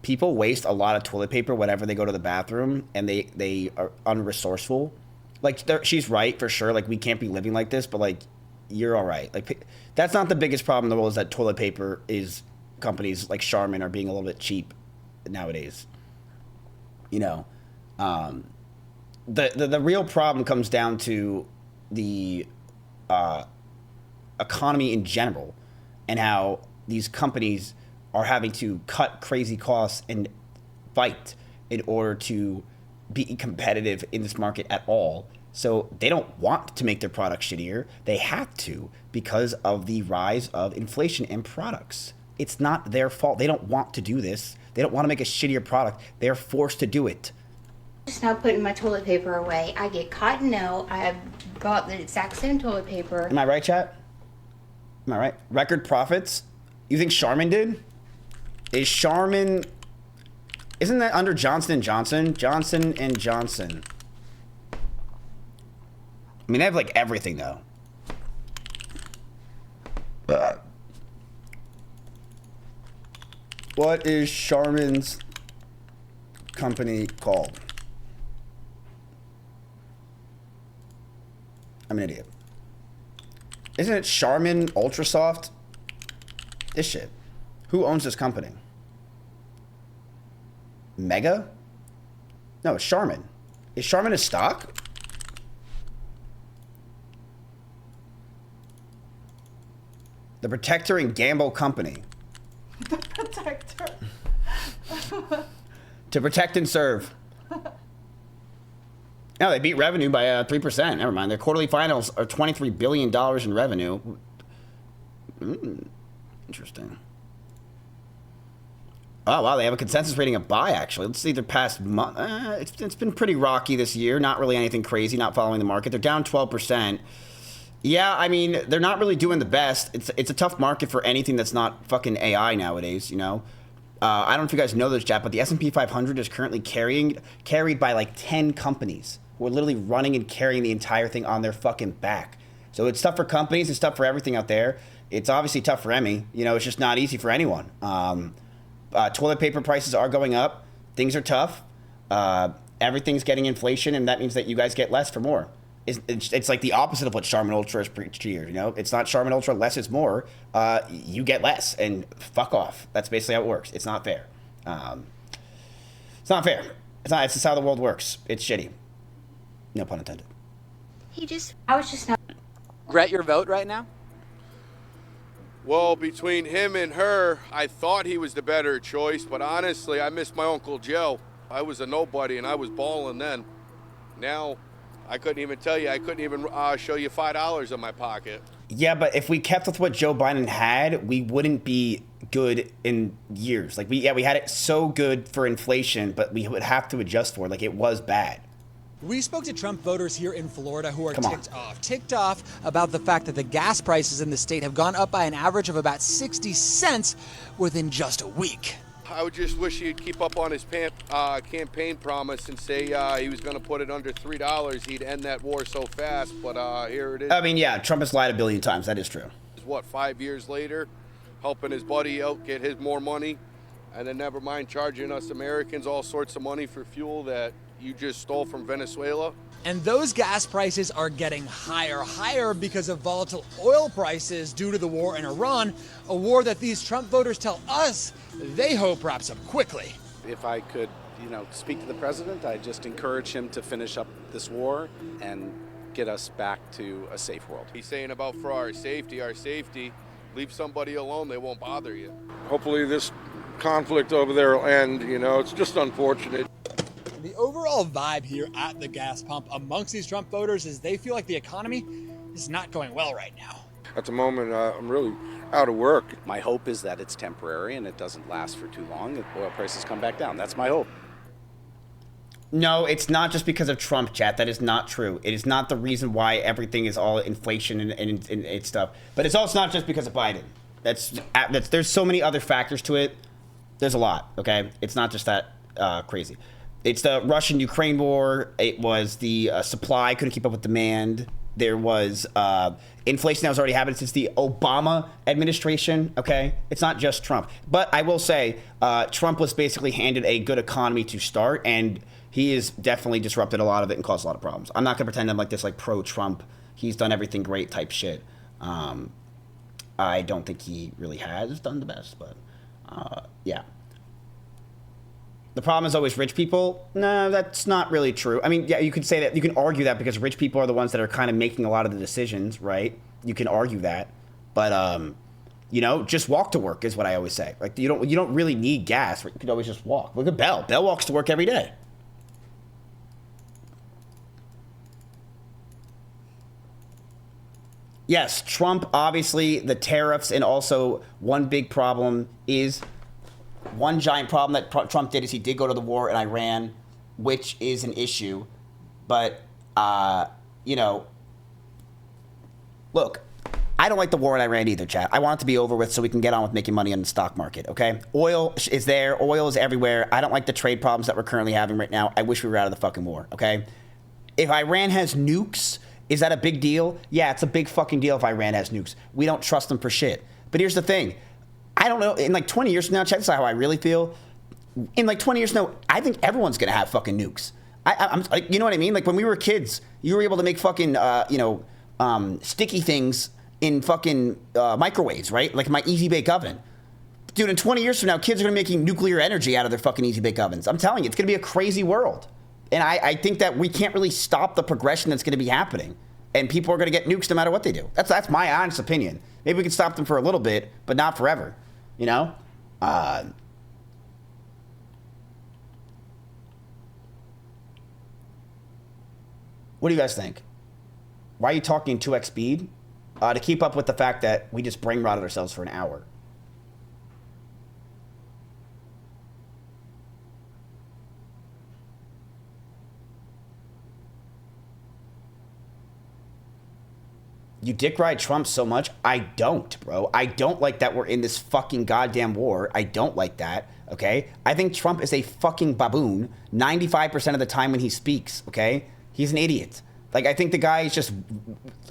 people waste a lot of toilet paper whenever they go to the bathroom, and they are unresourceful. Like, she's right, for sure, like, we can't be living like this, but, like, you're all right. Like, that's not the biggest problem in the world, is that toilet paper is companies like Charmin are being a little bit cheap nowadays. You know, the real problem comes down to the economy in general, and how these companies are having to cut crazy costs and fight in order to be competitive in this market at all. So they don't want to make their products shittier. They have to, because of the rise of inflation in products. It's not their fault. They don't want to do this. They don't want to make a shittier product. They're forced to do it. Just now putting my toilet paper away. I get cotton out. I bought the exact same toilet paper. Am I right, chat? Am I right? Record profits? You think Charmin did? Is Charmin... Isn't that under Johnson & Johnson? Johnson & Johnson. I mean, they have, like, everything, though. What is Charmin's company called? I'm an idiot. Isn't it Charmin Ultra Soft? This shit. Who owns this company? Mega? No, it's Charmin. Is Charmin a stock? The Protector and Gamble Company. The Protector. To protect and serve. No, they beat revenue by 3%. Never mind. Their quarterly finals are $23 billion in revenue. Interesting. Oh, wow. They have a consensus rating of buy, actually. Let's see their past month. It's been pretty rocky this year. Not really anything crazy. Not following the market. They're down 12%. Yeah, I mean, they're not really doing the best. It's a tough market for anything that's not fucking AI nowadays, you know? I don't know if you guys know this, chat, but the S&P 500 is currently carried by like 10 companies who are literally running and carrying the entire thing on their fucking back. So it's tough for companies. It's tough for everything out there. It's obviously tough for Emmy. You know, it's just not easy for anyone. Toilet paper prices are going up. Things are tough. Everything's getting inflation, and that means that you guys get less for more. It's like the opposite of what Charmin Ultra has preached here. You know, it's not Charmin Ultra, less is more. You get less, and fuck off. That's basically how it works. It's not fair. It's not fair. It's not. It's just how the world works. It's shitty. No pun intended. I was just not. Regret your vote right now? Well, between him and her, I thought he was the better choice, but honestly, I miss my Uncle Joe. I was a nobody, and I was balling then. Now, I couldn't even tell you. I couldn't even show you $5 in my pocket. Yeah, but if we kept with what Joe Biden had, we wouldn't be good in years. Like, we had it so good for inflation, but we would have to adjust for it. Like, it was bad. We spoke to Trump voters here in Florida who are ticked off about the fact that the gas prices in the state have gone up by an average of about 60 cents within just a week. I would just wish he'd keep up on his campaign promise and say he was going to put it under $3. He'd end that war so fast, but here it is. I mean, yeah, Trump has lied a billion times. That is true. What, 5 years later, helping his buddy out get his more money, and then never mind charging us Americans all sorts of money for fuel that you just stole from Venezuela. And those gas prices are getting higher because of volatile oil prices due to the war in Iran, a war that these Trump voters tell us they hope wraps up quickly. If I could, speak to the president, I'd just encourage him to finish up this war and get us back to a safe world. He's saying about for our safety, leave somebody alone, they won't bother you. Hopefully this conflict over there will end, it's just unfortunate. The overall vibe here at the gas pump amongst these Trump voters is they feel like the economy is not going well right now. At the moment, I'm really out of work. My hope is that it's temporary and it doesn't last for too long, that oil prices come back down. That's my hope. No, it's not just because of Trump, chat. That is not true. It is not the reason why everything is all inflation and stuff. But it's also not just because of Biden. There's so many other factors to it. There's a lot, okay? It's not just that crazy. It's the Russian-Ukraine war. It was the supply couldn't keep up with demand. There was inflation that was already happening since the Obama administration, okay? It's not just Trump. But I will say, Trump was basically handed a good economy to start, and he has definitely disrupted a lot of it and caused a lot of problems. I'm not going to pretend I'm like this, like, pro-Trump, he's done everything great type shit. I don't think he really has done the best, but yeah. The problem is always rich people. No, that's not really true. I mean, yeah, you could say that. You can argue that because rich people are the ones that are kind of making a lot of the decisions, right? You can argue that, but you know, just walk to work is what I always say. Like you don't really need gas. Right? You could always just walk. Look at Belle. Belle walks to work every day. Yes, Trump, obviously, the tariffs, and also one big problem is one giant problem that Trump did is he did go to the war in Iran, which is an issue. But, you know, look, I don't like the war in Iran either, chat. I want it to be over with so we can get on with making money on the stock market, okay? Oil is there. Oil is everywhere. I don't like the trade problems that we're currently having right now. I wish we were out of the fucking war, okay? If Iran has nukes, is that a big deal? Yeah, it's a big fucking deal if Iran has nukes. We don't trust them for shit. But here's the thing. I don't know. In like 20 years from now, check this out how I really feel. In like 20 years from now, I think everyone's going to have fucking nukes. I'm like, you know what I mean? Like when we were kids, you were able to make fucking, sticky things in fucking microwaves, right? Like my Easy Bake Oven. Dude, in 20 years from now, kids are going to be making nuclear energy out of their fucking Easy Bake Ovens. I'm telling you, it's going to be a crazy world. And I think that we can't really stop the progression that's going to be happening. And people are going to get nukes no matter what they do. That's my honest opinion. Maybe we can stop them for a little bit, but not forever. You know? What do you guys think? Why are you talking 2x speed? To keep up with the fact that we just brain rotted ourselves for an hour. You dick ride Trump so much? I don't, bro. I don't like that we're in this fucking goddamn war. I don't like that, okay? I think Trump is a fucking baboon 95% of the time when he speaks, okay? He's an idiot. Like, I think the guy is just...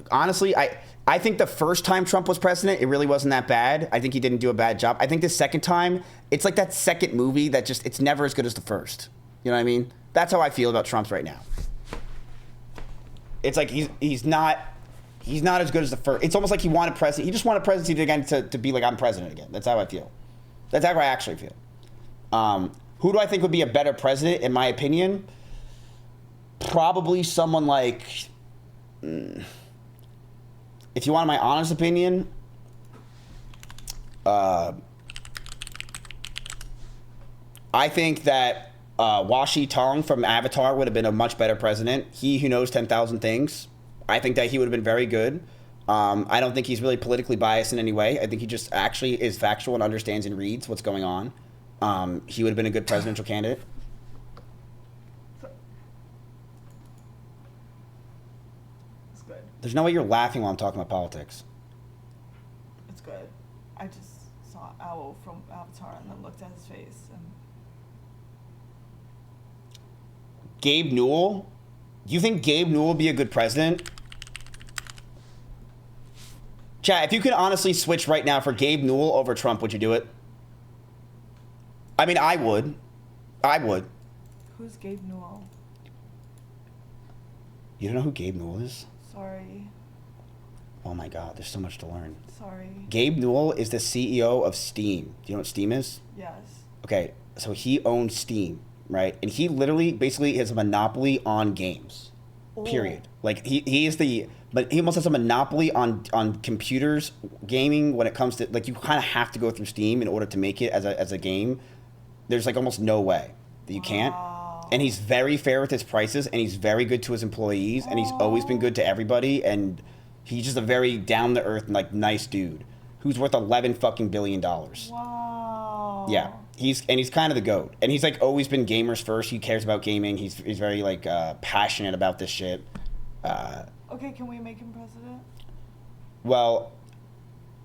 Honestly, I think the first time Trump was president, it really wasn't that bad. I think he didn't do a bad job. I think the second time, it's like that second movie that just... It's never as good as the first. You know what I mean? That's how I feel about Trump right now. It's like he's not... He's not as good as the first. It's almost like he wanted president. He just wanted presidency again to be like, I'm president again. That's how I feel. That's how I actually feel. Who do I think would be a better president, in my opinion? Probably someone like... if you want my honest opinion, I think that Washi Tong from Avatar would have been a much better president. He who knows 10,000 things. I think that he would have been very good. I don't think he's really politically biased in any way. I think he just actually is factual and understands and reads what's going on. He would have been a good presidential candidate. It's good. There's no way you're laughing while I'm talking about politics. It's good. I just saw Owl from Avatar and then looked at his face and... Gabe Newell? Do you think Gabe Newell would be a good president? Chat, if you could honestly switch right now for Gabe Newell over Trump, would you do it? I mean, I would. I would. Who's Gabe Newell? You don't know who Gabe Newell is? Sorry. Oh my God, there's so much to learn. Sorry. Gabe Newell is the CEO of Steam. Do you know what Steam is? Yes. Okay, so he owns Steam, right? And he literally basically has a monopoly on games. Period. Like he is the, but he almost has a monopoly on computers gaming when it comes to, like, you kind of have to go through Steam in order to make it as a game. There's like almost no way that you can't. And he's very fair with his prices, and he's very good to his employees, and he's always been good to everybody, and he's just a very down to earth and like nice dude who's worth $11 billion. Wow. Yeah. He's kind of the GOAT, and he's like always been gamers first. He cares about gaming. He's very like passionate about this shit. Okay, can we make him president? Well,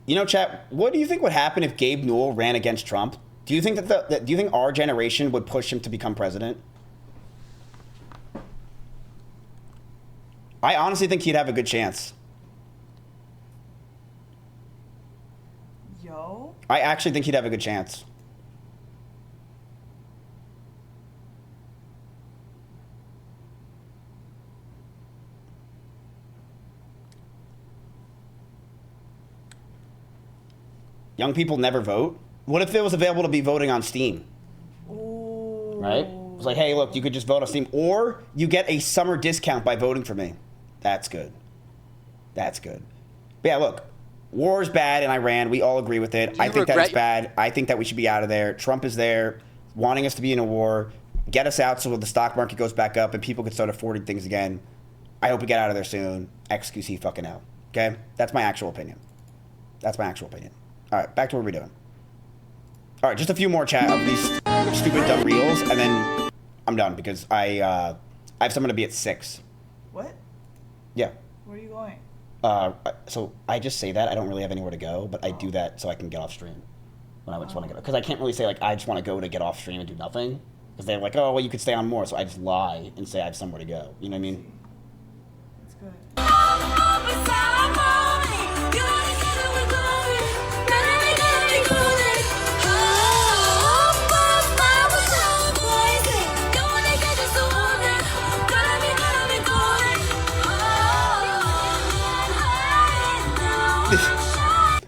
you know, chat, what do you think would happen if Gabe Newell ran against Trump? Do you think do you think our generation would push him to become president? I honestly think he'd have a good chance. Yo? I actually think he'd have a good chance. Young people never vote. What if it was available to be voting on Steam? Ooh. Right? It was like, hey, look, you could just vote on Steam, or you get a summer discount by voting for me. That's good. That's good. But yeah, look, war is bad in Iran. We all agree with it. I think that it's bad. I think that we should be out of there. Trump is there wanting us to be in a war. Get us out so the stock market goes back up and people can start affording things again. I hope we get out of there soon. XQC fucking out. Okay? That's my actual opinion. That's my actual opinion. All right, back to what we're doing. All right, just a few more chat of these stupid dumb reels, and then I'm done because I have someone to be at 6. What? Yeah. Where are you going? So I just say that. I don't really have anywhere to go, but I do that so I can get off stream when I just want to get off. Because I can't really say, like, I just want to go to get off stream and do nothing. Because they're like, oh, well, you could stay on more. So I just lie and say I have somewhere to go. You know what I mean? That's good.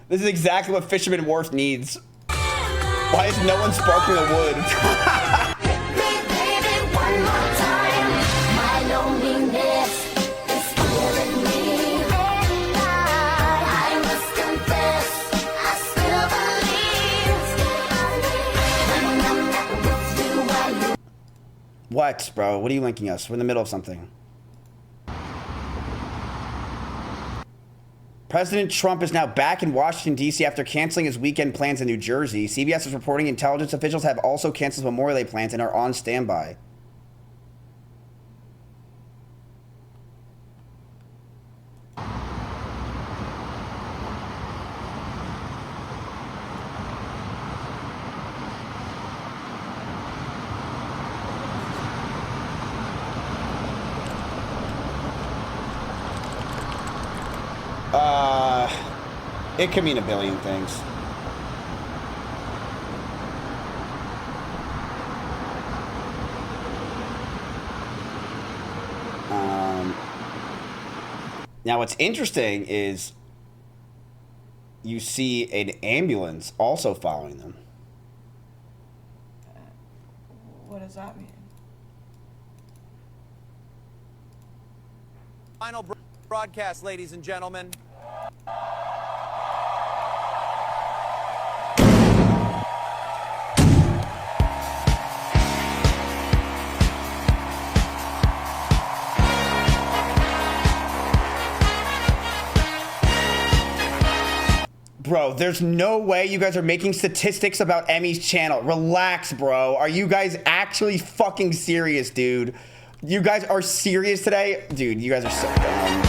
This is exactly what Fisherman Wharf needs. Why is no one sparking the wood? What, bro? What are you linking us? We're in the middle of something. President Trump is now back in Washington, D.C. after canceling his weekend plans in New Jersey. CBS is reporting intelligence officials have also canceled Memorial Day plans and are on standby. It could mean a billion things. Now, what's interesting is you see an ambulance also following them. What does that mean? Final broadcast, ladies and gentlemen. Bro, there's no way you guys are making statistics about Emmy's channel. Relax, bro. Are you guys actually fucking serious, dude? You guys are serious today? Dude, you guys are so dumb.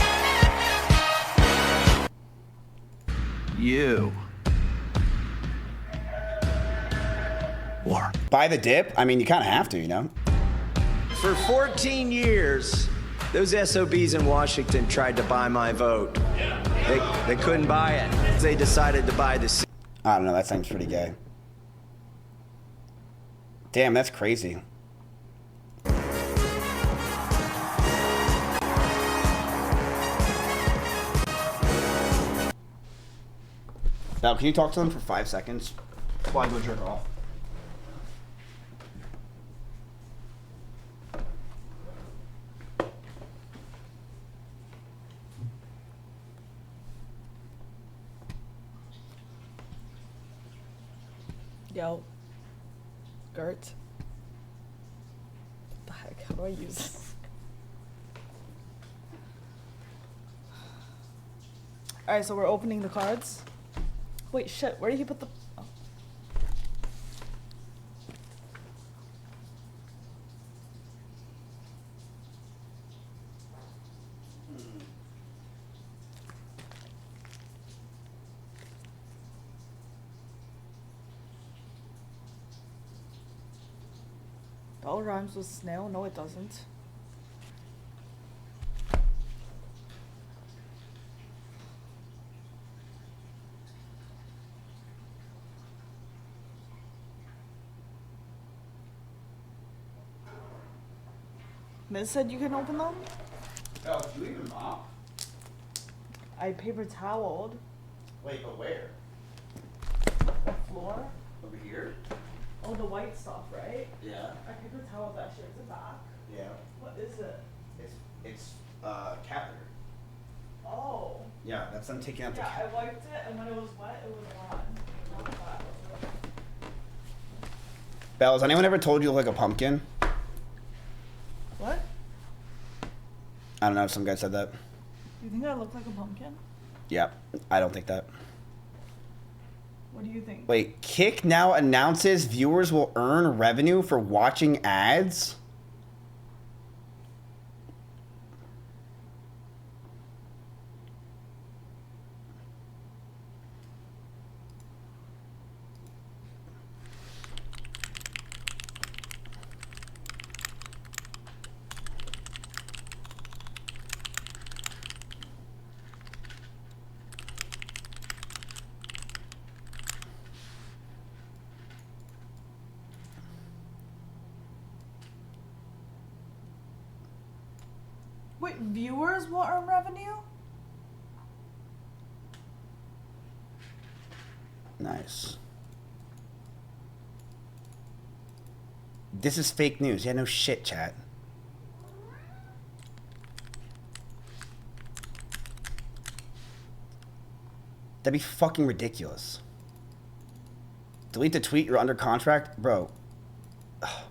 You. War. Buy the dip? I mean, you kind of have to, you know? For 14 years, those SOBs in Washington tried to buy my vote. They couldn't buy it. They decided to buy the seat. I don't know, that sounds pretty gay. Damn, that's crazy. Now, can you talk to them for 5 seconds while I go jerk off? Yo. Gert. What the heck? How do I use this? Alright, so we're opening the cards. Wait, shit, where did he put the... Oh. Bell rhymes with snail? No, it doesn't. Miz said you can open them? Oh, did you leave them off? I paper toweled. Wait, but where? floor? Over here? Oh, the white stuff, right? Yeah. I couldn't tell if that shit was back. Yeah. What is it? It's cat litter. Oh. Yeah, that's them taking out the Yeah, cat. I wiped it, and when it was wet, it was on. Not that. Belle, has anyone ever told you you look like a pumpkin? What? I don't know if some guy said that. You think I look like a pumpkin? Yeah, I don't think that. What do you think? Wait, Kick now announces viewers will earn revenue for watching ads? Wait, viewers will earn revenue? Nice. This is fake news. Yeah, no shit, chat. That'd be fucking ridiculous. Delete the tweet, you're under contract? Bro. Ugh.